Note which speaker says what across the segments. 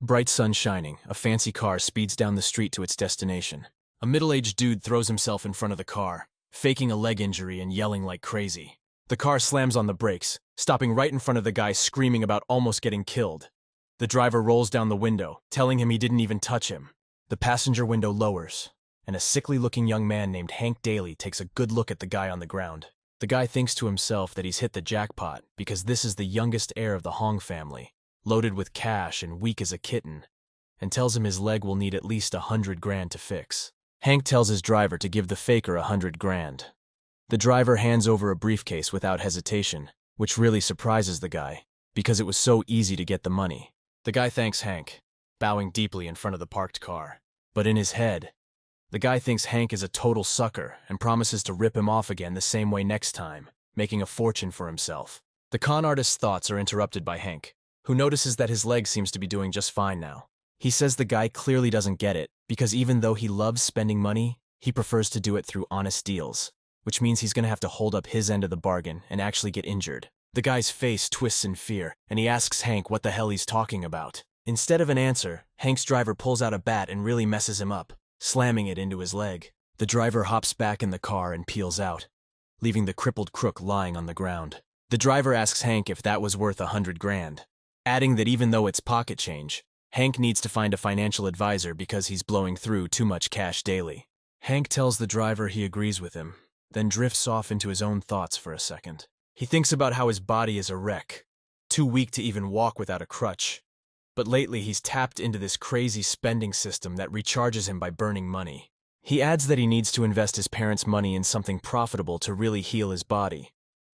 Speaker 1: Bright sun shining, a fancy car speeds down the street to its destination. A middle-aged dude throws himself in front of the car, faking a leg injury and yelling like crazy. The car slams on the brakes, stopping right in front of the guy screaming about almost getting killed. The driver rolls down the window, telling him he didn't even touch him. The passenger window lowers, and a sickly-looking young man named Hank Daly takes a good look at the guy on the ground. The guy thinks to himself that he's hit the jackpot because this is the youngest heir of the Hong family, loaded with cash and weak as a kitten, and tells him his leg will need at least $100,000 to fix. Hank tells his driver to give the faker $100,000. The driver hands over a briefcase without hesitation, which really surprises the guy, because it was so easy to get the money. The guy thanks Hank, bowing deeply in front of the parked car. But in his head, the guy thinks Hank is a total sucker and promises to rip him off again the same way next time, making a fortune for himself. The con artist's thoughts are interrupted by Hank, who notices that his leg seems to be doing just fine now. He says the guy clearly doesn't get it, because even though he loves spending money, he prefers to do it through honest deals, which means he's gonna have to hold up his end of the bargain and actually get injured. The guy's face twists in fear, and he asks Hank what the hell he's talking about. Instead of an answer, Hank's driver pulls out a bat and really messes him up, slamming it into his leg. The driver hops back in the car and peels out, leaving the crippled crook lying on the ground. The driver asks Hank if that was worth $100,000, adding that even though it's pocket change, Hank needs to find a financial advisor because he's blowing through too much cash daily. Hank tells the driver he agrees with him, then drifts off into his own thoughts for a second. He thinks about how his body is a wreck, too weak to even walk without a crutch. But lately he's tapped into this crazy spending system that recharges him by burning money. He adds that he needs to invest his parents' money in something profitable to really heal his body.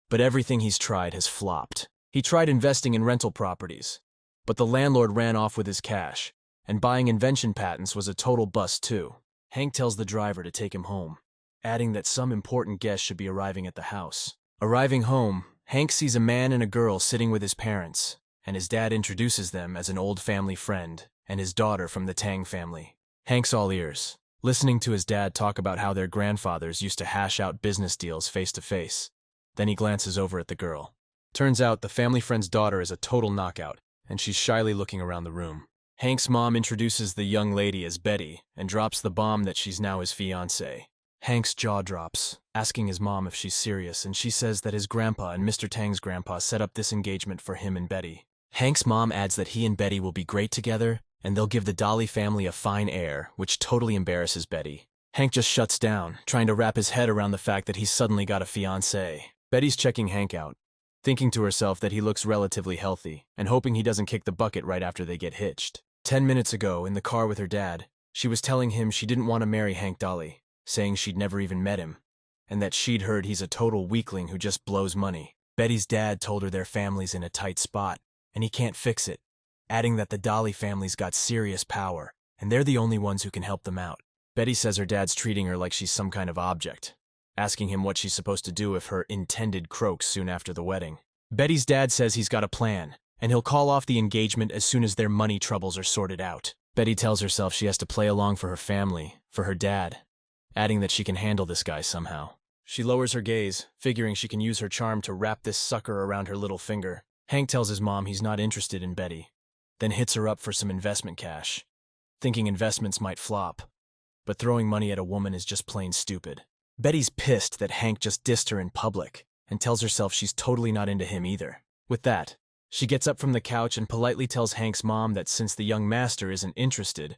Speaker 1: But everything he's tried has flopped. He tried investing in rental properties, but the landlord ran off with his cash, and buying invention patents was a total bust too. Hank tells the driver to take him home, adding that some important guest should be arriving at the house. Arriving home, Hank sees a man and a girl sitting with his parents, and his dad introduces them as an old family friend and his daughter from the Tang family. Hank's all ears, listening to his dad talk about how their grandfathers used to hash out business deals face to face. Then he glances over at the girl. Turns out the family friend's daughter is a total knockout, and she's shyly looking around the room. Hank's mom introduces the young lady as Betty and drops the bomb that she's now his fiancée. Hank's jaw drops, asking his mom if she's serious, and she says that his grandpa and Mr. Tang's grandpa set up this engagement for him and Betty. Hank's mom adds that he and Betty will be great together, and they'll give the Dolly family a fine heir, which totally embarrasses Betty. Hank just shuts down, trying to wrap his head around the fact that he's suddenly got a fiancée. Betty's checking Hank out, thinking to herself that he looks relatively healthy, and hoping he doesn't kick the bucket right after they get hitched. 10 minutes ago, in the car with her dad, she was telling him she didn't want to marry Hank Dolly, saying she'd never even met him, and that she'd heard he's a total weakling who just blows money. Betty's dad told her their family's in a tight spot, and he can't fix it, adding that the Dolly family's got serious power, and they're the only ones who can help them out. Betty says her dad's treating her like she's some kind of object, asking him what she's supposed to do if her intended croaks soon after the wedding. Betty's dad says he's got a plan, and he'll call off the engagement as soon as their money troubles are sorted out. Betty tells herself she has to play along for her family, for her dad, adding that she can handle this guy somehow. She lowers her gaze, figuring she can use her charm to wrap this sucker around her little finger. Hank tells his mom he's not interested in Betty, then hits her up for some investment cash, thinking investments might flop. But throwing money at a woman is just plain stupid. Betty's pissed that Hank just dissed her in public, and tells herself she's totally not into him either. With that, she gets up from the couch and politely tells Hank's mom that since the young master isn't interested,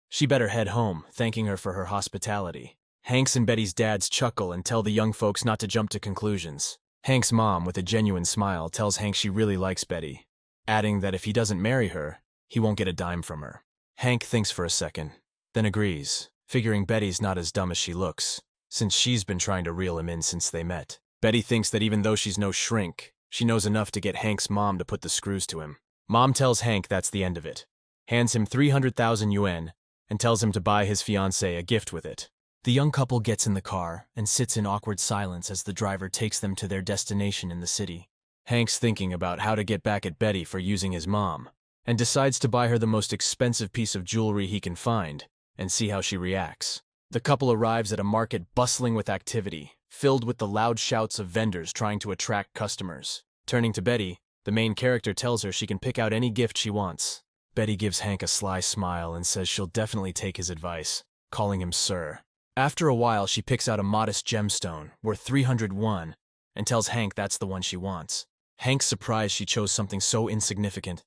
Speaker 1: she better head home, thanking her for her hospitality. Hank's and Betty's dads chuckle and tell the young folks not to jump to conclusions. Hank's mom, with a genuine smile, tells Hank she really likes Betty, adding that if he doesn't marry her, he won't get a dime from her. Hank thinks for a second, then agrees, figuring Betty's not as dumb as she looks, since she's been trying to reel him in since they met. Betty thinks that even though she's no shrink, she knows enough to get Hank's mom to put the screws to him. Mom tells Hank that's the end of it, hands him 300,000 yuan, and tells him to buy his fiancée a gift with it. The young couple gets in the car and sits in awkward silence as the driver takes them to their destination in the city. Hank's thinking about how to get back at Betty for using his mom, and decides to buy her the most expensive piece of jewelry he can find, and see how she reacts. The couple arrives at a market bustling with activity, filled with the loud shouts of vendors trying to attract customers. Turning to Betty, the main character tells her she can pick out any gift she wants. Betty gives Hank a sly smile and says she'll definitely take his advice, calling him sir. After a while, she picks out a modest gemstone worth 301 and tells Hank that's the one she wants. Hank's surprised she chose something so insignificant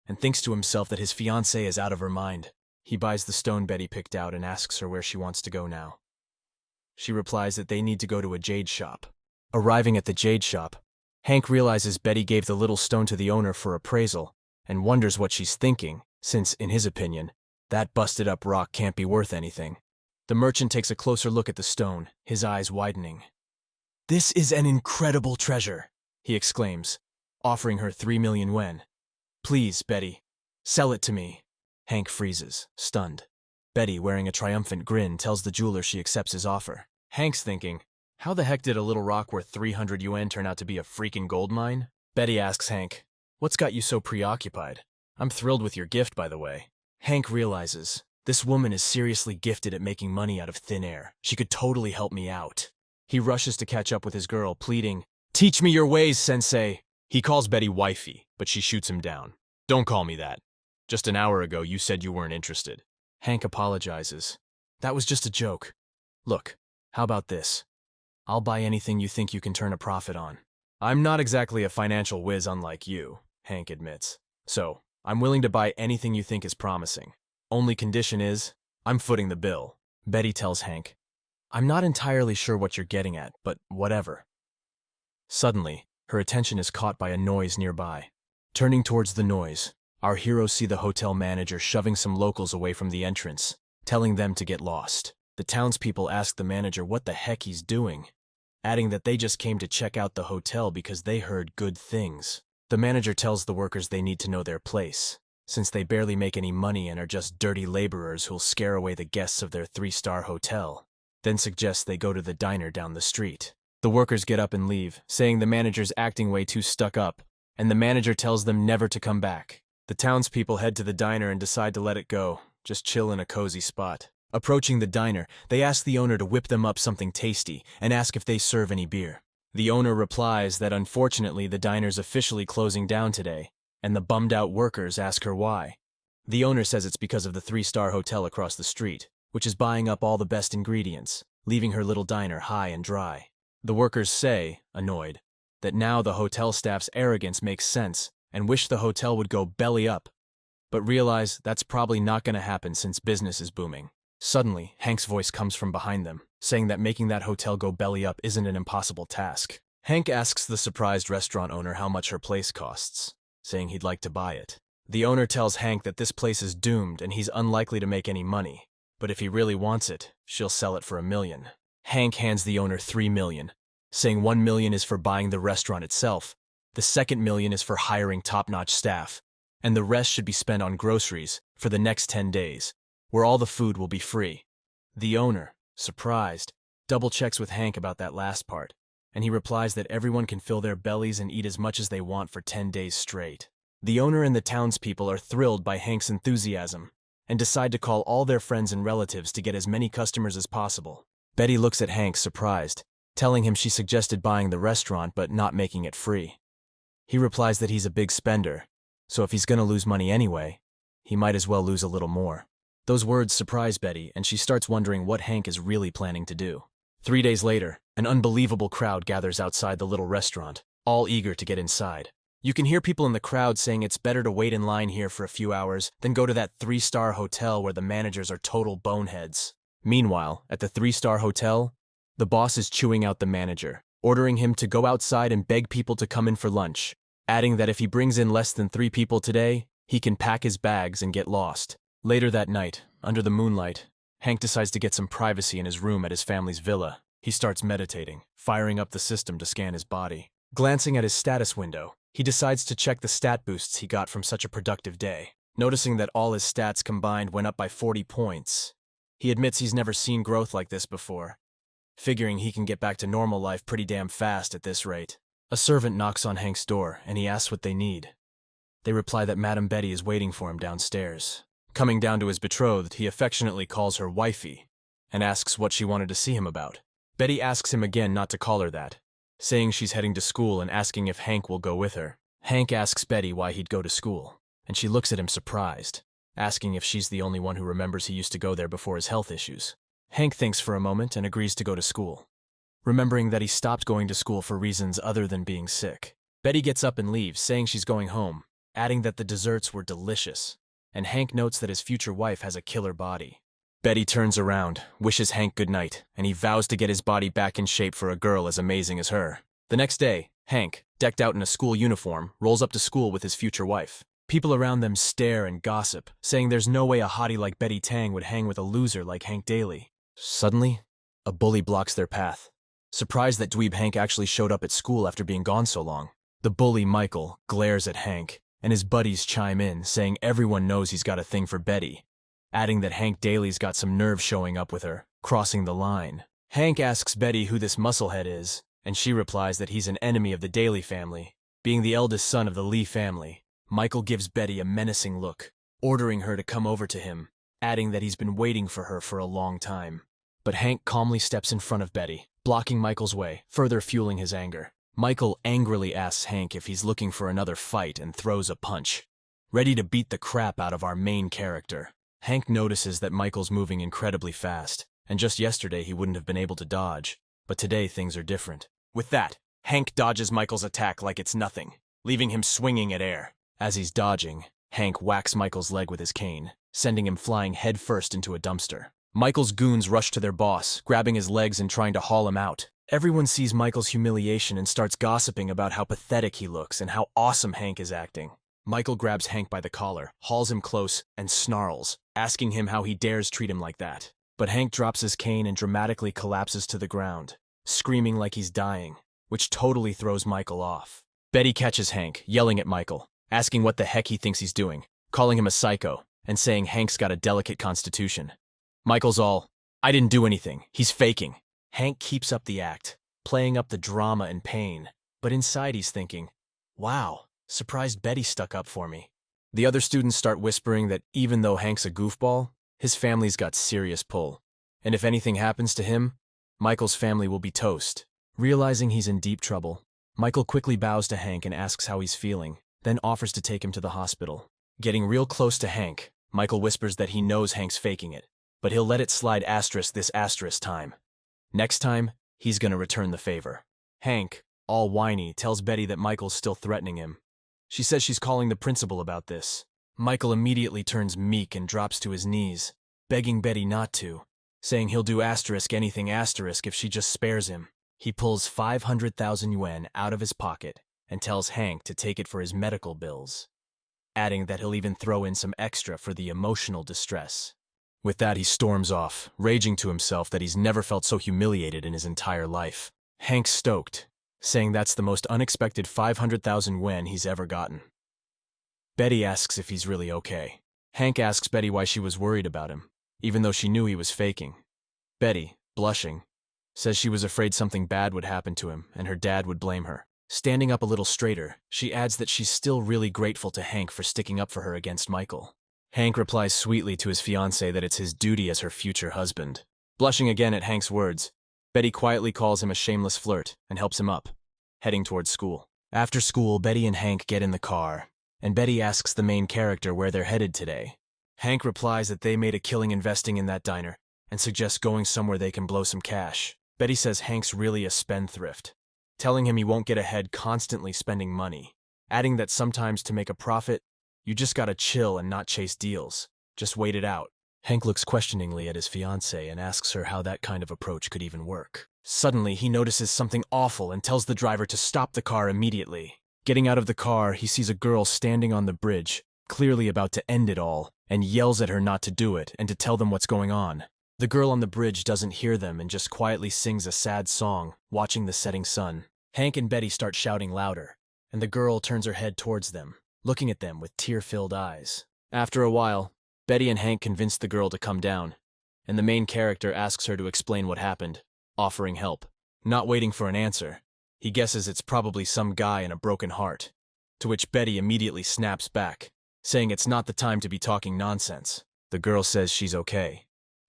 Speaker 1: and thinks to himself that his fiancée is out of her mind. He buys the stone Betty picked out and asks her where she wants to go now. She replies that they need to go to a jade shop. Arriving at the jade shop, Hank realizes Betty gave the little stone to the owner for appraisal and wonders what she's thinking, since, in his opinion, that busted-up rock can't be worth anything. The merchant takes a closer look at the stone, his eyes widening. "This is an incredible treasure," he exclaims, offering her 3,000,000 yuan. "Please, Betty, sell it to me." Hank freezes, stunned. Betty, wearing a triumphant grin, tells the jeweler she accepts his offer. Hank's thinking, how the heck did a little rock worth 300 yuan turn out to be a freaking gold mine? Betty asks Hank, "What's got you so preoccupied? I'm thrilled with your gift, by the way." Hank realizes, this woman is seriously gifted at making money out of thin air. She could totally help me out. He rushes to catch up with his girl, pleading, "Teach me your ways, sensei." He calls Betty wifey, but she shoots him down. "Don't call me that. Just an hour ago, you said you weren't interested." Hank apologizes. "That was just a joke. Look, how about this? I'll buy anything you think you can turn a profit on." "I'm not exactly a financial whiz unlike you," Hank admits. "So, I'm willing to buy anything you think is promising. Only condition is, I'm footing the bill." Betty tells Hank, "I'm not entirely sure what you're getting at, but whatever." Suddenly, her attention is caught by a noise nearby. Turning towards the noise, our heroes see the hotel manager shoving some locals away from the entrance, telling them to get lost. The townspeople ask the manager what the heck he's doing, adding that they just came to check out the hotel because they heard good things. The manager tells the workers they need to know their place, since they barely make any money and are just dirty laborers who'll scare away the guests of their 3-star hotel, then suggests they go to the diner down the street. The workers get up and leave, saying the manager's acting way too stuck up, and the manager tells them never to come back. The townspeople head to the diner and decide to let it go, just chill in a cozy spot. Approaching the diner, they ask the owner to whip them up something tasty and ask if they serve any beer. The owner replies that unfortunately the diner's officially closing down today, and the bummed-out workers ask her why. The owner says it's because of the 3-star hotel across the street, which is buying up all the best ingredients, leaving her little diner high and dry. The workers say, annoyed, that now the hotel staff's arrogance makes sense and wish the hotel would go belly up, but realize that's probably not going to happen since business is booming. Suddenly, Hank's voice comes from behind them, saying that making that hotel go belly up isn't an impossible task. Hank asks the surprised restaurant owner how much her place costs, saying he'd like to buy it. The owner tells Hank that this place is doomed and he's unlikely to make any money, but if he really wants it, she'll sell it for 1,000,000. Hank hands the owner 3,000,000, saying 1,000,000 is for buying the restaurant itself, the second 1,000,000 is for hiring top-notch staff, and the rest should be spent on groceries for the next 10 days, where all the food will be free. The owner, surprised, double-checks with Hank about that last part, and he replies that everyone can fill their bellies and eat as much as they want for 10 days straight. The owner and the townspeople are thrilled by Hank's enthusiasm and decide to call all their friends and relatives to get as many customers as possible. Betty looks at Hank surprised, telling him she suggested buying the restaurant but not making it free. He replies that he's a big spender, so if he's gonna lose money anyway, he might as well lose a little more. Those words surprise Betty, and she starts wondering what Hank is really planning to do. 3 days later, an unbelievable crowd gathers outside the little restaurant, all eager to get inside. You can hear people in the crowd saying it's better to wait in line here for a few hours than go to that 3-star hotel where the managers are total boneheads. Meanwhile, at the 3-star hotel, the boss is chewing out the manager, ordering him to go outside and beg people to come in for lunch, adding that if he brings in less than 3 people today, he can pack his bags and get lost. Later that night, under the moonlight, Hank decides to get some privacy in his room at his family's villa. He starts meditating, firing up the system to scan his body. Glancing at his status window, he decides to check the stat boosts he got from such a productive day. Noticing that all his stats combined went up by 40 points, he admits he's never seen growth like this before, figuring he can get back to normal life pretty damn fast at this rate. A servant knocks on Hank's door, and he asks what they need. They reply that Madame Betty is waiting for him downstairs. Coming down to his betrothed, he affectionately calls her wifey and asks what she wanted to see him about. Betty asks him again not to call her that, saying she's heading to school and asking if Hank will go with her. Hank asks Betty why he'd go to school, and she looks at him surprised. asking if she's the only one who remembers he used to go there before his health issues. Hank thinks for a moment and agrees to go to school, remembering that he stopped going to school for reasons other than being sick. Betty gets up and leaves, saying she's going home, adding that the desserts were delicious, and Hank notes that his future wife has a killer body. Betty turns around, wishes Hank good night, and he vows to get his body back in shape for a girl as amazing as her. The next day, Hank, decked out in a school uniform, rolls up to school with his future wife. People around them stare and gossip, saying there's no way a hottie like Betty Tang would hang with a loser like Hank Daly. Suddenly, a bully blocks their path. Surprised that dweeb Hank actually showed up at school after being gone so long. The bully, Michael, glares at Hank, and his buddies chime in, saying everyone knows he's got a thing for Betty, adding that Hank Daly's got some nerve showing up with her, crossing the line. Hank asks Betty who this musclehead is, and she replies that he's an enemy of the Daly family, being the eldest son of the Lee family. Michael gives Betty a menacing look, ordering her to come over to him, adding that he's been waiting for her for a long time. But Hank calmly steps in front of Betty, blocking Michael's way, further fueling his anger. Michael angrily asks Hank if he's looking for another fight and throws a punch, ready to beat the crap out of our main character. Hank notices that Michael's moving incredibly fast, and just yesterday he wouldn't have been able to dodge, but today things are different. With that, Hank dodges Michael's attack like it's nothing, leaving him swinging at air. As he's dodging, Hank whacks Michael's leg with his cane, sending him flying headfirst into a dumpster. Michael's goons rush to their boss, grabbing his legs and trying to haul him out. Everyone sees Michael's humiliation and starts gossiping about how pathetic he looks and how awesome Hank is acting. Michael grabs Hank by the collar, hauls him close, and snarls, asking him how he dares treat him like that. But Hank drops his cane and dramatically collapses to the ground, screaming like he's dying, which totally throws Michael off. Betty catches Hank, yelling at Michael, asking what the heck he thinks he's doing, calling him a psycho, and saying Hank's got a delicate constitution. Michael's all, "I didn't do anything, he's faking." Hank keeps up the act, playing up the drama and pain, but inside he's thinking, wow, surprised Betty stuck up for me. The other students start whispering that even though Hank's a goofball, his family's got serious pull, and if anything happens to him, Michael's family will be toast. Realizing he's in deep trouble, Michael quickly bows to Hank and asks how he's feeling, then offers to take him to the hospital. Getting real close to Hank, Michael whispers that he knows Hank's faking it, but he'll let it slide this time. Next time, he's gonna return the favor. Hank, all whiny, tells Betty that Michael's still threatening him. She says she's calling the principal about this. Michael immediately turns meek and drops to his knees, begging Betty not to, saying he'll do anything if she just spares him. He pulls 500,000 yuan out of his pocket and tells Hank to take it for his medical bills, adding that he'll even throw in some extra for the emotional distress. With that, he storms off, raging to himself that he's never felt so humiliated in his entire life. Hank's stoked, saying that's the most unexpected 500,000 yuan he's ever gotten. Betty asks if he's really okay. Hank asks Betty why she was worried about him, even though she knew he was faking. Betty, blushing, says she was afraid something bad would happen to him and her dad would blame her. Standing up a little straighter, she adds that she's still really grateful to Hank for sticking up for her against Michael. Hank replies sweetly to his fiancée that it's his duty as her future husband. Blushing again at Hank's words, Betty quietly calls him a shameless flirt and helps him up, heading towards school. After school, Betty and Hank get in the car, and Betty asks the main character where they're headed today. Hank replies that they made a killing investing in that diner and suggests going somewhere they can blow some cash. Betty says Hank's really a spendthrift, telling him he won't get ahead constantly spending money, adding that sometimes to make a profit, you just gotta chill and not chase deals. Just wait it out. Hank looks questioningly at his fiancée and asks her how that kind of approach could even work. Suddenly, he notices something awful and tells the driver to stop the car immediately. Getting out of the car, he sees a girl standing on the bridge, clearly about to end it all, and yells at her not to do it and to tell them what's going on. The girl on the bridge doesn't hear them and just quietly sings a sad song, watching the setting sun. Hank and Betty start shouting louder, and the girl turns her head towards them, looking at them with tear-filled eyes. After a while, Betty and Hank convince the girl to come down, and the main character asks her to explain what happened, offering help. Not waiting for an answer, he guesses it's probably some guy in a broken heart, to which Betty immediately snaps back, saying it's not the time to be talking nonsense. The girl says she's okay,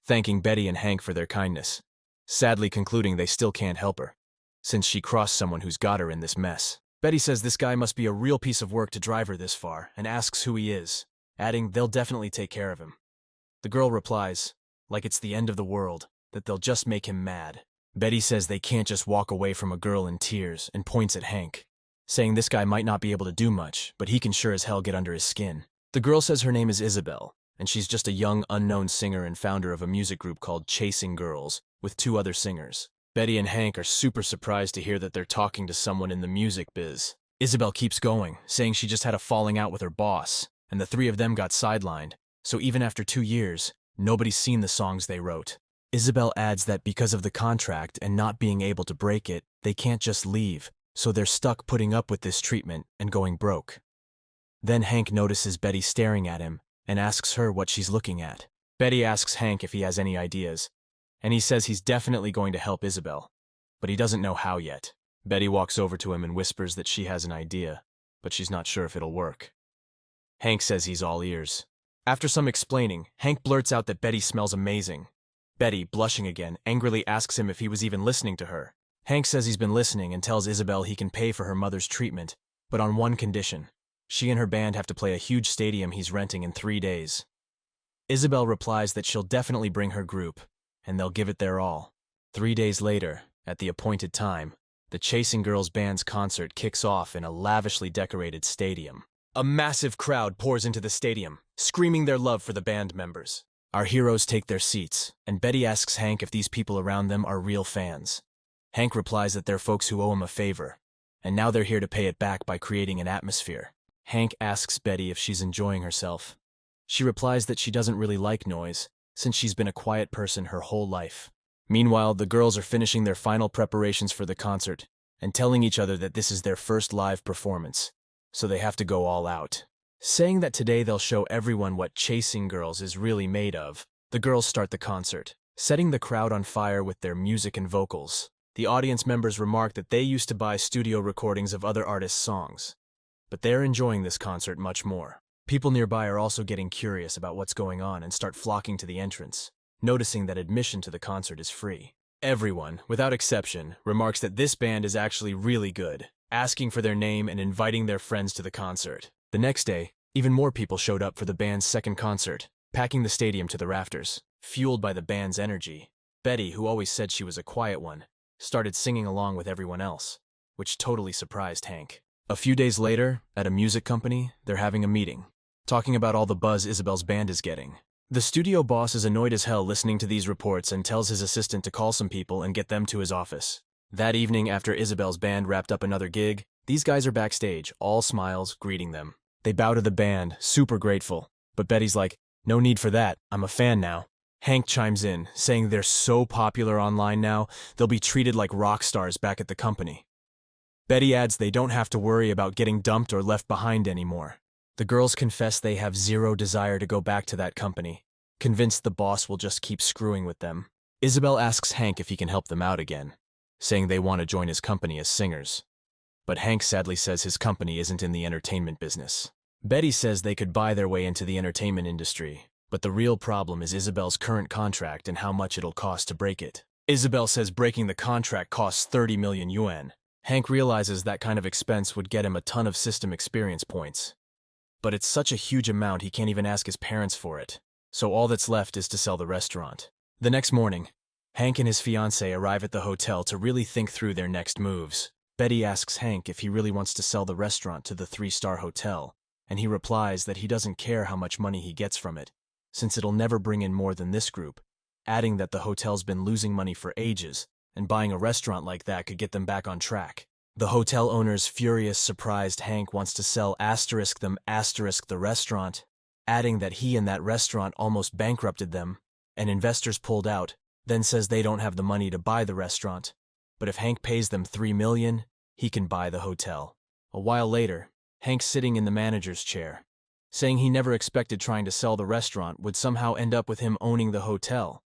Speaker 1: thanking Betty and Hank for their kindness, sadly concluding they still can't help her, since she crossed someone who's got her in this mess. Betty says this guy must be a real piece of work to drive her this far and asks who he is, adding they'll definitely take care of him. The girl replies, like it's the end of the world, that they'll just make him mad. Betty says they can't just walk away from a girl in tears and points at Hank, saying this guy might not be able to do much, but he can sure as hell get under his skin. The girl says her name is Isabel, and she's just a young, unknown singer and founder of a music group called Chasing Girls, with 2 other singers. Betty and Hank are super surprised to hear that they're talking to someone in the music biz. Isabel keeps going, saying she just had a falling out with her boss, and the 3 of them got sidelined, so even after 2 years, nobody's seen the songs they wrote. Isabel adds that because of the contract and not being able to break it, they can't just leave, so they're stuck putting up with this treatment and going broke. Then Hank notices Betty staring at him and asks her what she's looking at. Betty asks Hank if he has any ideas, and he says he's definitely going to help Isabel, but he doesn't know how yet. Betty walks over to him and whispers that she has an idea, but she's not sure if it'll work. Hank says he's all ears. After some explaining, Hank blurts out that Betty smells amazing. Betty, blushing again, angrily asks him if he was even listening to her. Hank says he's been listening and tells Isabel he can pay for her mother's treatment, but on one condition. She and her band have to play a huge stadium he's renting in 3 days. Isabel replies that she'll definitely bring her group, and they'll give it their all. 3 days later, at the appointed time, the Chasing Girls band's concert kicks off in a lavishly decorated stadium. A massive crowd pours into the stadium, screaming their love for the band members. Our heroes take their seats, and Betty asks Hank if these people around them are real fans. Hank replies that they're folks who owe him a favor, and now they're here to pay it back by creating an atmosphere. Hank asks Betty if she's enjoying herself. She replies that she doesn't really like noise, since she's been a quiet person her whole life. Meanwhile, the girls are finishing their final preparations for the concert, and telling each other that this is their first live performance, so they have to go all out. Saying that today they'll show everyone what Chasing Girls is really made of, the girls start the concert, setting the crowd on fire with their music and vocals. The audience members remark that they used to buy studio recordings of other artists' songs, but they're enjoying this concert much more. People nearby are also getting curious about what's going on and start flocking to the entrance, noticing that admission to the concert is free. Everyone, without exception, remarks that this band is actually really good, asking for their name and inviting their friends to the concert. The next day, even more people showed up for the band's second concert, packing the stadium to the rafters. Fueled by the band's energy, Betty, who always said she was a quiet one, started singing along with everyone else, which totally surprised Hank. A few days later, at a music company, they're having a meeting, talking about all the buzz Isabel's band is getting. The studio boss is annoyed as hell listening to these reports and tells his assistant to call some people and get them to his office. That evening, after Isabel's band wrapped up another gig, these guys are backstage, all smiles, greeting them. They bow to the band, super grateful, but Betty's like, no need for that, I'm a fan now. Hank chimes in, saying they're so popular online now, they'll be treated like rock stars back at the company. Betty adds they don't have to worry about getting dumped or left behind anymore. The girls confess they have zero desire to go back to that company, convinced the boss will just keep screwing with them. Isabel asks Hank if he can help them out again, saying they want to join his company as singers. But Hank sadly says his company isn't in the entertainment business. Betty says they could buy their way into the entertainment industry, but the real problem is Isabel's current contract and how much it'll cost to break it. Isabel says breaking the contract costs 30 million yuan. Hank realizes that kind of expense would get him a ton of system experience points. But it's such a huge amount he can't even ask his parents for it, so all that's left is to sell the restaurant. The next morning, Hank and his fiancée arrive at the hotel to really think through their next moves. Betty asks Hank if he really wants to sell the restaurant to the 3-star hotel, and he replies that he doesn't care how much money he gets from it, since it'll never bring in more than this group, adding that the hotel's been losing money for ages, and buying a restaurant like that could get them back on track. The hotel owner's furious, surprised Hank wants to sell the restaurant, adding that he and that restaurant almost bankrupted them, and investors pulled out, then says they don't have the money to buy the restaurant, but if Hank pays them 3 million, he can buy the hotel. A while later, Hank's sitting in the manager's chair, saying he never expected trying to sell the restaurant would somehow end up with him owning the hotel.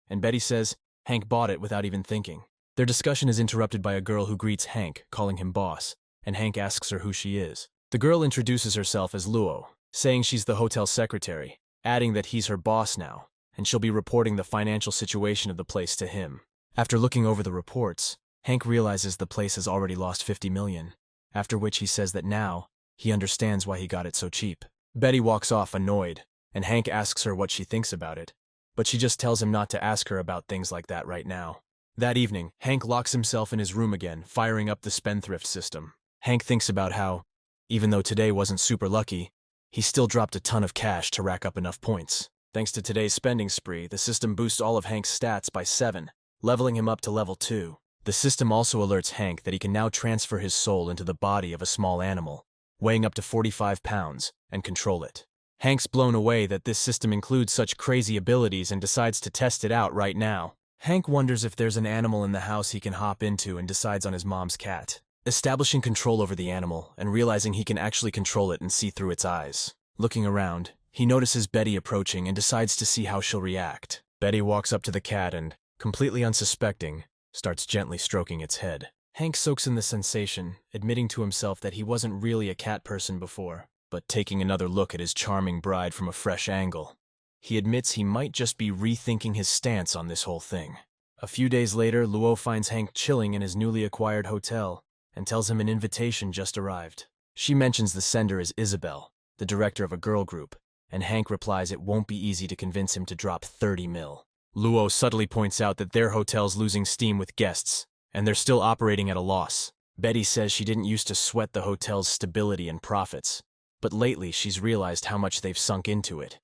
Speaker 1: And Betty says Hank bought it without even thinking. Their discussion is interrupted by a girl who greets Hank, calling him boss, and Hank asks her who she is. The girl introduces herself as Luo, saying she's the hotel secretary, adding that he's her boss now, and she'll be reporting the financial situation of the place to him. After looking over the reports, Hank realizes the place has already lost 50 million, after which he says that now, he understands why he got it so cheap. Betty walks off annoyed, and Hank asks her what she thinks about it, but she just tells him not to ask her about things like that right now. That evening, Hank locks himself in his room again, firing up the spendthrift system. Hank thinks about how, even though today wasn't super lucky, he still dropped a ton of cash to rack up enough points. Thanks to today's spending spree, the system boosts all of Hank's stats by 7, leveling him up to level 2. The system also alerts Hank that he can now transfer his soul into the body of a small animal, weighing up to 45 pounds, and control it. Hank's blown away that this system includes such crazy abilities and decides to test it out right now. Hank wonders if there's an animal in the house he can hop into and decides on his mom's cat. Establishing control over the animal and realizing he can actually control it and see through its eyes. Looking around, he notices Betty approaching and decides to see how she'll react. Betty walks up to the cat and, completely unsuspecting, starts gently stroking its head. Hank soaks in the sensation, admitting to himself that he wasn't really a cat person before, but taking another look at his charming bride from a fresh angle. He admits he might just be rethinking his stance on this whole thing. A few days later, Luo finds Hank chilling in his newly acquired hotel and tells him an invitation just arrived. She mentions the sender is Isabel, the director of a girl group, and Hank replies it won't be easy to convince him to drop 30 mil. Luo subtly points out that their hotel's losing steam with guests, and they're still operating at a loss. Betty says she didn't used to sweat the hotel's stability and profits, but lately she's realized how much they've sunk into it,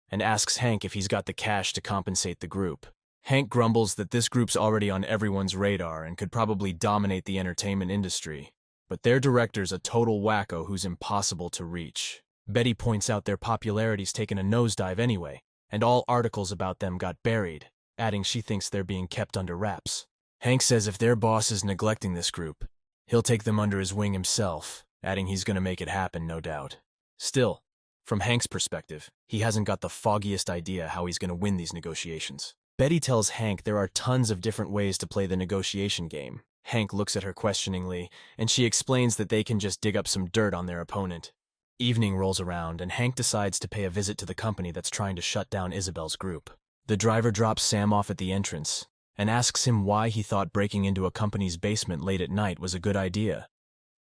Speaker 1: and asks Hank if he's got the cash to compensate the group. Hank grumbles that this group's already on everyone's radar and could probably dominate the entertainment industry, but their director's a total wacko who's impossible to reach. Betty points out their popularity's taken a nosedive anyway, and all articles about them got buried, adding she thinks they're being kept under wraps. Hank says if their boss is neglecting this group, he'll take them under his wing himself, adding he's gonna make it happen, no doubt. Still, from Hank's perspective, he hasn't got the foggiest idea how he's gonna win these negotiations. Betty tells Hank there are tons of different ways to play the negotiation game. Hank looks at her questioningly, and she explains that they can just dig up some dirt on their opponent. Evening rolls around, and Hank decides to pay a visit to the company that's trying to shut down Isabel's group. The driver drops Sam off at the entrance and asks him why he thought breaking into a company's basement late at night was a good idea.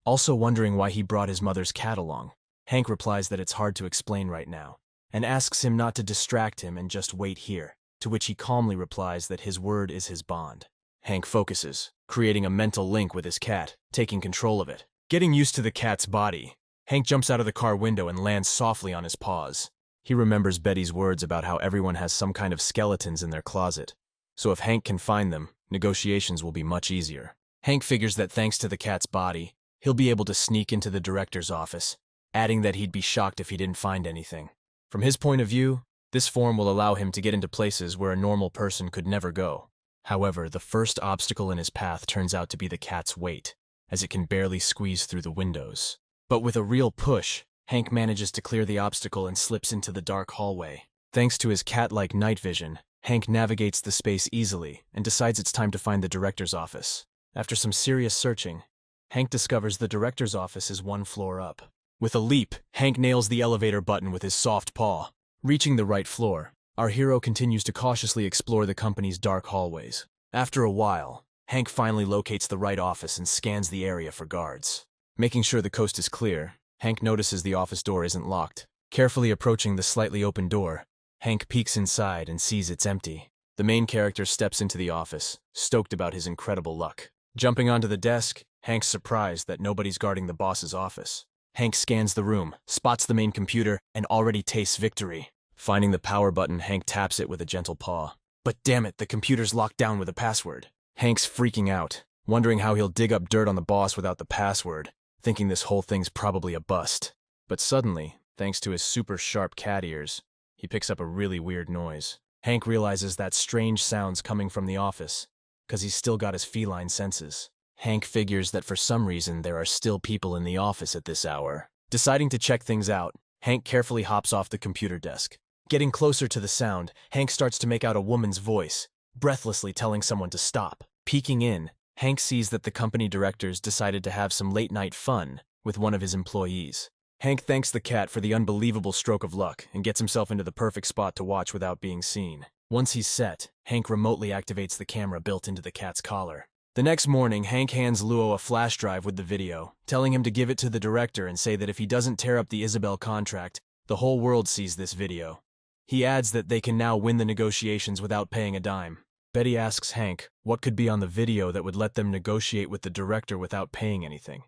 Speaker 1: Also wondering why he brought his mother's cat along. Hank replies that it's hard to explain right now, and asks him not to distract him and just wait here, to which he calmly replies that his word is his bond. Hank focuses, creating a mental link with his cat, taking control of it. Getting used to the cat's body, Hank jumps out of the car window and lands softly on his paws. He remembers Betty's words about how everyone has some kind of skeletons in their closet, so if Hank can find them, negotiations will be much easier. Hank figures that thanks to the cat's body, he'll be able to sneak into the director's office, adding that he'd be shocked if he didn't find anything. From his point of view, this form will allow him to get into places where a normal person could never go. However, the first obstacle in his path turns out to be the cat's weight, as it can barely squeeze through the windows. But with a real push, Hank manages to clear the obstacle and slips into the dark hallway. Thanks to his cat-like night vision, Hank navigates the space easily and decides it's time to find the director's office. After some serious searching, Hank discovers the director's office is one floor up. With a leap, Hank nails the elevator button with his soft paw. Reaching the right floor, our hero continues to cautiously explore the company's dark hallways. After a while, Hank finally locates the right office and scans the area for guards. Making sure the coast is clear, Hank notices the office door isn't locked. Carefully approaching the slightly open door, Hank peeks inside and sees it's empty. The main character steps into the office, stoked about his incredible luck. Jumping onto the desk, Hank's surprised that nobody's guarding the boss's office. Hank scans the room, spots the main computer, and already tastes victory. Finding the power button, Hank taps it with a gentle paw. But damn it, the computer's locked down with a password. Hank's freaking out, wondering how he'll dig up dirt on the boss without the password, thinking this whole thing's probably a bust. But suddenly, thanks to his super sharp cat ears, he picks up a really weird noise. Hank realizes that strange sound's coming from the office, 'cause he's still got his feline senses. Hank figures that for some reason there are still people in the office at this hour. Deciding to check things out, Hank carefully hops off the computer desk. Getting closer to the sound, Hank starts to make out a woman's voice, breathlessly telling someone to stop. Peeking in, Hank sees that the company directors decided to have some late-night fun with one of his employees. Hank thanks the cat for the unbelievable stroke of luck and gets himself into the perfect spot to watch without being seen. Once he's set, Hank remotely activates the camera built into the cat's collar. The next morning, Hank hands Luo a flash drive with the video, telling him to give it to the director and say that if he doesn't tear up the Isabel contract, The whole world sees this video. He adds that they can now win the negotiations without paying a dime. Betty asks Hank what could be on the video that would let them negotiate with the director without paying anything.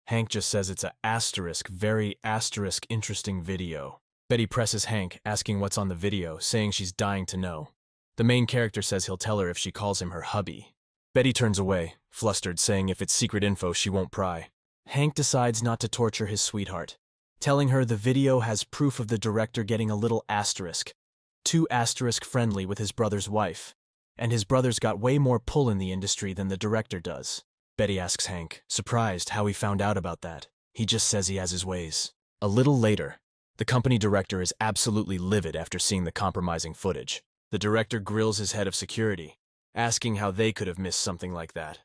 Speaker 1: Hank just says it's a very interesting video. Betty presses Hank, asking what's on the video, saying she's dying to know. The main character says he'll tell her if she calls him her hubby. Betty turns away, flustered, saying if it's secret info she won't pry. Hank decides not to torture his sweetheart, telling her the video has proof of the director getting a little asterisk, too asterisk friendly with his brother's wife, and his brother's got way more pull in the industry than the director does. Betty asks Hank, surprised, how he found out about that. He just says he has his ways. A little later, the company director is absolutely livid after seeing the compromising footage. The director grills his head of security, asking how they could have missed something like that.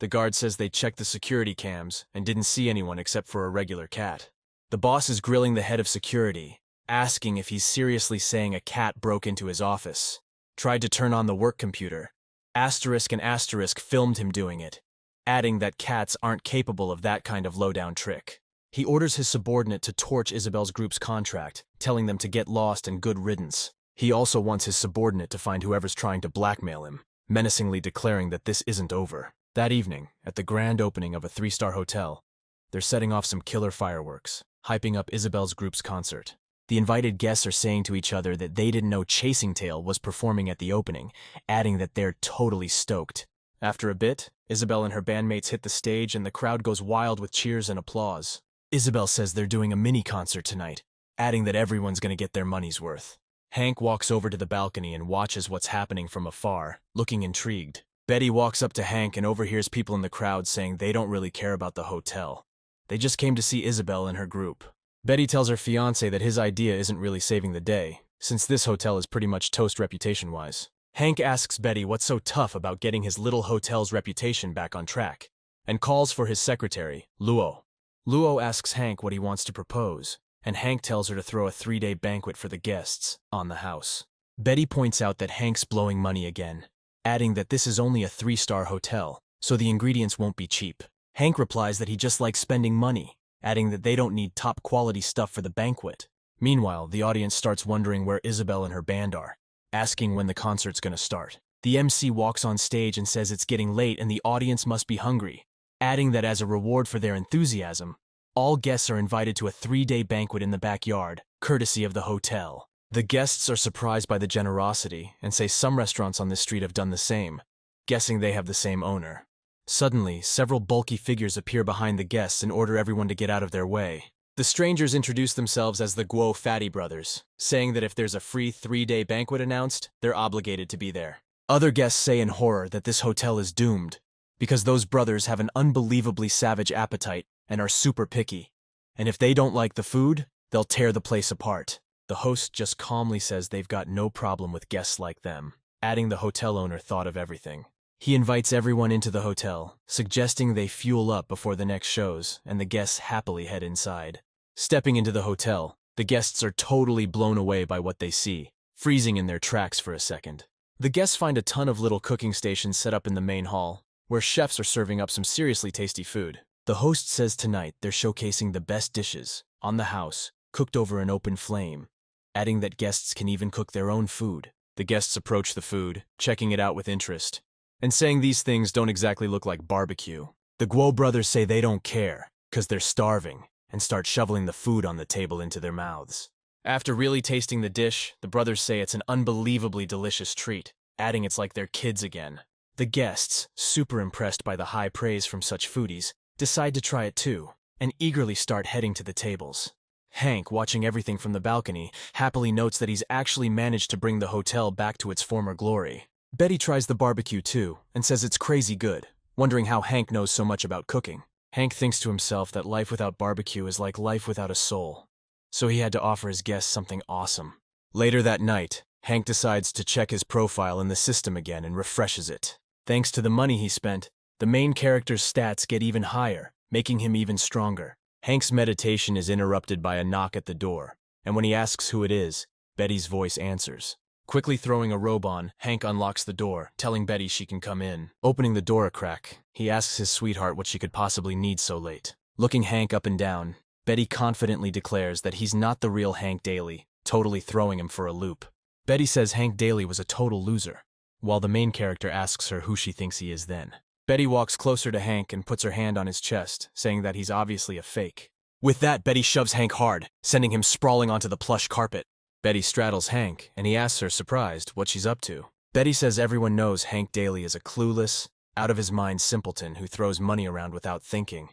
Speaker 1: The guard says they checked the security cams and didn't see anyone except for a regular cat. The boss is grilling the head of security, asking if he's seriously saying a cat broke into his office, tried to turn on the work computer. Asterisk and asterisk filmed him doing it, adding that cats aren't capable of that kind of low-down trick. He orders his subordinate to torch Isabel's group's contract, telling them to get lost and good riddance. He also wants his subordinate to find whoever's trying to blackmail him, menacingly declaring that this isn't over. That evening, at the grand opening of a 3-star hotel, they're setting off some killer fireworks, hyping up Isabel's group's concert. The invited guests are saying to each other that they didn't know Chasing Tail was performing at the opening, adding that they're totally stoked. After a bit, Isabel and her bandmates hit the stage and the crowd goes wild with cheers and applause. Isabel says they're doing a mini-concert tonight, adding that everyone's gonna get their money's worth. Hank walks over to the balcony and watches what's happening from afar, looking intrigued. Betty walks up to Hank and overhears people in the crowd saying they don't really care about the hotel. They just came to see Isabel and her group. Betty tells her fiancé that his idea isn't really saving the day, since this hotel is pretty much toast reputation-wise. Hank asks Betty what's so tough about getting his little hotel's reputation back on track, and calls for his secretary, Luo. Luo asks Hank what he wants to propose, and Hank tells her to throw a 3-day banquet for the guests on the house. Betty points out that Hank's blowing money again, adding that this is only a 3-star hotel, so the ingredients won't be cheap. Hank replies that he just likes spending money, adding that they don't need top-quality stuff for the banquet. Meanwhile, the audience starts wondering where Isabel and her band are, asking when the concert's gonna start. The MC walks on stage and says it's getting late and the audience must be hungry, adding that as a reward for their enthusiasm, all guests are invited to a 3-day banquet in the backyard, courtesy of the hotel. The guests are surprised by the generosity and say some restaurants on this street have done the same, guessing they have the same owner. Suddenly, several bulky figures appear behind the guests and order everyone to get out of their way. The strangers introduce themselves as the Guo Fatty brothers, saying that if there's a free 3-day banquet announced, they're obligated to be there. Other guests say in horror that this hotel is doomed, because those brothers have an unbelievably savage appetite and are super picky, and if they don't like the food, they'll tear the place apart. The host just calmly says they've got no problem with guests like them, adding the hotel owner thought of everything. He invites everyone into the hotel, suggesting they fuel up before the next shows, and the guests happily head inside. Stepping into the hotel, the guests are totally blown away by what they see, freezing in their tracks for a second. The guests find a ton of little cooking stations set up in the main hall, where chefs are serving up some seriously tasty food. The host says tonight they're showcasing the best dishes, on the house, cooked over an open flame, adding that guests can even cook their own food. The guests approach the food, checking it out with interest, and saying these things don't exactly look like barbecue. The Guo brothers say they don't care, because they're starving, and start shoveling the food on the table into their mouths. After really tasting the dish, the brothers say it's an unbelievably delicious treat, adding it's like they're kids again. The guests, super impressed by the high praise from such foodies, decide to try it too, and eagerly start heading to the tables. Hank, watching everything from the balcony, happily notes that he's actually managed to bring the hotel back to its former glory. Betty tries the barbecue too, and says it's crazy good, wondering how Hank knows so much about cooking. Hank thinks to himself that life without barbecue is like life without a soul, so he had to offer his guests something awesome. Later that night, Hank decides to check his profile in the system again and refreshes it. Thanks to the money he spent, the main character's stats get even higher, making him even stronger. Hank's meditation is interrupted by a knock at the door, and when he asks who it is, Betty's voice answers. Quickly throwing a robe on, Hank unlocks the door, telling Betty she can come in. Opening the door a crack, he asks his sweetheart what she could possibly need so late. Looking Hank up and down, Betty confidently declares that he's not the real Hank Daly, totally throwing him for a loop. Betty says Hank Daly was a total loser, while the main character asks her who she thinks he is then. Betty walks closer to Hank and puts her hand on his chest, saying that he's obviously a fake. With that, Betty shoves Hank hard, sending him sprawling onto the plush carpet. Betty straddles Hank, and he asks her, surprised, what she's up to. Betty says everyone knows Hank Daly is a clueless, out-of-his-mind simpleton who throws money around without thinking.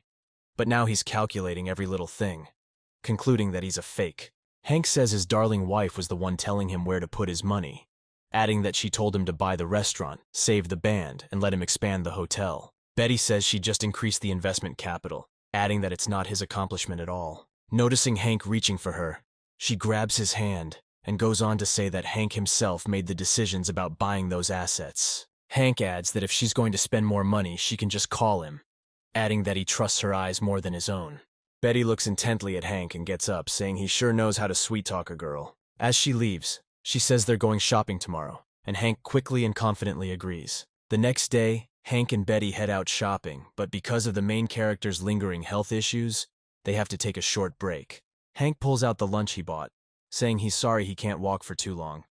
Speaker 1: But now he's calculating every little thing, concluding that he's a fake. Hank says his darling wife was the one telling him where to put his money, adding that she told him to buy the restaurant, save the band, and let him expand the hotel. Betty says she just increased the investment capital, adding that it's not his accomplishment at all. Noticing Hank reaching for her, she grabs his hand and goes on to say that Hank himself made the decisions about buying those assets. Hank adds that if she's going to spend more money, she can just call him, adding that he trusts her eyes more than his own. Betty looks intently at Hank and gets up, saying he sure knows how to sweet-talk a girl. As she leaves, she says they're going shopping tomorrow, and Hank quickly and confidently agrees. The next day, Hank and Betty head out shopping, but because of the main character's lingering health issues, they have to take a short break. Hank pulls out the lunch he bought, saying he's sorry he can't walk for too long,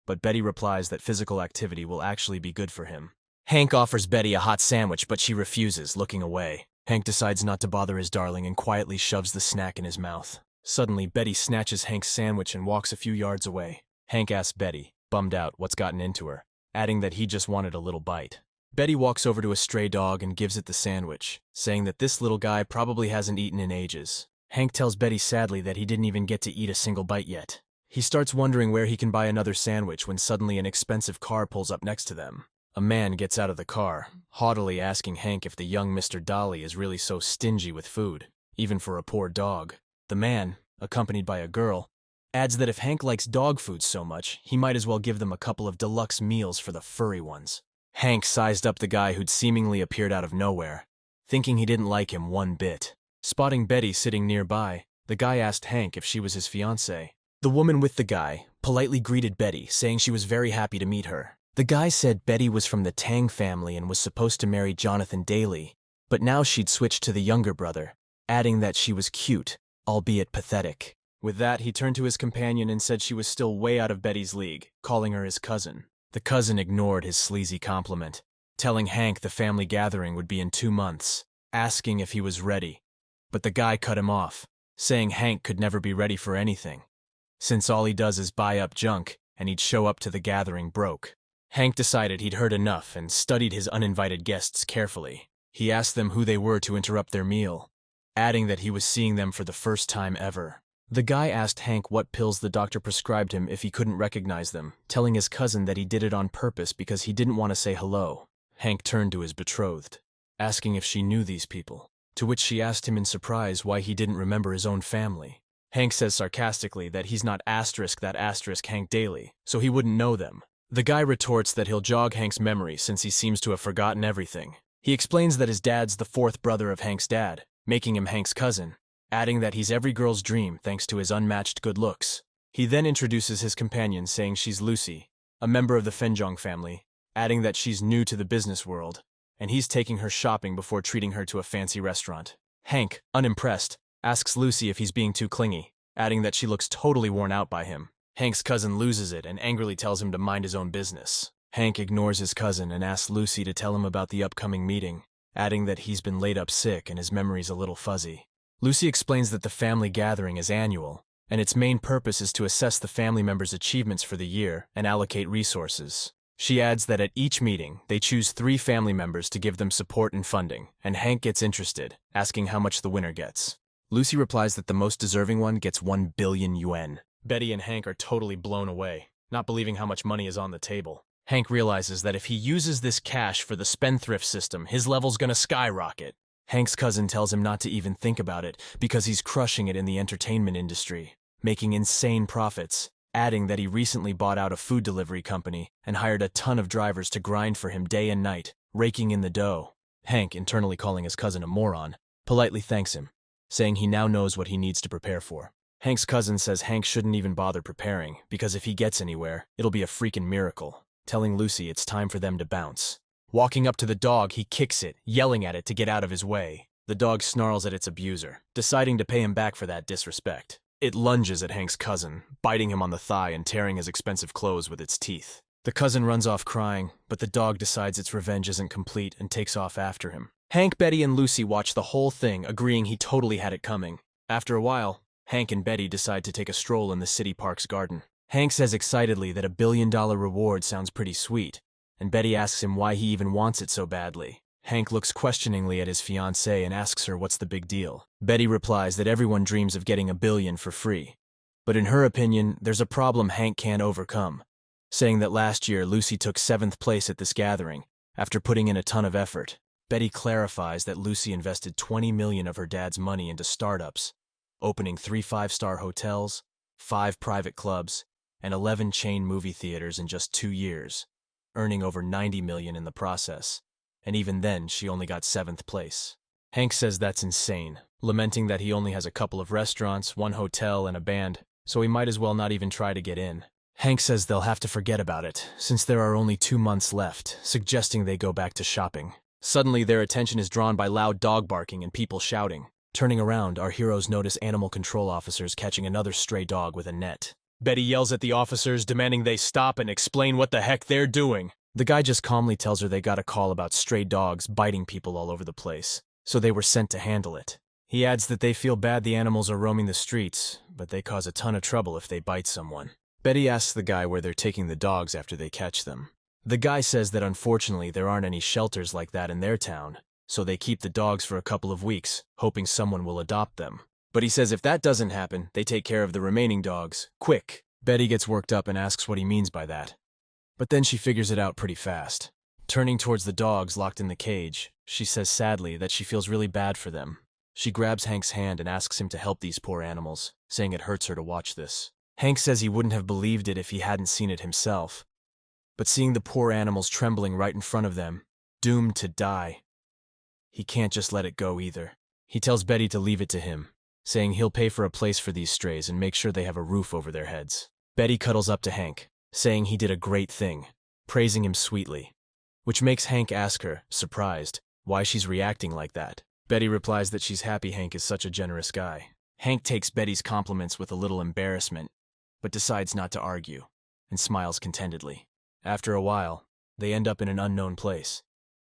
Speaker 1: but Betty replies that physical activity will actually be good for him. Hank offers Betty a hot sandwich, but she refuses, looking away. Hank decides not to bother his darling and quietly shoves the snack in his mouth. Suddenly, Betty snatches Hank's sandwich and walks a few yards away. Hank asks Betty, bummed out, what's gotten into her, adding that he just wanted a little bite. Betty walks over to a stray dog and gives it the sandwich, saying that this little guy probably hasn't eaten in ages. Hank tells Betty sadly that he didn't even get to eat a single bite yet. He starts wondering where he can buy another sandwich when suddenly an expensive car pulls up next to them. A man gets out of the car, haughtily asking Hank if the young Mr. Dolly is really so stingy with food, even for a poor dog. The man, accompanied by a girl, adds that if Hank likes dog food so much, he might as well give them a couple of deluxe meals for the furry ones. Hank sized up the guy who'd seemingly appeared out of nowhere, thinking he didn't like him one bit. Spotting Betty sitting nearby, the guy asked Hank if she was his fiancée. The woman with the guy politely greeted Betty, saying she was very happy to meet her. The guy said Betty was from the Tang family and was supposed to marry Jonathan Daly, but now she'd switched to the younger brother, adding that she was cute, albeit pathetic. With that, he turned to his companion and said she was still way out of Betty's league, calling her his cousin. The cousin ignored his sleazy compliment, telling Hank the family gathering would be in 2 months, asking if he was ready. But the guy cut him off, saying Hank could never be ready for anything, since all he does is buy up junk and he'd show up to the gathering broke. Hank decided he'd heard enough and studied his uninvited guests carefully. He asked them who they were to interrupt their meal, adding that he was seeing them for the first time ever. The guy asked Hank what pills the doctor prescribed him if he couldn't recognize them, telling his cousin that he did it on purpose because he didn't want to say hello. Hank turned to his betrothed, asking if she knew these people, to which she asked him in surprise why he didn't remember his own family. Hank says sarcastically that he's not *that Hank Daly, so he wouldn't know them. The guy retorts that he'll jog Hank's memory since he seems to have forgotten everything. He explains that his dad's the 4th brother of Hank's dad, making him Hank's cousin, adding that he's every girl's dream thanks to his unmatched good looks. He then introduces his companion, saying she's Lucy, a member of the Fenjong family, adding that she's new to the business world, and he's taking her shopping before treating her to a fancy restaurant. Hank, unimpressed, asks Lucy if he's being too clingy, adding that she looks totally worn out by him. Hank's cousin loses it and angrily tells him to mind his own business. Hank ignores his cousin and asks Lucy to tell him about the upcoming meeting, adding that he's been laid up sick and his memory's a little fuzzy. Lucy explains that the family gathering is annual, and its main purpose is to assess the family members' achievements for the year and allocate resources. She adds that at each meeting, they choose 3 family members to give them support and funding, and Hank gets interested, asking how much the winner gets. Lucy replies that the most deserving one gets 1 billion yuan. Betty and Hank are totally blown away, not believing how much money is on the table. Hank realizes that if he uses this cash for the spendthrift system, his level's gonna skyrocket. Hank's cousin tells him not to even think about it because he's crushing it in the entertainment industry, making insane profits, adding that he recently bought out a food delivery company and hired a ton of drivers to grind for him day and night, raking in the dough. Hank, internally calling his cousin a moron, politely thanks him, saying he now knows what he needs to prepare for. Hank's cousin says Hank shouldn't even bother preparing because if he gets anywhere, it'll be a freaking miracle, telling Lucy it's time for them to bounce. Walking up to the dog, he kicks it, yelling at it to get out of his way. The dog snarls at its abuser, deciding to pay him back for that disrespect. It lunges at Hank's cousin, biting him on the thigh and tearing his expensive clothes with its teeth. The cousin runs off crying, but the dog decides its revenge isn't complete and takes off after him. Hank, Betty, and Lucy watch the whole thing, agreeing he totally had it coming. After a while, Hank and Betty decide to take a stroll in the city park's garden. Hank says excitedly that $1 billion reward sounds pretty sweet, and Betty asks him why he even wants it so badly. Hank looks questioningly at his fiancée and asks her what's the big deal. Betty replies that everyone dreams of getting $1 billion for free. But in her opinion, there's a problem Hank can't overcome, saying that last year Lucy took 7th place at this gathering, after putting in a ton of effort. Betty clarifies that Lucy invested $20 million of her dad's money into startups, opening 3 5-star hotels, 5 private clubs, and 11 chain movie theaters in just 2 years, earning over $90 million in the process. And even then, she only got 7th place. Hank says that's insane, lamenting that he only has a couple of restaurants, 1 hotel, and a band, so he might as well not even try to get in. Hank says they'll have to forget about it, since there are only 2 months left, suggesting they go back to shopping. Suddenly, their attention is drawn by loud dog barking and people shouting. Turning around, our heroes notice animal control officers catching another stray dog with a net. Betty yells at the officers, demanding they stop and explain what the heck they're doing. The guy just calmly tells her they got a call about stray dogs biting people all over the place, so they were sent to handle it. He adds that they feel bad the animals are roaming the streets, but they cause a ton of trouble if they bite someone. Betty asks the guy where they're taking the dogs after they catch them. The guy says that unfortunately there aren't any shelters like that in their town, so they keep the dogs for a couple of weeks, hoping someone will adopt them. But he says if that doesn't happen, they take care of the remaining dogs, quick. Betty gets worked up and asks what he means by that. But then she figures it out pretty fast. Turning towards the dogs locked in the cage, she says sadly that she feels really bad for them. She grabs Hank's hand and asks him to help these poor animals, saying it hurts her to watch this. Hank says he wouldn't have believed it if he hadn't seen it himself. But seeing the poor animals trembling right in front of them, doomed to die, he can't just let it go either. He tells Betty to leave it to him, saying he'll pay for a place for these strays and make sure they have a roof over their heads. Betty cuddles up to Hank, saying he did a great thing, praising him sweetly, which makes Hank ask her, surprised, why she's reacting like that. Betty replies that she's happy Hank is such a generous guy. Hank takes Betty's compliments with a little embarrassment, but decides not to argue, and smiles contentedly. After a while, they end up in an unknown place,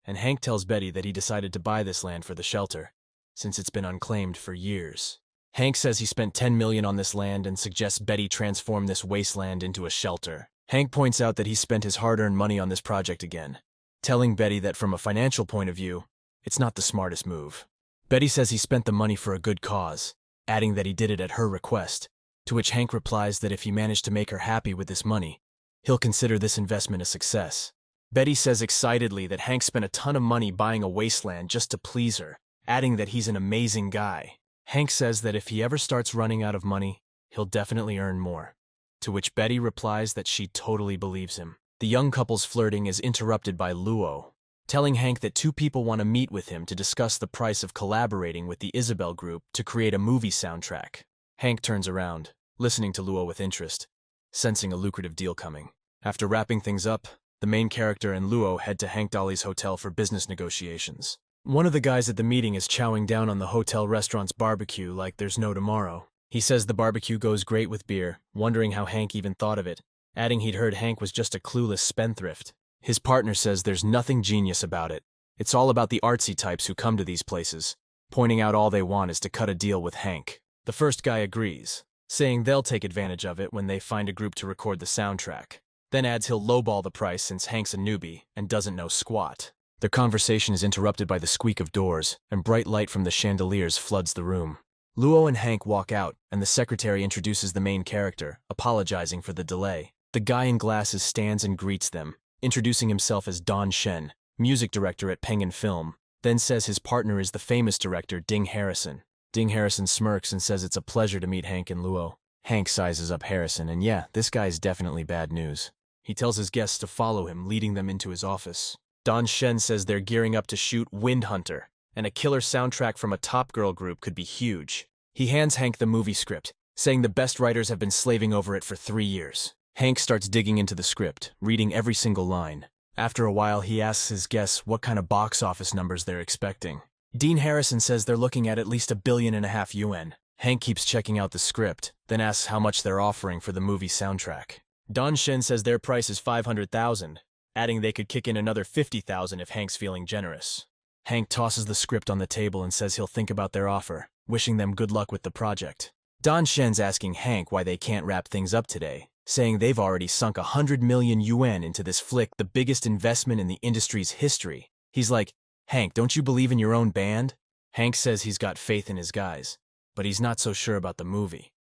Speaker 1: and Hank tells Betty that he decided to buy this land for the shelter, since it's been unclaimed for years. Hank says he spent $10 million on this land and suggests Betty transform this wasteland into a shelter. Hank points out that he spent his hard-earned money on this project again, telling Betty that from a financial point of view, it's not the smartest move. Betty says he spent the money for a good cause, adding that he did it at her request, to which Hank replies that if he managed to make her happy with this money, he'll consider this investment a success. Betty says excitedly that Hank spent a ton of money buying a wasteland just to please her, adding that he's an amazing guy. Hank says that if he ever starts running out of money, he'll definitely earn more, to which Betty replies that she totally believes him. The young couple's flirting is interrupted by Luo, telling Hank that 2 people want to meet with him to discuss the price of collaborating with the Isabel Group to create a movie soundtrack. Hank turns around, listening to Luo with interest, sensing a lucrative deal coming. After wrapping things up, the main character and Luo head to Hank Dolly's hotel for business negotiations. One of the guys at the meeting is chowing down on the hotel restaurant's barbecue like there's no tomorrow. He says the barbecue goes great with beer, wondering how Hank even thought of it, adding he'd heard Hank was just a clueless spendthrift. His partner says there's nothing genius about it. It's all about the artsy types who come to these places, pointing out all they want is to cut a deal with Hank. The first guy agrees, saying they'll take advantage of it when they find a group to record the soundtrack. Then adds he'll lowball the price since Hank's a newbie and doesn't know squat. Their conversation is interrupted by the squeak of doors, and bright light from the chandeliers floods the room. Luo and Hank walk out, and the secretary introduces the main character, apologizing for the delay. The guy in glasses stands and greets them, introducing himself as Don Shen, music director at Penguin Film, then says his partner is the famous director Ding Harrison. Ding Harrison smirks and says it's a pleasure to meet Hank and Luo. Hank sizes up Harrison, and yeah, this guy's definitely bad news. He tells his guests to follow him, leading them into his office. Don Shen says they're gearing up to shoot Wind Hunter, and a killer soundtrack from a top girl group could be huge. He hands Hank the movie script, saying the best writers have been slaving over it for 3 years. Hank starts digging into the script, reading every single line. After a while, he asks his guests what kind of box office numbers they're expecting. Dean Harrison says they're looking at least $1.5 billion yuan. Hank keeps checking out the script, then asks how much they're offering for the movie soundtrack. Don Shen says their price is 500,000, adding they could kick in another 50,000 if Hank's feeling generous. Hank tosses the script on the table and says he'll think about their offer, wishing them good luck with the project. Don Shen's asking Hank why they can't wrap things up today, saying they've already sunk 100 million yuan into this flick, the biggest investment in the industry's history. He's like, Hank, don't you believe in your own band? Hank says he's got faith in his guys, but he's not so sure about the movie.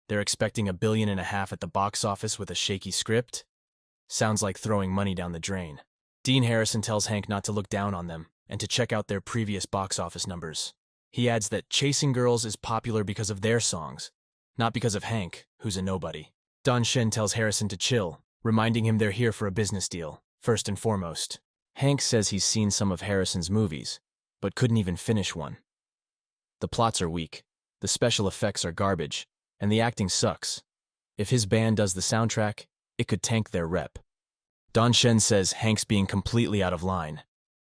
Speaker 1: They're expecting $1.5 billion at the box office with a shaky script? Sounds like throwing money down the drain. Dean Harrison tells Hank not to look down on them and to check out their previous box office numbers. He adds that Chasing Girls is popular because of their songs, not because of Hank, who's a nobody. Don Shen tells Harrison to chill, reminding him they're here for a business deal, first and foremost. Hank says he's seen some of Harrison's movies, but couldn't even finish one. The plots are weak, the special effects are garbage, and the acting sucks. If his band does the soundtrack, it could tank their rep. Don Shen says Hank's being completely out of line.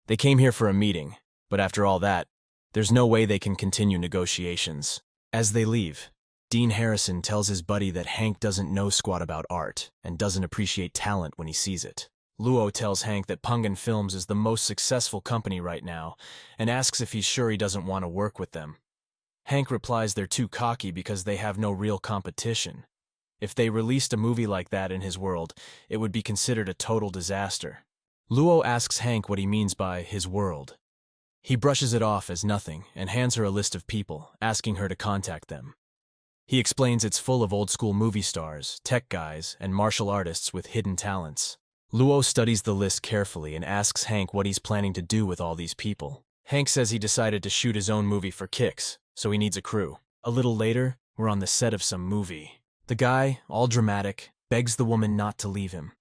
Speaker 1: They came here for a meeting, but after all that, there's no way they can continue negotiations. As they leave, Dean Harrison tells his buddy that Hank doesn't know squat about art and doesn't appreciate talent when he sees it. Luo tells Hank that Pungan Films is the most successful company right now and asks if he's sure he doesn't want to work with them. Hank replies they're too cocky because they have no real competition. If they released a movie like that in his world, it would be considered a total disaster. Luo asks Hank what he means by his world. He brushes it off as nothing and hands her a list of people, asking her to contact them. He explains it's full of old-school movie stars, tech guys, and martial artists with hidden talents. Luo studies the list carefully and asks Hank what he's planning to do with all these people. Hank says he decided to shoot his own movie for kicks, so he needs a crew. A little later, we're on the set of some movie. The guy, all dramatic, begs the woman not to leave him.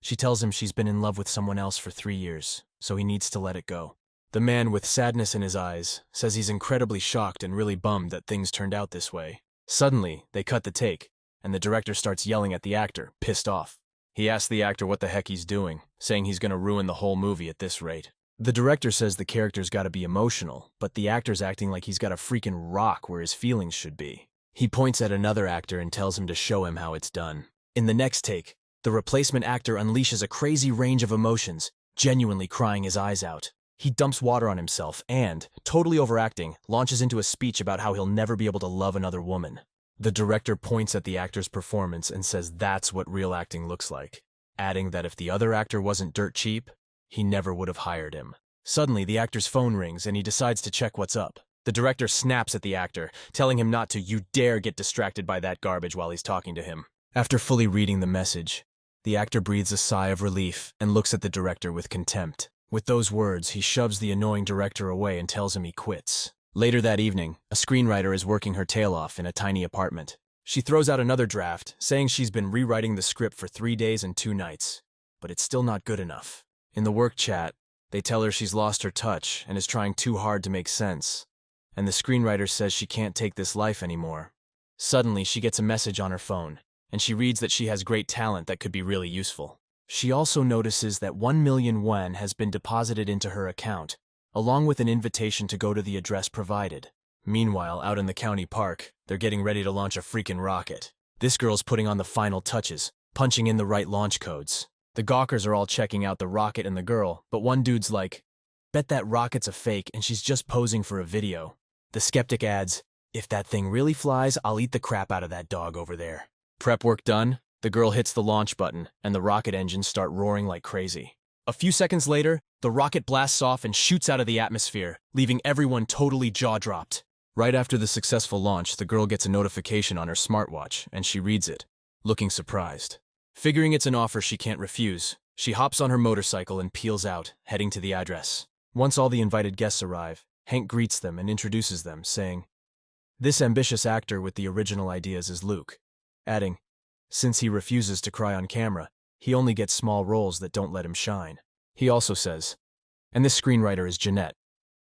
Speaker 1: She tells him she's been in love with someone else for 3 years, so he needs to let it go. The man, with sadness in his eyes, says he's incredibly shocked and really bummed that things turned out this way. Suddenly, they cut the take, and the director starts yelling at the actor, pissed off. He asks the actor what the heck he's doing, saying he's gonna ruin the whole movie at this rate. The director says the character's gotta be emotional, but the actor's acting like he's got a freaking rock where his feelings should be. He points at another actor and tells him to show him how it's done. In the next take, the replacement actor unleashes a crazy range of emotions, genuinely crying his eyes out. He dumps water on himself and, totally overacting, launches into a speech about how he'll never be able to love another woman. The director points at the actor's performance and says that's what real acting looks like, adding that if the other actor wasn't dirt cheap, he never would have hired him. Suddenly, the actor's phone rings and he decides to check what's up. The director snaps at the actor, telling him not to you dare get distracted by that garbage while he's talking to him. After fully reading the message, the actor breathes a sigh of relief and looks at the director with contempt. With those words, he shoves the annoying director away and tells him he quits. Later that evening, a screenwriter is working her tail off in a tiny apartment. She throws out another draft, saying she's been rewriting the script for 3 days and 2 nights, but it's still not good enough. In the work chat, they tell her she's lost her touch and is trying too hard to make sense, and the screenwriter says she can't take this life anymore. Suddenly, she gets a message on her phone, and she reads that she has great talent that could be really useful. She also notices that 1 million yuan has been deposited into her account, along with an invitation to go to the address provided. Meanwhile, out in the county park, they're getting ready to launch a freaking rocket. This girl's putting on the final touches, punching in the right launch codes. The gawkers are all checking out the rocket and the girl, but one dude's like, bet that rocket's a fake and she's just posing for a video. The skeptic adds, if that thing really flies, I'll eat the crap out of that dog over there. Prep work done? The girl hits the launch button, and the rocket engines start roaring like crazy. A few seconds later, the rocket blasts off and shoots out of the atmosphere, leaving everyone totally jaw-dropped. Right after the successful launch, the girl gets a notification on her smartwatch, and she reads it, looking surprised. Figuring it's an offer she can't refuse, she hops on her motorcycle and peels out, heading to the address. Once all the invited guests arrive, Hank greets them and introduces them, saying, "This ambitious actor with the original ideas is Luke," adding, since he refuses to cry on camera, he only gets small roles that don't let him shine. He also says, and this screenwriter is Jeanette.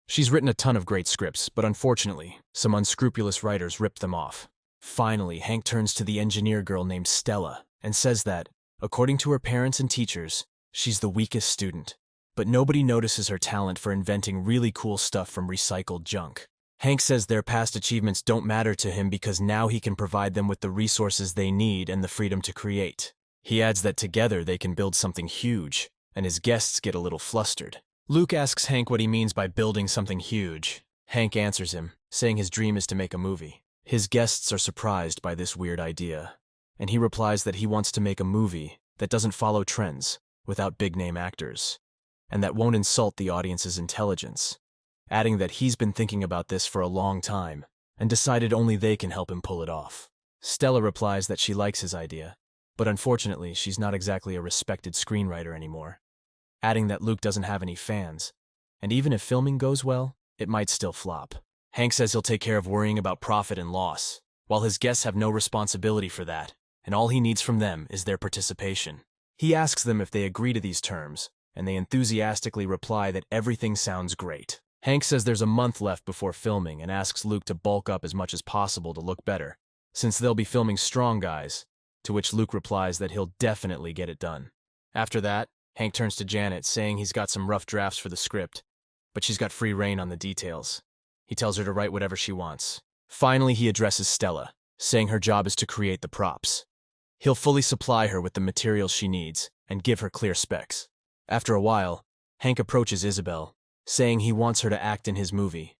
Speaker 1: She's written a ton of great scripts, but unfortunately, some unscrupulous writers ripped them off. Finally, Hank turns to the engineer girl named Stella and says that, according to her parents and teachers, she's the weakest student. but nobody notices her talent for inventing really cool stuff from recycled junk. Hank says their past achievements don't matter to him because now he can provide them with the resources they need and the freedom to create. He adds that together they can build something huge, and his guests get a little flustered. Luke asks Hank what he means by building something huge. Hank answers him, saying his dream is to make a movie. His guests are surprised by this weird idea, and he replies that he wants to make a movie that doesn't follow trends, without big-name actors, and that won't insult the audience's intelligence, adding that he's been thinking about this for a long time and decided only they can help him pull it off. Stella replies that she likes his idea, but unfortunately she's not exactly a respected screenwriter anymore, adding that Luke doesn't have any fans, and even if filming goes well, it might still flop. Hank says he'll take care of worrying about profit and loss, while his guests have no responsibility for that, and all he needs from them is their participation. He asks them if they agree to these terms, and they enthusiastically reply that everything sounds great. Hank says there's a month left before filming and asks Luke to bulk up as much as possible to look better, since they'll be filming strong guys, to which Luke replies that he'll definitely get it done. After that, Hank turns to Janet, saying he's got some rough drafts for the script, but she's got free rein on the details. He tells her to write whatever she wants. Finally, he addresses Stella, saying her job is to create the props. He'll fully supply her with the materials she needs and give her clear specs. After a while, Hank approaches Isabel, saying he wants her to act in his movie.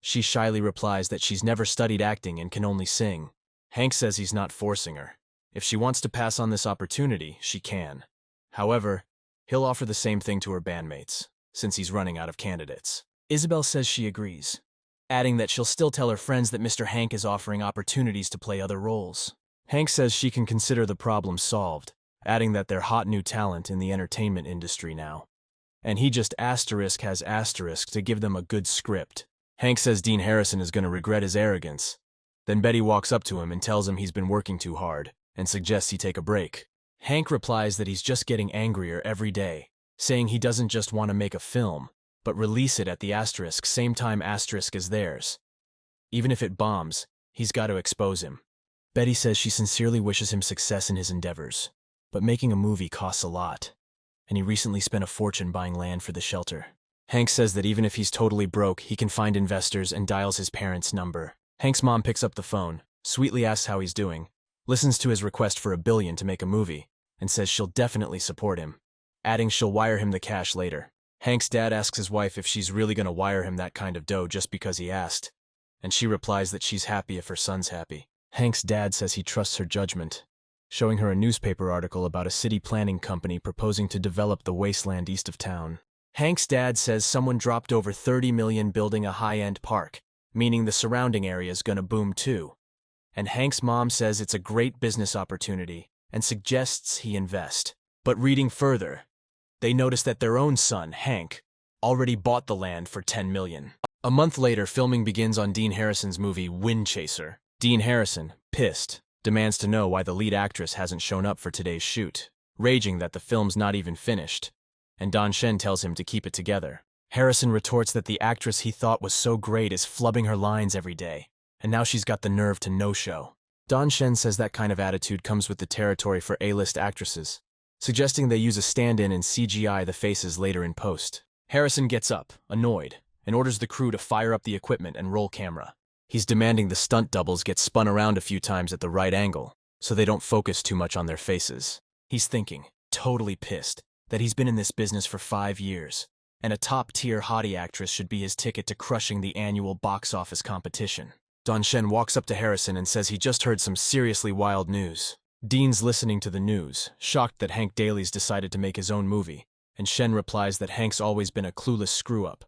Speaker 1: She shyly replies that she's never studied acting and can only sing. Hank says he's not forcing her. If she wants to pass on this opportunity, she can. However, he'll offer the same thing to her bandmates, since he's running out of candidates. Isabel says she agrees, adding that she'll still tell her friends that Mr. Hank is offering opportunities to play other roles. Hank says she can consider the problem solved, adding that they're hot new talent in the entertainment industry now, and he just has to give them a good script. Hank says Dean Harrison is going to regret his arrogance. Then Betty walks up to him and tells him he's been working too hard, and suggests he take a break. Hank replies that he's just getting angrier every day, saying he doesn't just want to make a film, but release it at the same time as theirs. Even if it bombs, he's got to expose him. Betty says she sincerely wishes him success in his endeavors, but making a movie costs a lot, and he recently spent a fortune buying land for the shelter. Hank says that even if he's totally broke, he can find investors and dials his parents' number. Hank's mom picks up the phone, sweetly asks how he's doing, listens to his request for $1 billion to make a movie, and says she'll definitely support him, adding she'll wire him the cash later. Hank's dad asks his wife if she's really going to wire him that kind of dough just because he asked, and she replies that she's happy if her son's happy. Hank's dad says he trusts her judgment, showing her a newspaper article about a city planning company proposing to develop the wasteland east of town. Hank's dad says someone dropped over $30 million building a high-end park, meaning the surrounding area's gonna boom too. And Hank's mom says it's a great business opportunity and suggests he invest. But reading further, they notice that their own son, Hank, already bought the land for $10 million. A month later, filming begins on Dean Harrison's movie Wind Chaser. Dean Harrison, pissed, demands to know why the lead actress hasn't shown up for today's shoot, raging that the film's not even finished, and Don Shen tells him to keep it together. Harrison retorts that the actress he thought was so great is flubbing her lines every day, and now she's got the nerve to no-show. Don Shen says that kind of attitude comes with the territory for A-list actresses, suggesting they use a stand-in and CGI the faces later in post. Harrison gets up, annoyed, and orders the crew to fire up the equipment and roll camera. He's demanding the stunt doubles get spun around a few times at the right angle, so they don't focus too much on their faces. He's thinking, totally pissed, that he's been in this business for 5 years, and a top-tier hottie actress should be his ticket to crushing the annual box office competition. Don Shen walks up to Harrison and says he just heard some seriously wild news. Dean's listening to the news, shocked that Hank Daly's decided to make his own movie, and Shen replies that Hank's always been a clueless screw-up,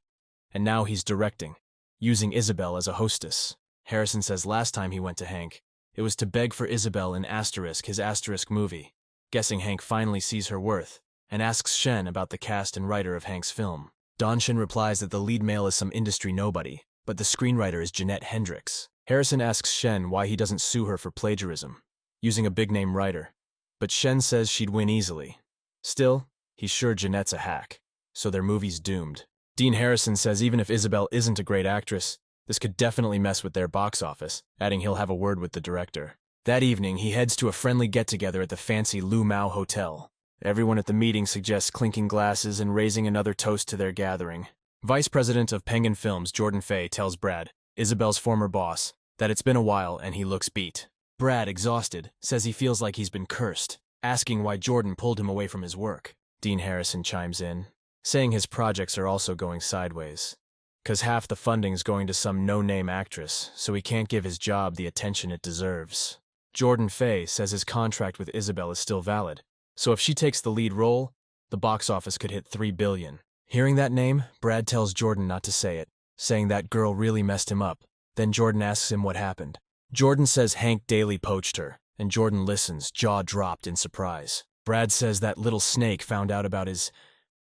Speaker 1: and now he's directing, using Isabel as a hostess. Harrison says last time he went to Hank, it was to beg for Isabel in his Asterisk movie, guessing Hank finally sees her worth, and asks Shen about the cast and writer of Hank's film. Don Shen replies that the lead male is some industry nobody, but the screenwriter is Jeanette Hendricks. Harrison asks Shen why he doesn't sue her for plagiarism, using a big-name writer, but Shen says she'd win easily. Still, he's sure Jeanette's a hack, so their movie's doomed. Dean Harrison says even if Isabel isn't a great actress, this could definitely mess with their box office, adding he'll have a word with the director. That evening, he heads to a friendly get-together at the fancy Lu Mao Hotel, Everyone at the meeting suggests clinking glasses and raising another toast to their gathering. Vice President of Penguin Films Jordan Fay tells Brad, Isabel's former boss, that it's been a while and he looks beat. Brad, exhausted, says he feels like he's been cursed, asking why Jordan pulled him away from his work. Dean Harrison chimes in, saying his projects are also going sideways. 'Cause half the funding's going to some no-name actress, so he can't give his job the attention it deserves. Jordan Fay says his contract with Isabel is still valid, so if she takes the lead role, the box office could hit $3 billion. Hearing that name, Brad tells Jordan not to say it, saying that girl really messed him up. Then Jordan asks him what happened. Jordan says Hank Daly poached her, and Jordan listens, jaw dropped in surprise. Brad says that little snake found out about his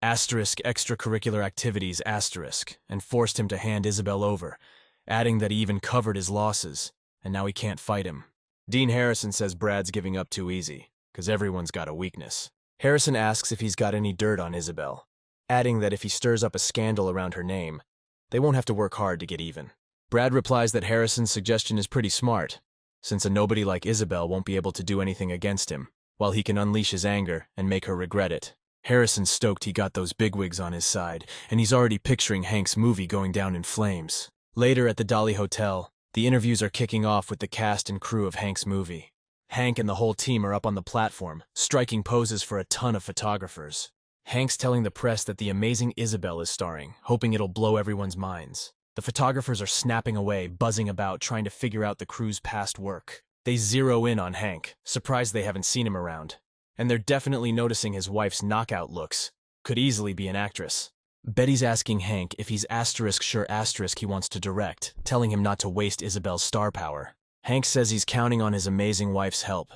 Speaker 1: extracurricular activities and forced him to hand Isabel over, adding that he even covered his losses, and now he can't fight him. Dean Harrison says Brad's giving up too easy, 'cause everyone's got a weakness. Harrison asks if he's got any dirt on Isabel, adding that if he stirs up a scandal around her name, they won't have to work hard to get even. Brad replies that Harrison's suggestion is pretty smart, since a nobody like Isabel won't be able to do anything against him, while he can unleash his anger and make her regret it. Harrison's stoked he got those bigwigs on his side, and he's already picturing Hank's movie going down in flames. Later at the Dolly Hotel, the interviews are kicking off with the cast and crew of Hank's movie. Hank and the whole team are up on the platform, striking poses for a ton of photographers. Hank's telling the press that the amazing Isabel is starring, hoping it'll blow everyone's minds. The photographers are snapping away, buzzing about, trying to figure out the crew's past work. They zero in on Hank, surprised they haven't seen him around. And they're definitely noticing his wife's knockout looks. Could easily be an actress. Betty's asking Hank if he's sure he wants to direct, telling him not to waste Isabel's star power. Hank says he's counting on his amazing wife's help.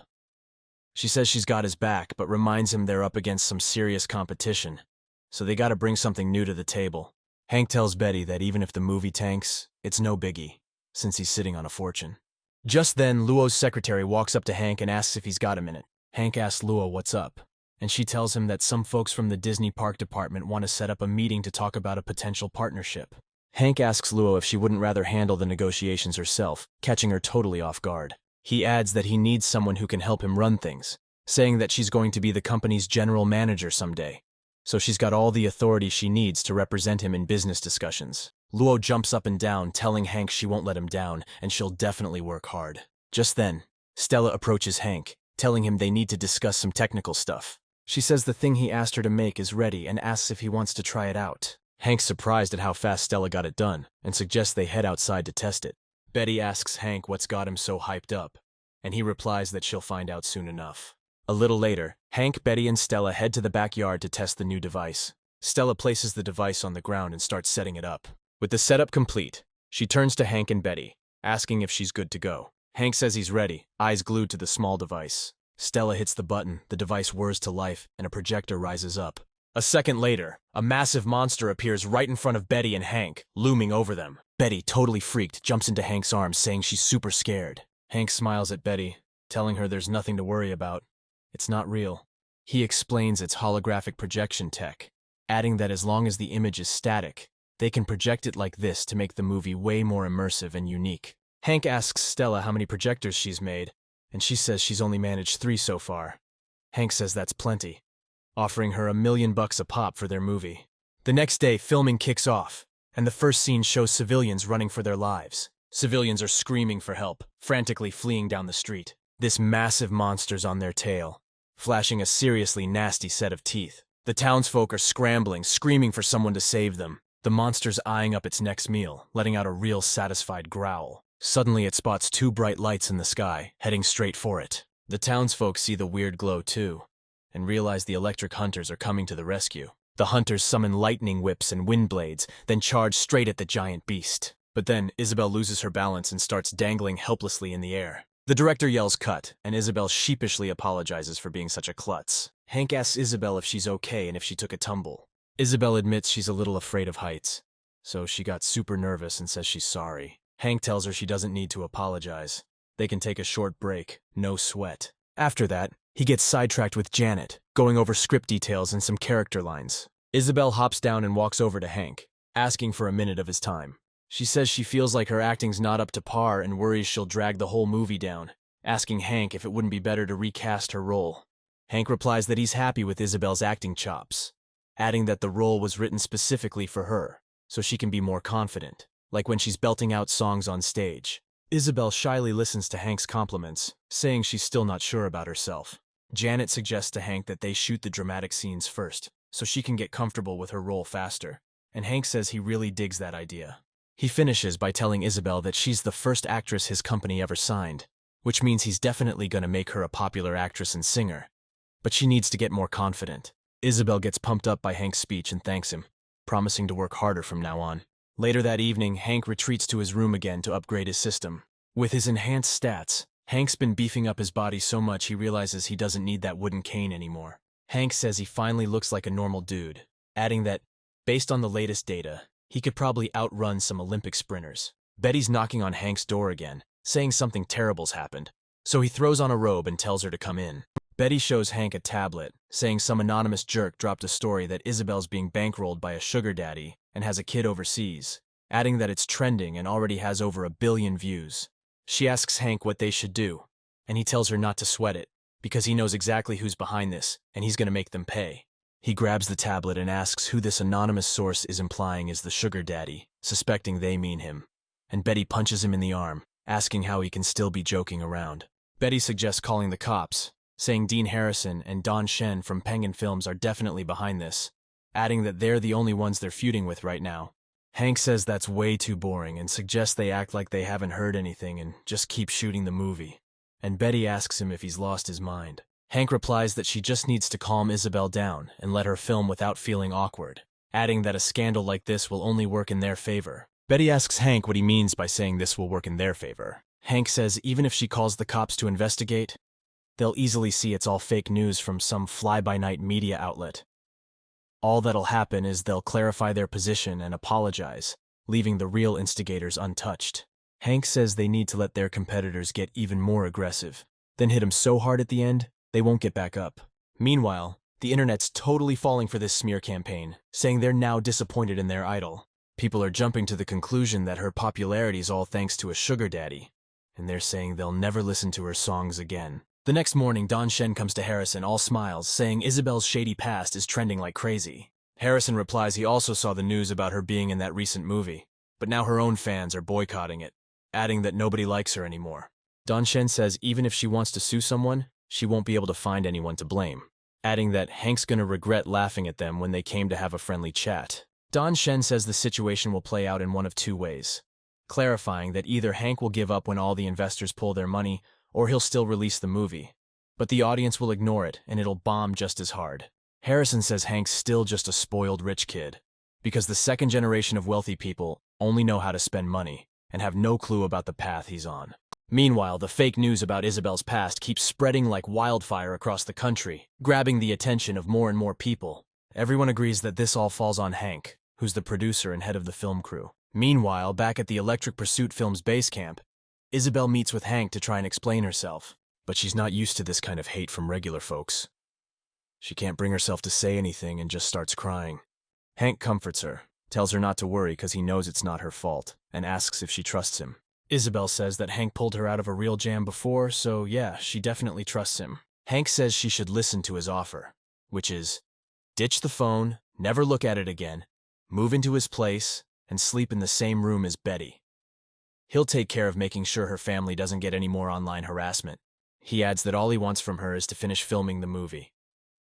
Speaker 1: She says she's got his back, but reminds him they're up against some serious competition, so they gotta bring something new to the table. Hank tells Betty that even if the movie tanks, it's no biggie, since he's sitting on a fortune. Just then, Luo's secretary walks up to Hank and asks if he's got a minute. Hank asks Luo what's up, and she tells him that some folks from the Disney Park Department want to set up a meeting to talk about a potential partnership. Hank asks Luo if she wouldn't rather handle the negotiations herself, catching her totally off guard. He adds that he needs someone who can help him run things, saying that she's going to be the company's general manager someday, so she's got all the authority she needs to represent him in business discussions. Luo jumps up and down, telling Hank she won't let him down, and she'll definitely work hard. Just then, Stella approaches Hank, telling him they need to discuss some technical stuff. She says the thing he asked her to make is ready and asks if he wants to try it out. Hank's surprised at how fast Stella got it done and suggests they head outside to test it. Betty asks Hank what's got him so hyped up, and he replies that she'll find out soon enough. A little later, Hank, Betty, and Stella head to the backyard to test the new device. Stella places the device on the ground and starts setting it up. With the setup complete, she turns to Hank and Betty, asking if she's good to go. Hank says he's ready, eyes glued to the small device. Stella hits the button, the device whirs to life, and a projector rises up. A second later, a massive monster appears right in front of Betty and Hank, looming over them. Betty, totally freaked, jumps into Hank's arms, saying she's super scared. Hank smiles at Betty, telling her there's nothing to worry about. It's not real. He explains it's holographic projection tech, adding that as long as the image is static, they can project it like this to make the movie way more immersive and unique. Hank asks Stella how many projectors she's made, and she says she's only managed 3 so far. Hank says that's plenty, offering her $1 million a pop for their movie. The next day, filming kicks off, and the first scene shows civilians running for their lives. Civilians are screaming for help, frantically fleeing down the street. This massive monster's on their tail, flashing a seriously nasty set of teeth. The townsfolk are scrambling, screaming for someone to save them. The monster's eyeing up its next meal, letting out a real satisfied growl. Suddenly it spots 2 bright lights in the sky, heading straight for it. The townsfolk see the weird glow too, and realize the electric hunters are coming to the rescue. The hunters summon lightning whips and wind blades, then charge straight at the giant beast. But then, Isabel loses her balance and starts dangling helplessly in the air. The director yells cut, and Isabel sheepishly apologizes for being such a klutz. Hank asks Isabel if she's okay and if she took a tumble. Isabel admits she's a little afraid of heights, so she got super nervous and says she's sorry. Hank tells her she doesn't need to apologize. They can take a short break, no sweat. After that, he gets sidetracked with Janet, going over script details and some character lines. Isabel hops down and walks over to Hank, asking for a minute of his time. She says she feels like her acting's not up to par and worries she'll drag the whole movie down, asking Hank if it wouldn't be better to recast her role. Hank replies that he's happy with Isabel's acting chops, adding that the role was written specifically for her, so she can be more confident, like when she's belting out songs on stage. Isabel shyly listens to Hank's compliments, saying she's still not sure about herself. Janet suggests to Hank that they shoot the dramatic scenes first, so she can get comfortable with her role faster, and Hank says he really digs that idea. He finishes by telling Isabel that she's the first actress his company ever signed, which means he's definitely gonna make her a popular actress and singer. But she needs to get more confident. Isabel gets pumped up by Hank's speech and thanks him, promising to work harder from now on. Later that evening, Hank retreats to his room again to upgrade his system. With his enhanced stats, Hank's been beefing up his body so much he realizes he doesn't need that wooden cane anymore. Hank says he finally looks like a normal dude, adding that, based on the latest data, he could probably outrun some Olympic sprinters. Betty's knocking on Hank's door again, saying something terrible's happened, so he throws on a robe and tells her to come in. Betty shows Hank a tablet, saying some anonymous jerk dropped a story that Isabel's being bankrolled by a sugar daddy and has a kid overseas, adding that it's trending and already has over 1 billion views. She asks Hank what they should do, and he tells her not to sweat it, because he knows exactly who's behind this, and he's gonna make them pay. He grabs the tablet and asks who this anonymous source is implying is the sugar daddy, suspecting they mean him. And Betty punches him in the arm, asking how he can still be joking around. Betty suggests calling the cops, saying Dean Harrison and Don Shen from Penguin Films are definitely behind this, adding that they're the only ones they're feuding with right now. Hank says that's way too boring and suggests they act like they haven't heard anything and just keep shooting the movie. And Betty asks him if he's lost his mind. Hank replies that she just needs to calm Isabel down and let her film without feeling awkward, adding that a scandal like this will only work in their favor. Betty asks Hank what he means by saying this will work in their favor. Hank says even if she calls the cops to investigate, they'll easily see it's all fake news from some fly-by-night media outlet. All that'll happen is they'll clarify their position and apologize, leaving the real instigators untouched. Hank says they need to let their competitors get even more aggressive, then hit them so hard at the end, they won't get back up. Meanwhile, the internet's totally falling for this smear campaign, saying they're now disappointed in their idol. People are jumping to the conclusion that her popularity's all thanks to a sugar daddy, and they're saying they'll never listen to her songs again. The next morning, Don Shen comes to Harrison all smiles, saying Isabel's shady past is trending like crazy. Harrison replies he also saw the news about her being in that recent movie, but now her own fans are boycotting it, adding that nobody likes her anymore. Don Shen says even if she wants to sue someone, she won't be able to find anyone to blame, adding that Hank's gonna regret laughing at them when they came to have a friendly chat. Don Shen says the situation will play out in one of two ways, clarifying that either Hank will give up when all the investors pull their money, or he'll still release the movie. But the audience will ignore it, and it'll bomb just as hard. Harrison says Hank's still just a spoiled rich kid, because the second generation of wealthy people only know how to spend money, and have no clue about the path he's on. Meanwhile, the fake news about Isabel's past keeps spreading like wildfire across the country, grabbing the attention of more and more people. Everyone agrees that this all falls on Hank, who's the producer and head of the film crew. Meanwhile, back at the Electric Pursuit Films base camp, Isabel meets with Hank to try and explain herself, but she's not used to this kind of hate from regular folks. She can't bring herself to say anything and just starts crying. Hank comforts her, tells her not to worry because he knows it's not her fault, and asks if she trusts him. Isabel says that Hank pulled her out of a real jam before, so yeah, she definitely trusts him. Hank says she should listen to his offer, which is ditch the phone, never look at it again, move into his place, and sleep in the same room as Betty. He'll take care of making sure her family doesn't get any more online harassment. He adds that all he wants from her is to finish filming the movie.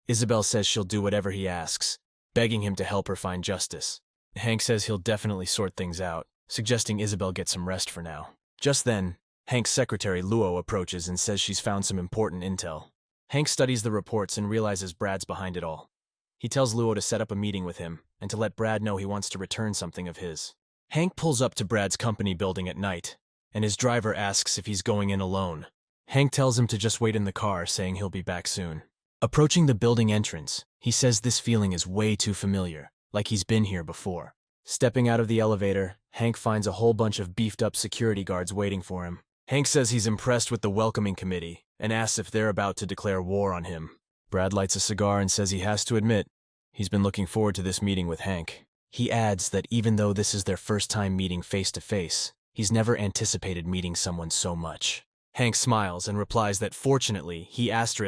Speaker 1: Isabel says she'll do whatever he asks, begging him to help her find justice. Hank says he'll definitely sort things out, suggesting Isabel get some rest for now. Just then, Hank's secretary Luo approaches and says she's found some important intel. Hank studies the reports and realizes Brad's behind it all. He tells Luo to set up a meeting with him and to let Brad know he wants to return something of his. Hank pulls up to Brad's company building at night, and his driver asks if he's going in alone. Hank tells him to just wait in the car, saying he'll be back soon. Approaching the building entrance, he says this feeling is way too familiar, like he's been here before. Stepping out of the elevator, Hank finds a whole bunch of beefed-up security guards waiting for him. Hank says he's impressed with the welcoming committee and asks if they're about to declare war on him. Brad lights a cigar and says he has to admit he's been looking forward to this meeting with Hank. He adds that even though this is their first time meeting face-to-face, he's never anticipated meeting someone so much. Hank smiles and replies that fortunately, he has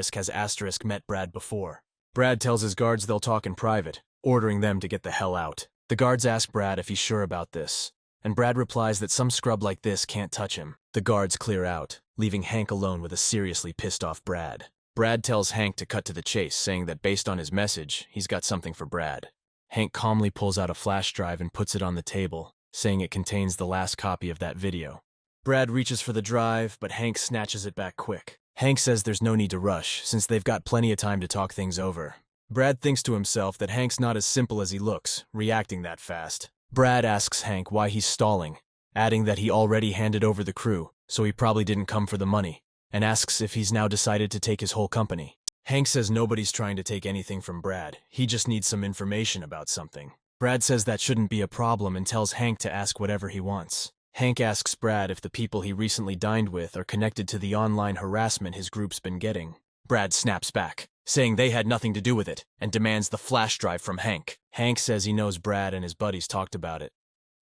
Speaker 1: met Brad before. Brad tells his guards they'll talk in private, ordering them to get the hell out. The guards ask Brad if he's sure about this, and Brad replies that some scrub like this can't touch him. The guards clear out, leaving Hank alone with a seriously pissed off Brad. Brad tells Hank to cut to the chase, saying that based on his message, he's got something for Brad. Hank calmly pulls out a flash drive and puts it on the table, saying it contains the last copy of that video. Brad reaches for the drive, but Hank snatches it back quick. Hank says there's no need to rush, since they've got plenty of time to talk things over. Brad thinks to himself that Hank's not as simple as he looks, reacting that fast. Brad asks Hank why he's stalling, adding that he already handed over the crew, so he probably didn't come for the money, and asks if he's now decided to take his whole company. Hank says nobody's trying to take anything from Brad, he just needs some information about something. Brad says that shouldn't be a problem and tells Hank to ask whatever he wants. Hank asks Brad if the people he recently dined with are connected to the online harassment his group's been getting. Brad snaps back, saying they had nothing to do with it, and demands the flash drive from Hank. Hank says he knows Brad and his buddies talked about it,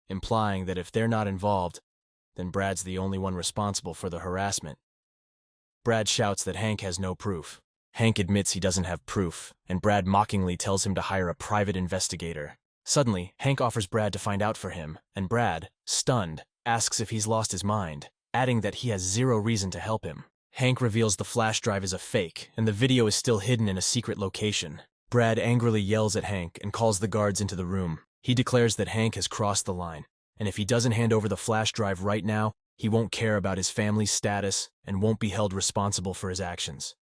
Speaker 1: implying that if they're not involved, then Brad's the only one responsible for the harassment. Brad shouts that Hank has no proof. Hank admits he doesn't have proof, and Brad mockingly tells him to hire a private investigator. Suddenly, Hank offers Brad to find out for him, and Brad, stunned, asks if he's lost his mind, adding that he has zero reason to help him. Hank reveals the flash drive is a fake, and the video is still hidden in a secret location. Brad angrily yells at Hank and calls the guards into the room. He declares that Hank has crossed the line, and if he doesn't hand over the flash drive right now, he won't care about his family's status and won't be held responsible for his actions.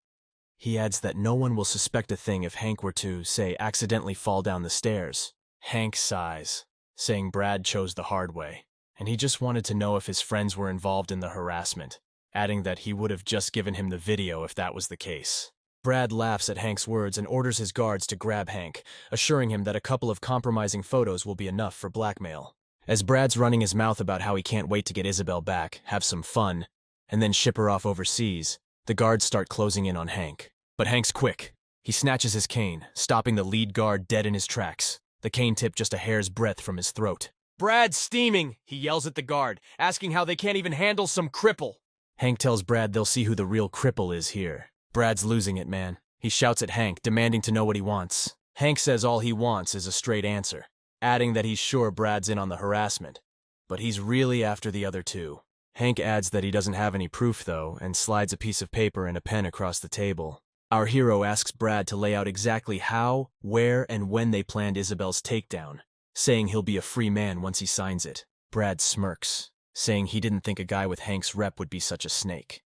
Speaker 1: He adds that no one will suspect a thing if Hank were to, say, accidentally fall down the stairs. Hank sighs, saying Brad chose the hard way, and he just wanted to know if his friends were involved in the harassment, adding that he would have just given him the video if that was the case. Brad laughs at Hank's words and orders his guards to grab Hank, assuring him that a couple of compromising photos will be enough for blackmail. As Brad's running his mouth about how he can't wait to get Isabel back, have some fun, and then ship her off overseas, the guards start closing in on Hank. But Hank's quick. He snatches his cane, stopping the lead guard dead in his tracks, the cane tip just a hair's breadth from his throat. "Brad's steaming," he yells at the guard, asking how they can't even handle some cripple. Hank tells Brad they'll see who the real cripple is here. Brad's losing it, man. He shouts at Hank, demanding to know what he wants. Hank says all he wants is a straight answer, adding that he's sure Brad's in on the harassment, but he's really after the other two. Hank adds that he doesn't have any proof, though, and slides a piece of paper and a pen across the table. Our hero asks Brad to lay out exactly how, where, and when they planned Isabel's takedown, saying he'll be a free man once he signs it. Brad smirks, saying he didn't think a guy with Hank's rep would be such a snake.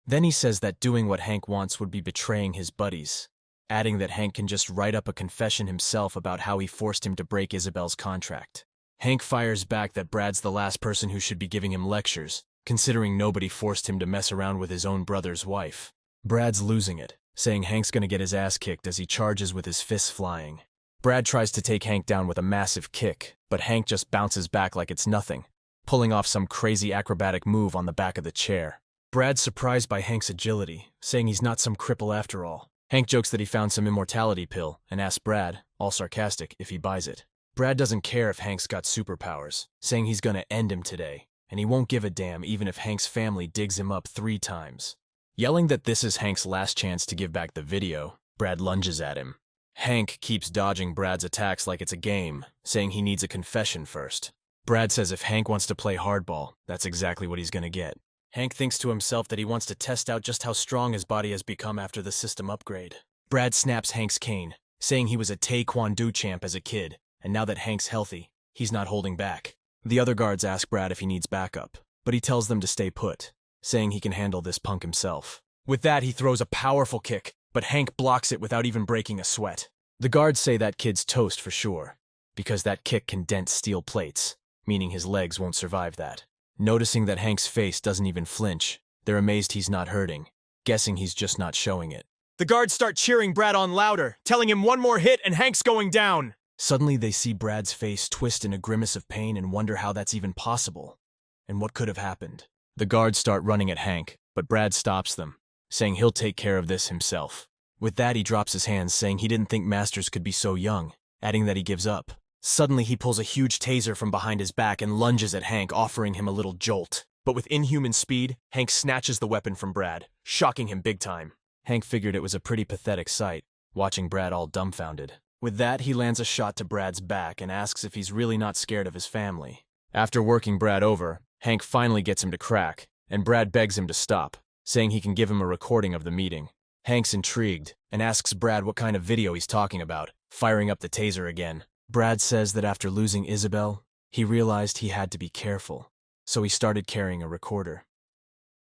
Speaker 1: Then he says that doing what Hank wants would be betraying his buddies, adding that Hank can just write up a confession himself about how he forced him to break Isabel's contract. Hank fires back that Brad's the last person who should be giving him lectures, considering nobody forced him to mess around with his own brother's wife. Brad's losing it, saying Hank's gonna get his ass kicked as he charges with his fists flying. Brad tries to take Hank down with a massive kick, but Hank just bounces back like it's nothing, pulling off some crazy acrobatic move on the back of the chair. Brad's surprised by Hank's agility, saying he's not some cripple after all. Hank jokes that he found some immortality pill and asks Brad, all sarcastic, if he buys it. Brad doesn't care if Hank's got superpowers, saying he's gonna end him today, and he won't give a damn even if Hank's family digs him up 3 times. Yelling that this is Hank's last chance to give back the video, Brad lunges at him. Hank keeps dodging Brad's attacks like it's a game, saying he needs a confession first. Brad says if Hank wants to play hardball, that's exactly what he's gonna get. Hank thinks to himself that he wants to test out just how strong his body has become after the system upgrade. Brad snaps Hank's cane, saying he was a taekwondo champ as a kid, and now that Hank's healthy, he's not holding back. The other guards ask Brad if he needs backup, but he tells them to stay put, saying he can handle this punk himself. With that, he throws a powerful kick, but Hank blocks it without even breaking a sweat. The guards say that kid's toast for sure, because that kick can dent steel plates, meaning his legs won't survive that. Noticing that Hank's face doesn't even flinch, they're amazed he's not hurting, guessing he's just not showing it. The guards start cheering Brad on louder, telling him one more hit and Hank's going down. Suddenly they see Brad's face twist in a grimace of pain and wonder how that's even possible, and what could have happened. The guards start running at Hank, but Brad stops them, saying he'll take care of this himself. With that, he drops his hands, saying he didn't think masters could be so young, adding that he gives up. Suddenly, he pulls a huge taser from behind his back and lunges at Hank, offering him a little jolt. But with inhuman speed, Hank snatches the weapon from Brad, shocking him big time. Hank figured it was a pretty pathetic sight, watching Brad all dumbfounded. With that, he lands a shot to Brad's back and asks if he's really not scared of his family. After working Brad over, Hank finally gets him to crack, and Brad begs him to stop, saying he can give him a recording of the meeting. Hank's intrigued and asks Brad what kind of video he's talking about, firing up the taser again. Brad says that after losing Isabel, he realized he had to be careful, so he started carrying a recorder.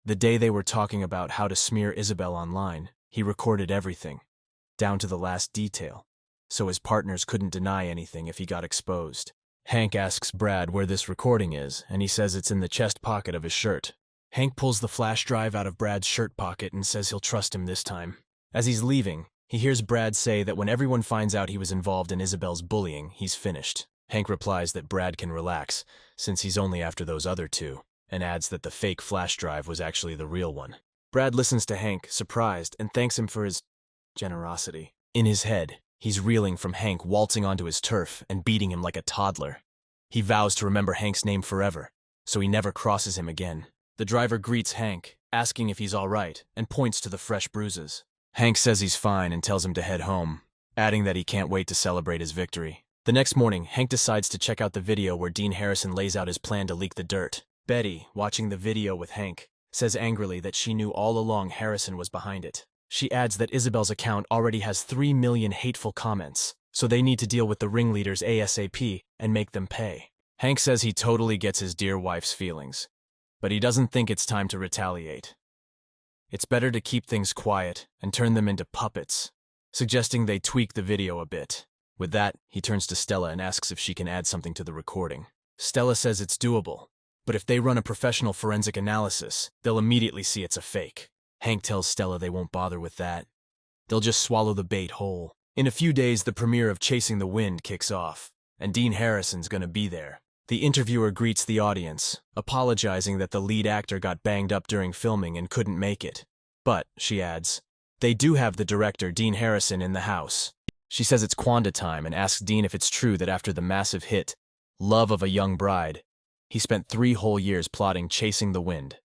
Speaker 1: The day they were talking about how to smear Isabel online, he recorded everything, down to the last detail, so his partners couldn't deny anything if he got exposed. Hank asks Brad where this recording is, and he says it's in the chest pocket of his shirt. Hank pulls the flash drive out of Brad's shirt pocket and says he'll trust him this time. As he's leaving, he hears Brad say that when everyone finds out he was involved in Isabel's bullying, he's finished. Hank replies that Brad can relax, since he's only after those other two, and adds that the fake flash drive was actually the real one. Brad listens to Hank, surprised, and thanks him for his generosity. In his head, he's reeling from Hank waltzing onto his turf and beating him like a toddler. He vows to remember Hank's name forever, so he never crosses him again. The driver greets Hank, asking if he's all right, and points to the fresh bruises. Hank says he's fine and tells him to head home, adding that he can't wait to celebrate his victory. The next morning, Hank decides to check out the video where Dean Harrison lays out his plan to leak the dirt. Betty, watching the video with Hank, says angrily that she knew all along Harrison was behind it. She adds that Isabel's account already has 3 million hateful comments, so they need to deal with the ringleaders ASAP and make them pay. Hank says he totally gets his dear wife's feelings, but he doesn't think it's time to retaliate. It's better to keep things quiet and turn them into puppets, suggesting they tweak the video a bit. With that, he turns to Stella and asks if she can add something to the recording. Stella says it's doable, but if they run a professional forensic analysis, they'll immediately see it's a fake. Hank tells Stella they won't bother with that. They'll just swallow the bait whole. In a few days, the premiere of Chasing the Wind kicks off, and Dean Harrison's gonna be there. The interviewer greets the audience, apologizing that the lead actor got banged up during filming and couldn't make it. But, she adds, they do have the director, Dean Harrison, in the house. She says it's Quanda time and asks Dean if it's true that after the massive hit, Love of a Young Bride, he spent 3 whole years plotting Chasing the Wind.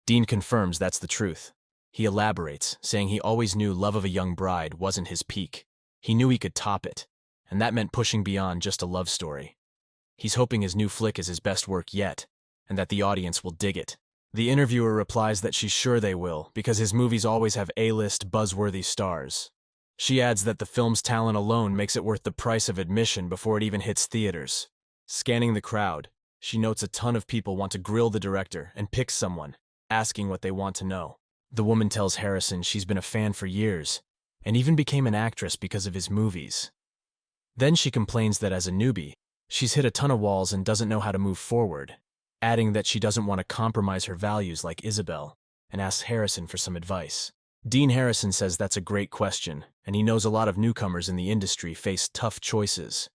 Speaker 1: Dean confirms that's the truth. He elaborates, saying he always knew Love of a Young Bride wasn't his peak. He knew he could top it, and that meant pushing beyond just a love story. He's hoping his new flick is his best work yet, and that the audience will dig it. The interviewer replies that she's sure they will, because his movies always have A-list, buzzworthy stars. She adds that the film's talent alone makes it worth the price of admission before it even hits theaters. Scanning the crowd, she notes a ton of people want to grill the director and pick someone, asking what they want to know. The woman tells Harrison she's been a fan for years, and even became an actress because of his movies. Then she complains that as a newbie, she's hit a ton of walls and doesn't know how to move forward, adding that she doesn't want to compromise her values like Isabel, and asks Harrison for some advice. Dean Harrison says that's a great question, and he knows a lot of newcomers in the industry face tough choices.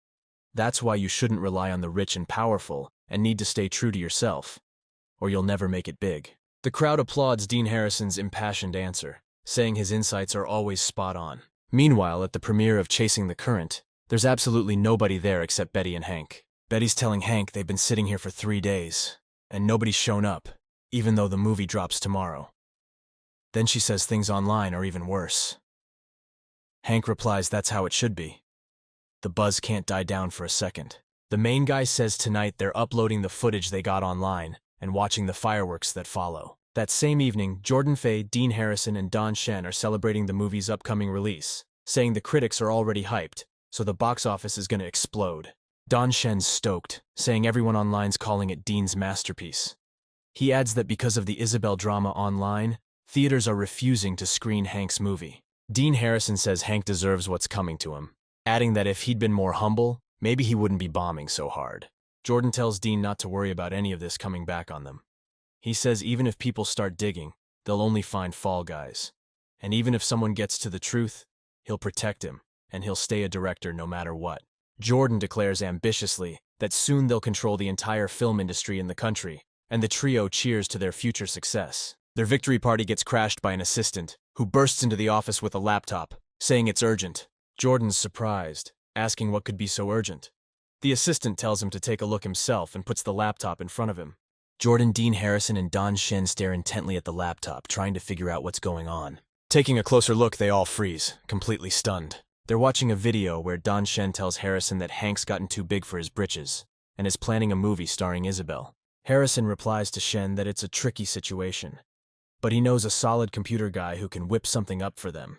Speaker 1: That's why you shouldn't rely on the rich and powerful, and need to stay true to yourself, or you'll never make it big. The crowd applauds Dean Harrison's impassioned answer, saying his insights are always spot on. Meanwhile, at the premiere of Chasing the Current, there's absolutely nobody there except Betty and Hank. Betty's telling Hank they've been sitting here for 3 days, and nobody's shown up, even though the movie drops tomorrow. Then she says things online are even worse. Hank replies that's how it should be. The buzz can't die down for a second. The main guy says tonight they're uploading the footage they got online and watching the fireworks that follow. That same evening, Jordan Fay, Dean Harrison, and Don Shen are celebrating the movie's upcoming release, saying the critics are already hyped, so the box office is gonna explode. Don Shen's stoked, saying everyone online's calling it Dean's masterpiece. He adds that because of the Isabel drama online, theaters are refusing to screen Hank's movie. Dean Harrison says Hank deserves what's coming to him, adding that if he'd been more humble, maybe he wouldn't be bombing so hard. Jordan tells Dean not to worry about any of this coming back on them. He says even if people start digging, they'll only find fall guys. And even if someone gets to the truth, he'll protect him, and he'll stay a director no matter what. Jordan declares ambitiously that soon they'll control the entire film industry in the country, and the trio cheers to their future success. Their victory party gets crashed by an assistant, who bursts into the office with a laptop, saying it's urgent. Jordan's surprised, asking what could be so urgent. The assistant tells him to take a look himself and puts the laptop in front of him. Jordan, Dean Harrison, and Don Shen stare intently at the laptop, trying to figure out what's going on. Taking a closer look, they all freeze, completely stunned. They're watching a video where Don Shen tells Harrison that Hank's gotten too big for his britches and is planning a movie starring Isabel. Harrison replies to Shen that it's a tricky situation, but he knows a solid computer guy who can whip something up for them,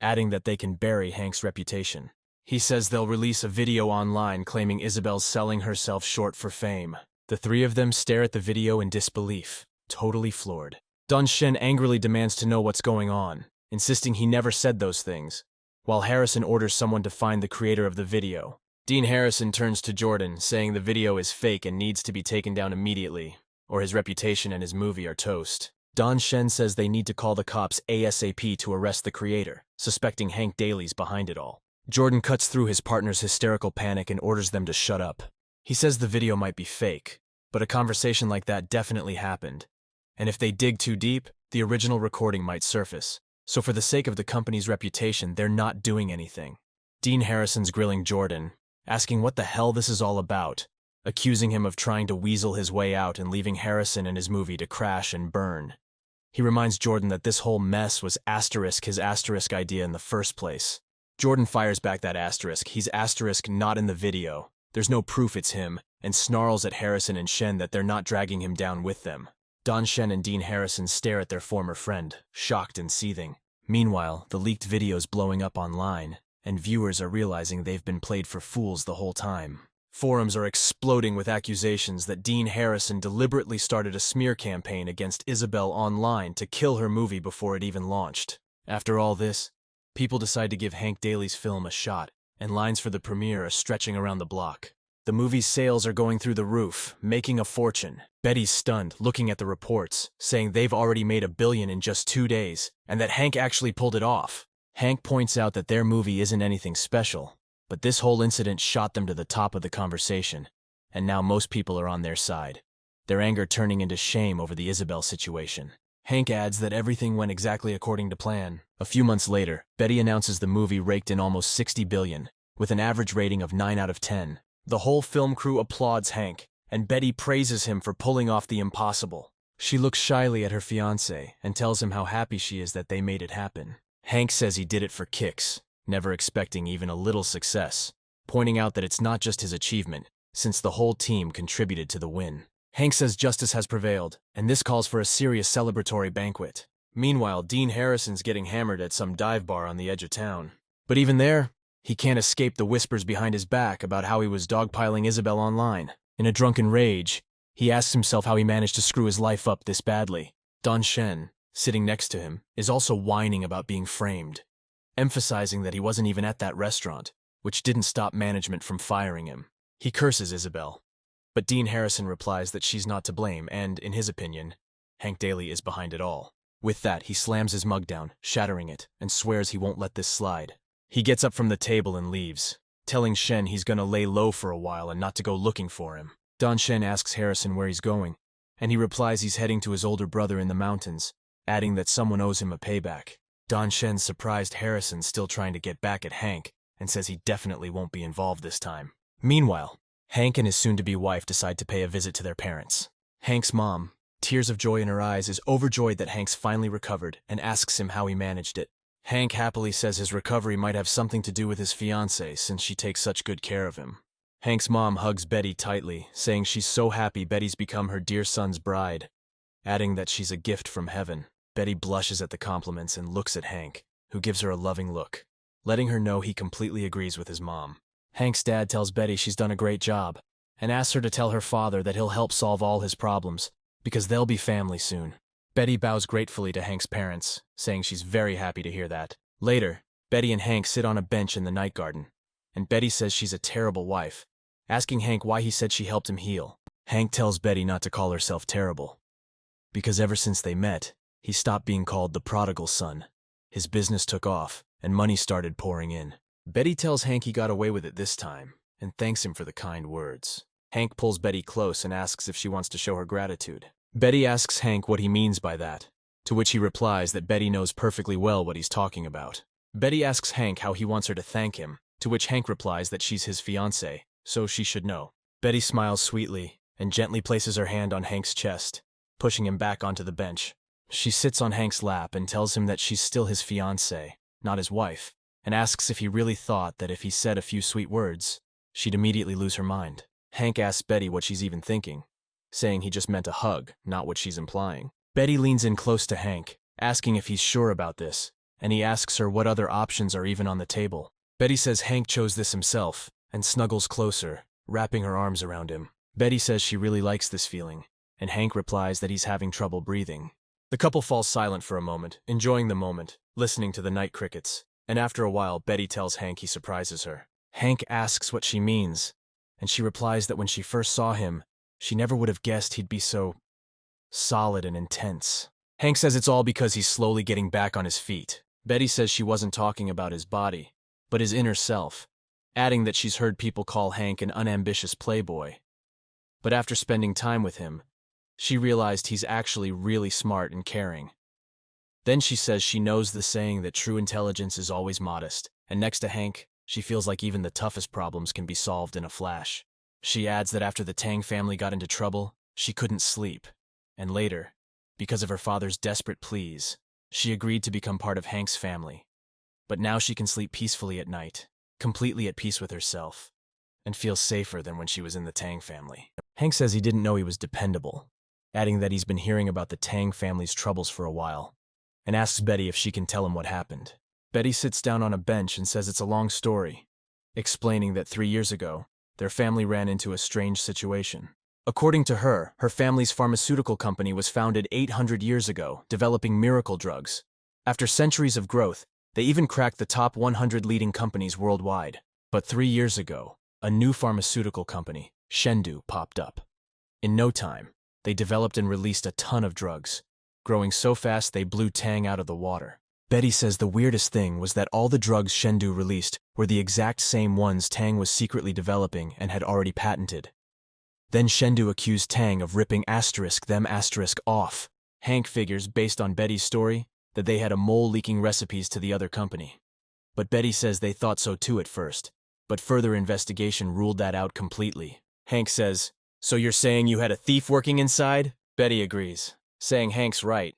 Speaker 1: adding that they can bury Hank's reputation. He says they'll release a video online claiming Isabel's selling herself short for fame. The three of them stare at the video in disbelief, totally floored. Don Shen angrily demands to know what's going on, insisting he never said those things, while Harrison orders someone to find the creator of the video. Dean Harrison turns to Jordan, saying the video is fake and needs to be taken down immediately, or his reputation and his movie are toast. Don Shen says they need to call the cops ASAP to arrest the creator, suspecting Hank Daly's behind it all. Jordan cuts through his partner's hysterical panic and orders them to shut up. He says the video might be fake, but a conversation like that definitely happened. And if they dig too deep, the original recording might surface. So for the sake of the company's reputation, they're not doing anything. Dean Harrison's grilling Jordan, asking what the hell this is all about, accusing him of trying to weasel his way out and leaving Harrison and his movie to crash and burn. He reminds Jordan that this whole mess was his asterisk idea in the first place. Jordan fires back that asterisk. He's asterisk not in the video. There's no proof it's him, and snarls at Harrison and Shen that they're not dragging him down with them. Don Shen and Dean Harrison stare at their former friend, shocked and seething. Meanwhile, the leaked video's blowing up online, and viewers are realizing they've been played for fools the whole time. Forums are exploding with accusations that Dean Harrison deliberately started a smear campaign against Isabel online to kill her movie before it even launched. After all this, people decide to give Hank Daly's film a shot, and lines for the premiere are stretching around the block. The movie's sales are going through the roof, making a fortune. Betty's stunned, looking at the reports, saying they've already made $1 billion in just 2 days, and that Hank actually pulled it off. Hank points out that their movie isn't anything special, but this whole incident shot them to the top of the conversation, and now most people are on their side, their anger turning into shame over the Isabel situation. Hank adds that everything went exactly according to plan. A few months later, Betty announces the movie raked in almost $60 billion, with an average rating of 9 out of 10. The whole film crew applauds Hank, and Betty praises him for pulling off the impossible. She looks shyly at her fiancé and tells him how happy she is that they made it happen. Hank says he did it for kicks, never expecting even a little success, pointing out that it's not just his achievement, since the whole team contributed to the win. Hank says justice has prevailed, and this calls for a serious celebratory banquet. Meanwhile, Dean Harrison's getting hammered at some dive bar on the edge of town. But even there, he can't escape the whispers behind his back about how he was dogpiling Isabel online. In a drunken rage, he asks himself how he managed to screw his life up this badly. Don Shen, sitting next to him, is also whining about being framed, emphasizing that he wasn't even at that restaurant, which didn't stop management from firing him. He curses Isabel, but Dean Harrison replies that she's not to blame and, in his opinion, Hank Daly is behind it all. With that, he slams his mug down, shattering it, and swears he won't let this slide. He gets up from the table and leaves, telling Shen he's gonna lay low for a while and not to go looking for him. Don Shen asks Harrison where he's going, and he replies he's heading to his older brother in the mountains, adding that someone owes him a payback. Don Shen's surprised Harrison's still trying to get back at Hank, and says he definitely won't be involved this time. Meanwhile, Hank and his soon-to-be wife decide to pay a visit to their parents. Hank's mom, tears of joy in her eyes, is overjoyed that Hank's finally recovered and asks him how he managed it. Hank happily says his recovery might have something to do with his fiancée since she takes such good care of him. Hank's mom hugs Betty tightly, saying she's so happy Betty's become her dear son's bride, adding that she's a gift from heaven. Betty blushes at the compliments and looks at Hank, who gives her a loving look, letting her know he completely agrees with his mom. Hank's dad tells Betty she's done a great job, and asks her to tell her father that he'll help solve all his problems, because they'll be family soon. Betty bows gratefully to Hank's parents, saying she's very happy to hear that. Later, Betty and Hank sit on a bench in the night garden, and Betty says she's a terrible wife, asking Hank why he said she helped him heal. Hank tells Betty not to call herself terrible, because ever since they met, he stopped being called the prodigal son. His business took off, and money started pouring in. Betty tells Hank he got away with it this time, and thanks him for the kind words. Hank pulls Betty close and asks if she wants to show her gratitude. Betty asks Hank what he means by that, to which he replies that Betty knows perfectly well what he's talking about. Betty asks Hank how he wants her to thank him, to which Hank replies that she's his fiancée, so she should know. Betty smiles sweetly and gently places her hand on Hank's chest, pushing him back onto the bench. She sits on Hank's lap and tells him that she's still his fiancée, not his wife, and asks if he really thought that if he said a few sweet words, she'd immediately lose her mind. Hank asks Betty what she's even thinking, saying he just meant a hug, not what she's implying. Betty leans in close to Hank, asking if he's sure about this, and he asks her what other options are even on the table. Betty says Hank chose this himself, and snuggles closer, wrapping her arms around him. Betty says she really likes this feeling, and Hank replies that he's having trouble breathing. The couple falls silent for a moment, enjoying the moment, listening to the night crickets, and after a while Betty tells Hank he surprises her. Hank asks what she means, and she replies that when she first saw him, she never would have guessed he'd be so solid and intense. Hank says it's all because he's slowly getting back on his feet. Betty says she wasn't talking about his body, but his inner self, adding that she's heard people call Hank an unambitious playboy. But after spending time with him, she realized he's actually really smart and caring. Then she says she knows the saying that true intelligence is always modest, and next to Hank, she feels like even the toughest problems can be solved in a flash. She adds that after the Tang family got into trouble, she couldn't sleep, and later, because of her father's desperate pleas, she agreed to become part of Hank's family. But now she can sleep peacefully at night, completely at peace with herself, and feels safer than when she was in the Tang family. Hank says he didn't know he was dependable, adding that he's been hearing about the Tang family's troubles for a while, and asks Betty if she can tell him what happened. Betty sits down on a bench and says it's a long story, explaining that 3 years ago, their family ran into a strange situation. According to her, her family's pharmaceutical company was founded 800 years ago, developing miracle drugs. After centuries of growth, they even cracked the top 100 leading companies worldwide. But 3 years ago, a new pharmaceutical company, Chengdu, popped up. In no time, they developed and released a ton of drugs, growing so fast they blew Tang out of the water. Betty says the weirdest thing was that all the drugs Chengdu released were the exact same ones Tang was secretly developing and had already patented. Then Chengdu accused Tang of ripping them off. Hank figures, based on Betty's story, that they had a mole leaking recipes to the other company. But Betty says they thought so too at first, but further investigation ruled that out completely. Hank says, "So you're saying you had a thief working inside?" Betty agrees, saying Hank's right,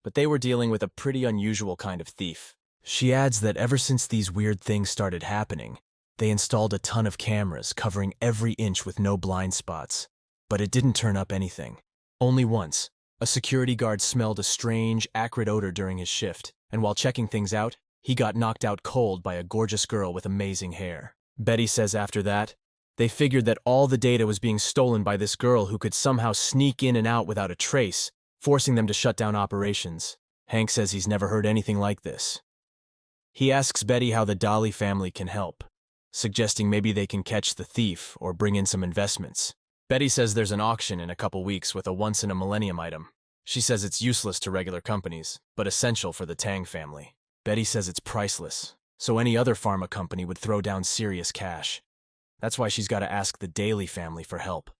Speaker 1: but they were dealing with a pretty unusual kind of thief. She adds that ever since these weird things started happening, they installed a ton of cameras covering every inch with no blind spots, but it didn't turn up anything. Only once, a security guard smelled a strange, acrid odor during his shift, and while checking things out, he got knocked out cold by a gorgeous girl with amazing hair. Betty says after that, they figured that all the data was being stolen by this girl who could somehow sneak in and out without a trace, forcing them to shut down operations. Hank says he's never heard anything like this. He asks Betty how the Dolly family can help, suggesting maybe they can catch the thief or bring in some investments. Betty says there's an auction in a couple weeks with a once-in-a-millennium item. She says it's useless to regular companies, but essential for the Tang family. Betty says it's priceless, so any other pharma company would throw down serious cash. That's why she's got to ask the Daly family for help.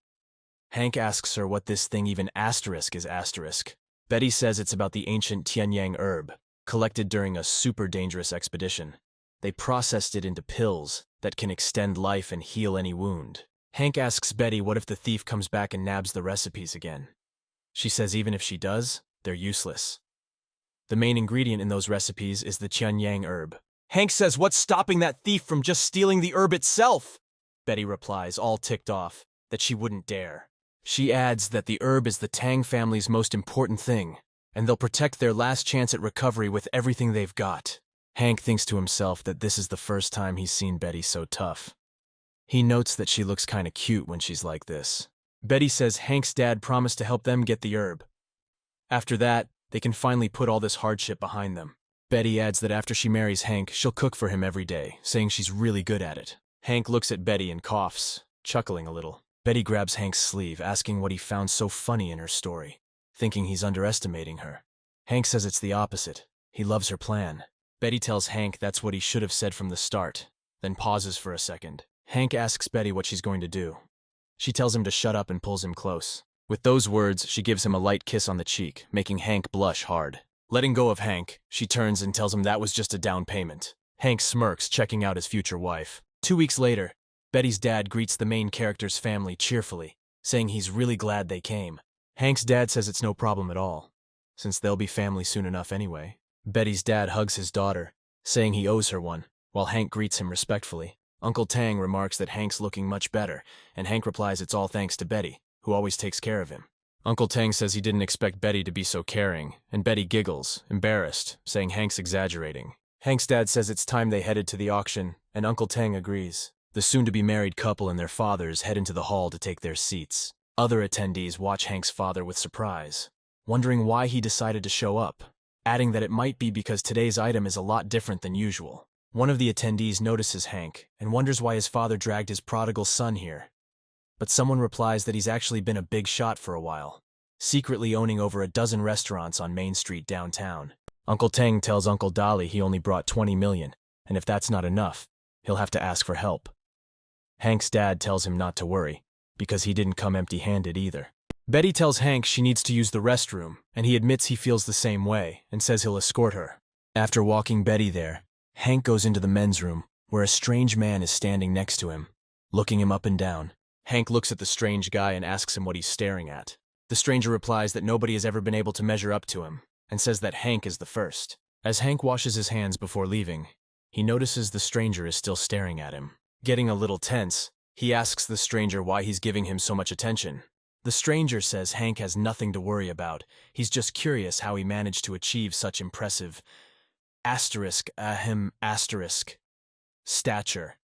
Speaker 1: Hank asks her what this thing even is. Betty says it's about the ancient Tianyang herb, collected during a super dangerous expedition. They processed it into pills that can extend life and heal any wound. Hank asks Betty what if the thief comes back and nabs the recipes again. She says even if she does, they're useless. The main ingredient in those recipes is the Tianyang herb. Hank says what's stopping that thief from just stealing the herb itself? Betty replies, all ticked off, that she wouldn't dare. She adds that the herb is the Tang family's most important thing, and they'll protect their last chance at recovery with everything they've got. Hank thinks to himself that this is the first time he's seen Betty so tough. He notes that she looks kinda cute when she's like this. Betty says Hank's dad promised to help them get the herb. After that, they can finally put all this hardship behind them. Betty adds that after she marries Hank, she'll cook for him every day, saying she's really good at it. Hank looks at Betty and coughs, chuckling a little. Betty grabs Hank's sleeve, asking what he found so funny in her story, thinking he's underestimating her. Hank says it's the opposite. He loves her plan. Betty tells Hank that's what he should have said from the start, then pauses for a second. Hank asks Betty what she's going to do. She tells him to shut up and pulls him close. With those words, she gives him a light kiss on the cheek, making Hank blush hard. Letting go of Hank, she turns and tells him that was just a down payment. Hank smirks, checking out his future wife. 2 weeks later, Betty's dad greets the main character's family cheerfully, saying he's really glad they came. Hank's dad says it's no problem at all, since they'll be family soon enough anyway. Betty's dad hugs his daughter, saying he owes her one, while Hank greets him respectfully. Uncle Tang remarks that Hank's looking much better, and Hank replies it's all thanks to Betty, who always takes care of him. Uncle Tang says he didn't expect Betty to be so caring, and Betty giggles, embarrassed, saying Hank's exaggerating. Hank's dad says it's time they headed to the auction, and Uncle Tang agrees. The soon-to-be-married couple and their fathers head into the hall to take their seats. Other attendees watch Hank's father with surprise, wondering why he decided to show up, adding that it might be because today's item is a lot different than usual. One of the attendees notices Hank and wonders why his father dragged his prodigal son here. But someone replies that he's actually been a big shot for a while, secretly owning over a dozen restaurants on Main Street downtown. Uncle Tang tells Uncle Dolly he only brought 20 million, and if that's not enough, he'll have to ask for help. Hank's dad tells him not to worry, because he didn't come empty-handed either. Betty tells Hank she needs to use the restroom, and he admits he feels the same way and says he'll escort her. After walking Betty there, Hank goes into the men's room, where a strange man is standing next to him, looking him up and down. Hank looks at the strange guy and asks him what he's staring at. The stranger replies that nobody has ever been able to measure up to him, and says that Hank is the first. As Hank washes his hands before leaving, he notices the stranger is still staring at him. Getting a little tense, he asks the stranger why he's giving him so much attention. The stranger says Hank has nothing to worry about. He's just curious how he managed to achieve such impressive stature,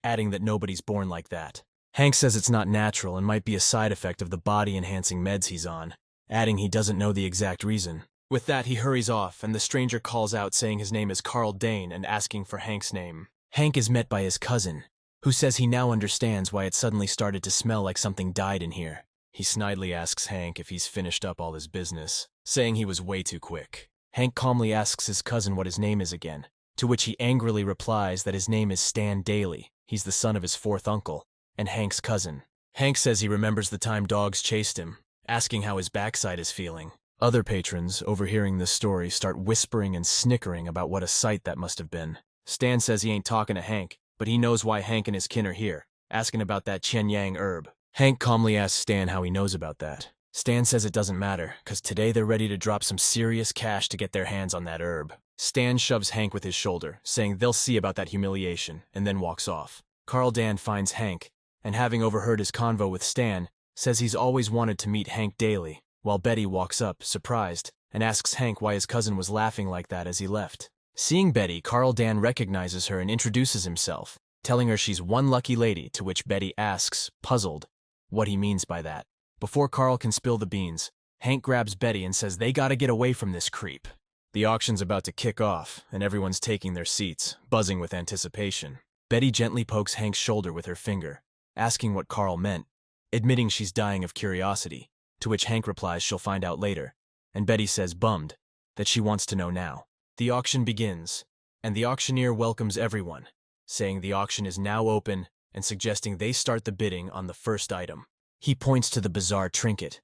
Speaker 1: adding that nobody's born like that. Hank says it's not natural and might be a side effect of the body-enhancing meds he's on, adding he doesn't know the exact reason. With that, he hurries off, and the stranger calls out saying his name is Carl Dane and asking for Hank's name. Hank is met by his cousin, who says he now understands why it suddenly started to smell like something died in here. He snidely asks Hank if he's finished up all his business, saying he was way too quick. Hank calmly asks his cousin what his name is again, to which he angrily replies that his name is Stan Daly. He's the son of his fourth uncle, and Hank's cousin. Hank says he remembers the time dogs chased him, asking how his backside is feeling. Other patrons, overhearing this story, start whispering and snickering about what a sight that must have been. Stan says he ain't talking to Hank, but he knows why Hank and his kin are here, asking about that Chen Yang herb. Hank calmly asks Stan how he knows about that. Stan says it doesn't matter, cause today they're ready to drop some serious cash to get their hands on that herb. Stan shoves Hank with his shoulder, saying they'll see about that humiliation, and then walks off. Carl Dan finds Hank, and having overheard his convo with Stan, says he's always wanted to meet Hank Daly, while Betty walks up, surprised, and asks Hank why his cousin was laughing like that as he left. Seeing Betty, Carl Dan recognizes her and introduces himself, telling her she's one lucky lady, to which Betty asks, puzzled, what he means by that. Before Carl can spill the beans, Hank grabs Betty and says they gotta get away from this creep. The auction's about to kick off, and everyone's taking their seats, buzzing with anticipation. Betty gently pokes Hank's shoulder with her finger, asking what Carl meant, admitting she's dying of curiosity, to which Hank replies she'll find out later, and Betty says, bummed, that she wants to know now. The auction begins, and the auctioneer welcomes everyone, saying the auction is now open and suggesting they start the bidding on the first item. He points to the bizarre trinket,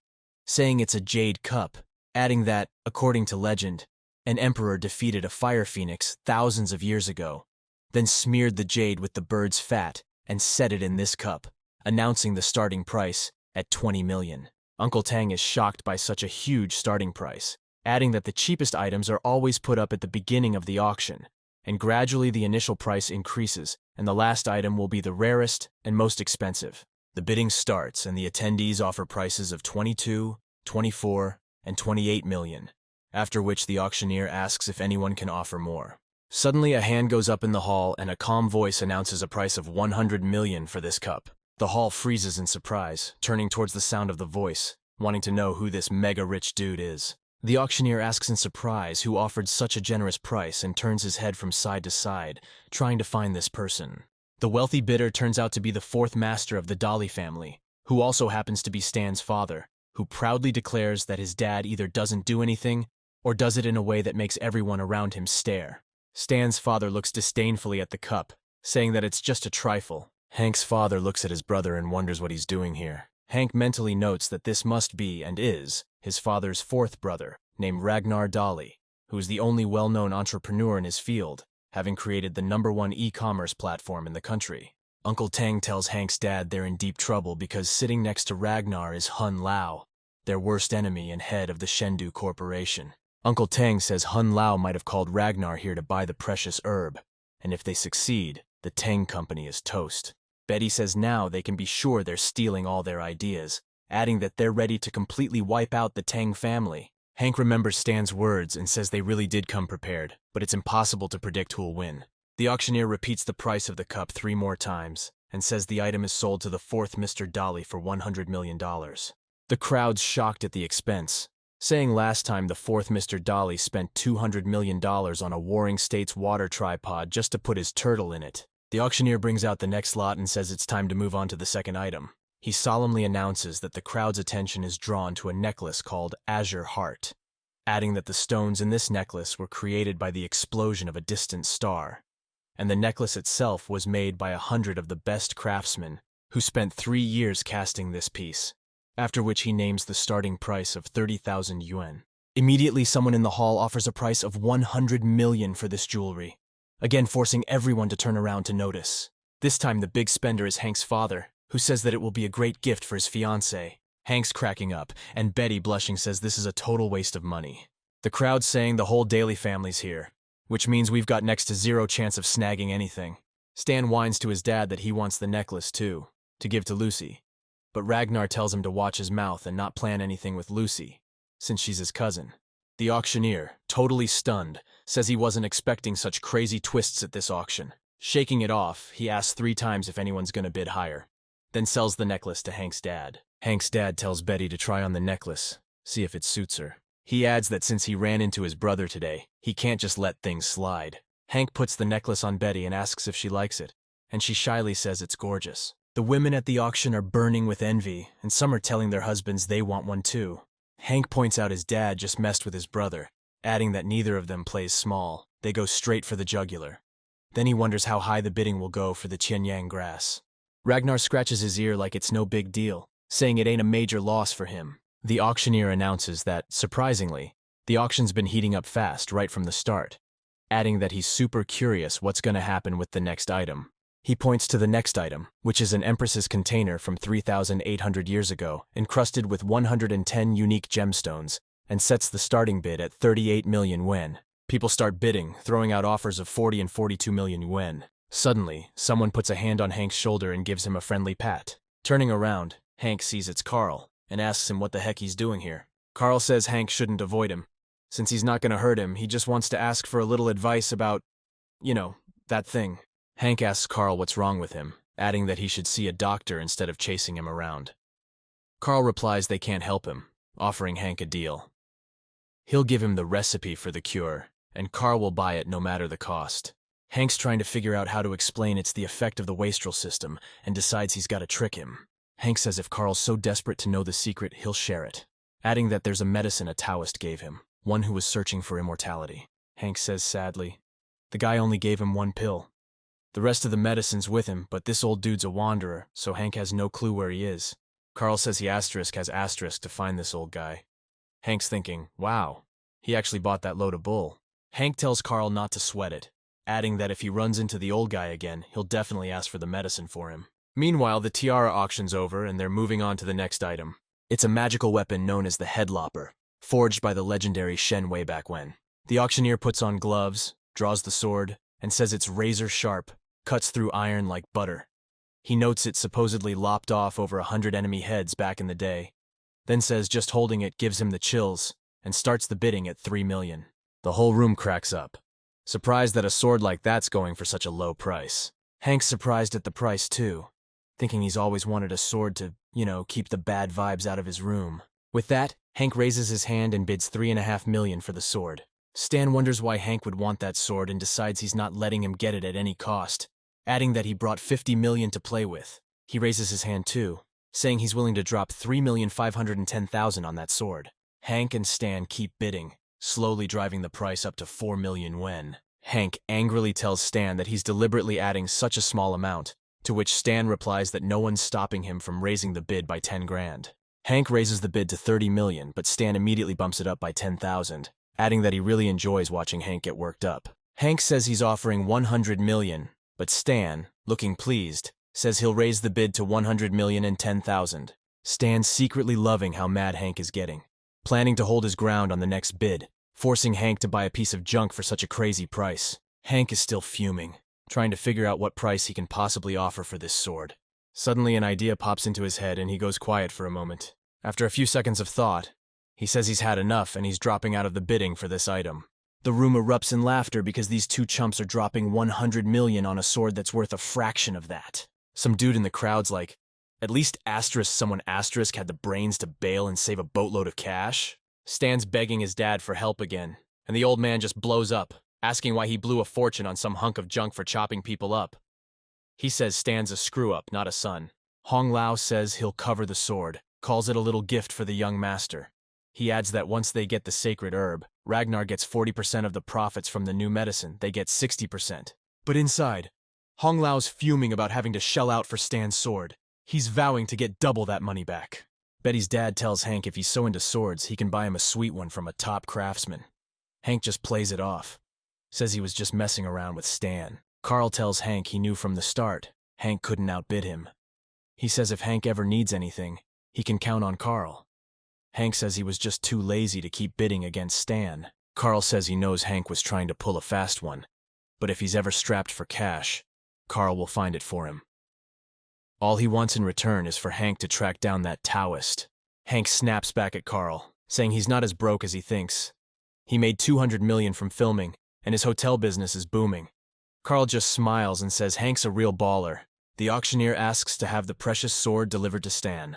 Speaker 1: saying it's a jade cup, adding that, according to legend, an emperor defeated a fire phoenix thousands of years ago, then smeared the jade with the bird's fat and set it in this cup, announcing the starting price at 20 million. Uncle Tang is shocked by such a huge starting price, adding that the cheapest items are always put up at the beginning of the auction, and gradually the initial price increases, and the last item will be the rarest and most expensive. The bidding starts, and the attendees offer prices of 22, 24, and 28 million, after which the auctioneer asks if anyone can offer more. Suddenly a hand goes up in the hall, and a calm voice announces a price of 100 million for this cup. The hall freezes in surprise, turning towards the sound of the voice, wanting to know who this mega-rich dude is. The auctioneer asks in surprise who offered such a generous price and turns his head from side to side, trying to find this person. The wealthy bidder turns out to be the fourth master of the Dolly family, who also happens to be Stan's father, who proudly declares that his dad either doesn't do anything or does it in a way that makes everyone around him stare. Stan's father looks disdainfully at the cup, saying that it's just a trifle. Hank's father looks at his brother and wonders what he's doing here. Hank mentally notes that this must be, and is, his father's fourth brother, named Ragnar Dolly, who is the only well-known entrepreneur in his field, having created the #1 e-commerce platform in the country. Uncle Tang tells Hank's dad they're in deep trouble because sitting next to Ragnar is Hun Lao, their worst enemy and head of the Shendu Corporation. Uncle Tang says Hun Lao might have called Ragnar here to buy the precious herb, and if they succeed, the Tang company is toast. Betty says now they can be sure they're stealing all their ideas, adding that they're ready to completely wipe out the Tang family. Hank remembers Stan's words and says they really did come prepared, but it's impossible to predict who'll win. The auctioneer repeats the price of the cup 3 more times and says the item is sold to the 4th Mr. Dolly for $100 million. The crowd's shocked at the expense, saying last time the 4th Mr. Dolly spent $200 million on a Warring States water tripod just to put his turtle in it. The auctioneer brings out the next lot and says it's time to move on to the second item. He solemnly announces that the crowd's attention is drawn to a necklace called Azure Heart, adding that the stones in this necklace were created by the explosion of a distant star, and the necklace itself was made by 100 of the best craftsmen who spent 3 years casting this piece, after which he names the starting price of 30,000 yuan. Immediately, someone in the hall offers a price of 100 million for this jewelry, again forcing everyone to turn around to notice. This time the big spender is Hank's father, who says that it will be a great gift for his fiancée. Hank's cracking up, and Betty, blushing, says this is a total waste of money. The crowd's saying the whole Daly family's here, which means we've got next to 0 chance of snagging anything. Stan whines to his dad that he wants the necklace too, to give to Lucy. But Ragnar tells him to watch his mouth and not plan anything with Lucy, since she's his cousin. The auctioneer, totally stunned, says he wasn't expecting such crazy twists at this auction. Shaking it off, he asks 3 times if anyone's gonna bid higher, then sells the necklace to Hank's dad. Hank's dad tells Betty to try on the necklace, see if it suits her. He adds that since he ran into his brother today, he can't just let things slide. Hank puts the necklace on Betty and asks if she likes it, and she shyly says it's gorgeous. The women at the auction are burning with envy, and some are telling their husbands they want one too. Hank points out his dad just messed with his brother, adding that neither of them plays small. They go straight for the jugular. Then he wonders how high the bidding will go for the Qianyang grass. Ragnar scratches his ear like it's no big deal, saying it ain't a major loss for him. The auctioneer announces that, surprisingly, the auction's been heating up fast right from the start, adding that he's super curious what's gonna happen with the next item. He points to the next item, which is an Empress's container from 3,800 years ago, encrusted with 110 unique gemstones, and sets the starting bid at 38 million yuan. People start bidding, throwing out offers of 40 and 42 million yuan. Suddenly, someone puts a hand on Hank's shoulder and gives him a friendly pat. Turning around, Hank sees it's Carl, and asks him what the heck he's doing here. Carl says Hank shouldn't avoid him. Since he's not gonna hurt him, he just wants to ask for a little advice about, that thing. Hank asks Carl what's wrong with him, adding that he should see a doctor instead of chasing him around. Carl replies they can't help him, offering Hank a deal. He'll give him the recipe for the cure, and Carl will buy it no matter the cost. Hank's trying to figure out how to explain it's the effect of the wastrel system, and decides he's gotta trick him. Hank says if Carl's so desperate to know the secret, he'll share it, adding that there's a medicine a Taoist gave him, one who was searching for immortality. Hank says sadly, the guy only gave him 1 pill. The rest of the medicine's with him, but this old dude's a wanderer, so Hank has no clue where he is. Carl says he has asterisk to find this old guy. Hank's thinking, wow, he actually bought that load of bull. Hank tells Carl not to sweat it, adding that if he runs into the old guy again, he'll definitely ask for the medicine for him. Meanwhile, the tiara auction's over and they're moving on to the next item. It's a magical weapon known as the Headlopper, forged by the legendary Shen way back when. The auctioneer puts on gloves, draws the sword, and says it's razor sharp, cuts through iron like butter. He notes it supposedly lopped off over 100 enemy heads back in the day, then says just holding it gives him the chills, and starts the bidding at 3 million. The whole room cracks up, surprised that a sword like that's going for such a low price. Hank's surprised at the price too, thinking he's always wanted a sword to, keep the bad vibes out of his room. With that, Hank raises his hand and bids 3.5 million for the sword. Stan wonders why Hank would want that sword and decides he's not letting him get it at any cost, adding that he brought 50 million to play with. He raises his hand too, saying he's willing to drop 3,510,000 on that sword. Hank and Stan keep bidding, slowly driving the price up to 4 million yuan. Hank angrily tells Stan that he's deliberately adding such a small amount, to which Stan replies that no one's stopping him from raising the bid by 10 grand. Hank raises the bid to 30 million, but Stan immediately bumps it up by 10,000, adding that he really enjoys watching Hank get worked up. Hank says he's offering 100 million, but Stan, looking pleased, says he'll raise the bid to 100,010,000. Stan's secretly loving how mad Hank is getting, planning to hold his ground on the next bid, forcing Hank to buy a piece of junk for such a crazy price. Hank is still fuming, trying to figure out what price he can possibly offer for this sword. Suddenly an idea pops into his head and he goes quiet for a moment. After a few seconds of thought, he says he's had enough and he's dropping out of the bidding for this item. The room erupts in laughter because these two chumps are dropping 100 million on a sword that's worth a fraction of that. Some dude in the crowd's like, at least someone had the brains to bail and save a boatload of cash. Stan's begging his dad for help again, and the old man just blows up, asking why he blew a fortune on some hunk of junk for chopping people up. He says Stan's a screw-up, not a son. Hong Lao says he'll cover the sword, calls it a little gift for the young master. He adds that once they get the sacred herb, Ragnar gets 40% of the profits from the new medicine, they get 60%. But inside, Hong Lao's fuming about having to shell out for Stan's sword. He's vowing to get double that money back. Betty's dad tells Hank if he's so into swords, he can buy him a sweet one from a top craftsman. Hank just plays it off, says he was just messing around with Stan. Carl tells Hank he knew from the start Hank couldn't outbid him. He says if Hank ever needs anything, he can count on Carl. Hank says he was just too lazy to keep bidding against Stan. Carl says he knows Hank was trying to pull a fast one, but if he's ever strapped for cash, Carl will find it for him. All he wants in return is for Hank to track down that Taoist. Hank snaps back at Carl, saying he's not as broke as he thinks. He made 200 million from filming, and his hotel business is booming. Carl just smiles and says Hank's a real baller. The auctioneer asks to have the precious sword delivered to Stan,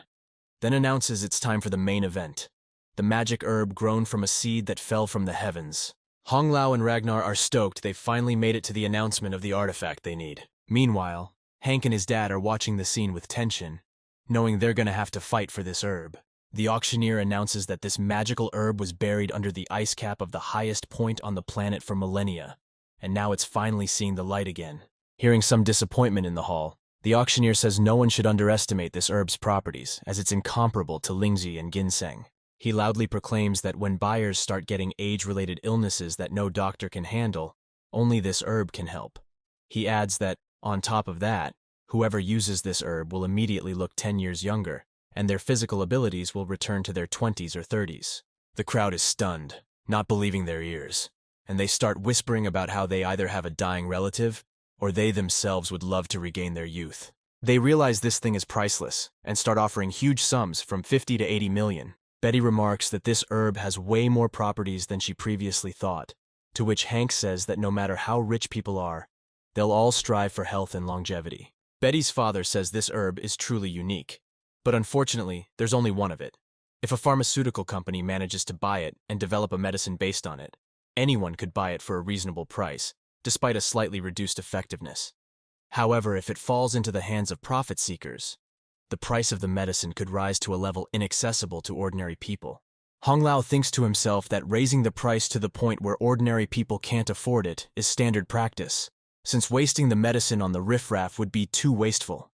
Speaker 1: then announces it's time for the main event, the magic herb grown from a seed that fell from the heavens. Hong Lao and Ragnar are stoked they've finally made it to the announcement of the artifact they need. Meanwhile, Hank and his dad are watching the scene with tension, knowing they're gonna have to fight for this herb. The auctioneer announces that this magical herb was buried under the ice cap of the highest point on the planet for millennia, and now it's finally seeing the light again. Hearing some disappointment in the hall, the auctioneer says no one should underestimate this herb's properties, as it's incomparable to lingzi and ginseng. He loudly proclaims that when buyers start getting age-related illnesses that no doctor can handle, only this herb can help. He adds that, on top of that, whoever uses this herb will immediately look 10 years younger, and their physical abilities will return to their 20s or 30s. The crowd is stunned, not believing their ears, and they start whispering about how they either have a dying relative or they themselves would love to regain their youth. They realize this thing is priceless and start offering huge sums from 50 to 80 million. Betty remarks that this herb has way more properties than she previously thought, to which Hank says that no matter how rich people are, they'll all strive for health and longevity. Betty's father says this herb is truly unique, but unfortunately, there's only one of it. If a pharmaceutical company manages to buy it and develop a medicine based on it, anyone could buy it for a reasonable price, despite a slightly reduced effectiveness. However, if it falls into the hands of profit seekers, the price of the medicine could rise to a level inaccessible to ordinary people. Hong Lao thinks to himself that raising the price to the point where ordinary people can't afford it is standard practice, since wasting the medicine on the riffraff would be too wasteful.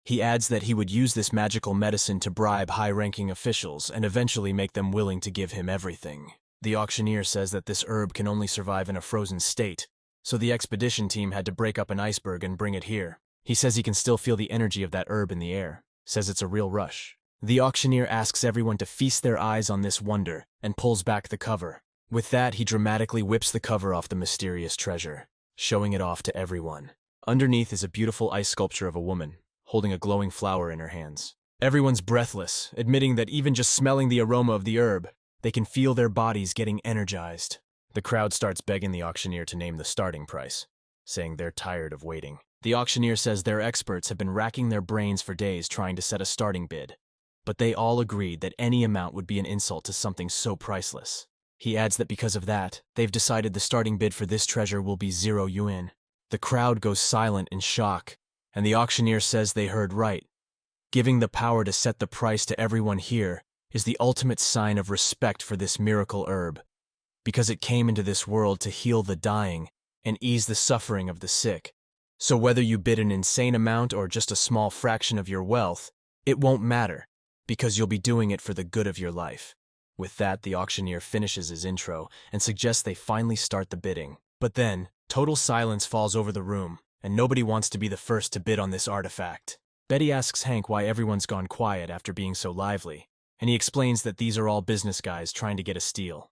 Speaker 1: He adds that he would use this magical medicine to bribe high-ranking officials and eventually make them willing to give him everything. The auctioneer says that this herb can only survive in a frozen state, so the expedition team had to break up an iceberg and bring it here. He says he can still feel the energy of that herb in the air, says it's a real rush. The auctioneer asks everyone to feast their eyes on this wonder and pulls back the cover. With that, he dramatically whips the cover off the mysterious treasure, showing it off to everyone. Underneath is a beautiful ice sculpture of a woman, holding a glowing flower in her hands. Everyone's breathless, admitting that even just smelling the aroma of the herb, they can feel their bodies getting energized. The crowd starts begging the auctioneer to name the starting price, saying they're tired of waiting. The auctioneer says their experts have been racking their brains for days trying to set a starting bid, but they all agreed that any amount would be an insult to something so priceless. He adds that because of that, they've decided the starting bid for this treasure will be 0 yuan. The crowd goes silent in shock, and the auctioneer says they heard right. Giving the power to set the price to everyone here is the ultimate sign of respect for this miracle herb, because it came into this world to heal the dying and ease the suffering of the sick. So whether you bid an insane amount or just a small fraction of your wealth, it won't matter, because you'll be doing it for the good of your life. With that, the auctioneer finishes his intro and suggests they finally start the bidding. But then, total silence falls over the room, and nobody wants to be the first to bid on this artifact. Betty asks Hank why everyone's gone quiet after being so lively, and he explains that these are all business guys trying to get a steal.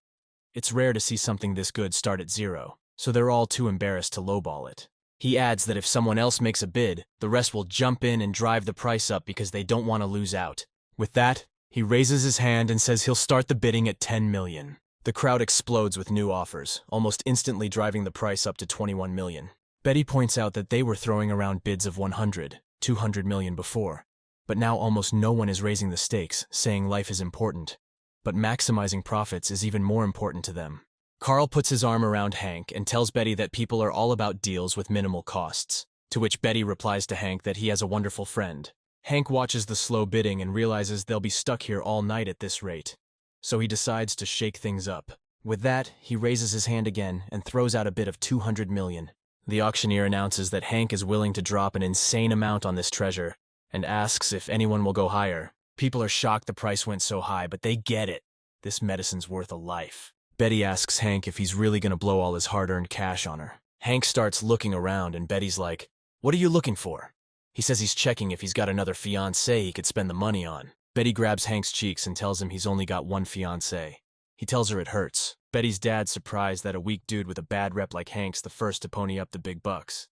Speaker 1: It's rare to see something this good start at zero, so they're all too embarrassed to lowball it. He adds that if someone else makes a bid, the rest will jump in and drive the price up because they don't want to lose out. With that, he raises his hand and says he'll start the bidding at 10 million. The crowd explodes with new offers, almost instantly driving the price up to 21 million. Betty points out that they were throwing around bids of 100, 200 million before, but now almost no one is raising the stakes, saying life is important. But maximizing profits is even more important to them. Carl puts his arm around Hank and tells Betty that people are all about deals with minimal costs, to which Betty replies to Hank that he has a wonderful friend. Hank watches the slow bidding and realizes they'll be stuck here all night at this rate, so he decides to shake things up. With that, he raises his hand again and throws out a bid of 200 million. The auctioneer announces that Hank is willing to drop an insane amount on this treasure, and asks if anyone will go higher. People are shocked the price went so high, but they get it. This medicine's worth a life. Betty asks Hank if he's really gonna blow all his hard-earned cash on her. Hank starts looking around and Betty's like, "What are you looking for?" He says he's checking if he's got another fiancée he could spend the money on. Betty grabs Hank's cheeks and tells him he's only got one fiancée. He tells her it hurts. Betty's dad's surprised that a weak dude with a bad rep like Hank's the first to pony up the big bucks.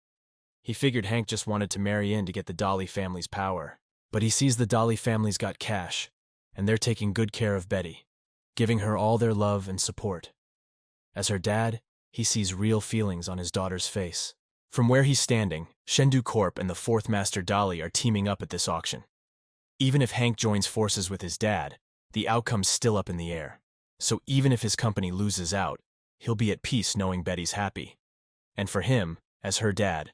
Speaker 1: He figured Hank just wanted to marry in to get the Dolly family's power. But he sees the Dolly family's got cash, and they're taking good care of Betty, giving her all their love and support. As her dad, he sees real feelings on his daughter's face. From where he's standing, Shendu Corp and the fourth master Dolly are teaming up at this auction. Even if Hank joins forces with his dad, the outcome's still up in the air. So even if his company loses out, he'll be at peace knowing Betty's happy. And for him, as her dad,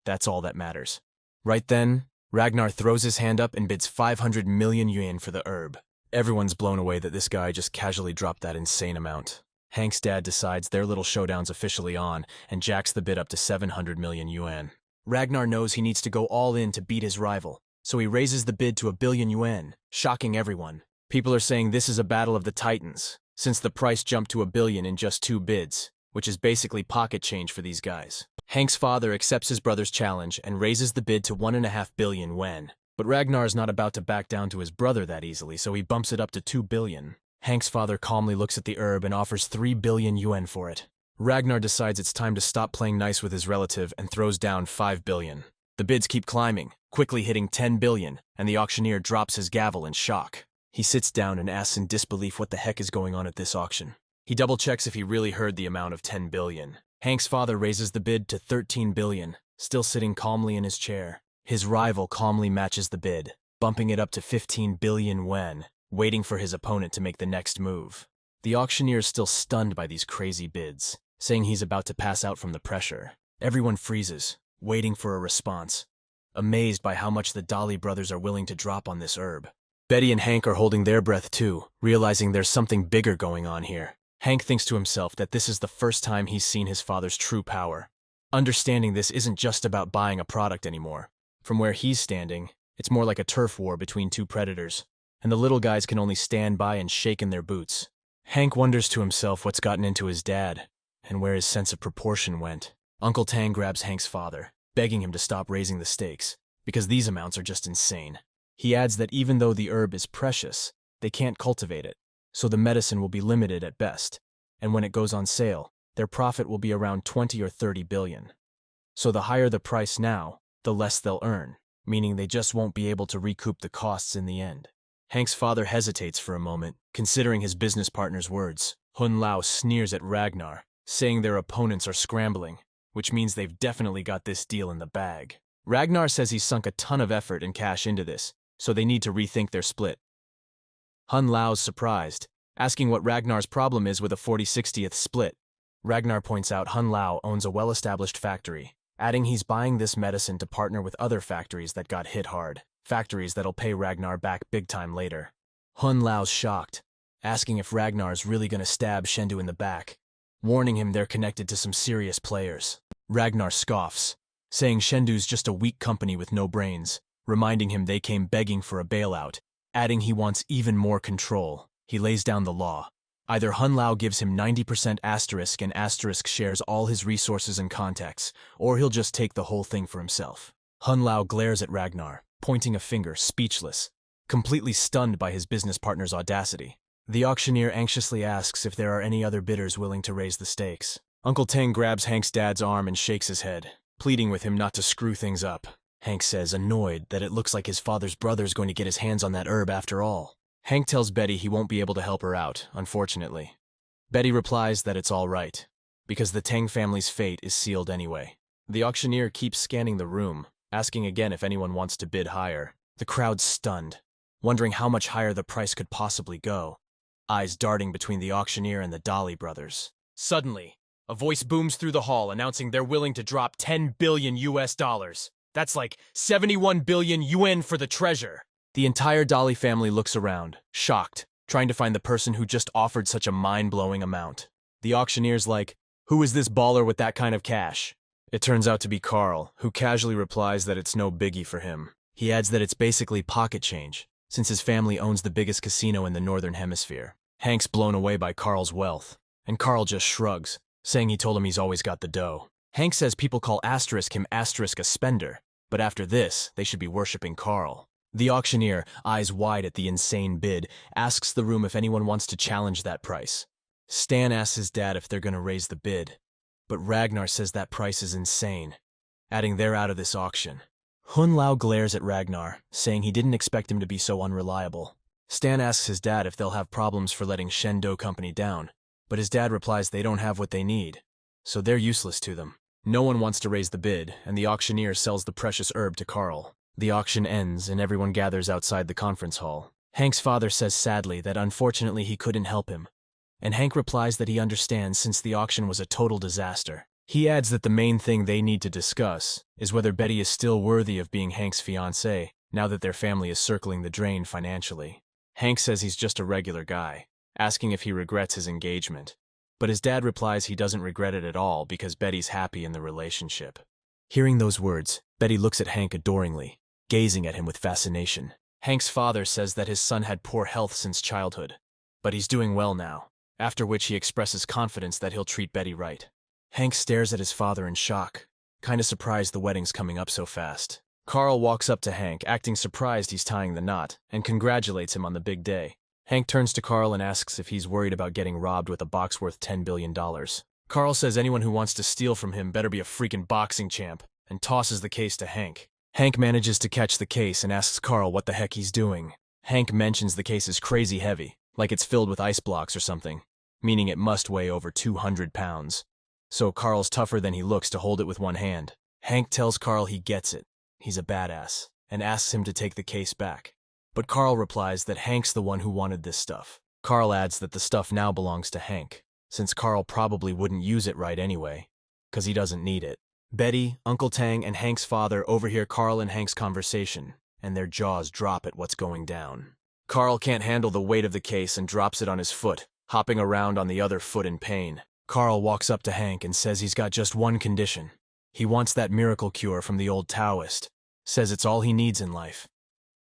Speaker 1: that's all that matters. Right then, Ragnar throws his hand up and bids 500 million yuan for the herb. Everyone's blown away that this guy just casually dropped that insane amount. Hank's dad decides their little showdown's officially on and jacks the bid up to 700 million yuan. Ragnar knows he needs to go all in to beat his rival, so he raises the bid to 1 billion yuan, shocking everyone. People are saying this is a battle of the titans, since the price jumped to 1 billion in just 2 bids, which is basically pocket change for these guys. Hank's father accepts his brother's challenge and raises the bid to 1.5 billion yuan. But Ragnar's not about to back down to his brother that easily, so he bumps it up to 2 billion. Hank's father calmly looks at the herb and offers 3 billion yuan for it. Ragnar decides it's time to stop playing nice with his relative and throws down 5 billion. The bids keep climbing, quickly hitting 10 billion, and the auctioneer drops his gavel in shock. He sits down and asks in disbelief what the heck is going on at this auction. He double-checks if he really heard the amount of 10 billion. Hank's father raises the bid to 13 billion, still sitting calmly in his chair. His rival calmly matches the bid, bumping it up to 15 billion yuan, waiting for his opponent to make the next move. The auctioneer is still stunned by these crazy bids, saying he's about to pass out from the pressure. Everyone freezes, waiting for a response, amazed by how much the Dolly brothers are willing to drop on this herb. Betty and Hank are holding their breath too, realizing there's something bigger going on here. Hank thinks to himself that this is the first time he's seen his father's true power. Understanding this isn't just about buying a product anymore. From where he's standing, it's more like a turf war between two predators, and the little guys can only stand by and shake in their boots. Hank wonders to himself what's gotten into his dad, and where his sense of proportion went. Uncle Tang grabs Hank's father, begging him to stop raising the stakes, because these amounts are just insane. He adds that even though the herb is precious, they can't cultivate it, so the medicine will be limited at best, and when it goes on sale, their profit will be around 20 or 30 billion. So the higher the price now, the less they'll earn, meaning they just won't be able to recoup the costs in the end. Hank's father hesitates for a moment, considering his business partner's words. Hun Lao sneers at Ragnar, saying their opponents are scrambling, which means they've definitely got this deal in the bag. Ragnar says he's sunk a ton of effort and cash into this, so they need to rethink their split. Hun Lao's surprised, asking what Ragnar's problem is with a 40/60th split. Ragnar points out Hun Lao owns a well-established factory, adding he's buying this medicine to partner with other factories that got hit hard, factories that'll pay Ragnar back big time later. Hun Lao's shocked, asking if Ragnar's really gonna stab Shendu in the back, warning him they're connected to some serious players. Ragnar scoffs, saying Shendu's just a weak company with no brains, reminding him they came begging for a bailout, adding he wants even more control. He lays down the law. Either Hun Lao gives him 90% asterisk and asterisk shares all his resources and contacts, or he'll just take the whole thing for himself. Hun Lao glares at Ragnar, pointing a finger, speechless, completely stunned by his business partner's audacity. The auctioneer anxiously asks if there are any other bidders willing to raise the stakes. Uncle Teng grabs Hank's dad's arm and shakes his head, pleading with him not to screw things up. Hank says, annoyed, that it looks like his father's brother's going to get his hands on that herb after all. Hank tells Betty he won't be able to help her out, unfortunately. Betty replies that it's all right, because the Teng family's fate is sealed anyway. The auctioneer keeps scanning the room, asking again if anyone wants to bid higher. The crowd's stunned, wondering how much higher the price could possibly go, eyes darting between the auctioneer and the Dolly brothers. Suddenly, a voice booms through the hall announcing they're willing to drop 10 billion US dollars. That's like 71 billion yuan for the treasure. The entire Dolly family looks around, shocked, trying to find the person who just offered such a mind-blowing amount. The auctioneer's like, who is this baller with that kind of cash? It turns out to be Carl, who casually replies that it's no biggie for him. He adds that it's basically pocket change, since his family owns the biggest casino in the Northern Hemisphere. Hank's blown away by Carl's wealth, and Carl just shrugs, saying he told him he's always got the dough. Hank says people call asterisk him asterisk a spender, but after this, they should be worshipping Carl. The auctioneer, eyes wide at the insane bid, asks the room if anyone wants to challenge that price. Stan asks his dad if they're going to raise the bid, but Ragnar says that price is insane, adding they're out of this auction. Hun Lao glares at Ragnar, saying he didn't expect him to be so unreliable. Stan asks his dad if they'll have problems for letting Shendo Company down, but his dad replies they don't have what they need, so they're useless to them. No one wants to raise the bid, and the auctioneer sells the precious herb to Carl. The auction ends, and everyone gathers outside the conference hall. Hank's father says sadly that unfortunately he couldn't help him, and Hank replies that he understands since the auction was a total disaster. He adds that the main thing they need to discuss is whether Betty is still worthy of being Hank's fiancée now that their family is circling the drain financially. Hank says he's just a regular guy, asking if he regrets his engagement, but his dad replies he doesn't regret it at all because Betty's happy in the relationship. Hearing those words, Betty looks at Hank adoringly, gazing at him with fascination. Hank's father says that his son had poor health since childhood, but he's doing well now, after which he expresses confidence that he'll treat Betty right. Hank stares at his father in shock, kinda surprised the wedding's coming up so fast. Carl walks up to Hank, acting surprised he's tying the knot, and congratulates him on the big day. Hank turns to Carl and asks if he's worried about getting robbed with a box worth $10 billion. Carl says anyone who wants to steal from him better be a freaking boxing champ, and tosses the case to Hank. Hank manages to catch the case and asks Carl what the heck he's doing. Hank mentions the case is crazy heavy, like it's filled with ice blocks or something, meaning it must weigh over 200 pounds. So Carl's tougher than he looks to hold it with one hand. Hank tells Carl he gets it, he's a badass, and asks him to take the case back. But Carl replies that Hank's the one who wanted this stuff. Carl adds that the stuff now belongs to Hank, since Carl probably wouldn't use it right anyway, 'cause he doesn't need it. Betty, Uncle Tang, and Hank's father overhear Carl and Hank's conversation, and their jaws drop at what's going down. Carl can't handle the weight of the case and drops it on his foot, hopping around on the other foot in pain. Carl walks up to Hank and says he's got just one condition. He wants that miracle cure from the old Taoist, says it's all he needs in life.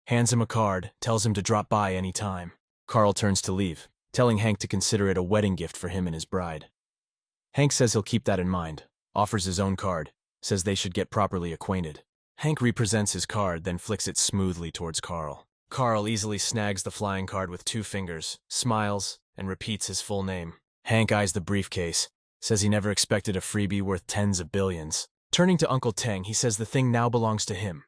Speaker 1: Hands him a card, tells him to drop by any time. Carl turns to leave, telling Hank to consider it a wedding gift for him and his bride. Hank says he'll keep that in mind, offers his own card, says they should get properly acquainted. Hank represents his card, then flicks it smoothly towards Carl. Carl easily snags the flying card with 2 fingers, smiles, and repeats his full name. Hank eyes the briefcase, says he never expected a freebie worth tens of billions. Turning to Uncle Teng, he says the thing now belongs to him.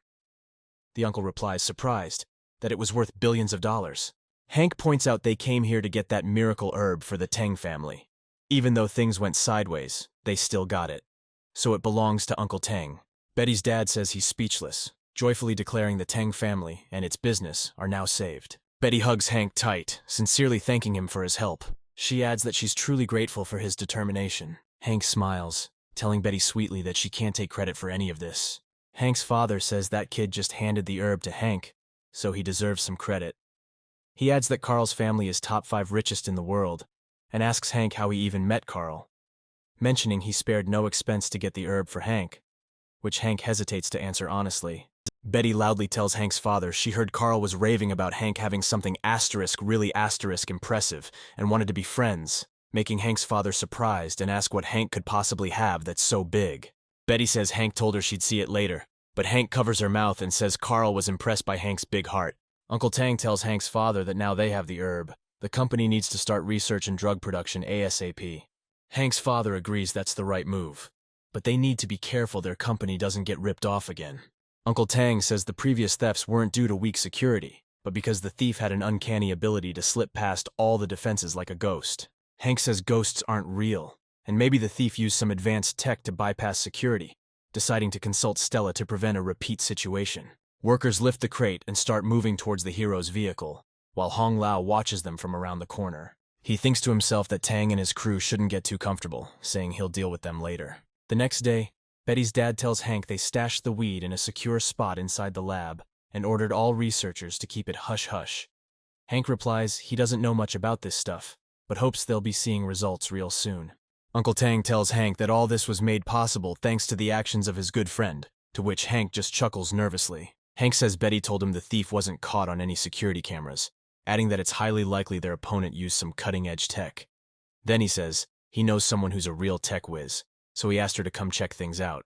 Speaker 1: The uncle replies, surprised, that it was worth billions of dollars. Hank points out they came here to get that miracle herb for the Teng family. Even though things went sideways, they still got it. So it belongs to Uncle Teng. Betty's dad says he's speechless, joyfully declaring the Teng family and its business are now saved. Betty hugs Hank tight, sincerely thanking him for his help. She adds that she's truly grateful for his determination. Hank smiles, telling Betty sweetly that she can't take credit for any of this. Hank's father says that kid just handed the herb to Hank, so he deserves some credit. He adds that Carl's family is top 5 richest in the world, and asks Hank how he even met Carl, mentioning he spared no expense to get the herb for Hank, which Hank hesitates to answer honestly. Betty loudly tells Hank's father she heard Carl was raving about Hank having something really impressive and wanted to be friends, making Hank's father surprised and ask what Hank could possibly have that's so big. Betty says Hank told her she'd see it later, but Hank covers her mouth and says Carl was impressed by Hank's big heart. Uncle Tang tells Hank's father that now they have the herb, the company needs to start research and drug production ASAP. Hank's father agrees that's the right move, but they need to be careful their company doesn't get ripped off again. Uncle Tang says the previous thefts weren't due to weak security, but because the thief had an uncanny ability to slip past all the defenses like a ghost. Hank says ghosts aren't real, and maybe the thief used some advanced tech to bypass security, deciding to consult Stella to prevent a repeat situation. Workers lift the crate and start moving towards the hero's vehicle, while Hong Lao watches them from around the corner. He thinks to himself that Tang and his crew shouldn't get too comfortable, saying he'll deal with them later. The next day, Betty's dad tells Hank they stashed the weed in a secure spot inside the lab and ordered all researchers to keep it hush-hush. Hank replies he doesn't know much about this stuff, but hopes they'll be seeing results real soon. Uncle Tang tells Hank that all this was made possible thanks to the actions of his good friend, to which Hank just chuckles nervously. Hank says Betty told him the thief wasn't caught on any security cameras, adding that it's highly likely their opponent used some cutting-edge tech. Then he says he knows someone who's a real tech whiz, so he asked her to come check things out.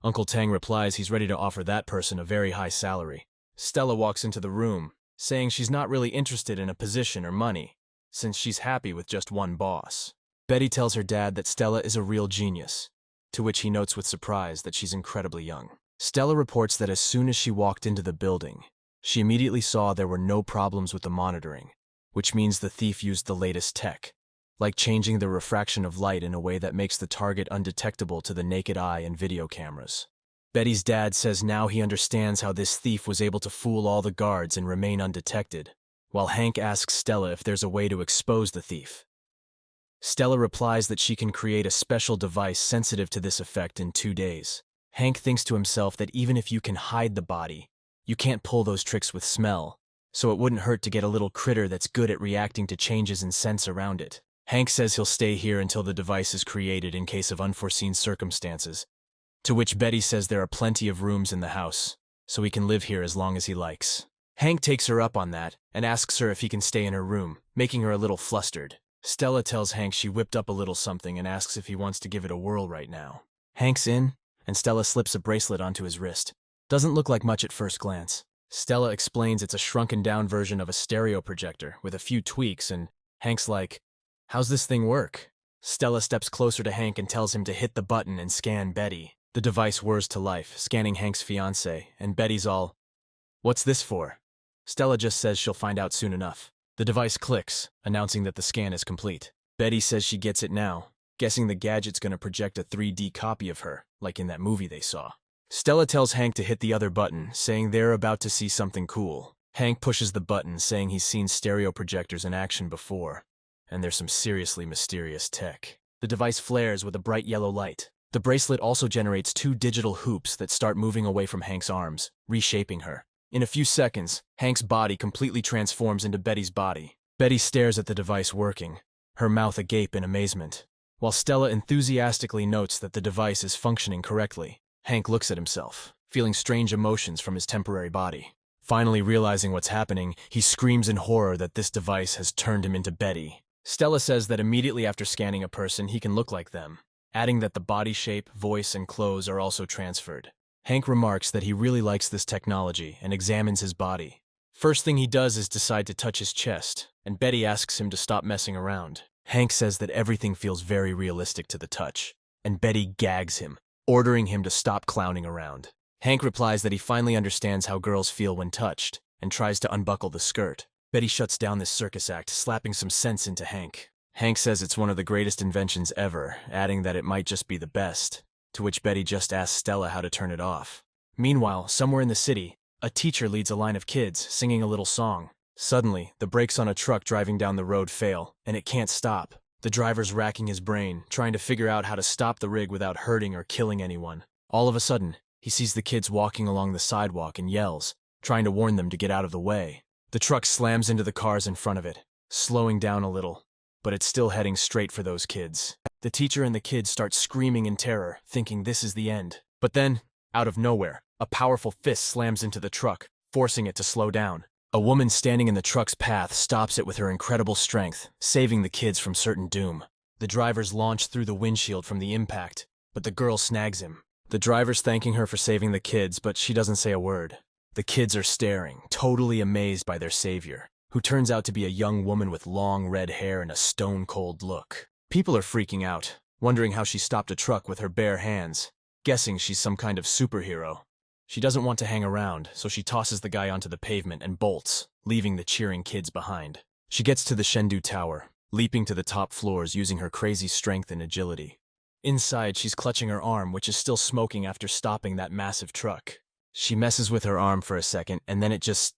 Speaker 1: Uncle Tang replies he's ready to offer that person a very high salary. Stella walks into the room, saying she's not really interested in a position or money, since she's happy with just one boss. Betty tells her dad that Stella is a real genius, to which he notes with surprise that she's incredibly young. Stella reports that as soon as she walked into the building, she immediately saw there were no problems with the monitoring, which means the thief used the latest tech, like changing the refraction of light in a way that makes the target undetectable to the naked eye and video cameras. Betty's dad says now he understands how this thief was able to fool all the guards and remain undetected, while Hank asks Stella if there's a way to expose the thief. Stella replies that she can create a special device sensitive to this effect in 2 days. Hank thinks to himself that even if you can hide the body, you can't pull those tricks with smell, so it wouldn't hurt to get a little critter that's good at reacting to changes in sense around it. Hank says he'll stay here until the device is created in case of unforeseen circumstances, to which Betty says there are plenty of rooms in the house, so he can live here as long as he likes. Hank takes her up on that and asks her if he can stay in her room, making her a little flustered. Stella tells Hank she whipped up a little something and asks if he wants to give it a whirl right now. Hank's in, and Stella slips a bracelet onto his wrist. Doesn't look like much at first glance. Stella explains it's a shrunken-down version of a stereo projector with a few tweaks, and Hank's like, "How's this thing work?" Stella steps closer to Hank and tells him to hit the button and scan Betty. The device whirs to life, scanning Hank's fiancée, and Betty's all, "What's this for?" Stella just says she'll find out soon enough. The device clicks, announcing that the scan is complete. Betty says she gets it now, guessing the gadget's gonna project a 3D copy of her, like in that movie they saw. Stella tells Hank to hit the other button, saying they're about to see something cool. Hank pushes the button, saying he's seen stereo projectors in action before, and there's some seriously mysterious tech. The device flares with a bright yellow light. The bracelet also generates 2 digital hoops that start moving away from Hank's arms, reshaping her. In a few seconds, Hank's body completely transforms into Betty's body. Betty stares at the device working, her mouth agape in amazement, while Stella enthusiastically notes that the device is functioning correctly. Hank looks at himself, feeling strange emotions from his temporary body. Finally realizing what's happening, he screams in horror that this device has turned him into Betty. Stella says that immediately after scanning a person, he can look like them, adding that the body shape, voice, and clothes are also transferred. Hank remarks that he really likes this technology and examines his body. First thing he does is decide to touch his chest, and Betty asks him to stop messing around. Hank says that everything feels very realistic to the touch, and Betty gags him, ordering him to stop clowning around. Hank replies that he finally understands how girls feel when touched, and tries to unbuckle the skirt. Betty shuts down this circus act, slapping some sense into Hank. Hank says it's one of the greatest inventions ever, adding that it might just be the best, to which Betty just asks Stella how to turn it off. Meanwhile, somewhere in the city, a teacher leads a line of kids, singing a little song. Suddenly, the brakes on a truck driving down the road fail, and it can't stop. The driver's racking his brain, trying to figure out how to stop the rig without hurting or killing anyone. All of a sudden, he sees the kids walking along the sidewalk and yells, trying to warn them to get out of the way. The truck slams into the cars in front of it, slowing down a little, but it's still heading straight for those kids. The teacher and the kids start screaming in terror, thinking this is the end. But then, out of nowhere, A powerful fist slams into the truck, forcing it to slow down. A woman standing in the truck's path stops it with her incredible strength, saving the kids from certain doom. The drivers launch through the windshield from the impact, but the girl snags him. The driver's thanking her for saving the kids, but she doesn't say a word. The kids are staring, totally amazed by their savior, who turns out to be a young woman with long red hair and a stone-cold look. People are freaking out, wondering how she stopped a truck with her bare hands, guessing she's some kind of superhero. She doesn't want to hang around, so she tosses the guy onto the pavement and bolts, leaving the cheering kids behind. She gets to the Chengdu Tower, leaping to the top floors using her crazy strength and agility. Inside, she's clutching her arm, which is still smoking after stopping that massive truck. She messes with her arm for a second, and then it just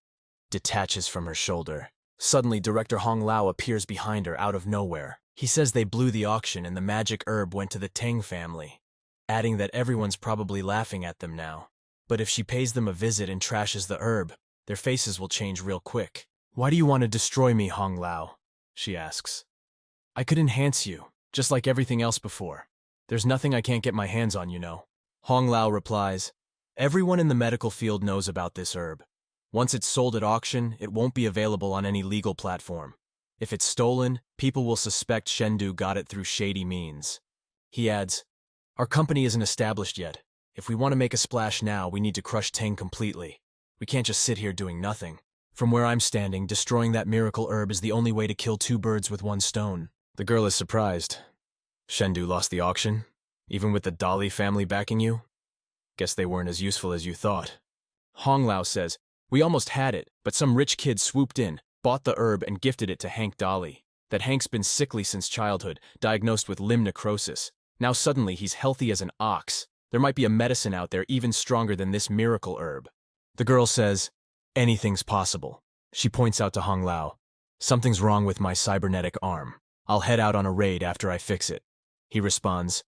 Speaker 1: detaches from her shoulder. Suddenly, Director Hong Lao appears behind her out of nowhere. He says they blew the auction and the magic herb went to the Tang family, adding that everyone's probably laughing at them now. But if she pays them a visit and trashes the herb, their faces will change real quick. "Why do you want to destroy me, Hong Lao?" she asks. "I could enhance you, just like everything else before. There's nothing I can't get my hands on, you know." Hong Lao replies, "Everyone in the medical field knows about this herb. Once it's sold at auction, it won't be available on any legal platform. If it's stolen, people will suspect Chengdu got it through shady means." He adds, "Our company isn't established yet. If we want to make a splash now, we need to crush Tang completely. We can't just sit here doing nothing. From where I'm standing, destroying that miracle herb is the only way to kill two birds with one stone." The girl is surprised. "Chengdu lost the auction? Even with the Dali family backing you? Guess they weren't as useful as you thought." Hong Lao says, "We almost had it, but some rich kid swooped in, bought the herb and gifted it to Hank Dali. That Hank's been sickly since childhood, diagnosed with limb necrosis. Now suddenly he's healthy as an ox. There might be a medicine out there even stronger than this miracle herb." The girl says, "Anything's possible." She points out to Hong Lao, "Something's wrong with my cybernetic arm. I'll head out on a raid after I fix it." He responds,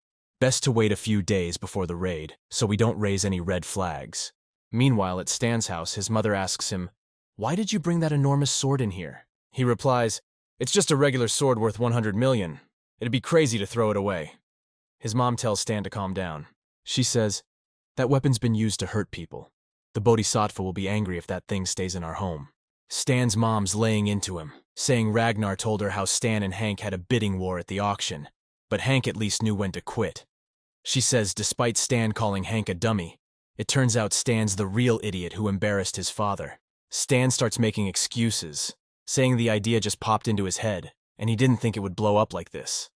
Speaker 1: "Best to wait a few days before the raid, so we don't raise any red flags." Meanwhile, at Stan's house, his mother asks him, "Why did you bring that enormous sword in here?" He replies, "It's just a regular sword worth 100 million. It'd be crazy to throw it away." His mom tells Stan to calm down. She says, "That weapon's been used to hurt people. The Bodhisattva will be angry if that thing stays in our home." Stan's mom's laying into him, saying Ragnar told her how Stan and Hank had a bidding war at the auction, but Hank at least knew when to quit. She says despite Stan calling Hank a dummy, it turns out Stan's the real idiot who embarrassed his father. Stan starts making excuses, saying the idea just popped into his head, and he didn't think it would blow up like this.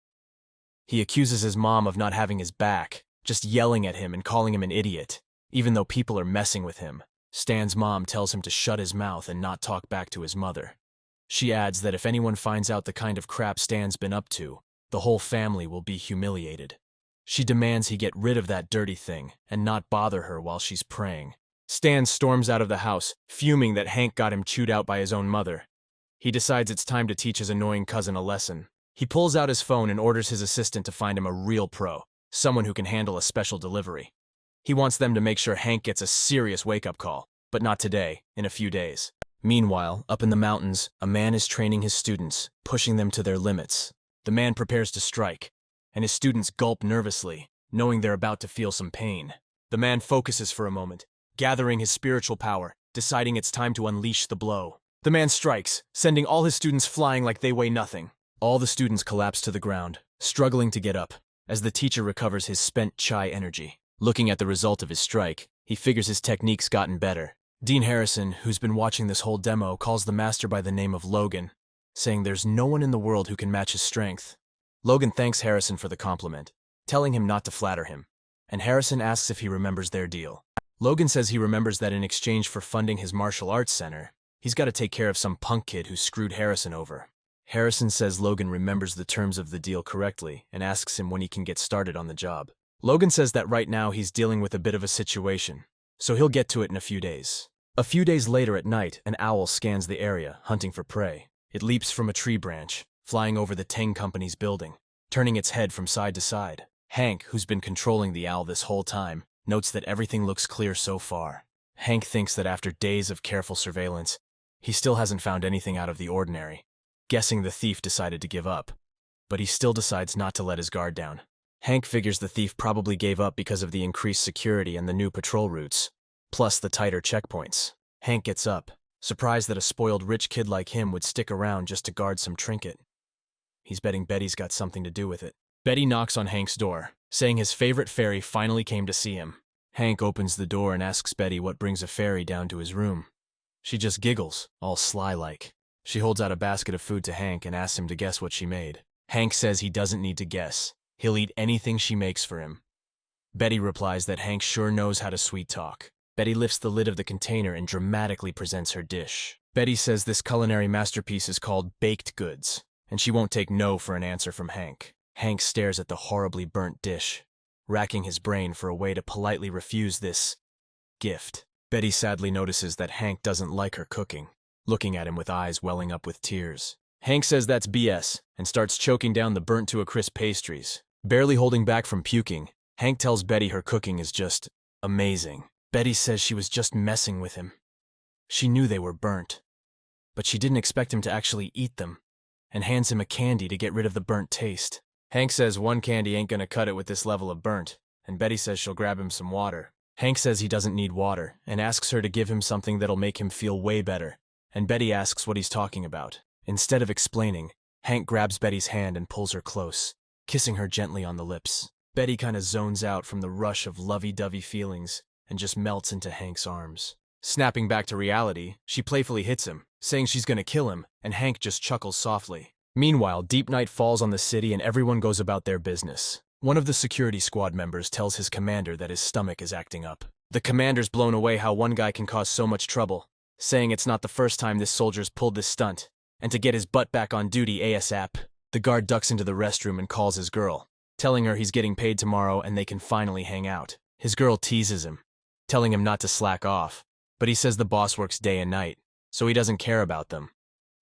Speaker 1: He accuses his mom of not having his back, just yelling at him and calling him an idiot, even though people are messing with him. Stan's mom tells him to shut his mouth and not talk back to his mother. She adds that if anyone finds out the kind of crap Stan's been up to, the whole family will be humiliated. She demands he get rid of that dirty thing and not bother her while she's praying. Stan storms out of the house, fuming that Hank got him chewed out by his own mother. He decides it's time to teach his annoying cousin a lesson. He pulls out his phone and orders his assistant to find him a real pro, someone who can handle a special delivery. He wants them to make sure Hank gets a serious wake-up call, but not today, in a few days. Meanwhile, up in the mountains, a man is training his students, pushing them to their limits. The man prepares to strike, and his students gulp nervously, knowing they're about to feel some pain. The man focuses for a moment, gathering his spiritual power, deciding it's time to unleash the blow. The man strikes, sending all his students flying like they weigh nothing. All the students collapse to the ground, struggling to get up, as the teacher recovers his spent chai energy. Looking at the result of his strike, he figures his technique's gotten better. Dean Harrison, who's been watching this whole demo, calls the master by the name of Logan, saying there's no one in the world who can match his strength. Logan thanks Harrison for the compliment, telling him not to flatter him, and Harrison asks if he remembers their deal. Logan says he remembers that in exchange for funding his martial arts center, he's got to take care of some punk kid who screwed Harrison over. Harrison says Logan remembers the terms of the deal correctly and asks him when he can get started on the job. Logan says that right now he's dealing with a bit of a situation, so he'll get to it in a few days. A few days later at night, an owl scans the area, hunting for prey. It leaps from a tree branch, flying over the Tang Company's building, turning its head from side to side. Hank, who's been controlling the owl this whole time, notes that everything looks clear so far. Hank thinks that after days of careful surveillance, he still hasn't found anything out of the ordinary, guessing the thief decided to give up. But he still decides not to let his guard down. Hank figures the thief probably gave up because of the increased security and the new patrol routes. plus the tighter checkpoints. Hank gets up, surprised that a spoiled rich kid like him would stick around just to guard some trinket. He's betting Betty's got something to do with it. Betty knocks on Hank's door, saying his favorite fairy finally came to see him. Hank opens the door and asks Betty what brings a fairy down to his room. She just giggles, all sly-like. She holds out a basket of food to Hank and asks him to guess what she made. Hank says he doesn't need to guess. He'll eat anything she makes for him. Betty replies that Hank sure knows how to sweet-talk. Betty lifts the lid of the container and dramatically presents her dish. Betty says this culinary masterpiece is called baked goods, and she won't take no for an answer from Hank. Hank stares at the horribly burnt dish, racking his brain for a way to politely refuse this gift. Betty sadly notices that Hank doesn't like her cooking, looking at him with eyes welling up with tears. Hank says that's BS and starts choking down the burnt to a crisp pastries. Barely holding back from puking, Hank tells Betty her cooking is just amazing. Betty says she was just messing with him. She knew they were burnt, but she didn't expect him to actually eat them, and hands him a candy to get rid of the burnt taste. Hank says one candy ain't gonna cut it with this level of burnt, and Betty says she'll grab him some water. Hank says he doesn't need water, and asks her to give him something that'll make him feel way better, and Betty asks what he's talking about. Instead of explaining, Hank grabs Betty's hand and pulls her close, kissing her gently on the lips. Betty kinda zones out from the rush of lovey-dovey feelings and just melts into Hank's arms. Snapping back to reality, she playfully hits him, saying she's gonna kill him, and Hank just chuckles softly. Meanwhile, deep night falls on the city and everyone goes about their business. One of the security squad members tells his commander that his stomach is acting up. The commander's blown away how one guy can cause so much trouble, saying it's not the first time this soldier's pulled this stunt, and to get his butt back on duty ASAP. The guard ducks into the restroom and calls his girl, telling her he's getting paid tomorrow and they can finally hang out. His girl teases him, telling him not to slack off, but he says the boss works day and night, so he doesn't care about them,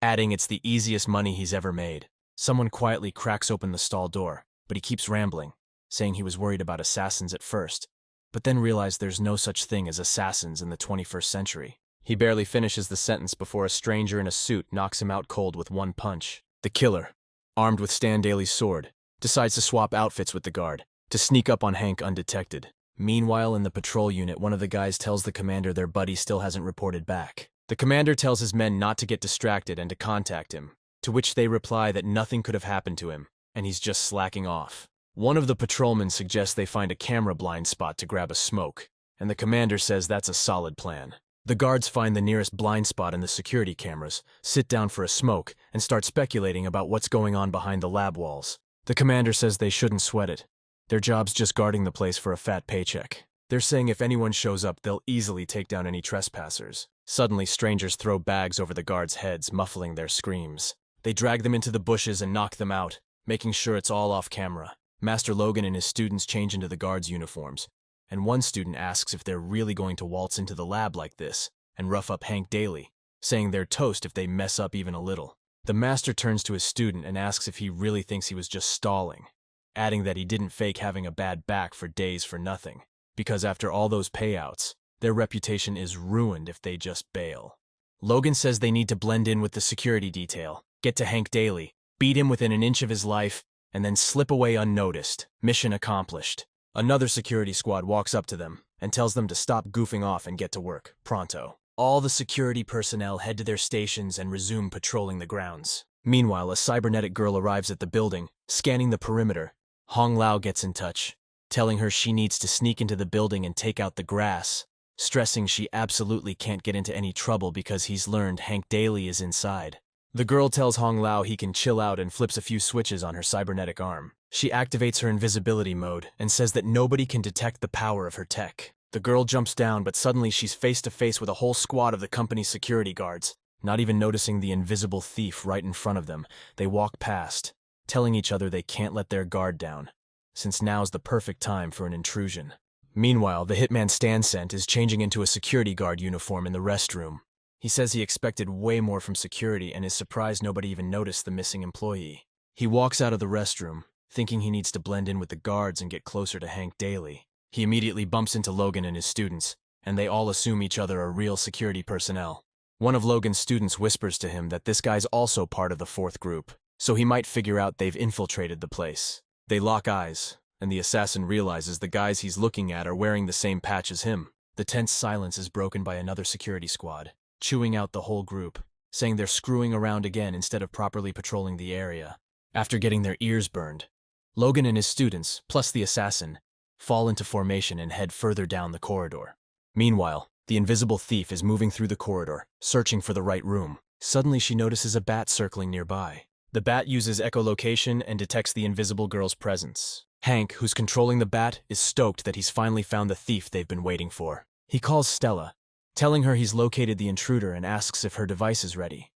Speaker 1: adding it's the easiest money he's ever made. Someone quietly cracks open the stall door, but he keeps rambling, saying he was worried about assassins at first, but then realized there's no such thing as assassins in the 21st century. He barely finishes the sentence before a stranger in a suit knocks him out cold with one punch. The killer, armed with Stan Daly's sword, decides to swap outfits with the guard, to sneak up on Hank undetected. Meanwhile, in the patrol unit, one of the guys tells the commander their buddy still hasn't reported back. The commander tells his men not to get distracted and to contact him, to which they reply that nothing could have happened to him, and he's just slacking off. One of the patrolmen suggests they find a camera blind spot to grab a smoke, and the commander says that's a solid plan. The guards find the nearest blind spot in the security cameras, sit down for a smoke, and start speculating about what's going on behind the lab walls. The commander says they shouldn't sweat it. Their job's just guarding the place for a fat paycheck. They're saying if anyone shows up, they'll easily take down any trespassers. Suddenly, strangers throw bags over the guards' heads, muffling their screams. They drag them into the bushes and knock them out, making sure it's all off camera. Master Logan and his students change into the guards' uniforms, and one student asks if they're really going to waltz into the lab like this and rough up Hank Daly, saying they're toast if they mess up even a little. The master turns to his student and asks if he really thinks he was just stalling, adding that he didn't fake having a bad back for days for nothing, because after all those payouts, their reputation is ruined if they just bail. Logan says they need to blend in with the security detail, get to Hank Daly, beat him within an inch of his life, and then slip away unnoticed. Mission accomplished. Another security squad walks up to them and tells them to stop goofing off and get to work, pronto. All the security personnel head to their stations and resume patrolling the grounds. Meanwhile, a cybernetic girl arrives at the building, scanning the perimeter. Hong Lao gets in touch, telling her she needs to sneak into the building and take out the grass, stressing she absolutely can't get into any trouble because he's learned Hank Daly is inside. The girl tells Hong Lao he can chill out and flips a few switches on her cybernetic arm. She activates her invisibility mode and says that nobody can detect the power of her tech. The girl jumps down, but suddenly she's face to face with a whole squad of the company's security guards. Not even noticing the invisible thief right in front of them, they walk past, telling each other they can't let their guard down, since now's the perfect time for an intrusion. Meanwhile, the hitman Stan sent is changing into a security guard uniform in the restroom. He says he expected way more from security and is surprised nobody even noticed the missing employee. He walks out of the restroom, thinking he needs to blend in with the guards and get closer to Hank Daly. He immediately bumps into Logan and his students, and they all assume each other are real security personnel. One of Logan's students whispers to him that this guy's also part of the fourth group, so he might figure out they've infiltrated the place. They lock eyes, and the assassin realizes the guys he's looking at are wearing the same patch as him. The tense silence is broken by another security squad, chewing out the whole group, saying they're screwing around again instead of properly patrolling the area. After getting their ears burned, Logan and his students, plus the assassin, fall into formation and head further down the corridor. Meanwhile, the invisible thief is moving through the corridor, searching for the right room. Suddenly she notices a bat circling nearby. The bat uses echolocation and detects the invisible girl's presence. Hank, who's controlling the bat, is stoked that he's finally found the thief they've been waiting for. He calls Stella, telling her he's located the intruder and asks if her device is ready.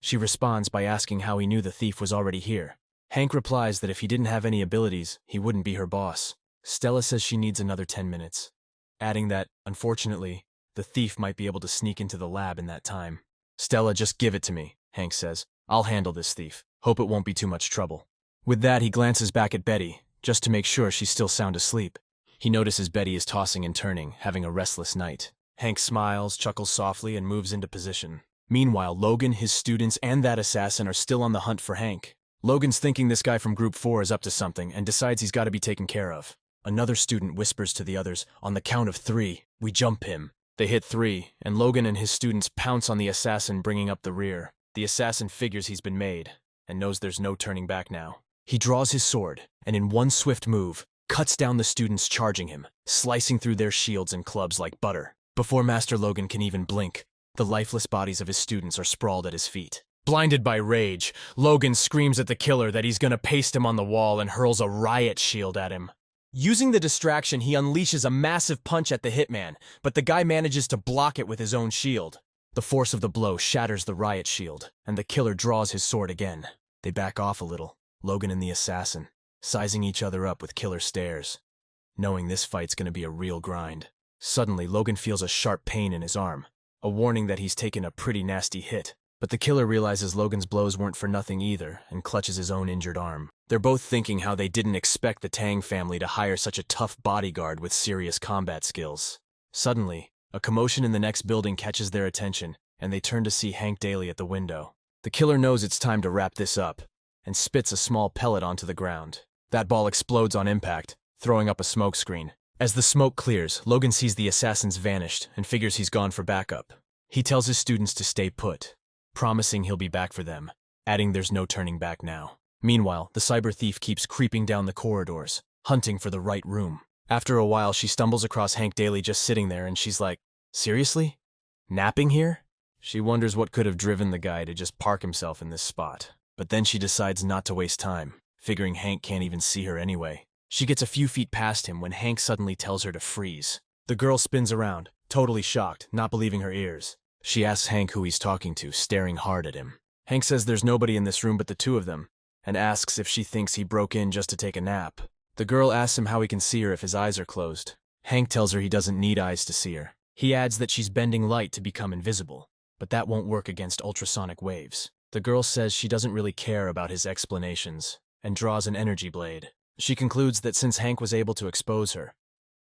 Speaker 1: She responds by asking how he knew the thief was already here. Hank replies that if he didn't have any abilities, he wouldn't be her boss. Stella says she needs another 10 minutes, adding that, unfortunately, the thief might be able to sneak into the lab in that time. Stella, just give it to me, Hank says. I'll handle this thief. Hope it won't be too much trouble. With that, he glances back at Betty, just to make sure she's still sound asleep. He notices Betty is tossing and turning, having a restless night. Hank smiles, chuckles softly, and moves into position. Meanwhile, Logan, his students, and that assassin are still on the hunt for Hank. Logan's thinking this guy from Group 4 is up to something and decides he's got to be taken care of. Another student whispers to the others, on the count of 3, we jump him. They hit 3, and Logan and his students pounce on the assassin, bringing up the rear. The assassin figures he's been made, and knows there's no turning back now. He draws his sword, and in one swift move, cuts down the students charging him, slicing through their shields and clubs like butter. Before Master Logan can even blink, the lifeless bodies of his students are sprawled at his feet. Blinded by rage, Logan screams at the killer that he's gonna paste him on the wall and hurls a riot shield at him. Using the distraction, he unleashes a massive punch at the hitman, but the guy manages to block it with his own shield. The force of the blow shatters the riot shield, and the killer draws his sword again. They back off a little, Logan and the assassin, sizing each other up with killer stares, knowing this fight's gonna be a real grind. Suddenly, Logan feels a sharp pain in his arm, a warning that he's taken a pretty nasty hit. But the killer realizes Logan's blows weren't for nothing either and clutches his own injured arm. They're both thinking how they didn't expect the Tang family to hire such a tough bodyguard with serious combat skills. Suddenly, a commotion in the next building catches their attention, and they turn to see Hank Daly at the window. The killer knows it's time to wrap this up, and spits a small pellet onto the ground. That ball explodes on impact, throwing up a smoke screen. As the smoke clears, Logan sees the assassin's vanished and figures he's gone for backup. He tells his students to stay put, promising he'll be back for them, adding there's no turning back now. Meanwhile, the cyber thief keeps creeping down the corridors, hunting for the right room. After a while, she stumbles across Hank Daly just sitting there, and she's like, seriously? Napping here? She wonders what could have driven the guy to just park himself in this spot. But then she decides not to waste time, figuring Hank can't even see her anyway. She gets a few feet past him when Hank suddenly tells her to freeze. The girl spins around, totally shocked, not believing her ears. She asks Hank who he's talking to, staring hard at him. Hank says there's nobody in this room but the two of them, and asks if she thinks he broke in just to take a nap. The girl asks him how he can see her if his eyes are closed. Hank tells her he doesn't need eyes to see her. He adds that she's bending light to become invisible, but that won't work against ultrasonic waves. The girl says she doesn't really care about his explanations, and draws an energy blade. She concludes that since Hank was able to expose her,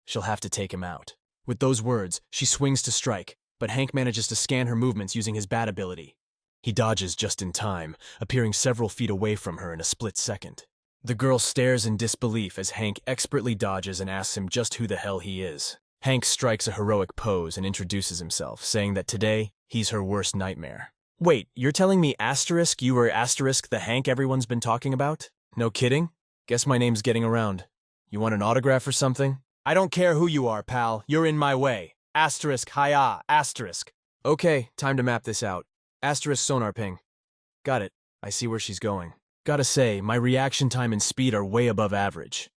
Speaker 1: she'll have to take him out. With those words, she swings to strike, but Hank manages to scan her movements using his bat ability. He dodges just in time, appearing several feet away from her in a split second. The girl stares in disbelief as Hank expertly dodges and asks him just who the hell he is. Hank strikes a heroic pose and introduces himself, saying that today, he's her worst nightmare. Wait, you're telling me asterisk you were asterisk the Hank everyone's been talking about? No kidding? Guess my name's getting around. You want an autograph or something? I don't care who you are, pal. You're in my way. Asterisk, hiya, asterisk. Okay, time to map this out. Asterisk sonar ping. Got it. I see where she's going. Gotta say, my reaction time and speed are way above average.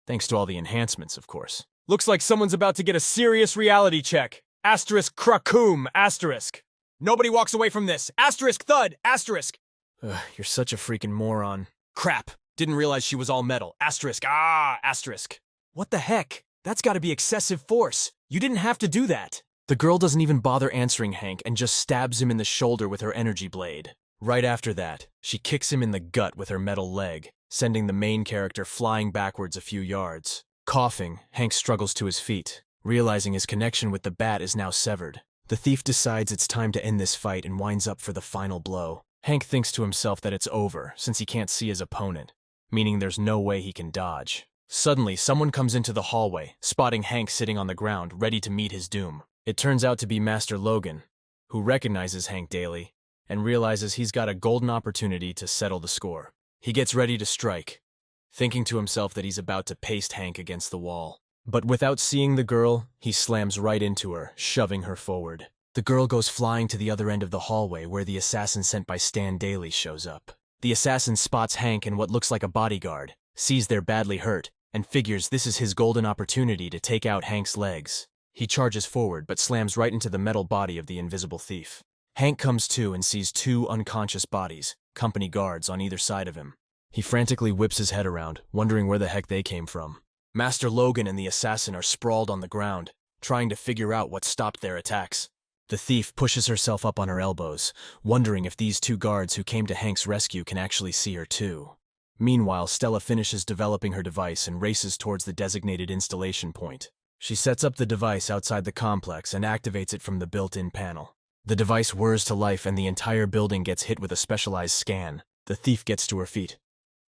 Speaker 1: Thanks to all the enhancements, of course. Looks like someone's about to get a serious reality check. Asterisk krakoom, asterisk. Nobody walks away from this. Asterisk thud, asterisk. You're such a freaking moron. Crap. Didn't realize she was all metal. Asterisk, asterisk. What the heck? That's gotta be excessive force. You didn't have to do that. The girl doesn't even bother answering Hank and just stabs him in the shoulder with her energy blade. Right after that, she kicks him in the gut with her metal leg, sending the main character flying backwards a few yards. Coughing, Hank struggles to his feet, realizing his connection with the bat is now severed. The thief decides it's time to end this fight and winds up for the final blow. Hank thinks to himself that it's over since he can't see his opponent, meaning there's no way he can dodge. Suddenly, someone comes into the hallway, spotting Hank sitting on the ground, ready to meet his doom. It turns out to be Master Logan, who recognizes Hank Daly and realizes he's got a golden opportunity to settle the score. He gets ready to strike, thinking to himself that he's about to paste Hank against the wall. But without seeing the girl, he slams right into her, shoving her forward. The girl goes flying to the other end of the hallway where the assassin sent by Stan Daly shows up. The assassin spots Hank and what looks like a bodyguard, sees they're badly hurt, and figures this is his golden opportunity to take out Hank's legs. He charges forward but slams right into the metal body of the invisible thief. Hank comes to and sees two unconscious bodies, company guards on either side of him. He frantically whips his head around, wondering where the heck they came from. Master Logan and the assassin are sprawled on the ground, trying to figure out what stopped their attacks. The thief pushes herself up on her elbows, wondering if these two guards who came to Hank's rescue can actually see her too. Meanwhile, Stella finishes developing her device and races towards the designated installation point. She sets up the device outside the complex and activates it from the built-in panel. The device whirs to life and the entire building gets hit with a specialized scan. The thief gets to her feet,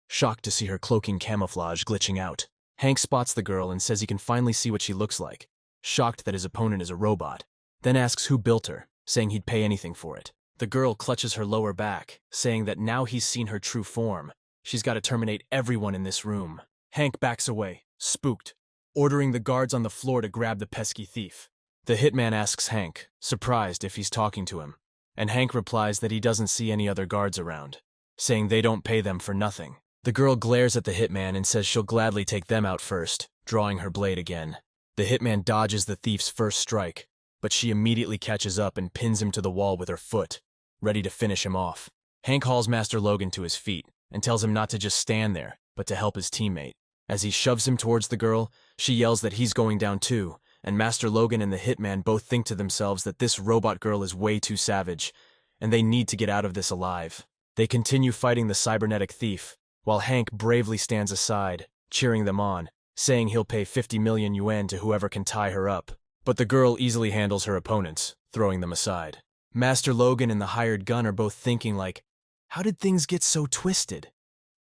Speaker 1: shocked to see her cloaking camouflage glitching out. Hank spots the girl and says he can finally see what she looks like, shocked that his opponent is a robot, then asks who built her, saying he'd pay anything for it. The girl clutches her lower back, saying that now he's seen her true form, she's got to terminate everyone in this room. Hank backs away, spooked, ordering the guards on the floor to grab the pesky thief. The hitman asks Hank, surprised if he's talking to him, and Hank replies that he doesn't see any other guards around, saying they don't pay them for nothing. The girl glares at the hitman and says she'll gladly take them out first, drawing her blade again. The hitman dodges the thief's first strike, but she immediately catches up and pins him to the wall with her foot, ready to finish him off. Hank hauls Master Logan to his feet and tells him not to just stand there, but to help his teammate. As he shoves him towards the girl, she yells that he's going down too, and Master Logan and the hitman both think to themselves that this robot girl is way too savage, and they need to get out of this alive. They continue fighting the cybernetic thief, while Hank bravely stands aside, cheering them on, saying he'll pay 50 million yuan to whoever can tie her up. But the girl easily handles her opponents, throwing them aside. Master Logan and the hired gun are both thinking like, how did things get so twisted?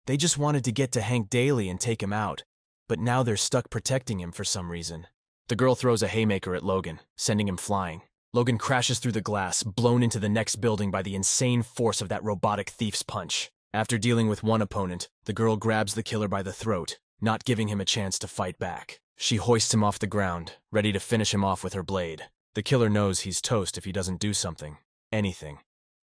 Speaker 1: They just wanted to get to Hank Daly and take him out, but now they're stuck protecting him for some reason. The girl throws a haymaker at Logan, sending him flying. Logan crashes through the glass, blown into the next building by the insane force of that robotic thief's punch. After dealing with one opponent, the girl grabs the killer by the throat, not giving him a chance to fight back. She hoists him off the ground, ready to finish him off with her blade. The killer knows he's toast if he doesn't do something, anything,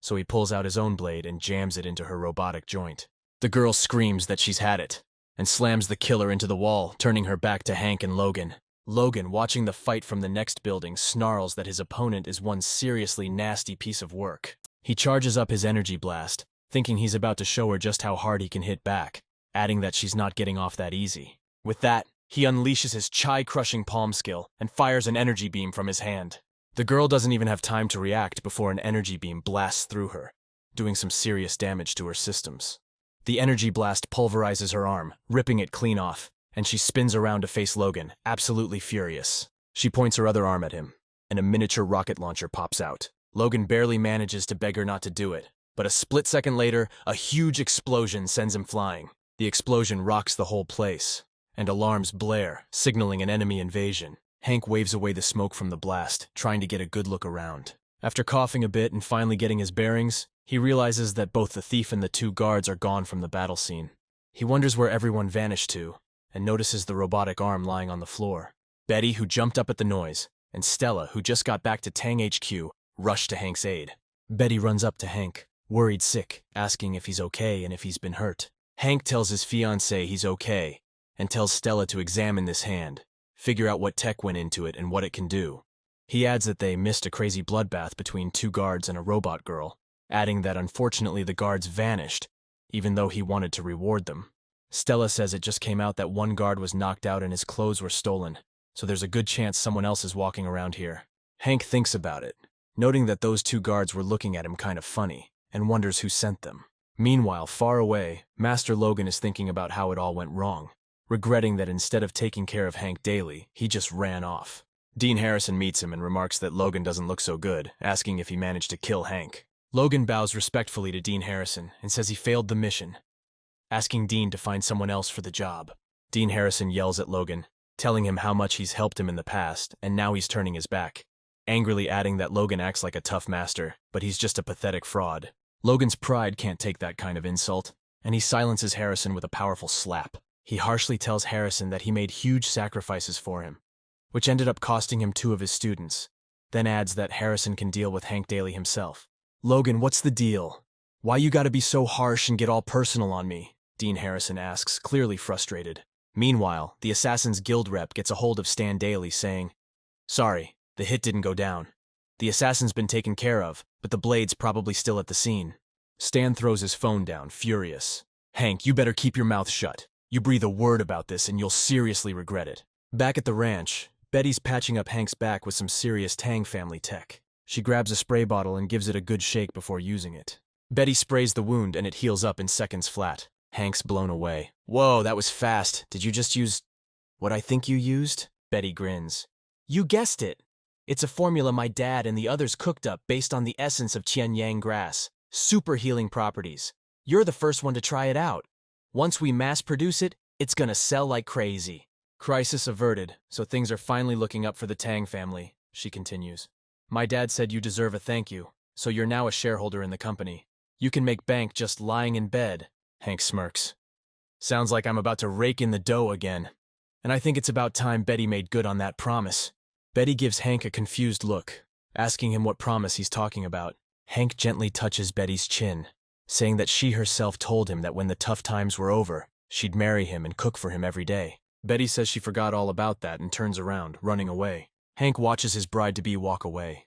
Speaker 1: so he pulls out his own blade and jams it into her robotic joint. The girl screams that she's had it, and slams the killer into the wall, turning her back to Hank and Logan. Logan, watching the fight from the next building, snarls that his opponent is one seriously nasty piece of work. He charges up his energy blast, thinking he's about to show her just how hard he can hit back, adding that she's not getting off that easy. With that, he unleashes his chai-crushing palm skill and fires an energy beam from his hand. The girl doesn't even have time to react before an energy beam blasts through her, doing some serious damage to her systems. The energy blast pulverizes her arm, ripping it clean off, and she spins around to face Logan, absolutely furious. She points her other arm at him, and a miniature rocket launcher pops out. Logan barely manages to beg her not to do it, but a split second later, a huge explosion sends him flying. The explosion rocks the whole place, and alarms blare, signaling an enemy invasion. Hank waves away the smoke from the blast, trying to get a good look around. After coughing a bit and finally getting his bearings, he realizes that both the thief and the two guards are gone from the battle scene. He wonders where everyone vanished to, and notices the robotic arm lying on the floor. Betty, who jumped up at the noise, and Stella, who just got back to Tang HQ, rush to Hank's aid. Betty runs up to Hank, worried sick, asking if he's okay and if he's been hurt. Hank tells his fiancée he's okay, and tells Stella to examine this hand, figure out what tech went into it and what it can do. He adds that they missed a crazy bloodbath between two guards and a robot girl, adding that unfortunately the guards vanished, even though he wanted to reward them. Stella says it just came out that one guard was knocked out and his clothes were stolen, so there's a good chance someone else is walking around here. Hank thinks about it, noting that those two guards were looking at him kind of funny, and wonders who sent them. Meanwhile, far away, Master Logan is thinking about how it all went wrong, regretting that instead of taking care of Hank Daly, he just ran off. Dean Harrison meets him and remarks that Logan doesn't look so good, asking if he managed to kill Hank. Logan bows respectfully to Dean Harrison and says he failed the mission, asking Dean to find someone else for the job. Dean Harrison yells at Logan, telling him how much he's helped him in the past, and now he's turning his back, angrily adding that Logan acts like a tough master, but he's just a pathetic fraud. Logan's pride can't take that kind of insult, and he silences Harrison with a powerful slap. He harshly tells Harrison that he made huge sacrifices for him, which ended up costing him 2 of his students, then adds that Harrison can deal with Hank Daly himself. Logan, what's the deal? Why you gotta be so harsh and get all personal on me? Dean Harrison asks, clearly frustrated. Meanwhile, the Assassin's Guild rep gets a hold of Stan Daly saying, "Sorry, the hit didn't go down. The assassin's been taken care of, but the blade's probably still at the scene." Stan throws his phone down, furious. "Hank, you better keep your mouth shut. You breathe a word about this and you'll seriously regret it." Back at the ranch, Betty's patching up Hank's back with some serious Tang family tech. She grabs a spray bottle and gives it a good shake before using it. Betty sprays the wound and it heals up in seconds flat. Hank's blown away. "Whoa, that was fast. Did you just use what I think you used?" Betty grins. "You guessed it. It's a formula my dad and the others cooked up based on the essence of Qianyang grass. Super healing properties. You're the first one to try it out. Once we mass produce it, it's gonna sell like crazy." Crisis averted, so things are finally looking up for the Tang family, she continues. "My dad said you deserve a thank you, so you're now a shareholder in the company. You can make bank just lying in bed." Hank smirks. "Sounds like I'm about to rake in the dough again. And I think it's about time Betty made good on that promise." Betty gives Hank a confused look, asking him what promise he's talking about. Hank gently touches Betty's chin, saying that she herself told him that when the tough times were over, she'd marry him and cook for him every day. Betty says she forgot all about that and turns around, running away. Hank watches his bride-to-be walk away,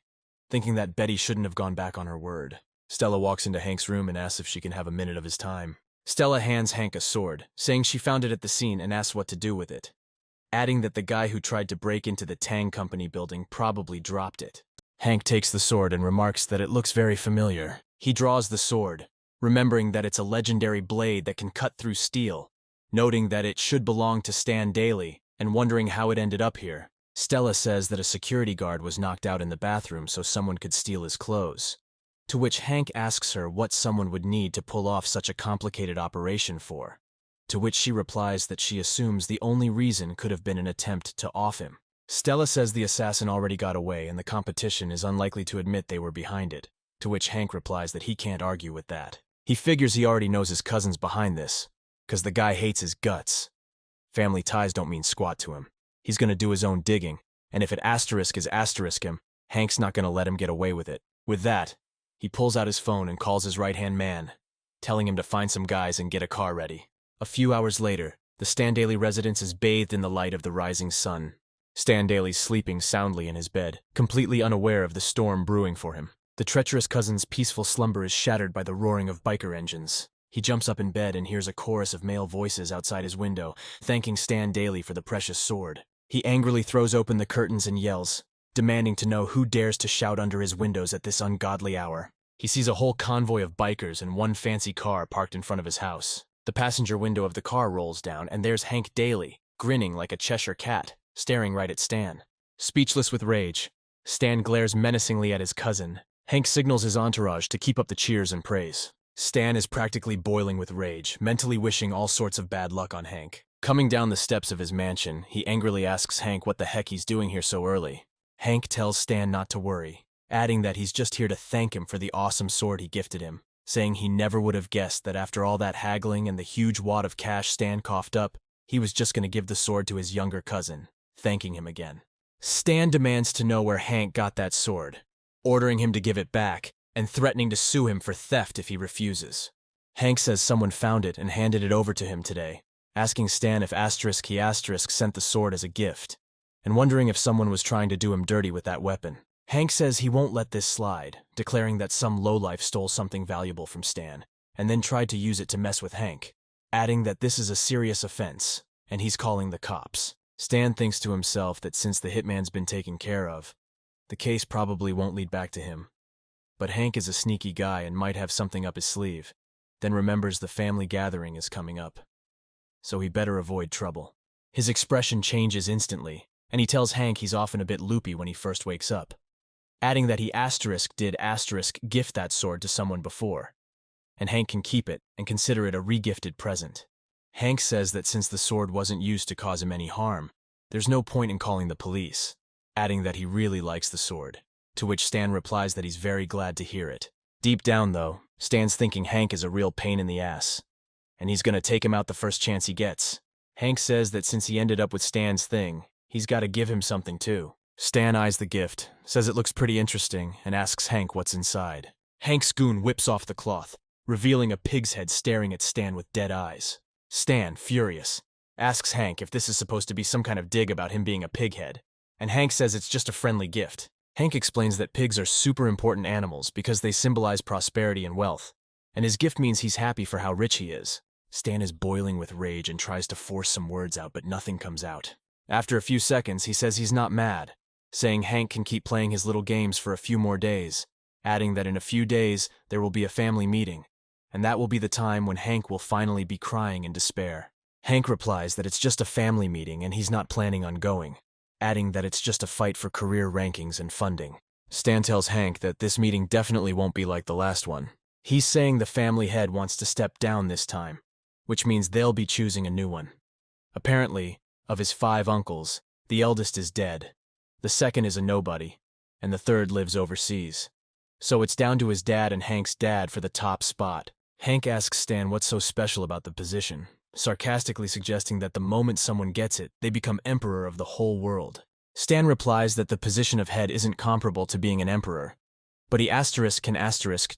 Speaker 1: thinking that Betty shouldn't have gone back on her word. Stella walks into Hank's room and asks if she can have a minute of his time. Stella hands Hank a sword, saying she found it at the scene and asks what to do with it, adding that the guy who tried to break into the Tang Company building probably dropped it. Hank takes the sword and remarks that it looks very familiar. He draws the sword, remembering that it's a legendary blade that can cut through steel, noting that it should belong to Stan Daly, and wondering how it ended up here. Stella says that a security guard was knocked out in the bathroom so someone could steal his clothes, to which Hank asks her what someone would need to pull off such a complicated operation for, to which she replies that she assumes the only reason could have been an attempt to off him. Stella says the assassin already got away and the competition is unlikely to admit they were behind it, to which Hank replies that he can't argue with that. He figures he already knows his cousin's behind this, 'cause the guy hates his guts. Family ties don't mean squat to him. He's gonna do his own digging, and if it is asterisk him, Hank's not gonna let him get away with it. With that, he pulls out his phone and calls his right-hand man, telling him to find some guys and get a car ready. A few hours later, the Stan Daly residence is bathed in the light of the rising sun. Stan Daly's sleeping soundly in his bed, completely unaware of the storm brewing for him. The treacherous cousin's peaceful slumber is shattered by the roaring of biker engines. He jumps up in bed and hears a chorus of male voices outside his window, thanking Stan Daly for the precious sword. He angrily throws open the curtains and yells, demanding to know who dares to shout under his windows at this ungodly hour. He sees a whole convoy of bikers and one fancy car parked in front of his house. The passenger window of the car rolls down, and there's Hank Daly, grinning like a Cheshire cat, staring right at Stan. Speechless with rage, Stan glares menacingly at his cousin. Hank signals his entourage to keep up the cheers and praise. Stan is practically boiling with rage, mentally wishing all sorts of bad luck on Hank. Coming down the steps of his mansion, he angrily asks Hank what the heck he's doing here so early. Hank tells Stan not to worry, adding that he's just here to thank him for the awesome sword he gifted him, saying he never would have guessed that after all that haggling and the huge wad of cash Stan coughed up, he was just going to give the sword to his younger cousin, thanking him again. Stan demands to know where Hank got that sword, ordering him to give it back, and threatening to sue him for theft if he refuses. Hank says someone found it and handed it over to him today, asking Stan if he sent the sword as a gift, and wondering if someone was trying to do him dirty with that weapon. Hank says he won't let this slide, declaring that some lowlife stole something valuable from Stan, and then tried to use it to mess with Hank, adding that this is a serious offense, and he's calling the cops. Stan thinks to himself that since the hitman's been taken care of, the case probably won't lead back to him. But Hank is a sneaky guy and might have something up his sleeve, then remembers the family gathering is coming up, so he better avoid trouble. His expression changes instantly, and he tells Hank he's often a bit loopy when he first wakes up, adding that he did gift that sword to someone before, and Hank can keep it and consider it a regifted present. Hank says that since the sword wasn't used to cause him any harm, there's no point in calling the police, adding that he really likes the sword, to which Stan replies that he's very glad to hear it. Deep down, though, Stan's thinking Hank is a real pain in the ass, and he's gonna take him out the first chance he gets. Hank says that since he ended up with Stan's thing, he's gotta give him something too. Stan eyes the gift, says it looks pretty interesting, and asks Hank what's inside. Hank's goon whips off the cloth, revealing a pig's head staring at Stan with dead eyes. Stan, furious, asks Hank if this is supposed to be some kind of dig about him being a pighead, and Hank says it's just a friendly gift. Hank explains that pigs are super important animals because they symbolize prosperity and wealth, and his gift means he's happy for how rich he is. Stan is boiling with rage and tries to force some words out, but nothing comes out. After a few seconds, he says he's not mad, saying Hank can keep playing his little games for a few more days, adding that in a few days there will be a family meeting, and that will be the time when Hank will finally be crying in despair. Hank replies that it's just a family meeting and he's not planning on going, adding that it's just a fight for career rankings and funding. Stan tells Hank that this meeting definitely won't be like the last one. He's saying the family head wants to step down this time, which means they'll be choosing a new one. Apparently, of his 5 uncles, the eldest is dead, the second is a nobody, and the third lives overseas. So it's down to his dad and Hank's dad for the top spot. Hank asks Stan what's so special about the position, sarcastically suggesting that the moment someone gets it, they become emperor of the whole world. Stan replies that the position of head isn't comparable to being an emperor, but he can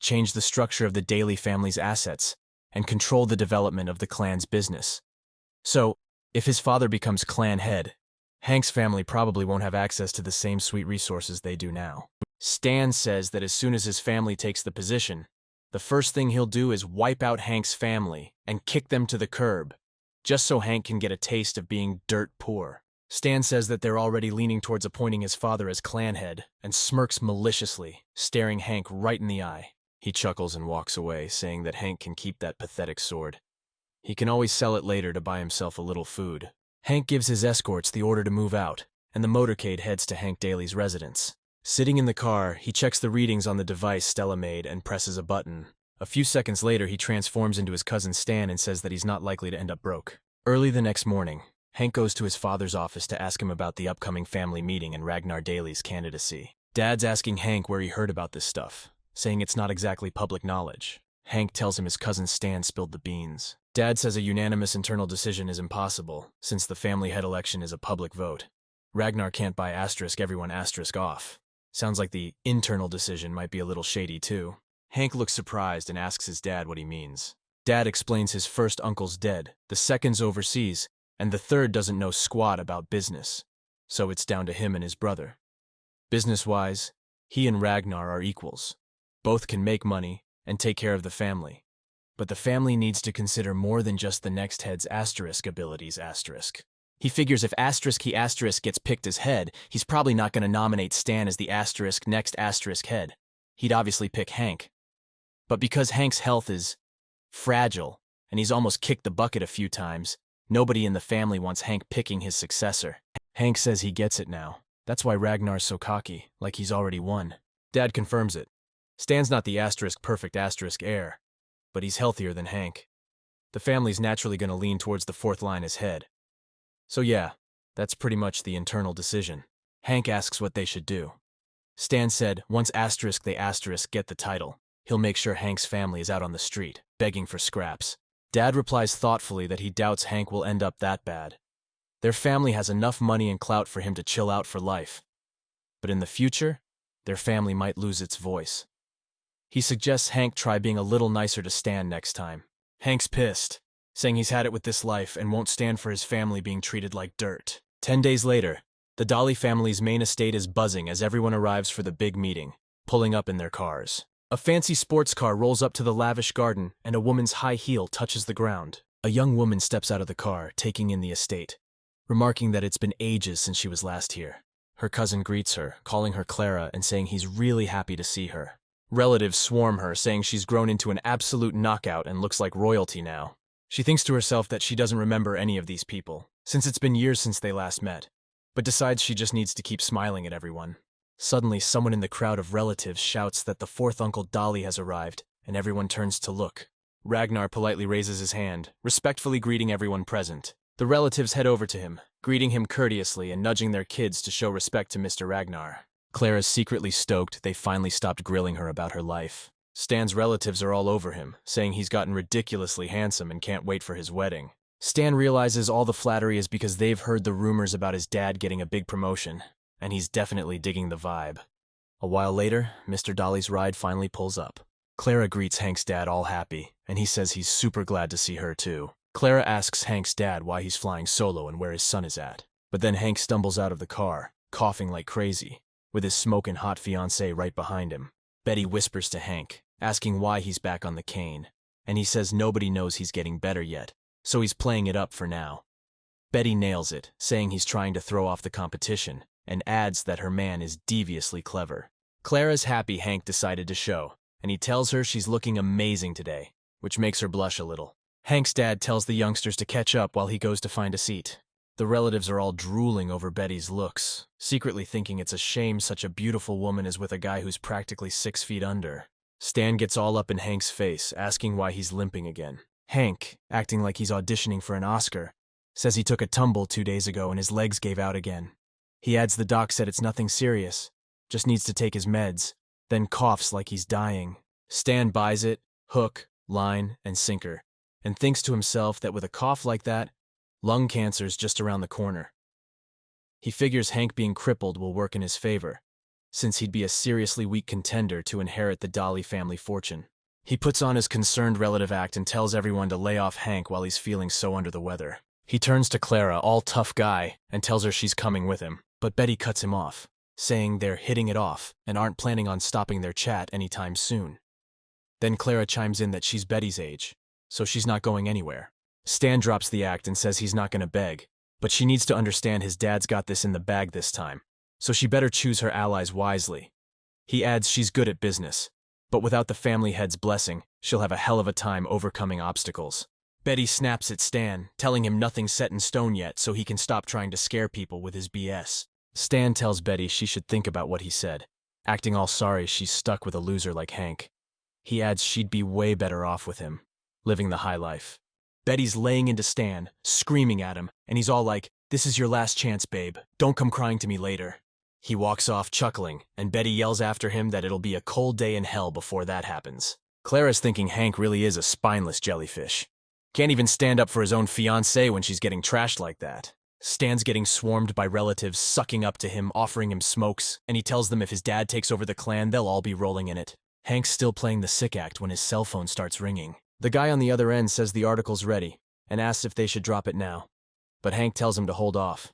Speaker 1: change the structure of the Daly family's assets and control the development of the clan's business. So, if his father becomes clan head, Hank's family probably won't have access to the same sweet resources they do now. Stan says that as soon as his family takes the position, the first thing he'll do is wipe out Hank's family and kick them to the curb, just so Hank can get a taste of being dirt poor. Stan says that they're already leaning towards appointing his father as clan head, and smirks maliciously, staring Hank right in the eye. He chuckles and walks away, saying that Hank can keep that pathetic sword. He can always sell it later to buy himself a little food. Hank gives his escorts the order to move out, and the motorcade heads to Hank Daly's residence. Sitting in the car, he checks the readings on the device Stella made and presses a button. A few seconds later, he transforms into his cousin Stan and says that he's not likely to end up broke. Early the next morning, Hank goes to his father's office to ask him about the upcoming family meeting and Ragnar Daly's candidacy. Dad's asking Hank where he heard about this stuff, saying it's not exactly public knowledge. Hank tells him his cousin Stan spilled the beans. Dad says a unanimous internal decision is impossible, since the family head election is a public vote. Ragnar can't buy everyone off. Sounds like the internal decision might be a little shady too. Hank looks surprised and asks his dad what he means. Dad explains his first uncle's dead, the second's overseas, and the third doesn't know squat about business. So it's down to him and his brother. Business-wise, he and Ragnar are equals. Both can make money and take care of the family. But the family needs to consider more than just the next head's abilities. He figures if he gets picked as head, he's probably not going to nominate Stan as the next head. He'd obviously pick Hank. But because Hank's health is fragile, and he's almost kicked the bucket a few times, nobody in the family wants Hank picking his successor. Hank says he gets it now. That's why Ragnar's so cocky, like he's already won. Dad confirms it. Stan's not the perfect heir, but he's healthier than Hank. The family's naturally going to lean towards the fourth line as head. So yeah, that's pretty much the internal decision. Hank asks what they should do. Stan said once they get the title, he'll make sure Hank's family is out on the street, begging for scraps. Dad replies thoughtfully that he doubts Hank will end up that bad. Their family has enough money and clout for him to chill out for life. But in the future, their family might lose its voice. He suggests Hank try being a little nicer to Stan next time. Hank's pissed, saying he's had it with this life and won't stand for his family being treated like dirt. 10 days later, the Daly family's main estate is buzzing as everyone arrives for the big meeting, pulling up in their cars. A fancy sports car rolls up to the lavish garden and a woman's high heel touches the ground. A young woman steps out of the car, taking in the estate, remarking that it's been ages since she was last here. Her cousin greets her, calling her Clara and saying he's really happy to see her. Relatives swarm her, saying she's grown into an absolute knockout and looks like royalty now. She thinks to herself that she doesn't remember any of these people, since it's been years since they last met, but decides she just needs to keep smiling at everyone. Suddenly, someone in the crowd of relatives shouts that the fourth Uncle Dolly has arrived, and everyone turns to look. Ragnar politely raises his hand, respectfully greeting everyone present. The relatives head over to him, greeting him courteously and nudging their kids to show respect to Mr. Ragnar. Clara's secretly stoked they finally stopped grilling her about her life. Stan's relatives are all over him, saying he's gotten ridiculously handsome and can't wait for his wedding. Stan realizes all the flattery is because they've heard the rumors about his dad getting a big promotion, and he's definitely digging the vibe. A while later, Mr. Dolly's ride finally pulls up. Clara greets Hank's dad all happy, and he says he's super glad to see her too. Clara asks Hank's dad why he's flying solo and where his son is at. But then Hank stumbles out of the car, coughing like crazy, with his smoking hot fiancée right behind him. Betty whispers to Hank, asking why he's back on the cane, and he says nobody knows he's getting better yet, so he's playing it up for now. Betty nails it, saying he's trying to throw off the competition, and adds that her man is deviously clever. Clara's happy Hank decided to show, and he tells her she's looking amazing today, which makes her blush a little. Hank's dad tells the youngsters to catch up while he goes to find a seat. The relatives are all drooling over Betty's looks, secretly thinking it's a shame such a beautiful woman is with a guy who's practically 6 feet under. Stan gets all up in Hank's face, asking why he's limping again. Hank, acting like he's auditioning for an Oscar, says he took a tumble 2 days ago and his legs gave out again. He adds the doc said it's nothing serious, just needs to take his meds, then coughs like he's dying. Stan buys it, hook, line, and sinker, and thinks to himself that with a cough like that, lung cancer's just around the corner. He figures Hank being crippled will work in his favor, since he'd be a seriously weak contender to inherit the Dolly family fortune. He puts on his concerned relative act and tells everyone to lay off Hank while he's feeling so under the weather. He turns to Clara, all tough guy, and tells her she's coming with him, but Betty cuts him off, saying they're hitting it off and aren't planning on stopping their chat anytime soon. Then Clara chimes in that she's Betty's age, so she's not going anywhere. Stan drops the act and says he's not going to beg, but she needs to understand his dad's got this in the bag this time, so she better choose her allies wisely. He adds she's good at business, but without the family head's blessing, she'll have a hell of a time overcoming obstacles. Betty snaps at Stan, telling him nothing's set in stone yet so he can stop trying to scare people with his BS. Stan tells Betty she should think about what he said, acting all sorry she's stuck with a loser like Hank. He adds she'd be way better off with him, living the high life. Betty's laying into Stan, screaming at him, and he's all like, "This is your last chance, babe. Don't come crying to me later." He walks off chuckling, and Betty yells after him that it'll be a cold day in hell before that happens. Clara's thinking Hank really is a spineless jellyfish. Can't even stand up for his own fiancée when she's getting trashed like that. Stan's getting swarmed by relatives sucking up to him, offering him smokes, and he tells them if his dad takes over the clan, they'll all be rolling in it. Hank's still playing the sick act when his cell phone starts ringing. The guy on the other end says the article's ready, and asks if they should drop it now. But Hank tells him to hold off.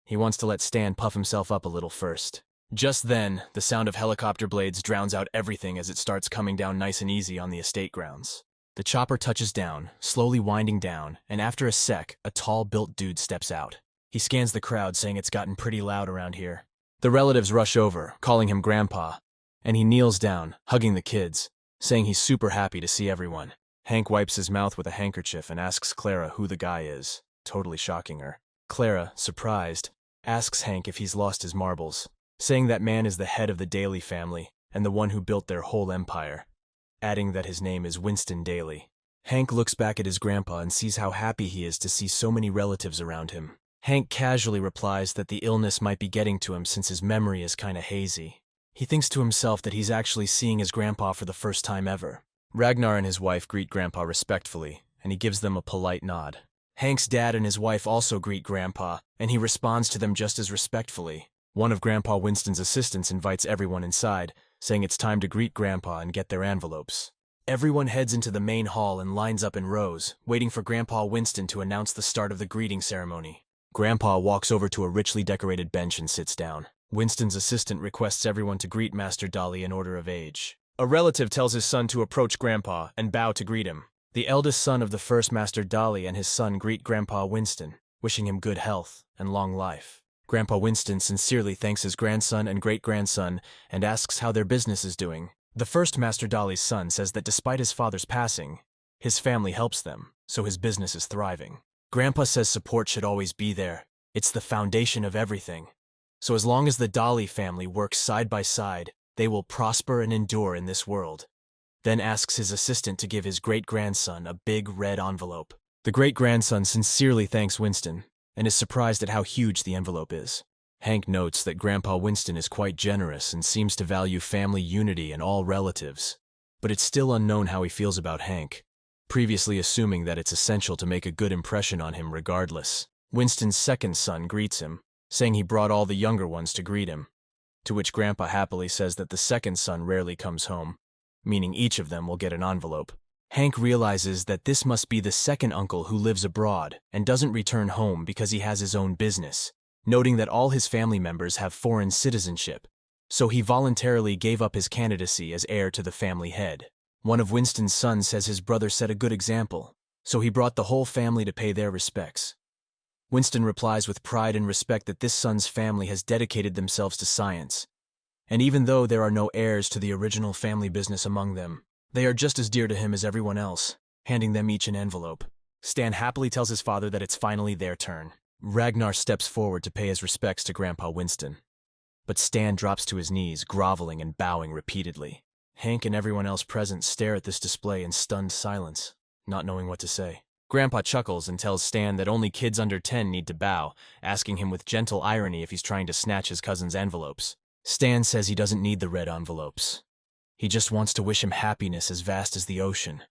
Speaker 1: He wants to let Stan puff himself up a little first. Just then, the sound of helicopter blades drowns out everything as it starts coming down nice and easy on the estate grounds. The chopper touches down, slowly winding down, and after a sec, a tall, built dude steps out. He scans the crowd, saying it's gotten pretty loud around here. The relatives rush over, calling him Grandpa, and he kneels down, hugging the kids, saying he's super happy to see everyone. Hank wipes his mouth with a handkerchief and asks Clara who the guy is, totally shocking her. Clara, surprised, asks Hank if he's lost his marbles, saying that man is the head of the Daly family and the one who built their whole empire, adding that his name is Winston Daly. Hank looks back at his grandpa and sees how happy he is to see so many relatives around him. Hank casually replies that the illness might be getting to him since his memory is kinda hazy. He thinks to himself that he's actually seeing his grandpa for the first time ever. Ragnar and his wife greet Grandpa respectfully, and he gives them a polite nod. Hank's dad and his wife also greet Grandpa, and he responds to them just as respectfully. One of Grandpa Winston's assistants invites everyone inside, saying it's time to greet Grandpa and get their envelopes. Everyone heads into the main hall and lines up in rows, waiting for Grandpa Winston to announce the start of the greeting ceremony. Grandpa walks over to a richly decorated bench and sits down. Winston's assistant requests everyone to greet Master Dolly in order of age. A relative tells his son to approach Grandpa and bow to greet him. The eldest son of the first Master Dolly and his son greet Grandpa Winston, wishing him good health and long life. Grandpa Winston sincerely thanks his grandson and great-grandson and asks how their business is doing. The first Master Dolly's son says that despite his father's passing, his family helps them, so his business is thriving. Grandpa says support should always be there. It's the foundation of everything. So as long as the Dolly family works side by side, they will prosper and endure in this world. then asks his assistant to give his great-grandson a big red envelope. The great-grandson sincerely thanks Winston and is surprised at how huge the envelope is. Hank notes that Grandpa Winston is quite generous and seems to value family unity and all relatives, but it's still unknown how he feels about Hank, previously assuming that it's essential to make a good impression on him regardless. Winston's second son greets him, saying he brought all the younger ones to greet him, to which Grandpa happily says that the second son rarely comes home, meaning each of them will get an envelope. Hank realizes that this must be the second uncle who lives abroad and doesn't return home because he has his own business, noting that all his family members have foreign citizenship, so he voluntarily gave up his candidacy as heir to the family head. One of Winston's sons says his brother set a good example, so he brought the whole family to pay their respects. Winston replies with pride and respect that this son's family has dedicated themselves to science, and even though there are no heirs to the original family business among them, they are just as dear to him as everyone else, handing them each an envelope. Stan happily tells his father that it's finally their turn. Ragnar steps forward to pay his respects to Grandpa Winston, but Stan drops to his knees, groveling and bowing repeatedly. Hank and everyone else present stare at this display in stunned silence, not knowing what to say. Grandpa chuckles and tells Stan that only kids under 10 need to bow, asking him with gentle irony if he's trying to snatch his cousin's envelopes. Stan says he doesn't need the red envelopes. He just wants to wish him happiness as vast as the ocean,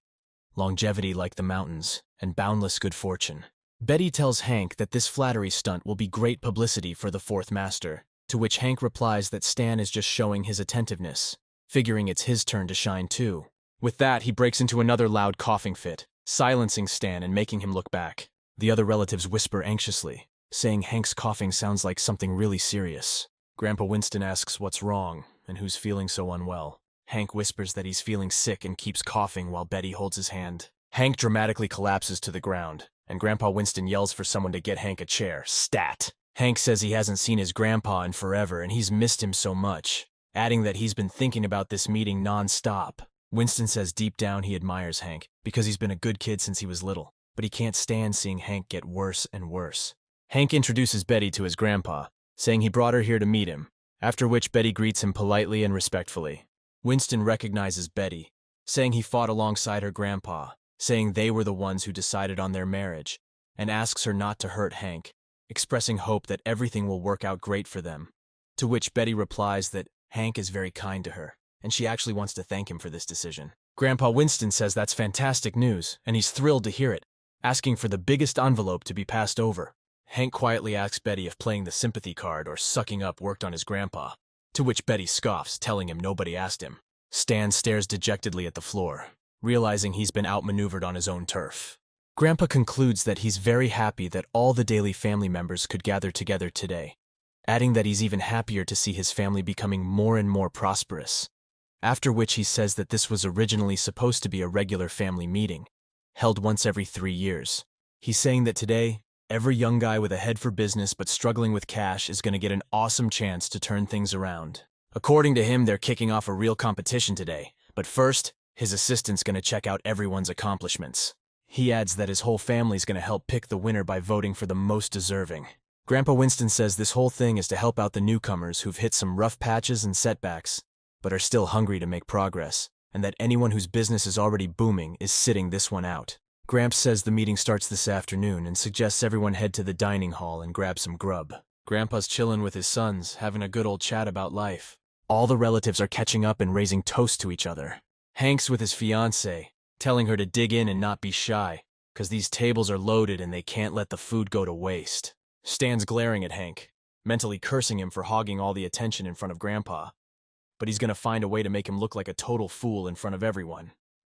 Speaker 1: longevity like the mountains, and boundless good fortune. Betty tells Hank that this flattery stunt will be great publicity for the fourth master, to which Hank replies that Stan is just showing his attentiveness, figuring it's his turn to shine too. With that, he breaks into another loud coughing fit, silencing Stan and making him look back. The other relatives whisper anxiously, saying Hank's coughing sounds like something really serious. Grandpa Winston asks what's wrong and who's feeling so unwell. Hank whispers that he's feeling sick and keeps coughing while Betty holds his hand. Hank dramatically collapses to the ground, and Grandpa Winston yells for someone to get Hank a chair. Stat! Hank says he hasn't seen his grandpa in forever and he's missed him so much, adding that he's been thinking about this meeting non-stop. Winston says deep down he admires Hank because he's been a good kid since he was little, but he can't stand seeing Hank get worse and worse. Hank introduces Betty to his grandpa, saying he brought her here to meet him, after which Betty greets him politely and respectfully. Winston recognizes Betty, saying he fought alongside her grandpa, saying they were the ones who decided on their marriage, and asks her not to hurt Hank, expressing hope that everything will work out great for them, to which Betty replies that Hank is very kind to her, and she actually wants to thank him for this decision. Grandpa Winston says that's fantastic news, and he's thrilled to hear it, asking for the biggest envelope to be passed over. Hank quietly asks Betty if playing the sympathy card or sucking up worked on his grandpa, to which Betty scoffs, telling him nobody asked him. Stan stares dejectedly at the floor, realizing he's been outmaneuvered on his own turf. Grandpa concludes that he's very happy that all the Daily family members could gather together today, adding that he's even happier to see his family becoming more and more prosperous, after which he says that this was originally supposed to be a regular family meeting, held once every 3 years. He's saying that today, every young guy with a head for business but struggling with cash is going to get an awesome chance to turn things around. According to him, they're kicking off a real competition today, but first, his assistant's going to check out everyone's accomplishments. He adds that his whole family's going to help pick the winner by voting for the most deserving. Grandpa Winston says this whole thing is to help out the newcomers who've hit some rough patches and setbacks, but are still hungry to make progress, and that anyone whose business is already booming is sitting this one out. Gramps says the meeting starts this afternoon and suggests everyone head to the dining hall and grab some grub. Grandpa's chillin' with his sons, having a good old chat about life. All the relatives are catching up and raising toast to each other. Hank's with his fiancée, telling her to dig in and not be shy, 'cause these tables are loaded and they can't let the food go to waste. Stan's glaring at Hank, mentally cursing him for hogging all the attention in front of Grandpa, but he's gonna find a way to make him look like a total fool in front of everyone.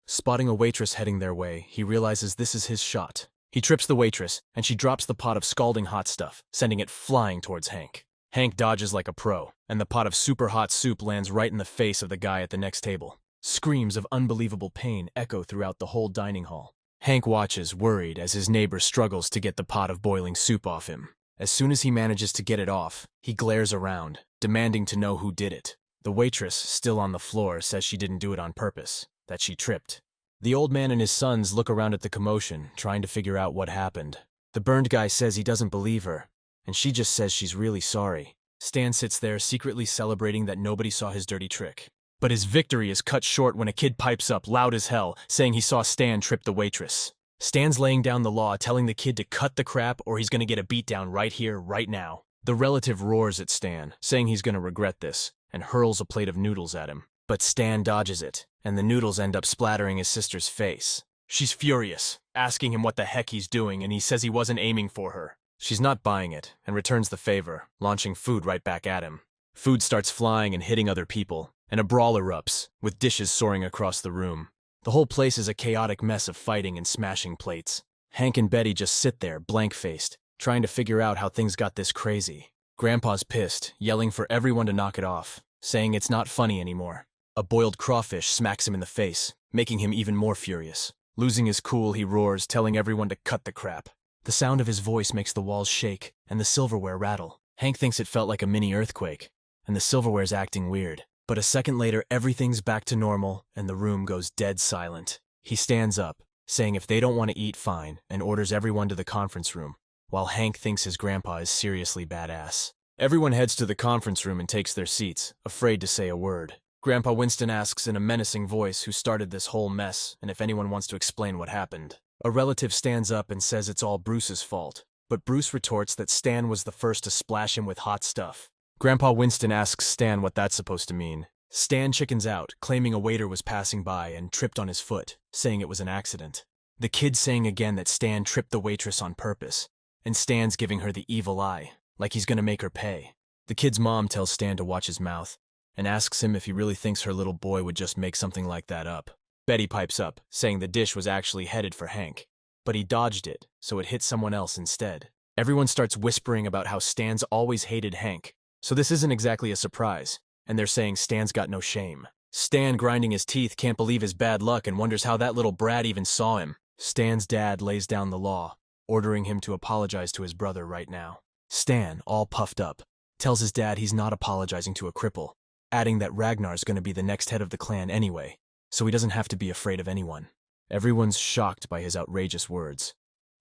Speaker 1: Spotting a waitress heading their way, he realizes this is his shot. He trips the waitress, and she drops the pot of scalding hot stuff, sending it flying towards Hank. Hank dodges like a pro, and the pot of super hot soup lands right in the face of the guy at the next table. Screams of unbelievable pain echo throughout the whole dining hall. Hank watches, worried, as his neighbor struggles to get the pot of boiling soup off him. As soon as he manages to get it off, he glares around, demanding to know who did it. The waitress, still on the floor, says she didn't do it on purpose, that she tripped. The old man and his sons look around at the commotion, trying to figure out what happened. The burned guy says he doesn't believe her, and she just says she's really sorry. Stan sits there secretly celebrating that nobody saw his dirty trick. But his victory is cut short when a kid pipes up loud as hell, saying he saw Stan trip the waitress. Stan's laying down the law, telling the kid to cut the crap or he's gonna get a beatdown right here, right now. The relative roars at Stan, saying he's gonna regret this, and hurls a plate of noodles at him. But Stan dodges it, and the noodles end up splattering his sister's face. She's furious, asking him what the heck he's doing, and he says he wasn't aiming for her. She's not buying it, and returns the favor, launching food right back at him. Food starts flying and hitting other people, and a brawl erupts, with dishes soaring across the room. The whole place is a chaotic mess of fighting and smashing plates. Hank and Betty just sit there, blank-faced, trying to figure out how things got this crazy. Grandpa's pissed, yelling for everyone to knock it off, saying it's not funny anymore. A boiled crawfish smacks him in the face, making him even more furious. Losing his cool, he roars, telling everyone to cut the crap. The sound of his voice makes the walls shake, and the silverware rattle. Hank thinks it felt like a mini earthquake, and the silverware's acting weird. But a second later, everything's back to normal, and the room goes dead silent. He stands up, saying if they don't want to eat, fine, and orders everyone to the conference room, while Hank thinks his grandpa is seriously badass. Everyone heads to the conference room and takes their seats, afraid to say a word. Grandpa Winston asks in a menacing voice who started this whole mess and if anyone wants to explain what happened. A relative stands up and says it's all Bruce's fault, but Bruce retorts that Stan was the first to splash him with hot stuff. Grandpa Winston asks Stan what that's supposed to mean. Stan chickens out, claiming a waiter was passing by and tripped on his foot, saying it was an accident. The kid's saying again that Stan tripped the waitress on purpose, and Stan's giving her the evil eye, like he's gonna make her pay. The kid's mom tells Stan to watch his mouth, and asks him if he really thinks her little boy would just make something like that up. Betty pipes up, saying the dish was actually headed for Hank, but he dodged it, so it hit someone else instead. Everyone starts whispering about how Stan's always hated Hank, so this isn't exactly a surprise, and they're saying Stan's got no shame. Stan, grinding his teeth, can't believe his bad luck and wonders how that little brat even saw him. Stan's dad lays down the law, ordering him to apologize to his brother right now. Stan, all puffed up, tells his dad he's not apologizing to a cripple, adding that Ragnar's gonna be the next head of the clan anyway, so he doesn't have to be afraid of anyone. Everyone's shocked by his outrageous words,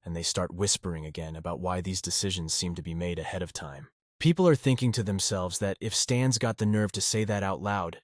Speaker 1: and they start whispering again about why these decisions seem to be made ahead of time. People are thinking to themselves that if Stan's got the nerve to say that out loud,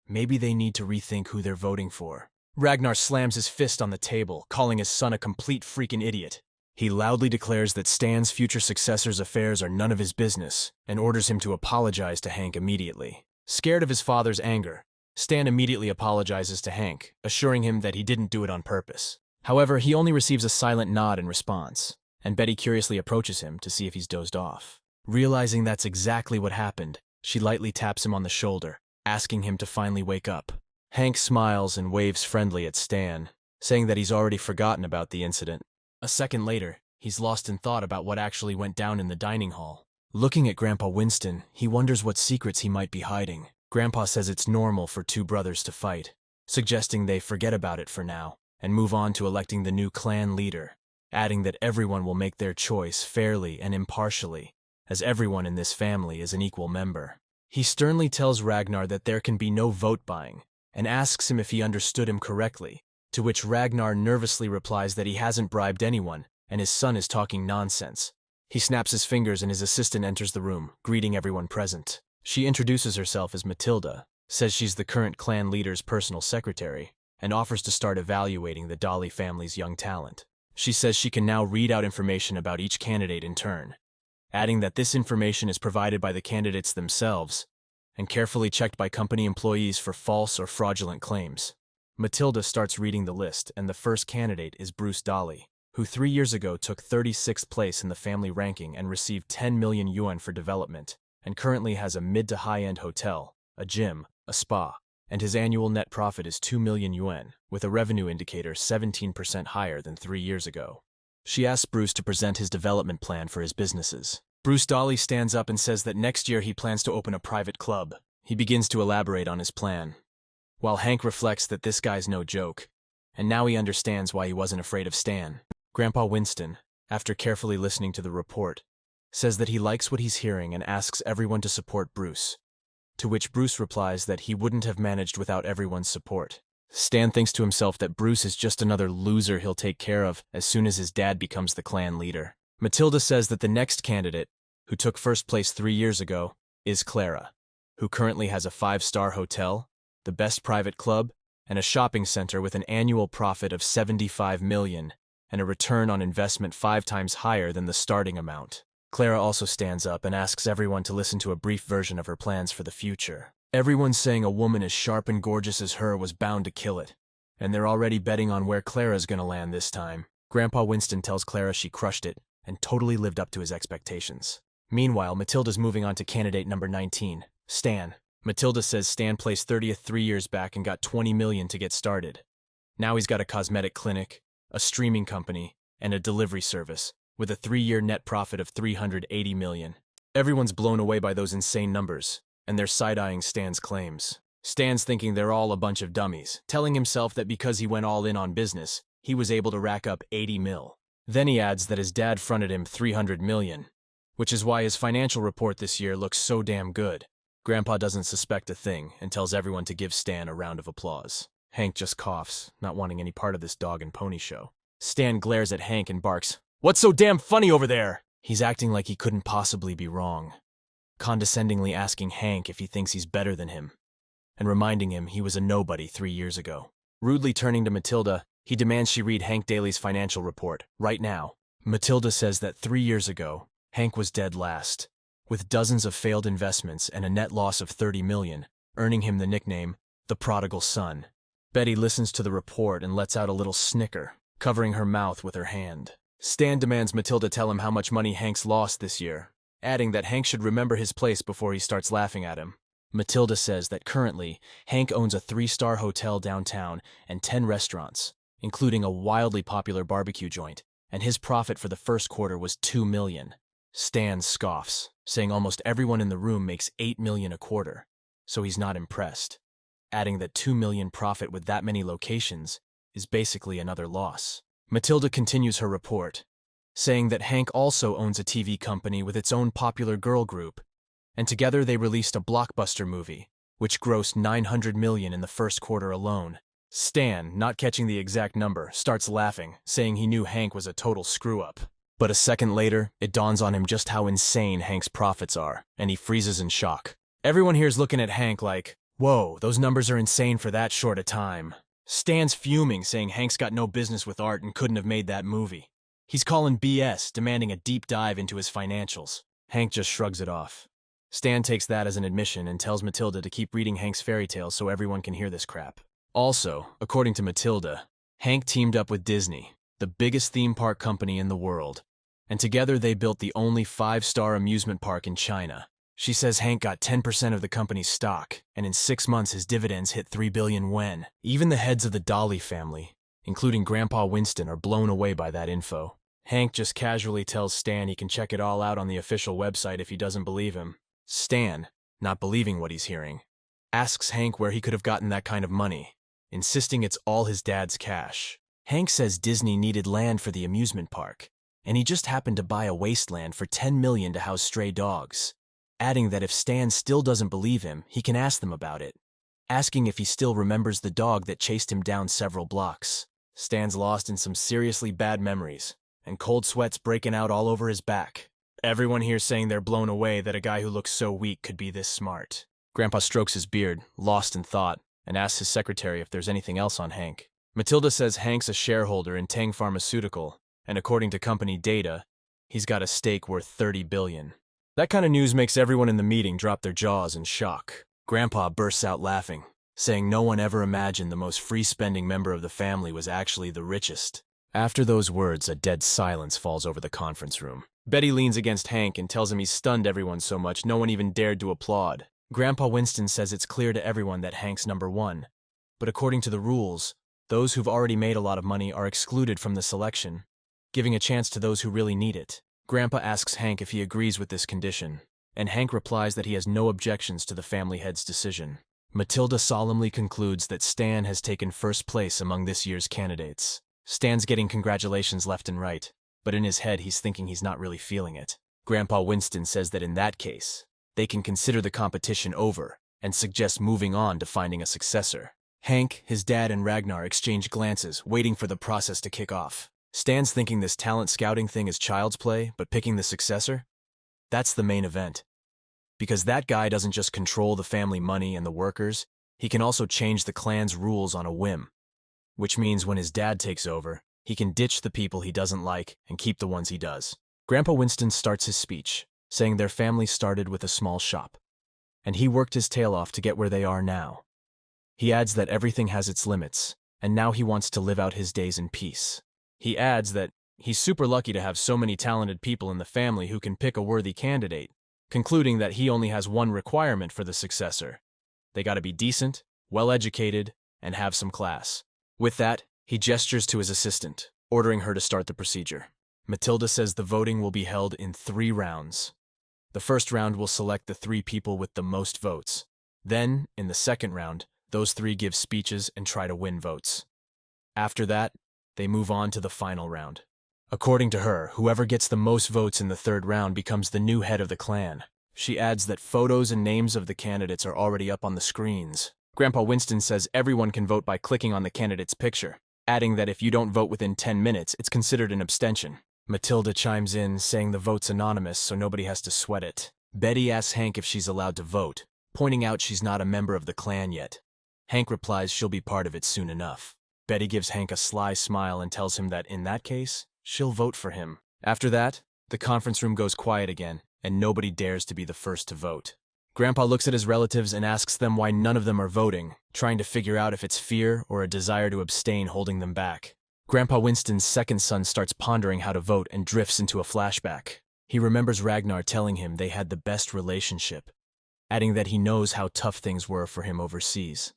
Speaker 1: maybe they need to rethink who they're voting for. Ragnar slams his fist on the table, calling his son a complete freaking idiot. He loudly declares that Stan's future successor's affairs are none of his business, and orders him to apologize to Hank immediately. Scared of his father's anger, Stan immediately apologizes to Hank, assuring him that he didn't do it on purpose. However, he only receives a silent nod in response, and Betty curiously approaches him to see if he's dozed off. Realizing that's exactly what happened, she lightly taps him on the shoulder, asking him to finally wake up. Hank smiles and waves friendly at Stan, saying that he's already forgotten about the incident. A second later, he's lost in thought about what actually went down in the dining hall. Looking at Grandpa Winston, he wonders what secrets he might be hiding. Grandpa says it's normal for two brothers to fight, suggesting they forget about it for now and move on to electing the new clan leader, adding that everyone will make their choice fairly and impartially, as everyone in this family is an equal member. He sternly tells Ragnar that there can be no vote buying, and asks him if he understood him correctly, to which Ragnar nervously replies that he hasn't bribed anyone, and his son is talking nonsense. He snaps his fingers and his assistant enters the room, greeting everyone present. She introduces herself as Matilda, says she's the current clan leader's personal secretary, and offers to start evaluating the Dolly family's young talent. She says she can now read out information about each candidate in turn, adding that this information is provided by the candidates themselves and carefully checked by company employees for false or fraudulent claims. Matilda starts reading the list, and the first candidate is Bruce Dolly, who 3 years ago took 36th place in the family ranking and received 10 million yuan for development, and currently has a mid to high-end hotel, a gym, a spa, and his annual net profit is 2 million yuan, with a revenue indicator 17% higher than 3 years ago. She asks Bruce to present his development plan for his businesses. Bruce Dolly stands up and says that next year he plans to open a private club. He begins to elaborate on his plan, while Hank reflects that this guy's no joke, and now he understands why he wasn't afraid of Stan. Grandpa Winston, after carefully listening to the report, says that he likes what he's hearing and asks everyone to support Bruce, to which Bruce replies that he wouldn't have managed without everyone's support. Stan thinks to himself that Bruce is just another loser he'll take care of as soon as his dad becomes the clan leader. Matilda says that the next candidate, who took first place 3 years ago, is Clara, who currently has a 5-star hotel, the best private club, and a shopping center with an annual profit of $75 million and a return on investment 5 times higher than the starting amount. Clara also stands up and asks everyone to listen to a brief version of her plans for the future. Everyone saying a woman as sharp and gorgeous as her was bound to kill it, and they're already betting on where Clara's gonna land this time. Grandpa Winston tells Clara she crushed it and totally lived up to his expectations. Meanwhile, Matilda's moving on to candidate number 19, Stan. Matilda says Stan placed 30th 3 years back and got $20 million to get started. Now he's got a cosmetic clinic, a streaming company, and a delivery service, with a 3-year net profit of $380 million. Everyone's blown away by those insane numbers, and they're side-eyeing Stan's claims. Stan's thinking they're all a bunch of dummies, telling himself that because he went all in on business, he was able to rack up 80 mil. Then he adds that his dad fronted him $300 million, which is why his financial report this year looks so damn good. Grandpa doesn't suspect a thing and tells everyone to give Stan a round of applause. Hank just coughs, not wanting any part of this dog and pony show. Stan glares at Hank and barks, "What's so damn funny over there?" He's acting like he couldn't possibly be wrong, condescendingly asking Hank if he thinks he's better than him, and reminding him he was a nobody 3 years ago. Rudely turning to Matilda, he demands she read Hank Daly's financial report, right now. Matilda says that 3 years ago, Hank was dead last, with dozens of failed investments and a net loss of $30 million, earning him the nickname, the Prodigal Son. Betty listens to the report and lets out a little snicker, covering her mouth with her hand. Stan demands Matilda tell him how much money Hank's lost this year, adding that Hank should remember his place before he starts laughing at him. Matilda says that currently, Hank owns a 3-star hotel downtown and 10 restaurants, including a wildly popular barbecue joint, and his profit for the first quarter was $2 million. Stan scoffs, saying almost everyone in the room makes $8 million a quarter, so he's not impressed, adding that $2 million profit with that many locations is basically another loss. Matilda continues her report, saying that Hank also owns a TV company with its own popular girl group, and together they released a blockbuster movie, which grossed $900 million in the first quarter alone. Stan, not catching the exact number, starts laughing, saying he knew Hank was a total screw-up. But a second later, it dawns on him just how insane Hank's profits are, and he freezes in shock. Everyone here's looking at Hank like, whoa, those numbers are insane for that short a time. Stan's fuming, saying Hank's got no business with art and couldn't have made that movie. He's calling BS, demanding a deep dive into his financials. Hank just shrugs it off. Stan takes that as an admission and tells Matilda to keep reading Hank's fairy tales so everyone can hear this crap. Also, according to Matilda, Hank teamed up with Disney, the biggest theme park company in the world, and together they built the only 5-star amusement park in China. She says Hank got 10% of the company's stock, and in 6 months his dividends hit 3 billion yuan. Even the heads of the Dolly family, including Grandpa Winston, are blown away by that info. Hank just casually tells Stan he can check it all out on the official website if he doesn't believe him. Stan, not believing what he's hearing, asks Hank where he could have gotten that kind of money, insisting it's all his dad's cash. Hank says Disney needed land for the amusement park, and he just happened to buy a wasteland for $10 million to house stray dogs, adding that if Stan still doesn't believe him, he can ask them about it, asking if he still remembers the dog that chased him down several blocks. Stan's lost in some seriously bad memories, and cold sweat's breaking out all over his back. Everyone here saying they're blown away that a guy who looks so weak could be this smart. Grandpa strokes his beard, lost in thought, and asks his secretary if there's anything else on Hank. Matilda says Hank's a shareholder in Tang Pharmaceutical, and according to company data, he's got a stake worth $30 billion. That kind of news makes everyone in the meeting drop their jaws in shock. Grandpa bursts out laughing, saying no one ever imagined the most free-spending member of the family was actually the richest. After those words, a dead silence falls over the conference room. Betty leans against Hank and tells him he's stunned everyone so much no one even dared to applaud. Grandpa Winston says it's clear to everyone that Hank's number one, but according to the rules, those who've already made a lot of money are excluded from the selection, giving a chance to those who really need it. Grandpa asks Hank if he agrees with this condition, and Hank replies that he has no objections to the family head's decision. Matilda solemnly concludes that Stan has taken first place among this year's candidates. Stan's getting congratulations left and right, but in his head he's thinking he's not really feeling it. Grandpa Winston says that in that case, they can consider the competition over and suggests moving on to finding a successor. Hank, his dad, and Ragnar exchange glances, waiting for the process to kick off. Stan's thinking this talent scouting thing is child's play, but picking the successor? That's the main event. Because that guy doesn't just control the family money and the workers, He can also change the clan's rules on a whim, which means when his dad takes over, he can ditch the people he doesn't like and keep the ones he does. Grandpa Winston starts his speech, saying their family started with a small shop, and he worked his tail off to get where they are now. He adds that everything has its limits, and now he wants to live out his days in peace. He adds that he's super lucky to have so many talented people in the family who can pick a worthy candidate, concluding that he only has one requirement for the successor. They gotta be decent, well-educated, and have some class. With that, he gestures to his assistant, ordering her to start the procedure. Matilda says the voting will be held in 3 rounds. The first round will select the 3 people with the most votes. Then, in the second round, those 3 give speeches and try to win votes. After that, they move on to the final round. According to her, whoever gets the most votes in the 3rd round becomes the new head of the clan. She adds that photos and names of the candidates are already up on the screens. Grandpa Winston says everyone can vote by clicking on the candidate's picture, adding that if you don't vote within 10 minutes, it's considered an abstention. Matilda chimes in, saying the vote's anonymous so nobody has to sweat it. Betty asks Hank if she's allowed to vote, pointing out she's not a member of the clan yet. Hank replies she'll be part of it soon enough. Betty gives Hank a sly smile and tells him that in that case, she'll vote for him. After that, the conference room goes quiet again, and nobody dares to be the first to vote. Grandpa looks at his relatives and asks them why none of them are voting, trying to figure out if it's fear or a desire to abstain holding them back. Grandpa Winston's second son starts pondering how to vote and drifts into a flashback. He remembers Ragnar telling him they had the best relationship, adding that he knows how tough things were for him overseas,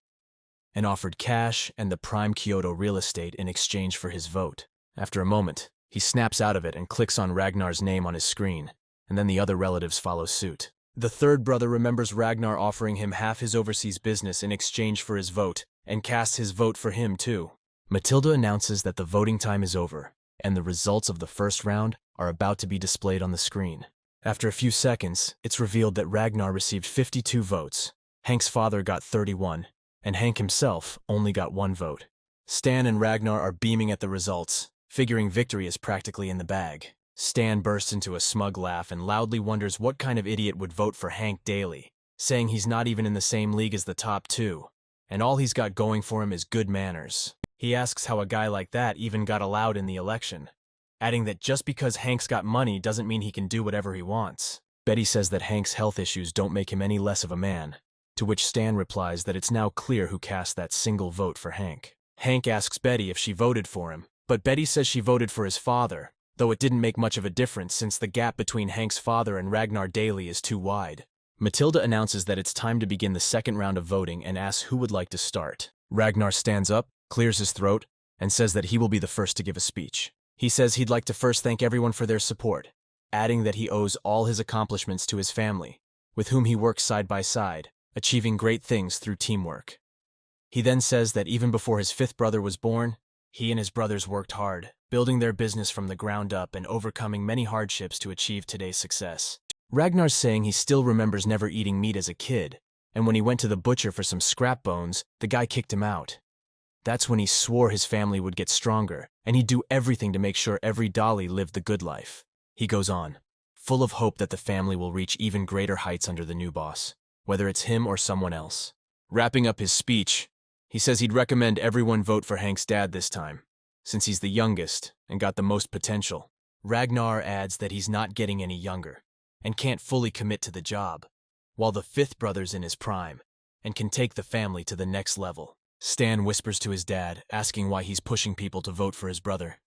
Speaker 1: and offered cash and the prime Kyoto real estate in exchange for his vote. After a moment, he snaps out of it and clicks on Ragnar's name on his screen, and then the other relatives follow suit. The third brother remembers Ragnar offering him half his overseas business in exchange for his vote, and casts his vote for him too. Matilda announces that the voting time is over, and the results of the first round are about to be displayed on the screen. After a few seconds, it's revealed that Ragnar received 52 votes, Hank's father got 31, and Hank himself only got 1 vote. Stan and Ragnar are beaming at the results, figuring victory is practically in the bag. Stan bursts into a smug laugh and loudly wonders what kind of idiot would vote for Hank daily, saying he's not even in the same league as the top 2, and all he's got going for him is good manners. He asks how a guy like that even got allowed in the election, adding that just because Hank's got money doesn't mean he can do whatever he wants. Betty says that Hank's health issues don't make him any less of a man, to which Stan replies that it's now clear who cast that single vote for Hank. Hank asks Betty if she voted for him, but Betty says she voted for his father, though it didn't make much of a difference since the gap between Hank's father and Ragnar Daly is too wide. Matilda announces that it's time to begin the second round of voting and asks who would like to start. Ragnar stands up, clears his throat, and says that he will be the first to give a speech. He says he'd like to first thank everyone for their support, adding that he owes all his accomplishments to his family, with whom he works side by side, achieving great things through teamwork. He then says that even before his 5th brother was born, he and his brothers worked hard, building their business from the ground up and overcoming many hardships to achieve today's success. Ragnar's saying he still remembers never eating meat as a kid, and when he went to the butcher for some scrap bones, the guy kicked him out. That's when he swore his family would get stronger, and he'd do everything to make sure every dolly lived the good life. He goes on, full of hope that the family will reach even greater heights under the new boss, whether it's him or someone else. Wrapping up his speech, he says he'd recommend everyone vote for Hank's dad this time, since he's the youngest and got the most potential. Ragnar adds that he's not getting any younger, and can't fully commit to the job, while the 5th brother's in his prime, and can take the family to the next level. Stan whispers to his dad, asking why he's pushing people to vote for his brother,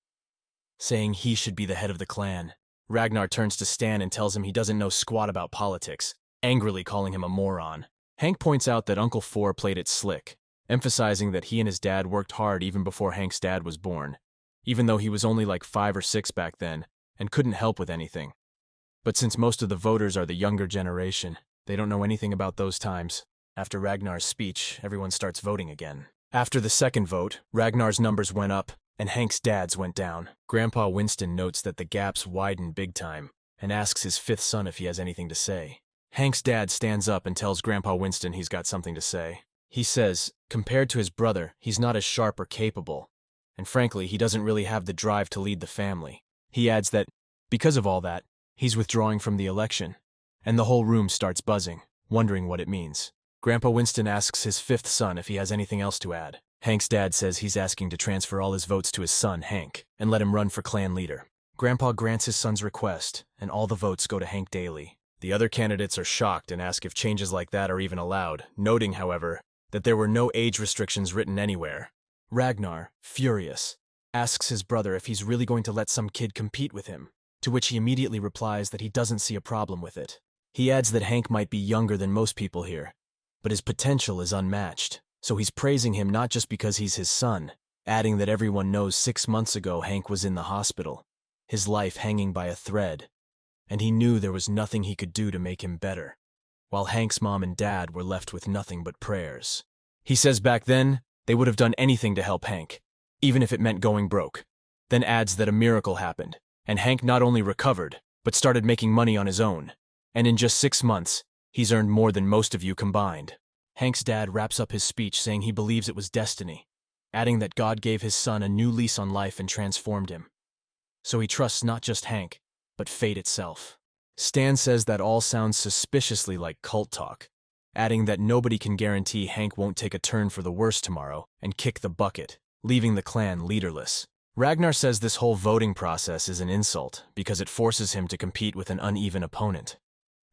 Speaker 1: saying he should be the head of the clan. Ragnar turns to Stan and tells him he doesn't know squat about politics, angrily calling him a moron. Hank points out that Uncle Four played it slick, emphasizing that he and his dad worked hard even before Hank's dad was born, even though he was only like 5 or 6 back then and couldn't help with anything. But since most of the voters are the younger generation, they don't know anything about those times. After Ragnar's speech, everyone starts voting again. After the second vote, Ragnar's numbers went up, and Hank's dad's went down. Grandpa Winston notes that the gaps widen big time, and asks his 5th son if he has anything to say. Hank's dad stands up and tells Grandpa Winston he's got something to say. He says, compared to his brother, he's not as sharp or capable, and frankly, he doesn't really have the drive to lead the family. He adds that, because of all that, he's withdrawing from the election, and the whole room starts buzzing, wondering what it means. Grandpa Winston asks his fifth son if he has anything else to add. Hank's dad says he's asking to transfer all his votes to his son, Hank, and let him run for clan leader. Grandpa grants his son's request, and all the votes go to Hank Daly. The other candidates are shocked and ask if changes like that are even allowed, noting, however, that there were no age restrictions written anywhere. Ragnar, furious, asks his brother if he's really going to let some kid compete with him, to which he immediately replies that he doesn't see a problem with it. He adds that Hank might be younger than most people here, but his potential is unmatched, so he's praising him not just because he's his son, adding that everyone knows 6 months ago Hank was in the hospital, his life hanging by a thread, and he knew there was nothing he could do to make him better, while Hank's mom and dad were left with nothing but prayers. He says back then, they would have done anything to help Hank, even if it meant going broke, then adds that a miracle happened, and Hank not only recovered, but started making money on his own, and in just 6 months, he's earned more than most of you combined. Hank's dad wraps up his speech saying he believes it was destiny, adding that God gave his son a new lease on life and transformed him. So he trusts not just Hank, but fate itself. Stan says that all sounds suspiciously like cult talk, adding that nobody can guarantee Hank won't take a turn for the worse tomorrow and kick the bucket, leaving the clan leaderless. Ragnar says this whole voting process is an insult because it forces him to compete with an uneven opponent.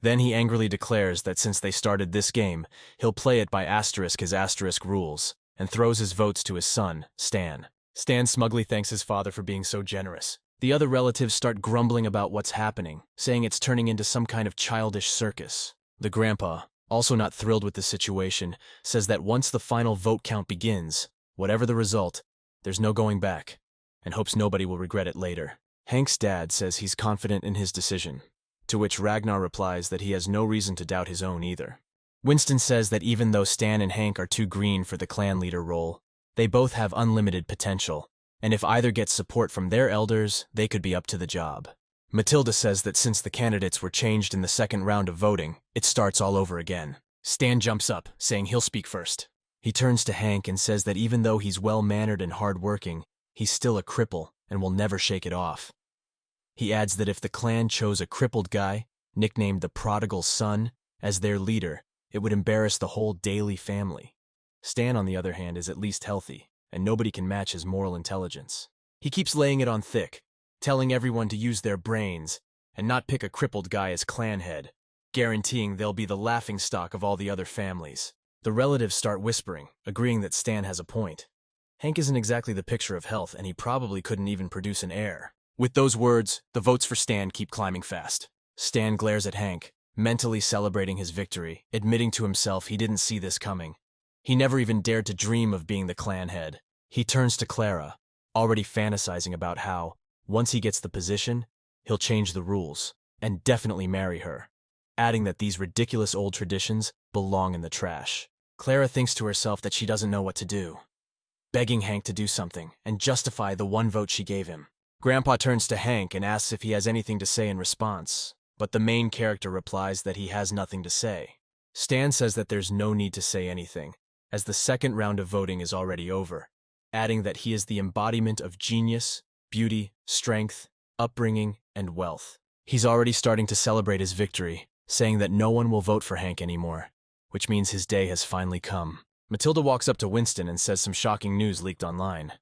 Speaker 1: Then he angrily declares that since they started this game, he'll play it by his asterisk rules, and throws his votes to his son, Stan. Stan smugly thanks his father for being so generous. The other relatives start grumbling about what's happening, saying it's turning into some kind of childish circus. The grandpa, also not thrilled with the situation, says that once the final vote count begins, whatever the result, there's no going back, and hopes nobody will regret it later. Hank's dad says he's confident in his decision, to which Ragnar replies that he has no reason to doubt his own either. Winston says that even though Stan and Hank are too green for the clan leader role, they both have unlimited potential, and if either gets support from their elders, they could be up to the job. Matilda says that since the candidates were changed in the second round of voting, it starts all over again. Stan jumps up, saying he'll speak first. He turns to Hank and says that even though he's well-mannered and hard-working, he's still a cripple and will never shake it off. He adds that if the clan chose a crippled guy, nicknamed the Prodigal Son, as their leader, it would embarrass the whole Daly family. Stan, on the other hand, is at least healthy, and nobody can match his moral intelligence. He keeps laying it on thick, telling everyone to use their brains and not pick a crippled guy as clan head, guaranteeing they'll be the laughingstock of all the other families. The relatives start whispering, agreeing that Stan has a point. Hank isn't exactly the picture of health, and he probably couldn't even produce an heir. With those words, the votes for Stan keep climbing fast. Stan glares at Hank, mentally celebrating his victory, admitting to himself he didn't see this coming. He never even dared to dream of being the clan head. He turns to Clara, already fantasizing about how, once he gets the position, he'll change the rules, and definitely marry her, adding that these ridiculous old traditions belong in the trash. Clara thinks to herself that she doesn't know what to do, begging Hank to do something and justify the one vote she gave him. Grandpa turns to Hank and asks if he has anything to say in response, but the main character replies that he has nothing to say. Stan says that there's no need to say anything, as the second round of voting is already over, adding that he is the embodiment of genius, beauty, strength, upbringing, and wealth. He's already starting to celebrate his victory, saying that no one will vote for Hank anymore, which means his day has finally come. Matilda walks up to Winston and says some shocking news leaked online.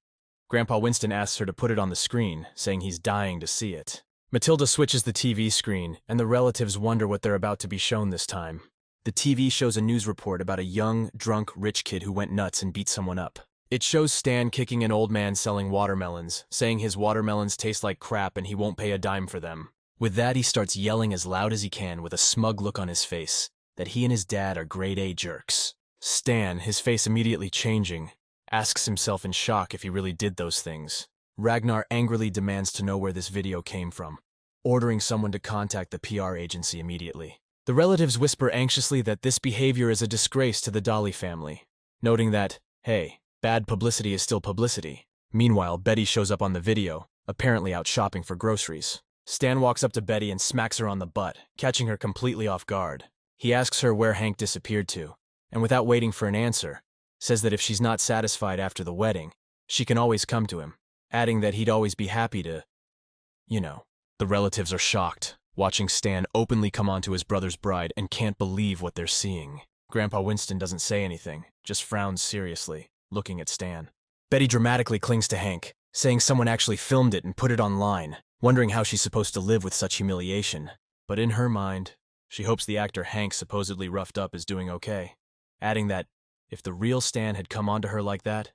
Speaker 1: Grandpa Winston asks her to put it on the screen, saying he's dying to see it. Matilda switches the TV screen, and the relatives wonder what they're about to be shown this time. The TV shows a news report about a young, drunk, rich kid who went nuts and beat someone up. It shows Stan kicking an old man selling watermelons, saying his watermelons taste like crap and he won't pay a dime for them. With that, he starts yelling as loud as he can with a smug look on his face, that he and his dad are grade-A jerks. Stan, his face immediately changing, asks himself in shock if he really did those things. Ragnar angrily demands to know where this video came from, ordering someone to contact the PR agency immediately. The relatives whisper anxiously that this behavior is a disgrace to the Dolly family, noting that, hey, bad publicity is still publicity. Meanwhile, Betty shows up on the video, apparently out shopping for groceries. Stan walks up to Betty and smacks her on the butt, catching her completely off guard. He asks her where Hank disappeared to, and without waiting for an answer, says that if she's not satisfied after the wedding, she can always come to him, adding that he'd always be happy to, The relatives are shocked, watching Stan openly come onto his brother's bride and can't believe what they're seeing. Grandpa Winston doesn't say anything, just frowns seriously, looking at Stan. Betty dramatically clings to Hank, saying someone actually filmed it and put it online, wondering how she's supposed to live with such humiliation. But in her mind, she hopes the actor Hank supposedly roughed up is doing okay, adding that if the real Stan had come onto her like that,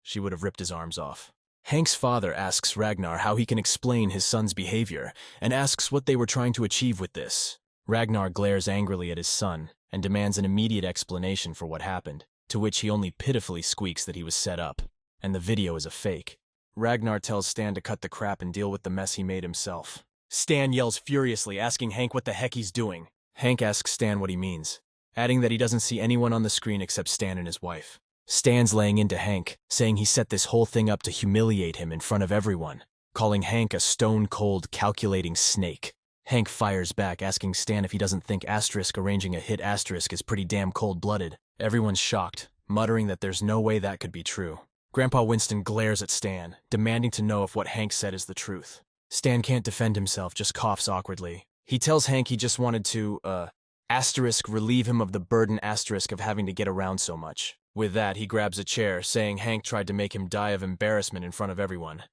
Speaker 1: she would have ripped his arms off. Hank's father asks Ragnar how he can explain his son's behavior and asks what they were trying to achieve with this. Ragnar glares angrily at his son and demands an immediate explanation for what happened, to which he only pitifully squeaks that he was set up, and the video is a fake. Ragnar tells Stan to cut the crap and deal with the mess he made himself. Stan yells furiously, asking Hank what the heck he's doing. Hank asks Stan what he means, adding that he doesn't see anyone on the screen except Stan and his wife. Stan's laying into Hank, saying he set this whole thing up to humiliate him in front of everyone, calling Hank a stone-cold, calculating snake. Hank fires back, asking Stan if he doesn't think asterisk arranging a hit asterisk is pretty damn cold-blooded. Everyone's shocked, muttering that there's no way that could be true. Grandpa Winston glares at Stan, demanding to know if what Hank said is the truth. Stan can't defend himself, just coughs awkwardly. He tells Hank he just wanted to, asterisk relieve him of the burden asterisk of having to get around so much. With that, he grabs a chair, saying Hank tried to make him die of embarrassment in front of everyone.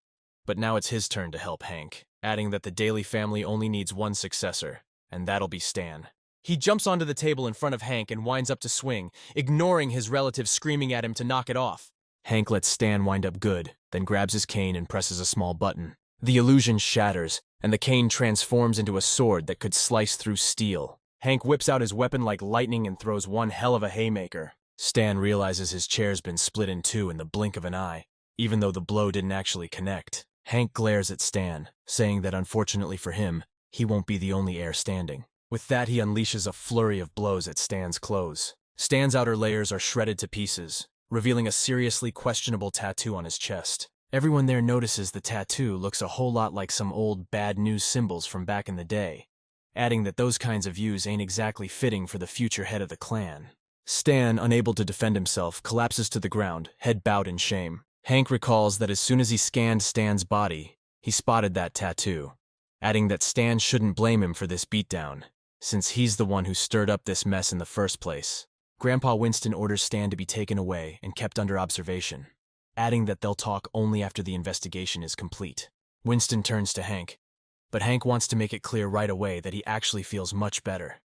Speaker 1: But now it's his turn to help Hank, adding that the Daly family only needs one successor, and that'll be Stan. He jumps onto the table in front of Hank and winds up to swing, ignoring his relatives screaming at him to knock it off. Hank lets Stan wind up good, then grabs his cane and presses a small button. The illusion shatters, and the cane transforms into a sword that could slice through steel. Hank whips out his weapon like lightning and throws one hell of a haymaker. Stan realizes his chair's been split in two in the blink of an eye, even though the blow didn't actually connect. Hank glares at Stan, saying that unfortunately for him, he won't be the only heir standing. With that, he unleashes a flurry of blows at Stan's clothes. Stan's outer layers are shredded to pieces, revealing a seriously questionable tattoo on his chest. Everyone there notices the tattoo looks a whole lot like some old bad news symbols from back in the day, adding that those kinds of views ain't exactly fitting for the future head of the clan. Stan, unable to defend himself, collapses to the ground, head bowed in shame. Hank recalls that as soon as he scanned Stan's body, he spotted that tattoo, adding that Stan shouldn't blame him for this beatdown, since he's the one who stirred up this mess in the first place. Grandpa Winston orders Stan to be taken away and kept under observation, adding that they'll talk only after the investigation is complete. Winston turns to Hank, but Hank wants to make it clear right away that he actually feels much better.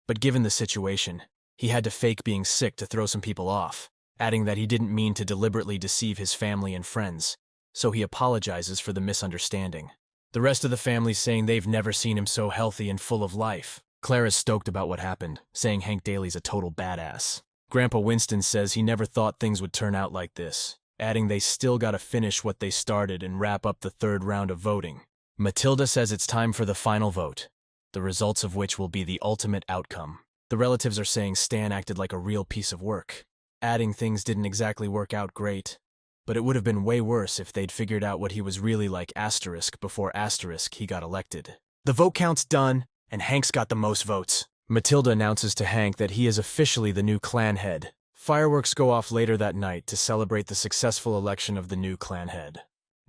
Speaker 1: But given the situation, he had to fake being sick to throw some people off, adding that he didn't mean to deliberately deceive his family and friends, so he apologizes for the misunderstanding. The rest of the family's saying they've never seen him so healthy and full of life. Clara's stoked about what happened, saying Hank Daly's a total badass. Grandpa Winston says he never thought things would turn out like this, adding they still gotta finish what they started and wrap up the third round of voting. Matilda says it's time for the final vote, the results of which will be the ultimate outcome. The relatives are saying Stan acted like a real piece of work, adding things didn't exactly work out great, but it would have been way worse if they'd figured out what he was really like asterisk before asterisk he got elected. The vote count's done, and Hank's got the most votes. Matilda announces to Hank that he is officially the new clan head. Fireworks go off later that night to celebrate the successful election of the new clan head.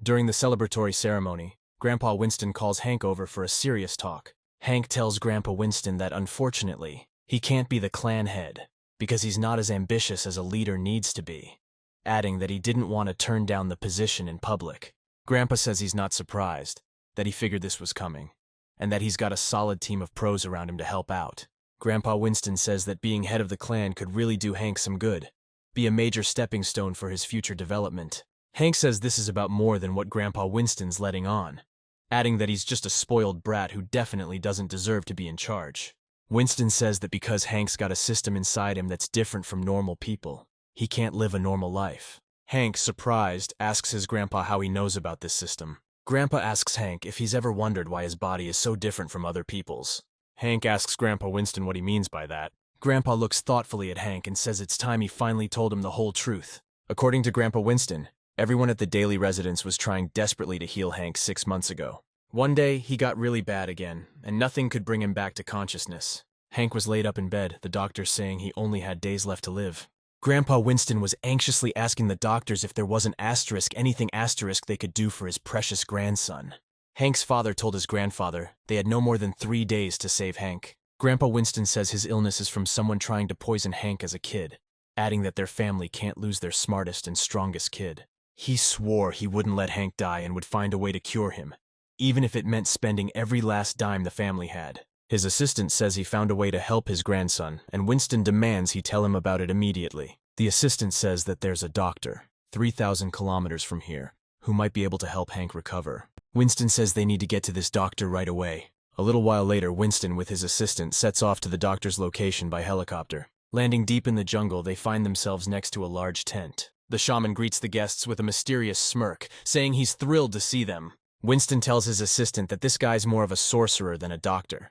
Speaker 1: During the celebratory ceremony, Grandpa Winston calls Hank over for a serious talk. Hank tells Grandpa Winston that unfortunately, he can't be the clan head because he's not as ambitious as a leader needs to be, adding that he didn't want to turn down the position in public. Grandpa says he's not surprised, that he figured this was coming, and that he's got a solid team of pros around him to help out. Grandpa Winston says that being head of the clan could really do Hank some good, be a major stepping stone for his future development. Hank says this is about more than what Grandpa Winston's letting on, adding that he's just a spoiled brat who definitely doesn't deserve to be in charge. Winston says that because Hank's got a system inside him that's different from normal people, he can't live a normal life. Hank, surprised, asks his grandpa how he knows about this system. Grandpa asks Hank if he's ever wondered why his body is so different from other people's. Hank asks Grandpa Winston what he means by that. Grandpa looks thoughtfully at Hank and says it's time he finally told him the whole truth. According to Grandpa Winston, everyone at the Daly residence was trying desperately to heal Hank 6 months ago. One day, he got really bad again, and nothing could bring him back to consciousness. Hank was laid up in bed, the doctors saying he only had days left to live. Grandpa Winston was anxiously asking the doctors if there wasn't anything they could do for his precious grandson. Hank's father told his grandfather they had no more than 3 days to save Hank. Grandpa Winston says his illness is from someone trying to poison Hank as a kid, adding that their family can't lose their smartest and strongest kid. He swore he wouldn't let Hank die and would find a way to cure him, even if it meant spending every last dime the family had. His assistant says he found a way to help his grandson, and Winston demands he tell him about it immediately. The assistant says that there's a doctor, 3,000 kilometers from here, who might be able to help Hank recover. Winston says they need to get to this doctor right away. A little while later, Winston with his assistant sets off to the doctor's location by helicopter. Landing deep in the jungle, they find themselves next to a large tent. The shaman greets the guests with a mysterious smirk, saying he's thrilled to see them. Winston tells his assistant that this guy's more of a sorcerer than a doctor.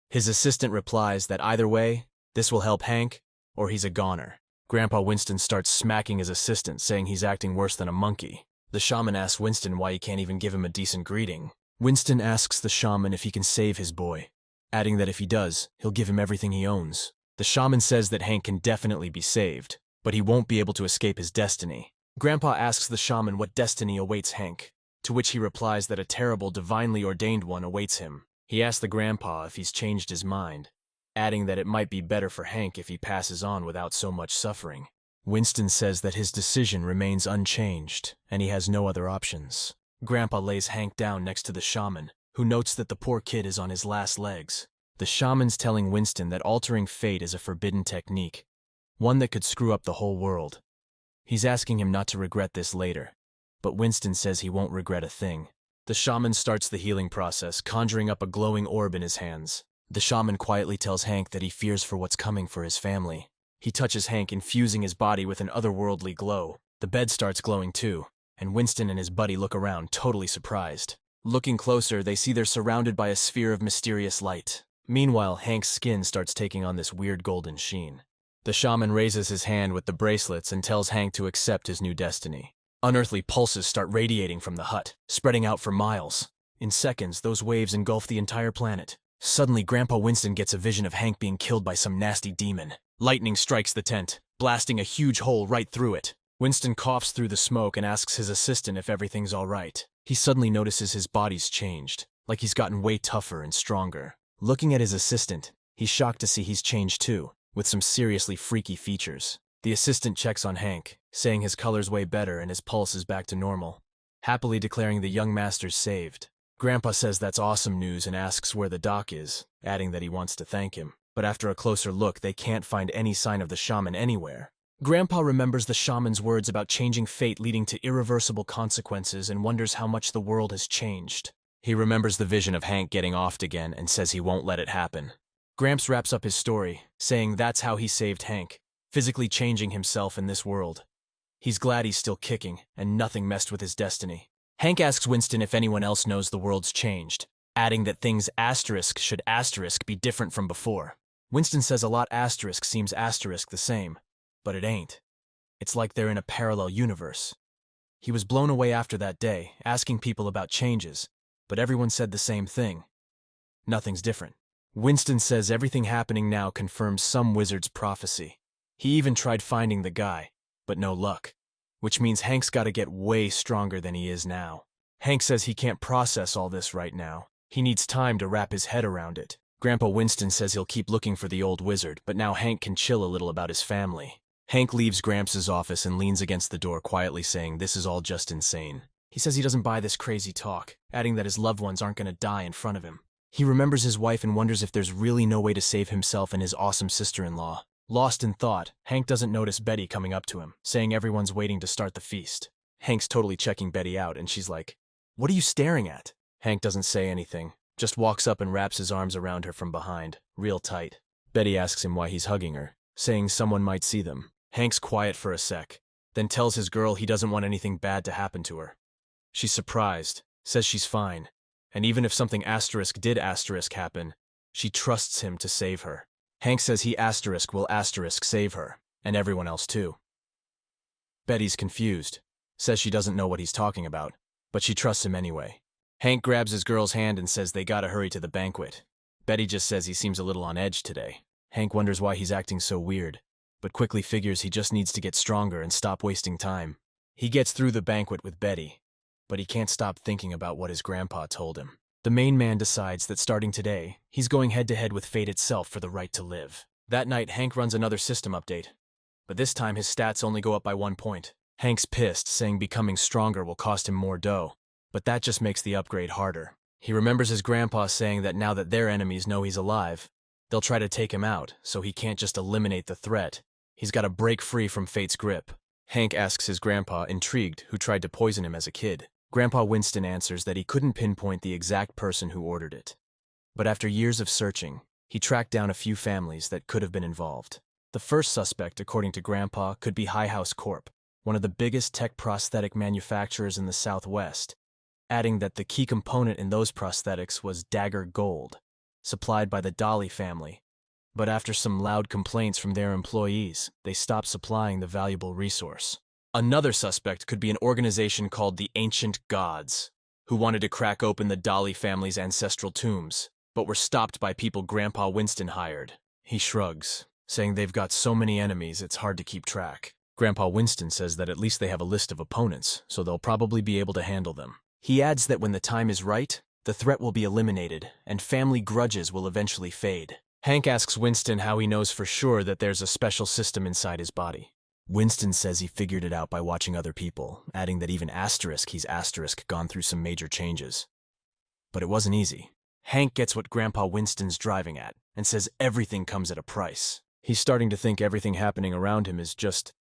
Speaker 1: His assistant replies that either way, this will help Hank, or he's a goner. Grandpa Winston starts smacking his assistant, saying he's acting worse than a monkey. The shaman asks Winston why he can't even give him a decent greeting. Winston asks the shaman if he can save his boy, adding that if he does, he'll give him everything he owns. The shaman says that Hank can definitely be saved, but he won't be able to escape his destiny. Grandpa asks the shaman what destiny awaits Hank, to which he replies that a terrible, divinely ordained one awaits him. He asks the grandpa if he's changed his mind, adding that it might be better for Hank if he passes on without so much suffering. Winston says that his decision remains unchanged, and he has no other options. Grandpa lays Hank down next to the shaman, who notes that the poor kid is on his last legs. The shaman's telling Winston that altering fate is a forbidden technique, one that could screw up the whole world. He's asking him not to regret this later, but Winston says he won't regret a thing. The shaman starts the healing process, conjuring up a glowing orb in his hands. The shaman quietly tells Hank that he fears for what's coming for his family. He touches Hank, infusing his body with an otherworldly glow. The bed starts glowing too, and Winston and his buddy look around, totally surprised. Looking closer, they see they're surrounded by a sphere of mysterious light. Meanwhile, Hank's skin starts taking on this weird golden sheen. The shaman raises his hand with the bracelets and tells Hank to accept his new destiny. Unearthly pulses start radiating from the hut, spreading out for miles. In seconds, those waves engulf the entire planet. Suddenly, Grandpa Winston gets a vision of Hank being killed by some nasty demon. Lightning strikes the tent, blasting a huge hole right through it. Winston coughs through the smoke and asks his assistant if everything's all right. He suddenly notices his body's changed, like he's gotten way tougher and stronger. Looking at his assistant, he's shocked to see he's changed too, with some seriously freaky features. The assistant checks on Hank, saying his color's way better and his pulse is back to normal, happily declaring the young master's saved. Grandpa says that's awesome news and asks where the doc is, adding that he wants to thank him. But after a closer look, they can't find any sign of the shaman anywhere. Grandpa remembers the shaman's words about changing fate leading to irreversible consequences and wonders how much the world has changed. He remembers the vision of Hank getting offed again and says he won't let it happen. Gramps wraps up his story, saying that's how he saved Hank, physically changing himself in this world. He's glad he's still kicking, and nothing messed with his destiny. Hank asks Winston if anyone else knows the world's changed, adding that things should be different from before. Winston says a lot seems the same, but it ain't. It's like they're in a parallel universe. He was blown away after that day, asking people about changes, but everyone said the same thing. Nothing's different. Winston says everything happening now confirms some wizard's prophecy. He even tried finding the guy, but no luck, which means Hank's gotta get way stronger than he is now. Hank says he can't process all this right now. He needs time to wrap his head around it. Grandpa Winston says he'll keep looking for the old wizard, but now Hank can chill a little about his family. Hank leaves Gramps' office and leans against the door, quietly saying this is all just insane. He says he doesn't buy this crazy talk, adding that his loved ones aren't gonna die in front of him. He remembers his wife and wonders if there's really no way to save himself and his awesome sister-in-law. Lost in thought, Hank doesn't notice Betty coming up to him, saying everyone's waiting to start the feast. Hank's totally checking Betty out, and she's like, "What are you staring at?" Hank doesn't say anything, just walks up and wraps his arms around her from behind, real tight. Betty asks him why he's hugging her, saying someone might see them. Hank's quiet for a sec, then tells his girl he doesn't want anything bad to happen to her. She's surprised, says she's fine, and even if something did happen, she trusts him to save her. Hank says he will save her, and everyone else too. Betty's confused, says she doesn't know what he's talking about, but she trusts him anyway. Hank grabs his girl's hand and says they gotta hurry to the banquet. Betty just says he seems a little on edge today. Hank wonders why he's acting so weird, but quickly figures he just needs to get stronger and stop wasting time. He gets through the banquet with Betty, but he can't stop thinking about what his grandpa told him. The main man decides that starting today, he's going head-to-head with fate itself for the right to live. That night, Hank runs another system update. But this time his stats only go up by 1 point. Hank's pissed, saying becoming stronger will cost him more dough. But that just makes the upgrade harder. He remembers his grandpa saying that now that their enemies know he's alive, they'll try to take him out, so he can't just eliminate the threat. He's got to break free from fate's grip. Hank asks his grandpa, intrigued, who tried to poison him as a kid. Grandpa Winston answers that he couldn't pinpoint the exact person who ordered it. But after years of searching, he tracked down a few families that could have been involved. The first suspect, according to Grandpa, could be High House Corp., one of the biggest tech prosthetic manufacturers in the Southwest, adding that the key component in those prosthetics was Dagger Gold, supplied by the Dolly family. But after some loud complaints from their employees, they stopped supplying the valuable resource. Another suspect could be an organization called the Ancient Gods, who wanted to crack open the Dolly family's ancestral tombs, but were stopped by people Grandpa Winston hired. He shrugs, saying they've got so many enemies it's hard to keep track. Grandpa Winston says that at least they have a list of opponents, so they'll probably be able to handle them. He adds that when the time is right, the threat will be eliminated, and family grudges will eventually fade. Hank asks Winston how he knows for sure that there's a special system inside his body. Winston says he figured it out by watching other people, adding that even he's gone through some major changes. But it wasn't easy. Hank gets what Grandpa Winston's driving at, and says everything comes at a price. He's starting to think everything happening around him is just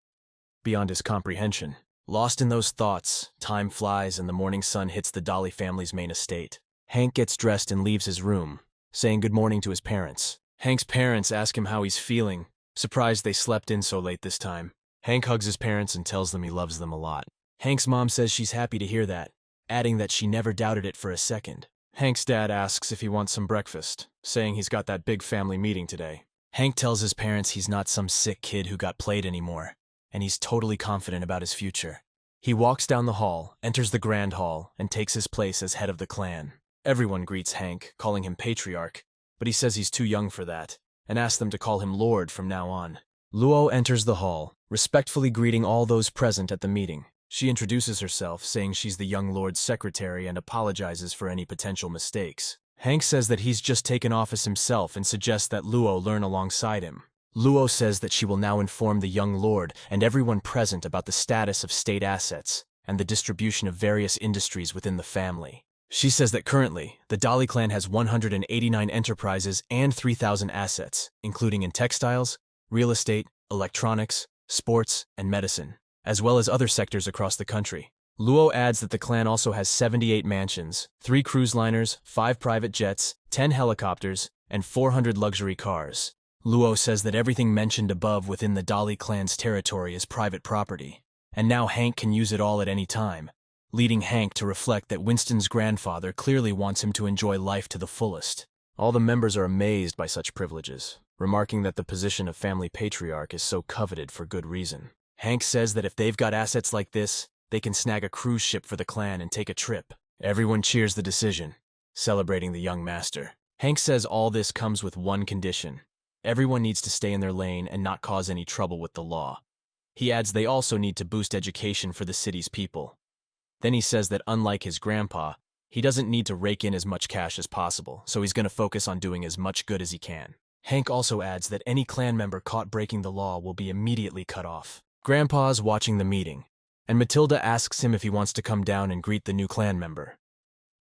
Speaker 1: beyond his comprehension. Lost in those thoughts, time flies and the morning sun hits the Dolly family's main estate. Hank gets dressed and leaves his room, saying good morning to his parents. Hank's parents ask him how he's feeling, surprised they slept in so late this time. Hank hugs his parents and tells them he loves them a lot. Hank's mom says she's happy to hear that, adding that she never doubted it for a second. Hank's dad asks if he wants some breakfast, saying he's got that big family meeting today. Hank tells his parents he's not some sick kid who got played anymore, and he's totally confident about his future. He walks down the hall, enters the grand hall, and takes his place as head of the clan. Everyone greets Hank, calling him patriarch, but he says he's too young for that, and asks them to call him Lord from now on. Luo enters the hall, respectfully greeting all those present at the meeting. She introduces herself, saying she's the young Lord's secretary and apologizes for any potential mistakes. Hank says that he's just taken office himself and suggests that Luo learn alongside him. Luo says that she will now inform the young Lord and everyone present about the status of state assets and the distribution of various industries within the family. She says that currently, the Dolly clan has 189 enterprises and 3,000 assets, including in textiles, real estate, electronics, sports, and medicine, as well as other sectors across the country. Luo adds that the clan also has 78 mansions, 3 cruise liners, 5 private jets, 10 helicopters, and 400 luxury cars. Luo says that everything mentioned above within the Dolly clan's territory is private property, and now Hank can use it all at any time, leading Hank to reflect that Winston's grandfather clearly wants him to enjoy life to the fullest. All the members are amazed by such privileges, remarking that the position of family patriarch is so coveted for good reason. Hank says that if they've got assets like this, they can snag a cruise ship for the clan and take a trip. Everyone cheers the decision, celebrating the young master. Hank says all this comes with one condition. Everyone needs to stay in their lane and not cause any trouble with the law. He adds they also need to boost education for the city's people. Then he says that unlike his grandpa, he doesn't need to rake in as much cash as possible, so he's going to focus on doing as much good as he can. Hank also adds that any clan member caught breaking the law will be immediately cut off. Grandpa's watching the meeting, and Matilda asks him if he wants to come down and greet the new clan member.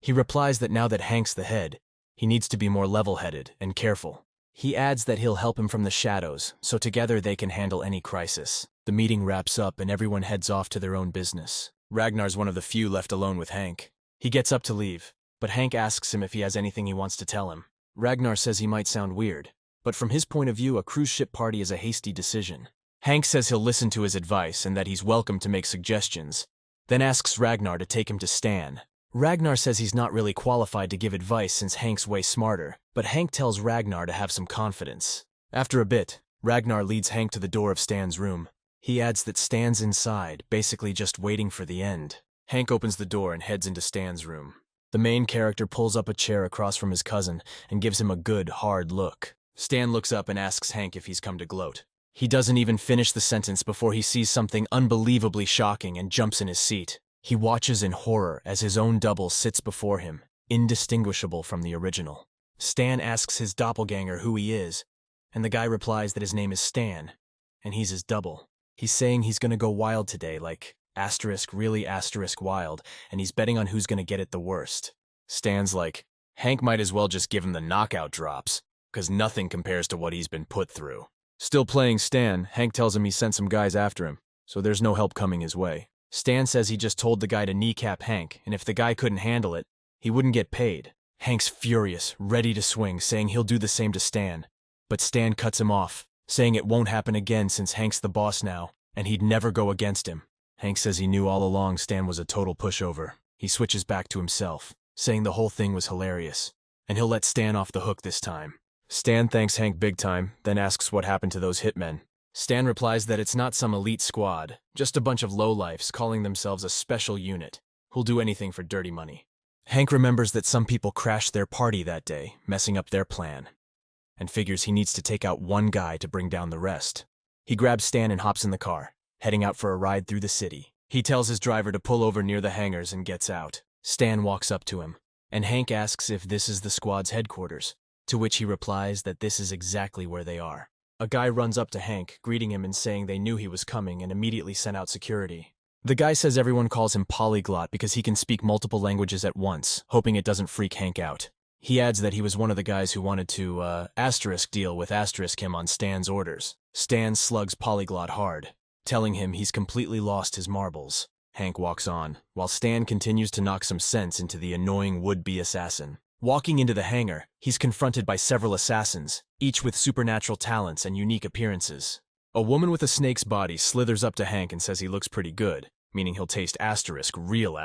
Speaker 1: He replies that now that Hank's the head, he needs to be more level-headed and careful. He adds that he'll help him from the shadows, so together they can handle any crisis. The meeting wraps up and everyone heads off to their own business. Ragnar's one of the few left alone with Hank. He gets up to leave, but Hank asks him if he has anything he wants to tell him. Ragnar says he might sound weird, but from his point of view, a cruise ship party is a hasty decision. Hank says he'll listen to his advice and that he's welcome to make suggestions, then asks Ragnar to take him to Stan. Ragnar says he's not really qualified to give advice since Hank's way smarter, but Hank tells Ragnar to have some confidence. After a bit, Ragnar leads Hank to the door of Stan's room. He adds that Stan's inside, basically just waiting for the end. Hank opens the door and heads into Stan's room. The main character pulls up a chair across from his cousin and gives him a good, hard look. Stan looks up and asks Hank if he's come to gloat. He doesn't even finish the sentence before he sees something unbelievably shocking and jumps in his seat. He watches in horror as his own double sits before him, indistinguishable from the original. Stan asks his doppelganger who he is, and the guy replies that his name is Stan, and he's his double. He's saying he's gonna go wild today, like really wild, and he's betting on who's gonna get it the worst. Stan's like, Hank might as well just give him the knockout drops, because nothing compares to what he's been put through. Still playing Stan, Hank tells him he sent some guys after him, so there's no help coming his way. Stan says he just told the guy to kneecap Hank, and if the guy couldn't handle it, he wouldn't get paid. Hank's furious, ready to swing, saying he'll do the same to Stan. But Stan cuts him off, saying it won't happen again since Hank's the boss now, and he'd never go against him. Hank says he knew all along Stan was a total pushover. He switches back to himself, saying the whole thing was hilarious, and he'll let Stan off the hook this time. Stan thanks Hank big time, then asks what happened to those hitmen. Stan replies that it's not some elite squad, just a bunch of lowlifes calling themselves a special unit, who'll do anything for dirty money. Hank remembers that some people crashed their party that day, messing up their plan, and figures he needs to take out one guy to bring down the rest. He grabs Stan and hops in the car, heading out for a ride through the city. He tells his driver to pull over near the hangars and gets out. Stan walks up to him, and Hank asks if this is the squad's headquarters, to which he replies that this is exactly where they are. A guy runs up to Hank, greeting him and saying they knew he was coming and immediately sent out security. The guy says everyone calls him polyglot because he can speak multiple languages at once, hoping it doesn't freak Hank out. He adds that he was one of the guys who wanted to, deal with him on Stan's orders. Stan slugs polyglot hard, telling him he's completely lost his marbles. Hank walks on, while Stan continues to knock some sense into the annoying would-be assassin. Walking into the hangar, he's confronted by several assassins, each with supernatural talents and unique appearances. A woman with a snake's body slithers up to Hank and says he looks pretty good, meaning he'll taste real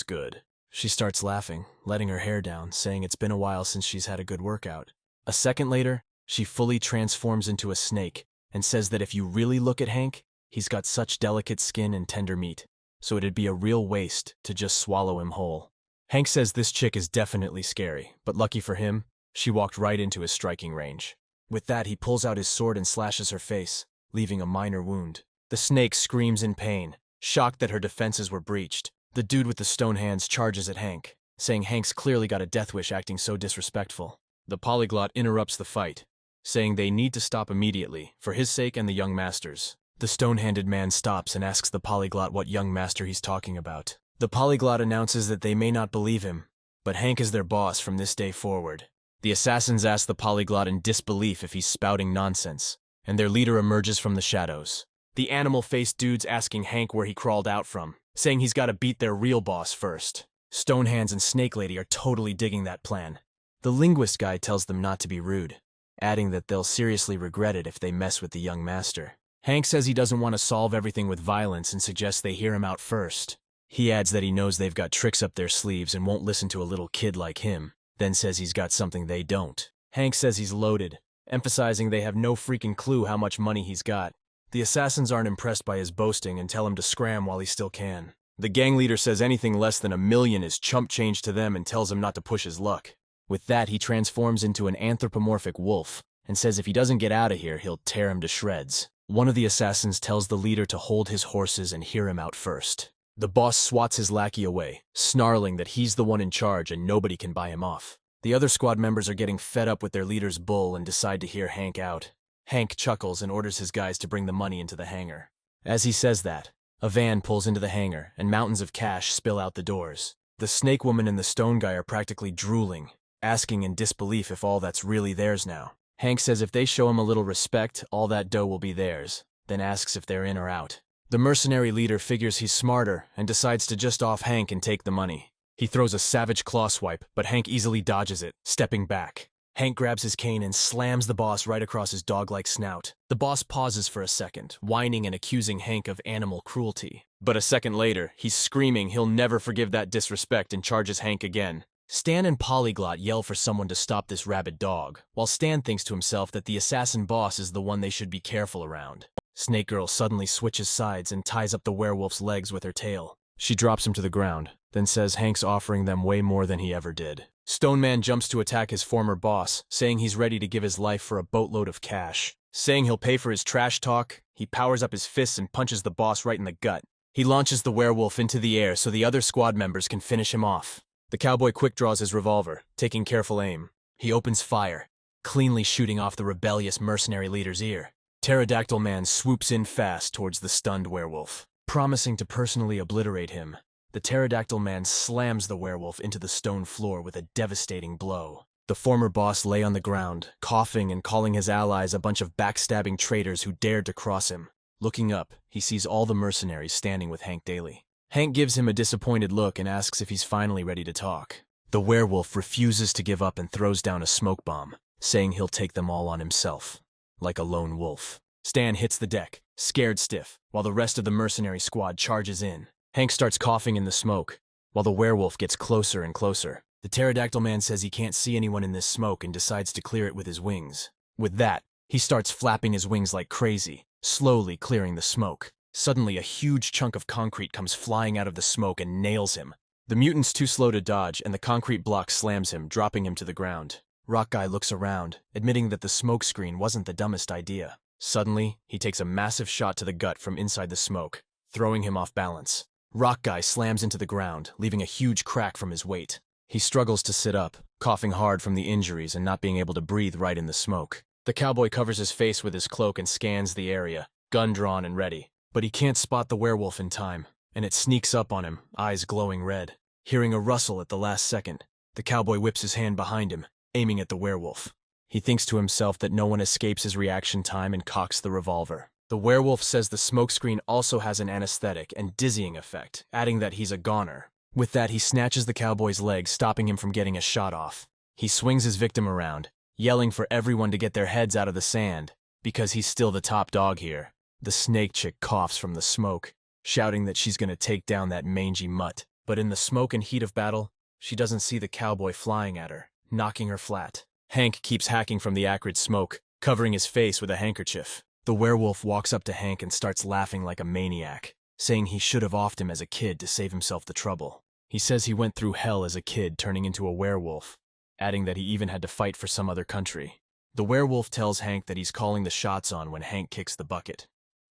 Speaker 1: good. She starts laughing, letting her hair down, saying it's been a while since she's had a good workout. A second later, she fully transforms into a snake and says that if you really look at Hank, he's got such delicate skin and tender meat, so it'd be a real waste to just swallow him whole. Hank says this chick is definitely scary, but lucky for him, she walked right into his striking range. With that, he pulls out his sword and slashes her face, leaving a minor wound. The snake screams in pain, shocked that her defenses were breached. The dude with the stone hands charges at Hank, saying Hank's clearly got a death wish acting so disrespectful. The polyglot interrupts the fight, saying they need to stop immediately, for his sake and the young master's. The stone-handed man stops and asks the polyglot what young master he's talking about. The polyglot announces that they may not believe him, but Hank is their boss from this day forward. The assassins ask the polyglot in disbelief if he's spouting nonsense, and their leader emerges from the shadows. The animal-faced dude's asking Hank where he crawled out from, saying he's got to beat their real boss first. Stonehands and Snake Lady are totally digging that plan. The linguist guy tells them not to be rude, adding that they'll seriously regret it if they mess with the young master. Hank says he doesn't want to solve everything with violence and suggests they hear him out first. He adds that he knows they've got tricks up their sleeves and won't listen to a little kid like him, then says he's got something they don't. Hank says he's loaded, emphasizing they have no freaking clue how much money he's got. The assassins aren't impressed by his boasting and tell him to scram while he still can. The gang leader says anything less than $1 million is chump change to them and tells him not to push his luck. With that, he transforms into an anthropomorphic wolf and says if he doesn't get out of here, he'll tear him to shreds. One of the assassins tells the leader to hold his horses and hear him out first. The boss swats his lackey away, snarling that he's the one in charge and nobody can buy him off. The other squad members are getting fed up with their leader's bull and decide to hear Hank out. Hank chuckles and orders his guys to bring the money into the hangar. As he says that, a van pulls into the hangar and mountains of cash spill out the doors. The snake woman and the stone guy are practically drooling, asking in disbelief if all that's really theirs now. Hank says if they show him a little respect, all that dough will be theirs, then asks if they're in or out. The mercenary leader figures he's smarter and decides to just off Hank and take the money. He throws a savage claw swipe, but Hank easily dodges it, stepping back. Hank grabs his cane and slams the boss right across his dog-like snout. The boss pauses for a second, whining and accusing Hank of animal cruelty. But a second later, he's screaming he'll never forgive that disrespect and charges Hank again. Stan and Polyglot yell for someone to stop this rabid dog, while Stan thinks to himself that the assassin boss is the one they should be careful around. Snake Girl suddenly switches sides and ties up the werewolf's legs with her tail. She drops him to the ground, then says Hank's offering them way more than he ever did. Stone Man jumps to attack his former boss, saying he's ready to give his life for a boatload of cash. Saying he'll pay for his trash talk, he powers up his fists and punches the boss right in the gut. He launches the werewolf into the air so the other squad members can finish him off. The cowboy quick draws his revolver, taking careful aim. He opens fire, cleanly shooting off the rebellious mercenary leader's ear. Pterodactyl Man swoops in fast towards the stunned werewolf. Promising to personally obliterate him, the Pterodactyl Man slams the werewolf into the stone floor with a devastating blow. The former boss lay on the ground, coughing and calling his allies a bunch of backstabbing traitors who dared to cross him. Looking up, he sees all the mercenaries standing with Hank Daly. Hank gives him a disappointed look and asks if he's finally ready to talk. The werewolf refuses to give up and throws down a smoke bomb, saying he'll take them all on himself, like a lone wolf. Stan hits the deck, scared stiff, while the rest of the mercenary squad charges in. Hank starts coughing in the smoke, while the werewolf gets closer and closer. The Pterodactyl Man says he can't see anyone in this smoke and decides to clear it with his wings. With that, he starts flapping his wings like crazy, slowly clearing the smoke. Suddenly, a huge chunk of concrete comes flying out of the smoke and nails him. The mutant's too slow to dodge, and the concrete block slams him, dropping him to the ground. Rock Guy looks around, admitting that the smoke screen wasn't the dumbest idea. Suddenly, he takes a massive shot to the gut from inside the smoke, throwing him off balance. Rock Guy slams into the ground, leaving a huge crack from his weight. He struggles to sit up, coughing hard from the injuries and not being able to breathe right in the smoke. The cowboy covers his face with his cloak and scans the area, gun drawn and ready. But he can't spot the werewolf in time, and it sneaks up on him, eyes glowing red. Hearing a rustle at the last second, the cowboy whips his hand behind him, aiming at the werewolf. He thinks to himself that no one escapes his reaction time and cocks the revolver. The werewolf says the smokescreen also has an anesthetic and dizzying effect, adding that he's a goner. With that, he snatches the cowboy's leg, stopping him from getting a shot off. He swings his victim around, yelling for everyone to get their heads out of the sand, because he's still the top dog here. The snake chick coughs from the smoke, shouting that she's gonna take down that mangy mutt. But in the smoke and heat of battle, she doesn't see the cowboy flying at her, knocking her flat. Hank keeps hacking from the acrid smoke, covering his face with a handkerchief. The werewolf walks up to Hank and starts laughing like a maniac, saying he should have offed him as a kid to save himself the trouble. He says he went through hell as a kid turning into a werewolf, adding that he even had to fight for some other country. The werewolf tells Hank that he's calling the shots on when Hank kicks the bucket,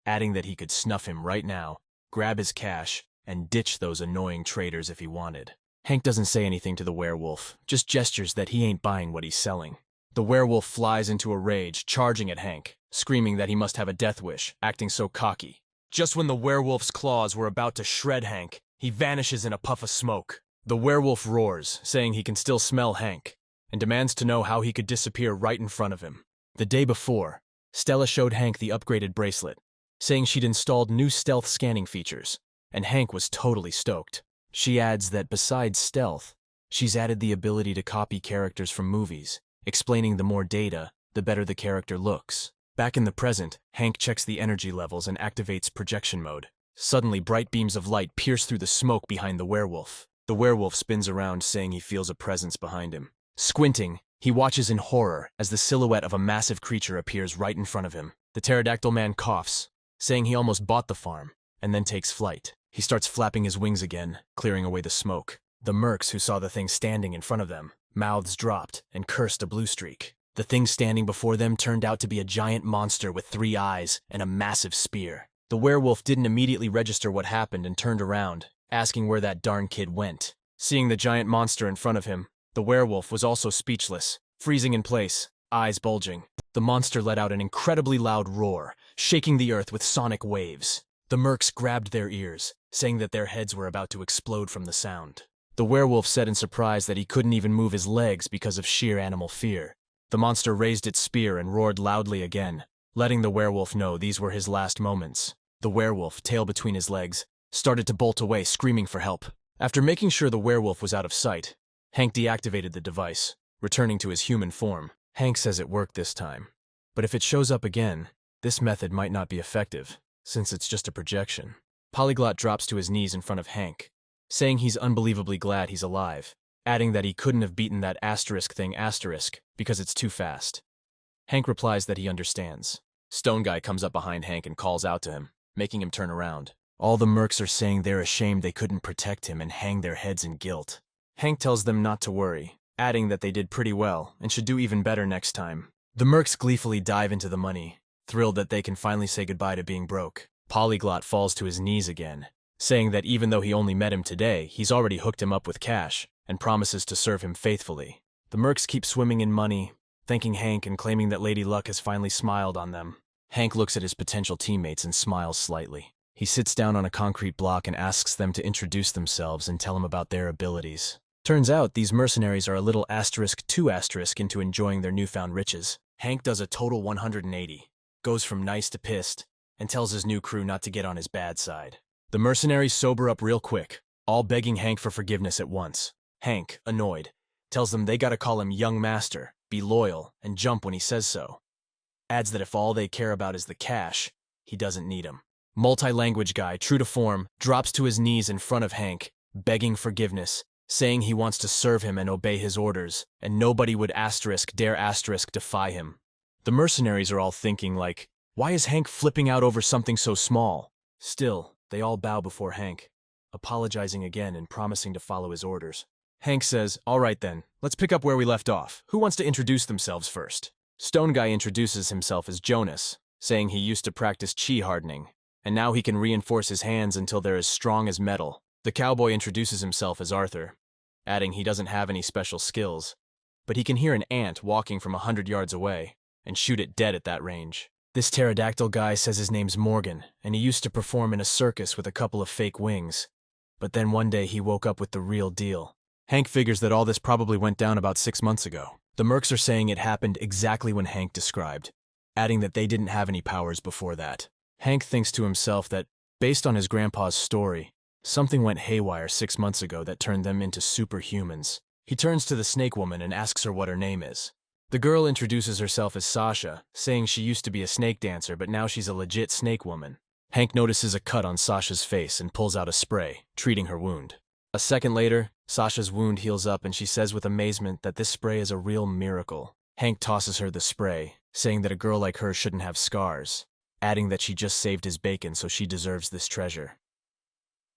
Speaker 1: adding that he could snuff him right now, grab his cash, and ditch those annoying traitors if he wanted. Hank doesn't say anything to the werewolf, just gestures that he ain't buying what he's selling. The werewolf flies into a rage, charging at Hank, screaming that he must have a death wish, acting so cocky. Just when the werewolf's claws were about to shred Hank, he vanishes in a puff of smoke. The werewolf roars, saying he can still smell Hank, and demands to know how he could disappear right in front of him. The day before, Stella showed Hank the upgraded bracelet, saying she'd installed new stealth scanning features, and Hank was totally stoked. She adds that besides stealth, she's added the ability to copy characters from movies, explaining the more data, the better the character looks. Back in the present, Hank checks the energy levels and activates projection mode. Suddenly, bright beams of light pierce through the smoke behind the werewolf. The werewolf spins around, saying he feels a presence behind him. Squinting, he watches in horror as the silhouette of a massive creature appears right in front of him. The Pterodactyl Man coughs, saying he almost bought the farm, and then takes flight. He starts flapping his wings again, clearing away the smoke. The mercs who saw the thing standing in front of them, mouths dropped, and cursed a blue streak. The thing standing before them turned out to be a giant monster with 3 eyes and a massive spear. The werewolf didn't immediately register what happened and turned around, asking where that darn kid went. Seeing the giant monster in front of him, the werewolf was also speechless, freezing in place, eyes bulging. The monster let out an incredibly loud roar, shaking the earth with sonic waves. The mercs grabbed their ears, saying that their heads were about to explode from the sound. The werewolf said in surprise that he couldn't even move his legs because of sheer animal fear. The monster raised its spear and roared loudly again, letting the werewolf know these were his last moments. The werewolf, tail between his legs, started to bolt away, screaming for help. After making sure the werewolf was out of sight, Hank deactivated the device, returning to his human form. Hank says it worked this time, but if it shows up again, this method might not be effective, since it's just a projection. Polyglot drops to his knees in front of Hank, saying he's unbelievably glad he's alive, adding that he couldn't have beaten that asterisk thing asterisk because it's too fast. Hank replies that he understands. Stone Guy comes up behind Hank and calls out to him, making him turn around. All the mercs are saying they're ashamed they couldn't protect him and hang their heads in guilt. Hank tells them not to worry, adding that they did pretty well and should do even better next time. The mercs gleefully dive into the money, thrilled that they can finally say goodbye to being broke. Polyglot falls to his knees again, saying that even though he only met him today, he's already hooked him up with cash, and promises to serve him faithfully. The mercs keep swimming in money, thanking Hank and claiming that Lady Luck has finally smiled on them. Hank looks at his potential teammates and smiles slightly. He sits down on a concrete block and asks them to introduce themselves and tell him about their abilities. Turns out these mercenaries are a little *2* into enjoying their newfound riches. Hank does a total 180, goes from nice to pissed, and tells his new crew not to get on his bad side. The mercenaries sober up real quick, all begging Hank for forgiveness at once. Hank, annoyed, tells them they gotta call him young master, be loyal, and jump when he says so. Adds that if all they care about is the cash, he doesn't need him. Multi-language guy, true to form, drops to his knees in front of Hank, begging forgiveness, saying he wants to serve him and obey his orders, and nobody would dare defy him. The mercenaries are all thinking like, why is Hank flipping out over something so small? Still, they all bow before Hank, apologizing again and promising to follow his orders. Hank says, all right then, let's pick up where we left off. Who wants to introduce themselves first? Stone Guy introduces himself as Jonas, saying he used to practice chi hardening, and now he can reinforce his hands until they're as strong as metal. The cowboy introduces himself as Arthur, adding he doesn't have any special skills, but he can hear an ant walking from 100 yards away and shoot it dead at that range. This pterodactyl guy says his name's Morgan, and he used to perform in a circus with a couple of fake wings. But then one day he woke up with the real deal. Hank figures that all this probably went down about 6 months ago. The mercs are saying it happened exactly when Hank described, adding that they didn't have any powers before that. Hank thinks to himself that, based on his grandpa's story, something went haywire 6 months ago that turned them into superhumans. He turns to the snake woman and asks her what her name is. The girl introduces herself as Sasha, saying she used to be a snake dancer but now she's a legit snake woman. Hank notices a cut on Sasha's face and pulls out a spray, treating her wound. A second later, Sasha's wound heals up and she says with amazement that this spray is a real miracle. Hank tosses her the spray, saying that a girl like her shouldn't have scars, adding that she just saved his bacon so she deserves this treasure.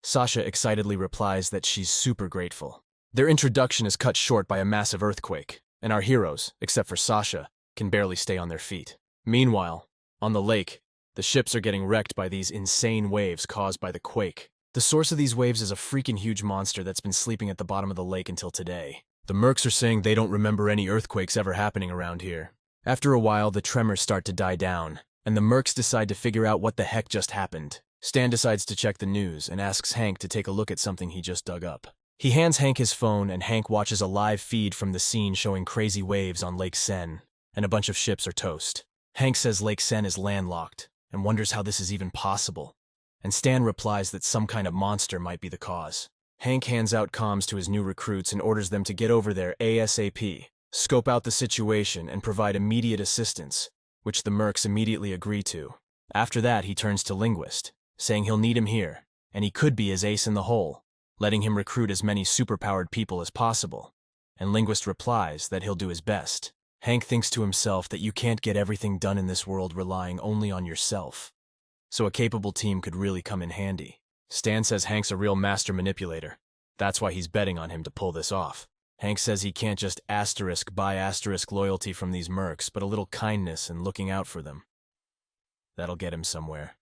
Speaker 1: Sasha excitedly replies that she's super grateful. Their introduction is cut short by a massive earthquake, and our heroes, except for Sasha, can barely stay on their feet. Meanwhile, on the lake, the ships are getting wrecked by these insane waves caused by the quake. The source of these waves is a freaking huge monster that's been sleeping at the bottom of the lake until today. The mercs are saying they don't remember any earthquakes ever happening around here. After a while, the tremors start to die down, and the mercs decide to figure out what the heck just happened. Stan decides to check the news and asks Hank to take a look at something he just dug up. He hands Hank his phone and Hank watches a live feed from the scene showing crazy waves on Lake Seine, and a bunch of ships are toast. Hank says Lake Seine is landlocked and wonders how this is even possible, and Stan replies that some kind of monster might be the cause. Hank hands out comms to his new recruits and orders them to get over there ASAP, scope out the situation, and provide immediate assistance, which the mercs immediately agree to. After that, he turns to Linguist, saying he'll need him here, and he could be his ace in the hole, letting him recruit as many superpowered people as possible. And Linguist replies that he'll do his best. Hank thinks to himself that you can't get everything done in this world relying only on yourself, so a capable team could really come in handy. Stan says Hank's a real master manipulator. That's why he's betting on him to pull this off. Hank says he can't just buy loyalty from these mercs, but a little kindness and looking out for them. That'll get him somewhere.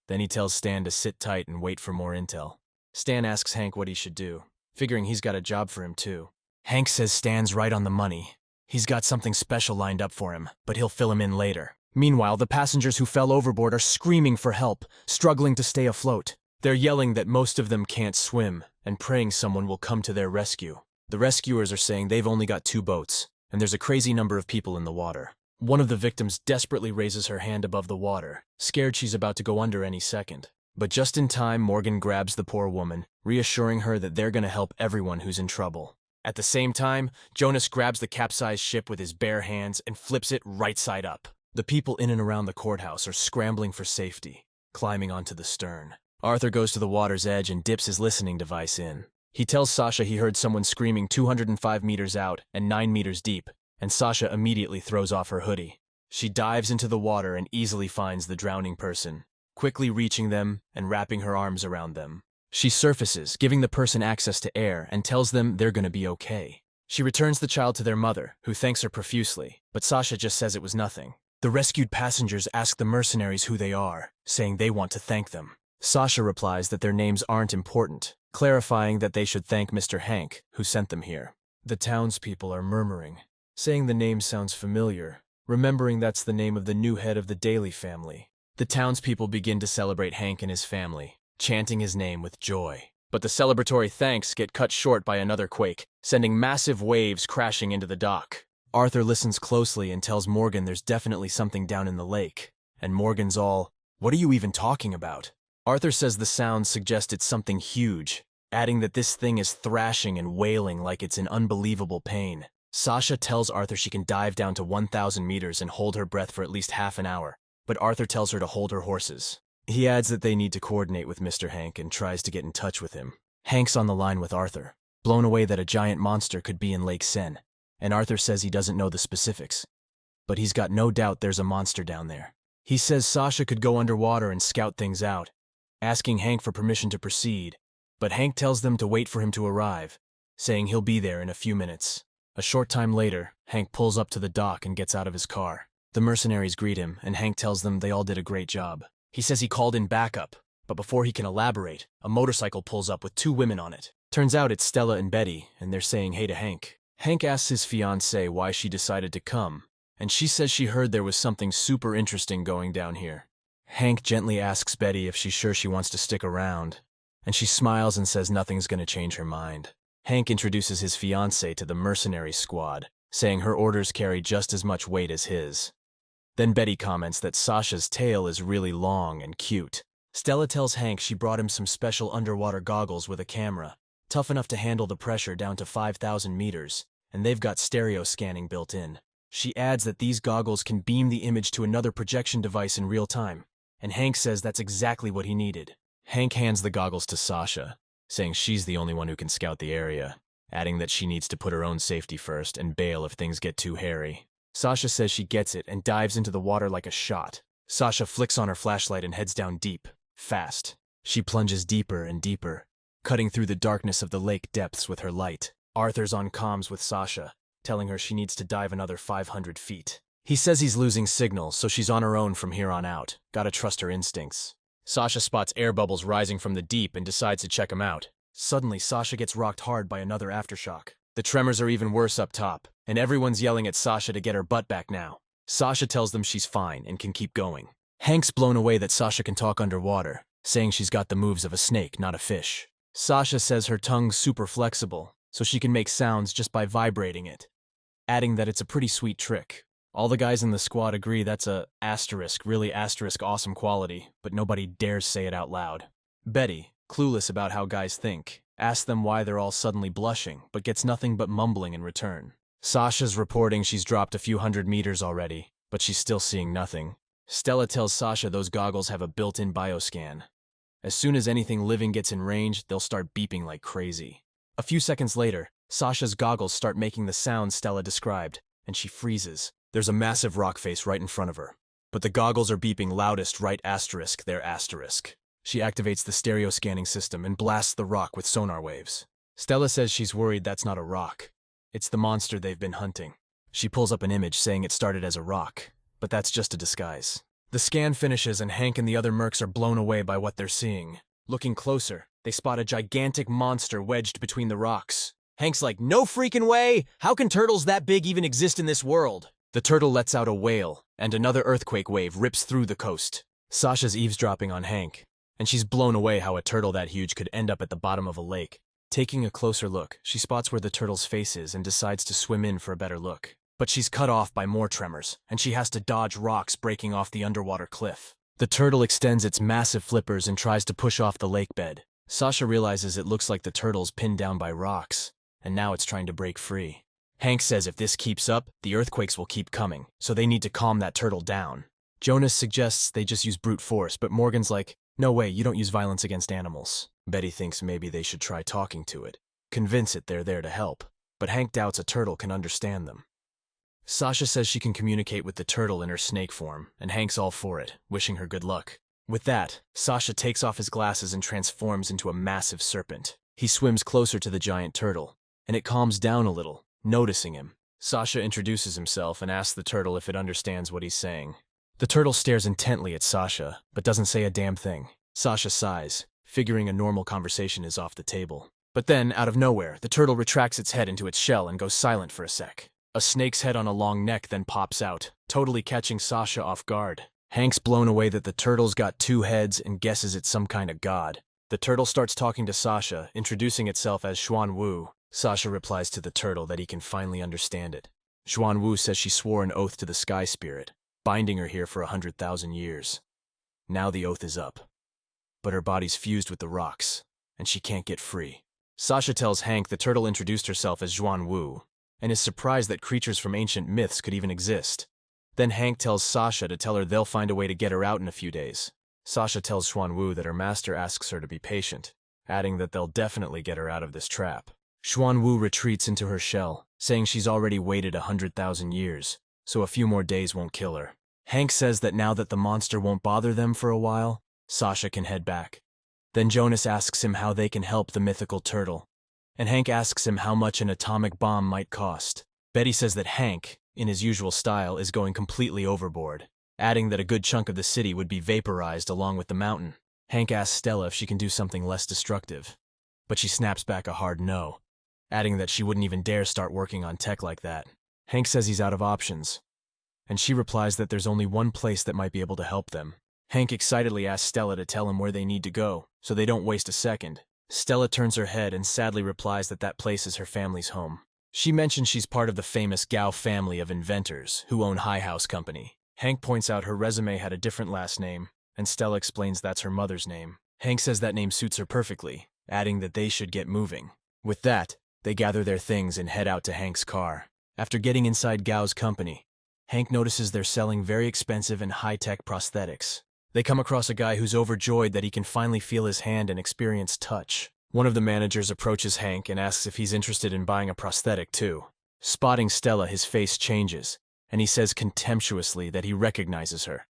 Speaker 1: Then he tells Stan to sit tight and wait for more intel. Stan asks Hank what he should do, figuring he's got a job for him too. Hank says Stan's right on the money. He's got something special lined up for him, but he'll fill him in later. Meanwhile, the passengers who fell overboard are screaming for help, struggling to stay afloat. They're yelling that most of them can't swim, and praying someone will come to their rescue. The rescuers are saying they've only got 2 boats, and there's a crazy number of people in the water. One of the victims desperately raises her hand above the water, scared she's about to go under any second. But just in time, Morgan grabs the poor woman, reassuring her that they're gonna help everyone who's in trouble. At the same time, Jonas grabs the capsized ship with his bare hands and flips it right side up. The people in and around the courthouse are scrambling for safety, climbing onto the stern. Arthur goes to the water's edge and dips his listening device in. He tells Sasha he heard someone screaming 205 meters out and 9 meters deep, and Sasha immediately throws off her hoodie. She dives into the water and easily finds the drowning person, quickly reaching them and wrapping her arms around them. She surfaces, giving the person access to air, and tells them they're gonna be okay. She returns the child to their mother, who thanks her profusely, but Sasha just says it was nothing. The rescued passengers ask the mercenaries who they are, saying they want to thank them. Sasha replies that their names aren't important, clarifying that they should thank Mr. Hank, who sent them here. The townspeople are murmuring, saying the name sounds familiar, remembering that's the name of the new head of the Daly family. The townspeople begin to celebrate Hank and his family, chanting his name with joy. But the celebratory thanks get cut short by another quake, sending massive waves crashing into the dock. Arthur listens closely and tells Morgan there's definitely something down in the lake. And Morgan's all, "What are you even talking about?" Arthur says the sounds suggest it's something huge, adding that this thing is thrashing and wailing like it's in unbelievable pain. Sasha tells Arthur she can dive down to 1,000 meters and hold her breath for at least half an hour, but Arthur tells her to hold her horses. He adds that they need to coordinate with Mr. Hank and tries to get in touch with him. Hank's on the line with Arthur, blown away that a giant monster could be in Lake Sen, and Arthur says he doesn't know the specifics, but he's got no doubt there's a monster down there. He says Sasha could go underwater and scout things out, asking Hank for permission to proceed, but Hank tells them to wait for him to arrive, saying he'll be there in a few minutes. A short time later, Hank pulls up to the dock and gets out of his car. The mercenaries greet him, and Hank tells them they all did a great job. He says he called in backup, but before he can elaborate, a motorcycle pulls up with 2 women on it. Turns out it's Stella and Betty, and they're saying hey to Hank. Hank asks his fiancée why she decided to come, and she says she heard there was something super interesting going down here. Hank gently asks Betty if she's sure she wants to stick around, and she smiles and says nothing's gonna change her mind. Hank introduces his fiancée to the mercenary squad, saying her orders carry just as much weight as his. Then Betty comments that Sasha's tail is really long and cute. Stella tells Hank she brought him some special underwater goggles with a camera, tough enough to handle the pressure down to 5,000 meters, and they've got stereo scanning built in. She adds that these goggles can beam the image to another projection device in real time, and Hank says that's exactly what he needed. Hank hands the goggles to Sasha, saying she's the only one who can scout the area, adding that she needs to put her own safety first and bail if things get too hairy. Sasha says she gets it and dives into the water like a shot. Sasha flicks on her flashlight and heads down deep, fast. She plunges deeper and deeper, cutting through the darkness of the lake depths with her light. Arthur's on comms with Sasha, telling her she needs to dive another 500 feet. He says he's losing signal, so she's on her own from here on out. Gotta trust her instincts. Sasha spots air bubbles rising from the deep and decides to check them out. Suddenly, Sasha gets rocked hard by another aftershock. The tremors are even worse up top, and everyone's yelling at Sasha to get her butt back now. Sasha tells them she's fine and can keep going. Hank's blown away that Sasha can talk underwater, saying she's got the moves of a snake, not a fish. Sasha says her tongue's super flexible, so she can make sounds just by vibrating it, adding that it's a pretty sweet trick. All the guys in the squad agree that's a really awesome quality, but nobody dares say it out loud. Betty, clueless about how guys think, asks them why they're all suddenly blushing, but gets nothing but mumbling in return. Sasha's reporting she's dropped a few hundred meters already, but she's still seeing nothing. Stella tells Sasha those goggles have a built-in bioscan. As soon as anything living gets in range, they'll start beeping like crazy. A few seconds later, Sasha's goggles start making the sounds Stella described, and she freezes. There's a massive rock face right in front of her, but the goggles are beeping loudest right *. She activates the stereo scanning system and blasts the rock with sonar waves. Stella says she's worried that's not a rock. It's the monster they've been hunting. She pulls up an image saying it started as a rock, but that's just a disguise. The scan finishes and Hank and the other mercs are blown away by what they're seeing. Looking closer, they spot a gigantic monster wedged between the rocks. Hank's like, "No freaking way! How can turtles that big even exist in this world?" The turtle lets out a wail, and another earthquake wave rips through the coast. Sasha's eavesdropping on Hank, and she's blown away how a turtle that huge could end up at the bottom of a lake. Taking a closer look, she spots where the turtle's face is and decides to swim in for a better look. But she's cut off by more tremors, and she has to dodge rocks breaking off the underwater cliff. The turtle extends its massive flippers and tries to push off the lake bed. Sasha realizes it looks like the turtle's pinned down by rocks, and now it's trying to break free. Hank says if this keeps up, the earthquakes will keep coming, so they need to calm that turtle down. Jonas suggests they just use brute force, but Morgan's like, "No way, you don't use violence against animals." Betty thinks maybe they should try talking to it, convince it they're there to help, but Hank doubts a turtle can understand them. Sasha says she can communicate with the turtle in her snake form, and Hank's all for it, wishing her good luck. With that, Sasha takes off his glasses and transforms into a massive serpent. He swims closer to the giant turtle, and it calms down a little, noticing him. Sasha introduces himself and asks the turtle if it understands what he's saying. The turtle stares intently at Sasha, but doesn't say a damn thing. Sasha sighs, figuring a normal conversation is off the table. But then, out of nowhere, the turtle retracts its head into its shell and goes silent for a sec. A snake's head on a long neck then pops out, totally catching Sasha off guard. Hank's blown away that the turtle's got two heads and guesses it's some kind of god. The turtle starts talking to Sasha, introducing itself as Xuan Wu. Sasha replies to the turtle that he can finally understand it. Xuan Wu says she swore an oath to the sky spirit, binding her here for 100,000 years. Now the oath is up. But her body's fused with the rocks, and she can't get free. Sasha tells Hank the turtle introduced herself as Xuan Wu, and is surprised that creatures from ancient myths could even exist. Then Hank tells Sasha to tell her they'll find a way to get her out in a few days. Sasha tells Xuan Wu that her master asks her to be patient, adding that they'll definitely get her out of this trap. Xuan Wu retreats into her shell, saying she's already waited 100,000 years, so a few more days won't kill her. Hank says that now that the monster won't bother them for a while, Sasha can head back. Then Jonas asks him how they can help the mythical turtle, and Hank asks him how much an atomic bomb might cost. Betty says that Hank, in his usual style, is going completely overboard, adding that a good chunk of the city would be vaporized along with the mountain. Hank asks Stella if she can do something less destructive, but she snaps back a hard no, adding that she wouldn't even dare start working on tech like that. Hank says he's out of options, and she replies that there's only one place that might be able to help them. Hank excitedly asks Stella to tell him where they need to go, so they don't waste a second. Stella turns her head and sadly replies that that place is her family's home. She mentions she's part of the famous Gao family of inventors who own High House Company. Hank points out her resume had a different last name, and Stella explains that's her mother's name. Hank says that name suits her perfectly, adding that they should get moving. With that, they gather their things and head out to Hank's car. After getting inside Gao's company, Hank notices they're selling very expensive and high-tech prosthetics. They come across a guy who's overjoyed that he can finally feel his hand and experience touch. One of the managers approaches Hank and asks if he's interested in buying a prosthetic too. Spotting Stella, his face changes, and he says contemptuously that he recognizes her,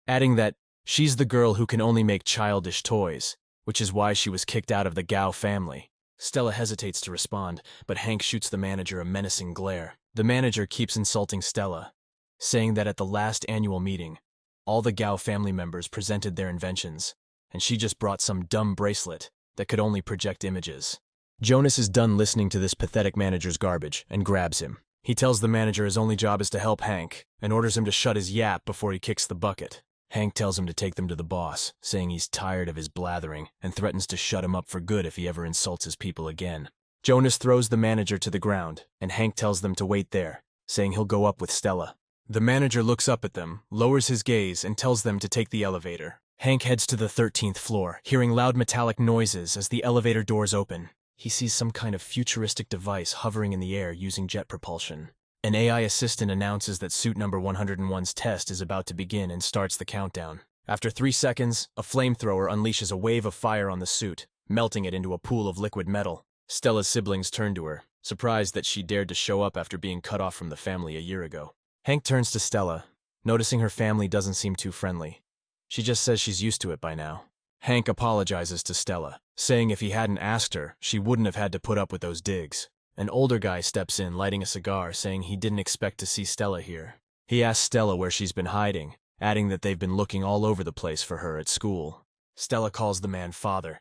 Speaker 1: adding that she's the girl who can only make childish toys, which is why she was kicked out of the Gao family. Stella hesitates to respond, but Hank shoots the manager a menacing glare. The manager keeps insulting Stella, saying that at the last annual meeting, all the Gao family members presented their inventions, and she just brought some dumb bracelet that could only project images. Jonas is done listening to this pathetic manager's garbage and grabs him. He tells the manager his only job is to help Hank and orders him to shut his yap before he kicks the bucket. Hank tells him to take them to the boss, saying he's tired of his blathering and threatens to shut him up for good if he ever insults his people again. Jonas throws the manager to the ground, and Hank tells them to wait there, saying he'll go up with Stella. The manager looks up at them, lowers his gaze, and tells them to take the elevator. Hank heads to the 13th floor, hearing loud metallic noises as the elevator doors open. He sees some kind of futuristic device hovering in the air using jet propulsion. An AI assistant announces that suit number 101's test is about to begin and starts the countdown. After 3 seconds, a flamethrower unleashes a wave of fire on the suit, melting it into a pool of liquid metal. Stella's siblings turn to her, surprised that she dared to show up after being cut off from the family a year ago. Hank turns to Stella, noticing her family doesn't seem too friendly. She just says she's used to it by now. Hank apologizes to Stella, saying if he hadn't asked her, she wouldn't have had to put up with those digs. An older guy steps in, lighting a cigar, saying he didn't expect to see Stella here. He asks Stella where she's been hiding, adding that they've been looking all over the place for her at school. Stella calls the man father,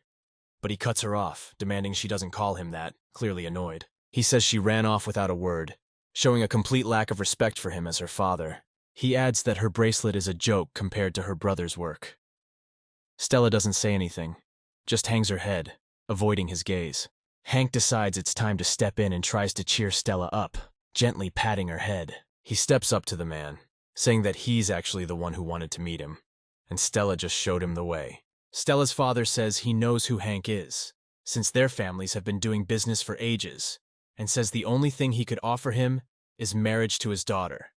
Speaker 1: but he cuts her off, demanding she doesn't call him that, clearly annoyed. He says she ran off without a word, showing a complete lack of respect for him as her father. He adds that her bracelet is a joke compared to her brother's work. Stella doesn't say anything, just hangs her head, avoiding his gaze. Hank decides it's time to step in and tries to cheer Stella up, gently patting her head. He steps up to the man, saying that he's actually the one who wanted to meet him, and Stella just showed him the way. Stella's father says he knows who Hank is, since their families have been doing business for ages, and says the only thing he could offer him is marriage to his daughter,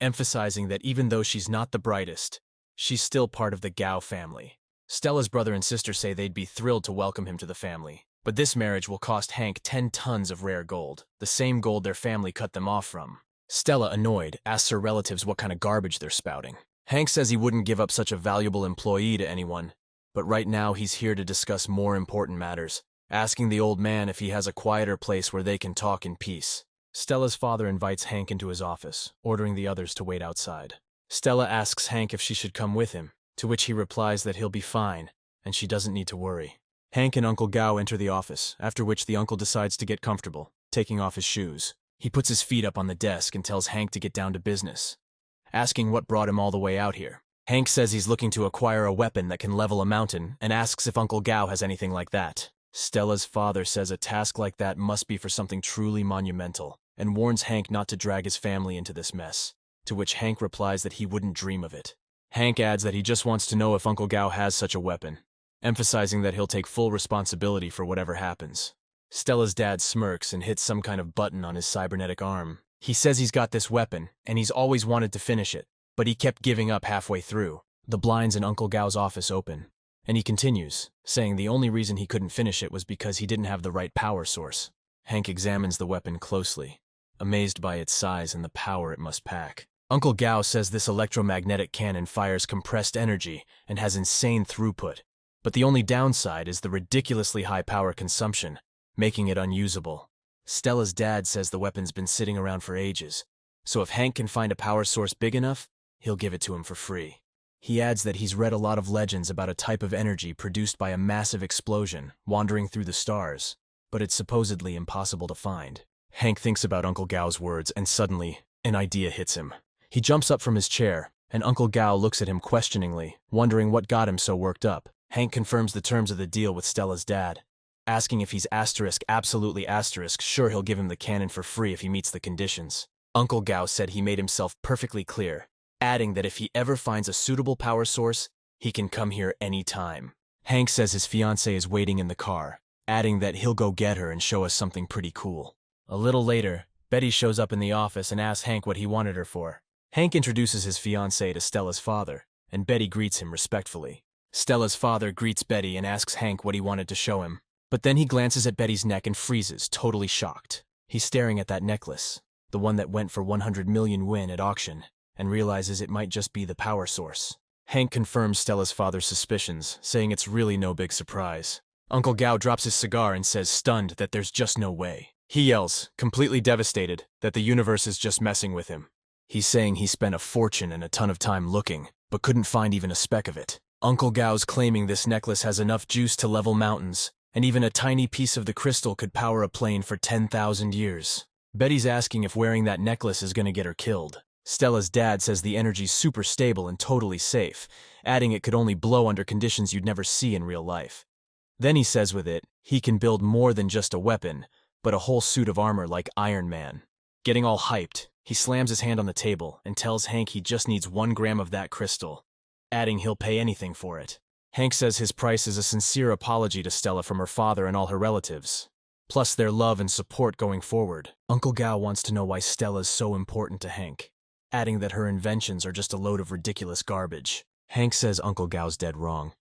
Speaker 1: emphasizing that even though she's not the brightest, she's still part of the Gao family. Stella's brother and sister say they'd be thrilled to welcome him to the family, but this marriage will cost Hank 10 tons of rare gold, the same gold their family cut them off from. Stella, annoyed, asks her relatives what kind of garbage they're spouting. Hank says he wouldn't give up such a valuable employee to anyone, but right now he's here to discuss more important matters, asking the old man if he has a quieter place where they can talk in peace. Stella's father invites Hank into his office, ordering the others to wait outside. Stella asks Hank if she should come with him, to which he replies that he'll be fine, and she doesn't need to worry. Hank and Uncle Gao enter the office, after which the uncle decides to get comfortable, taking off his shoes. He puts his feet up on the desk and tells Hank to get down to business, asking what brought him all the way out here. Hank says he's looking to acquire a weapon that can level a mountain and asks if Uncle Gao has anything like that. Stella's father says a task like that must be for something truly monumental and warns Hank not to drag his family into this mess, to which Hank replies that he wouldn't dream of it. Hank adds that he just wants to know if Uncle Gao has such a weapon, emphasizing that he'll take full responsibility for whatever happens. Stella's dad smirks and hits some kind of button on his cybernetic arm. He says he's got this weapon, and he's always wanted to finish it, but he kept giving up halfway through. The blinds in Uncle Gao's office open, and he continues, saying the only reason he couldn't finish it was because he didn't have the right power source. Hank examines the weapon closely, amazed by its size and the power it must pack. Uncle Gao says this electromagnetic cannon fires compressed energy and has insane throughput, but the only downside is the ridiculously high power consumption, making it unusable. Stella's dad says the weapon's been sitting around for ages, so if Hank can find a power source big enough, he'll give it to him for free. He adds that he's read a lot of legends about a type of energy produced by a massive explosion wandering through the stars, but it's supposedly impossible to find. Hank thinks about Uncle Gao's words, and suddenly, an idea hits him. He jumps up from his chair, and Uncle Gao looks at him questioningly, wondering what got him so worked up. Hank confirms the terms of the deal with Stella's dad, asking if he's absolutely sure he'll give him the cannon for free if he meets the conditions. Uncle Gao said he made himself perfectly clear, adding that if he ever finds a suitable power source, he can come here any time. Hank says his fiancée is waiting in the car, adding that he'll go get her and show us something pretty cool. A little later, Betty shows up in the office and asks Hank what he wanted her for. Hank introduces his fiancée to Stella's father, and Betty greets him respectfully. Stella's father greets Betty and asks Hank what he wanted to show him, but then he glances at Betty's neck and freezes, totally shocked. He's staring at that necklace, the one that went for 100 million won at auction, and realizes it might just be the power source. Hank confirms Stella's father's suspicions, saying it's really no big surprise. Uncle Gao drops his cigar and says, stunned, that there's just no way. He yells, completely devastated, that the universe is just messing with him. He's saying he spent a fortune and a ton of time looking, but couldn't find even a speck of it. Uncle Gao's claiming this necklace has enough juice to level mountains, and even a tiny piece of the crystal could power a plane for 10,000 years. Betty's asking if wearing that necklace is gonna get her killed. Stella's dad says the energy's super stable and totally safe, adding it could only blow under conditions you'd never see in real life. Then he says with it, he can build more than just a weapon, but a whole suit of armor like Iron Man. Getting all hyped, he slams his hand on the table and tells Hank he just needs 1 gram of that crystal, adding he'll pay anything for it. Hank says his price is a sincere apology to Stella from her father and all her relatives, plus their love and support going forward. Uncle Gao wants to know why Stella's so important to Hank, adding that her inventions are just a load of ridiculous garbage. Hank says Uncle Gao's dead wrong,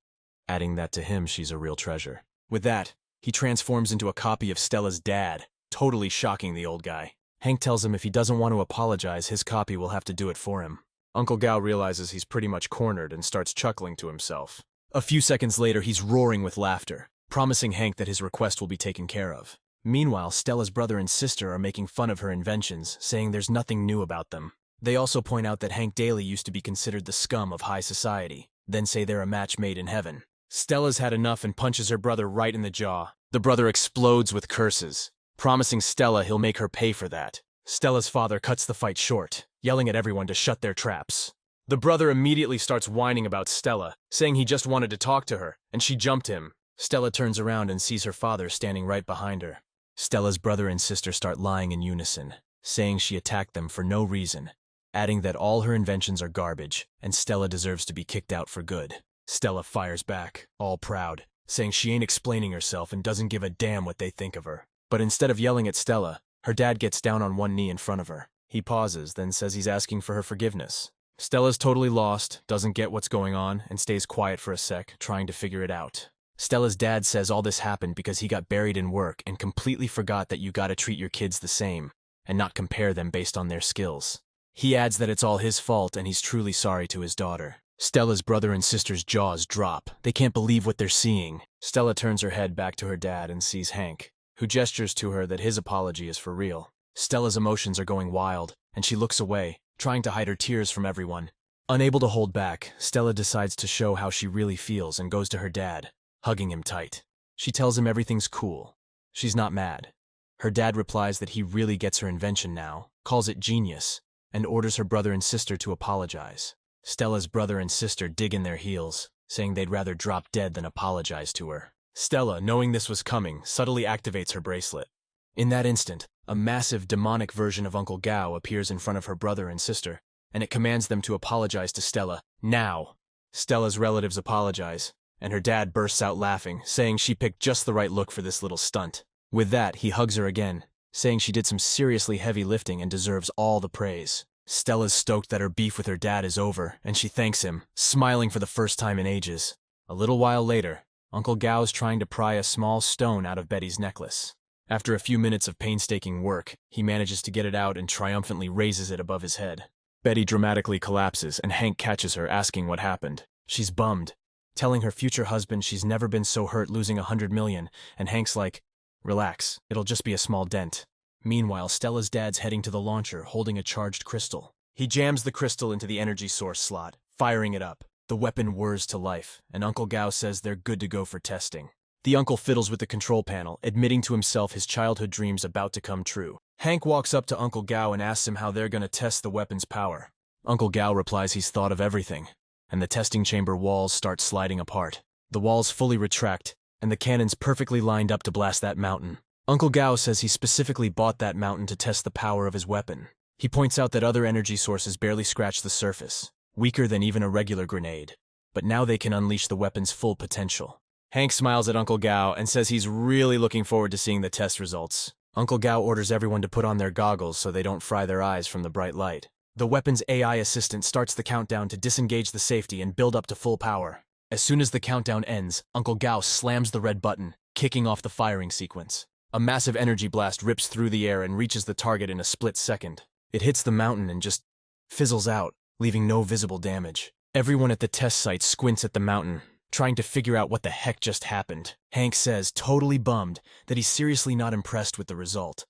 Speaker 1: adding that to him she's a real treasure. With that, he transforms into a copy of Stella's dad, totally shocking the old guy. Hank tells him if he doesn't want to apologize, his copy will have to do it for him. Uncle Gao realizes he's pretty much cornered and starts chuckling to himself. A few seconds later, he's roaring with laughter, promising Hank that his request will be taken care of. Meanwhile, Stella's brother and sister are making fun of her inventions, saying there's nothing new about them. They also point out that Hank Daly used to be considered the scum of high society, then say they're a match made in heaven. Stella's had enough and punches her brother right in the jaw. The brother explodes with curses, promising Stella he'll make her pay for that. Stella's father cuts the fight short, yelling at everyone to shut their traps. The brother immediately starts whining about Stella, saying he just wanted to talk to her, and she jumped him. Stella turns around and sees her father standing right behind her. Stella's brother and sister start lying in unison, saying she attacked them for no reason, adding that all her inventions are garbage, and Stella deserves to be kicked out for good. Stella fires back, all proud, saying she ain't explaining herself and doesn't give a damn what they think of her. But instead of yelling at Stella, her dad gets down on one knee in front of her. He pauses, then says he's asking for her forgiveness. Stella's totally lost, doesn't get what's going on, and stays quiet for a sec, trying to figure it out. Stella's dad says all this happened because he got buried in work and completely forgot that you gotta treat your kids the same, and not compare them based on their skills. He adds that it's all his fault and he's truly sorry to his daughter. Stella's brother and sister's jaws drop. They can't believe what they're seeing. Stella turns her head back to her dad and sees Hank, who gestures to her that his apology is for real. Stella's emotions are going wild, and she looks away, trying to hide her tears from everyone, Unable to hold back, Stella decides to show how she really feels and goes to her dad, hugging him tight. She tells him everything's cool. She's not mad. Her dad replies that he really gets her invention now, calls it genius, and orders her brother and sister to apologize. Stella's brother and sister dig in their heels, saying they'd rather drop dead than apologize to her. Stella, knowing this was coming, subtly activates her bracelet. In that instant, a massive demonic version of Uncle Gao appears in front of her brother and sister, and it commands them to apologize to Stella, now. Stella's relatives apologize, and her dad bursts out laughing, saying she picked just the right look for this little stunt. With that, he hugs her again, saying she did some seriously heavy lifting and deserves all the praise. Stella's stoked that her beef with her dad is over, and she thanks him, smiling for the first time in ages. A little while later, Uncle Gao's trying to pry a small stone out of Betty's necklace. After a few minutes of painstaking work, he manages to get it out and triumphantly raises it above his head. Betty dramatically collapses, and Hank catches her, asking what happened. She's bummed, telling her future husband she's never been so hurt losing $100 million, and Hank's like, "Relax, it'll just be a small dent." Meanwhile, Stella's dad's heading to the launcher, holding a charged crystal. He jams the crystal into the energy source slot, firing it up. The weapon whirs to life, and Uncle Gao says they're good to go for testing. The uncle fiddles with the control panel, admitting to himself his childhood dreams about to come true. Hank walks up to Uncle Gao and asks him how they're gonna test the weapon's power. Uncle Gao replies he's thought of everything, and the testing chamber walls start sliding apart. The walls fully retract, and the cannon's perfectly lined up to blast that mountain. Uncle Gao says he specifically bought that mountain to test the power of his weapon. He points out that other energy sources barely scratch the surface, weaker than even a regular grenade. But now they can unleash the weapon's full potential. Hank smiles at Uncle Gao and says he's really looking forward to seeing the test results. Uncle Gao orders everyone to put on their goggles so they don't fry their eyes from the bright light. The weapon's AI assistant starts the countdown to disengage the safety and build up to full power. As soon as the countdown ends, Uncle Gao slams the red button, kicking off the firing sequence. A massive energy blast rips through the air and reaches the target in a split second. It hits the mountain and just fizzles out, leaving no visible damage. Everyone at the test site squints at the mountain, trying to figure out what the heck just happened. Hank says, totally bummed, that he's seriously not impressed with the result.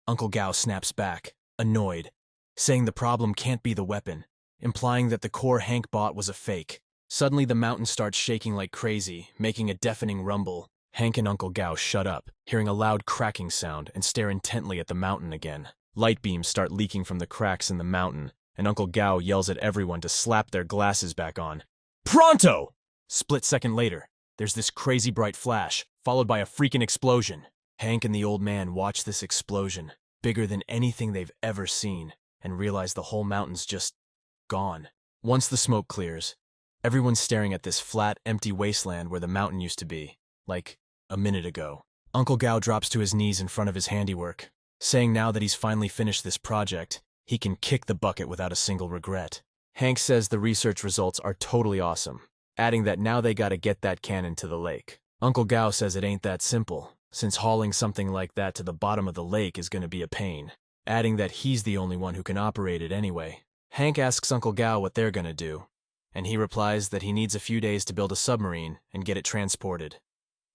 Speaker 1: Uncle Gao snaps back, annoyed, saying the problem can't be the weapon, implying that the core Hank bought was a fake. Suddenly the mountain starts shaking like crazy, making a deafening rumble. Hank and Uncle Gao shut up, hearing a loud cracking sound, and stare intently at the mountain again. Light beams start leaking from the cracks in the mountain, and Uncle Gao yells at everyone to slap their glasses back on. Pronto! Split second later, there's this crazy bright flash, followed by a freaking explosion. Hank and the old man watch this explosion, bigger than anything they've ever seen, and realize the whole mountain's just gone. Once the smoke clears, everyone's staring at this flat, empty wasteland where the mountain used to be, like a minute ago. Uncle Gao drops to his knees in front of his handiwork, saying now that he's finally finished this project, he can kick the bucket without a single regret. Hank says the research results are totally awesome, adding that now they gotta get that cannon to the lake. Uncle Gao says it ain't that simple, since hauling something like that to the bottom of the lake is gonna be a pain, adding that he's the only one who can operate it anyway. Hank asks Uncle Gao what they're gonna do, and he replies that he needs a few days to build a submarine and get it transported,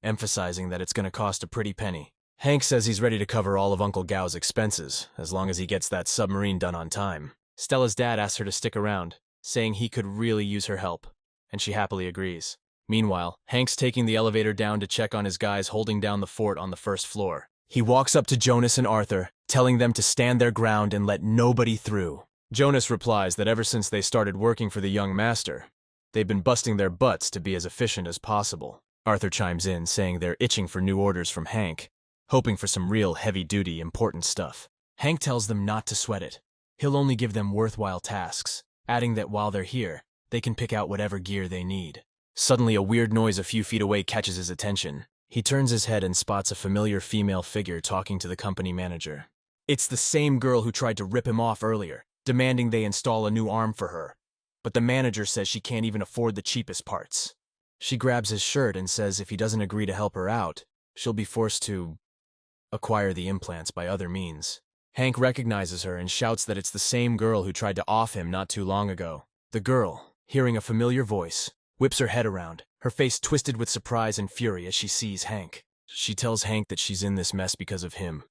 Speaker 1: emphasizing that it's gonna cost a pretty penny. Hank says he's ready to cover all of Uncle Gao's expenses, as long as he gets that submarine done on time. Stella's dad asks her to stick around, saying he could really use her help, and she happily agrees. Meanwhile, Hank's taking the elevator down to check on his guys holding down the fort on the first floor. He walks up to Jonas and Arthur, telling them to stand their ground and let nobody through. Jonas replies that ever since they started working for the young master, they've been busting their butts to be as efficient as possible. Arthur chimes in, saying they're itching for new orders from Hank, hoping for some real heavy-duty, important stuff. Hank tells them not to sweat it. He'll only give them worthwhile tasks, adding that while they're here, they can pick out whatever gear they need. Suddenly, a weird noise a few feet away catches his attention. He turns his head and spots a familiar female figure talking to the company manager. It's the same girl who tried to rip him off earlier, demanding they install a new arm for her. But the manager says she can't even afford the cheapest parts. She grabs his shirt and says if he doesn't agree to help her out, she'll be forced to acquire the implants by other means. Hank recognizes her and shouts that it's the same girl who tried to off him not too long ago. The girl, hearing a familiar voice, whips her head around, her face twisted with surprise and fury as she sees Hank. She tells Hank that she's in this mess because of him.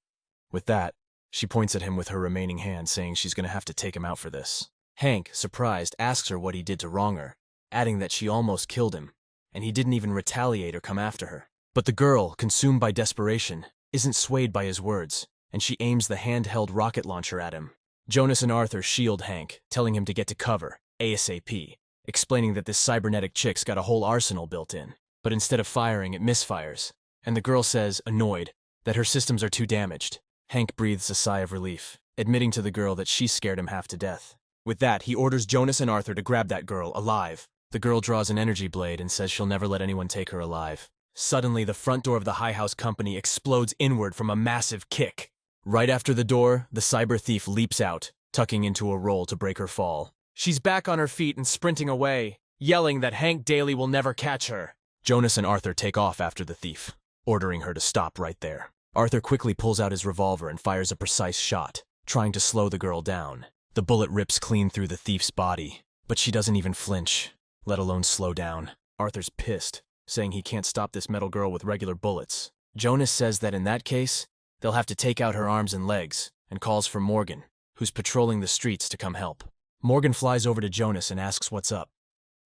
Speaker 1: With that, she points at him with her remaining hand, saying she's gonna have to take him out for this. Hank, surprised, asks her what he did to wrong her, adding that she almost killed him, and he didn't even retaliate or come after her. But the girl, consumed by desperation, isn't swayed by his words, and she aims the handheld rocket launcher at him. Jonas and Arthur shield Hank, telling him to get to cover, ASAP, explaining that this cybernetic chick's got a whole arsenal built in. But instead of firing, it misfires, and the girl says, annoyed, that her systems are too damaged. Hank breathes a sigh of relief, admitting to the girl that she scared him half to death. With that, he orders Jonas and Arthur to grab that girl, alive. The girl draws an energy blade and says she'll never let anyone take her alive. Suddenly, the front door of the High House Company explodes inward from a massive kick. Right after the door, the cyber thief leaps out, tucking into a roll to break her fall. She's back on her feet and sprinting away, yelling that Hank Daly will never catch her. Jonas and Arthur take off after the thief, ordering her to stop right there. Arthur quickly pulls out his revolver and fires a precise shot, trying to slow the girl down. The bullet rips clean through the thief's body, but she doesn't even flinch, let alone slow down. Arthur's pissed, saying he can't stop this metal girl with regular bullets. Jonas says that in that case, they'll have to take out her arms and legs, and calls for Morgan, who's patrolling the streets, to come help. Morgan flies over to Jonas and asks what's up.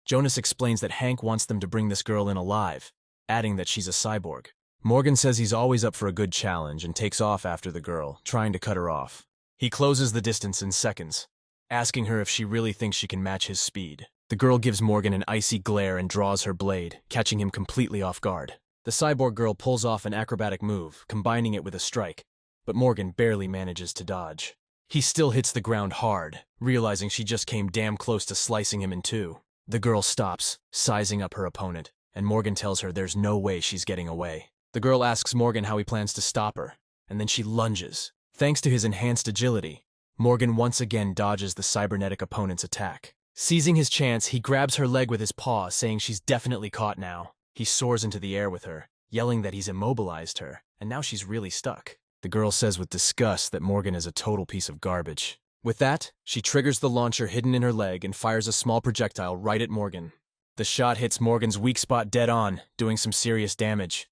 Speaker 1: Jonas explains that Hank wants them to bring this girl in alive, adding that she's a cyborg. Morgan says he's always up for a good challenge and takes off after the girl, trying to cut her off. He closes the distance in seconds, asking her if she really thinks she can match his speed. The girl gives Morgan an icy glare and draws her blade, catching him completely off guard. The cyborg girl pulls off an acrobatic move, combining it with a strike, but Morgan barely manages to dodge. He still hits the ground hard, realizing she just came damn close to slicing him in two. The girl stops, sizing up her opponent, and Morgan tells her there's no way she's getting away. The girl asks Morgan how he plans to stop her, and then she lunges. Thanks to his enhanced agility, Morgan once again dodges the cybernetic opponent's attack. Seizing his chance, he grabs her leg with his paw, saying she's definitely caught now. He soars into the air with her, yelling that he's immobilized her, and now she's really stuck. The girl says with disgust that Morgan is a total piece of garbage. With that, she triggers the launcher hidden in her leg and fires a small projectile right at Morgan. The shot hits Morgan's weak spot dead on, doing some serious damage.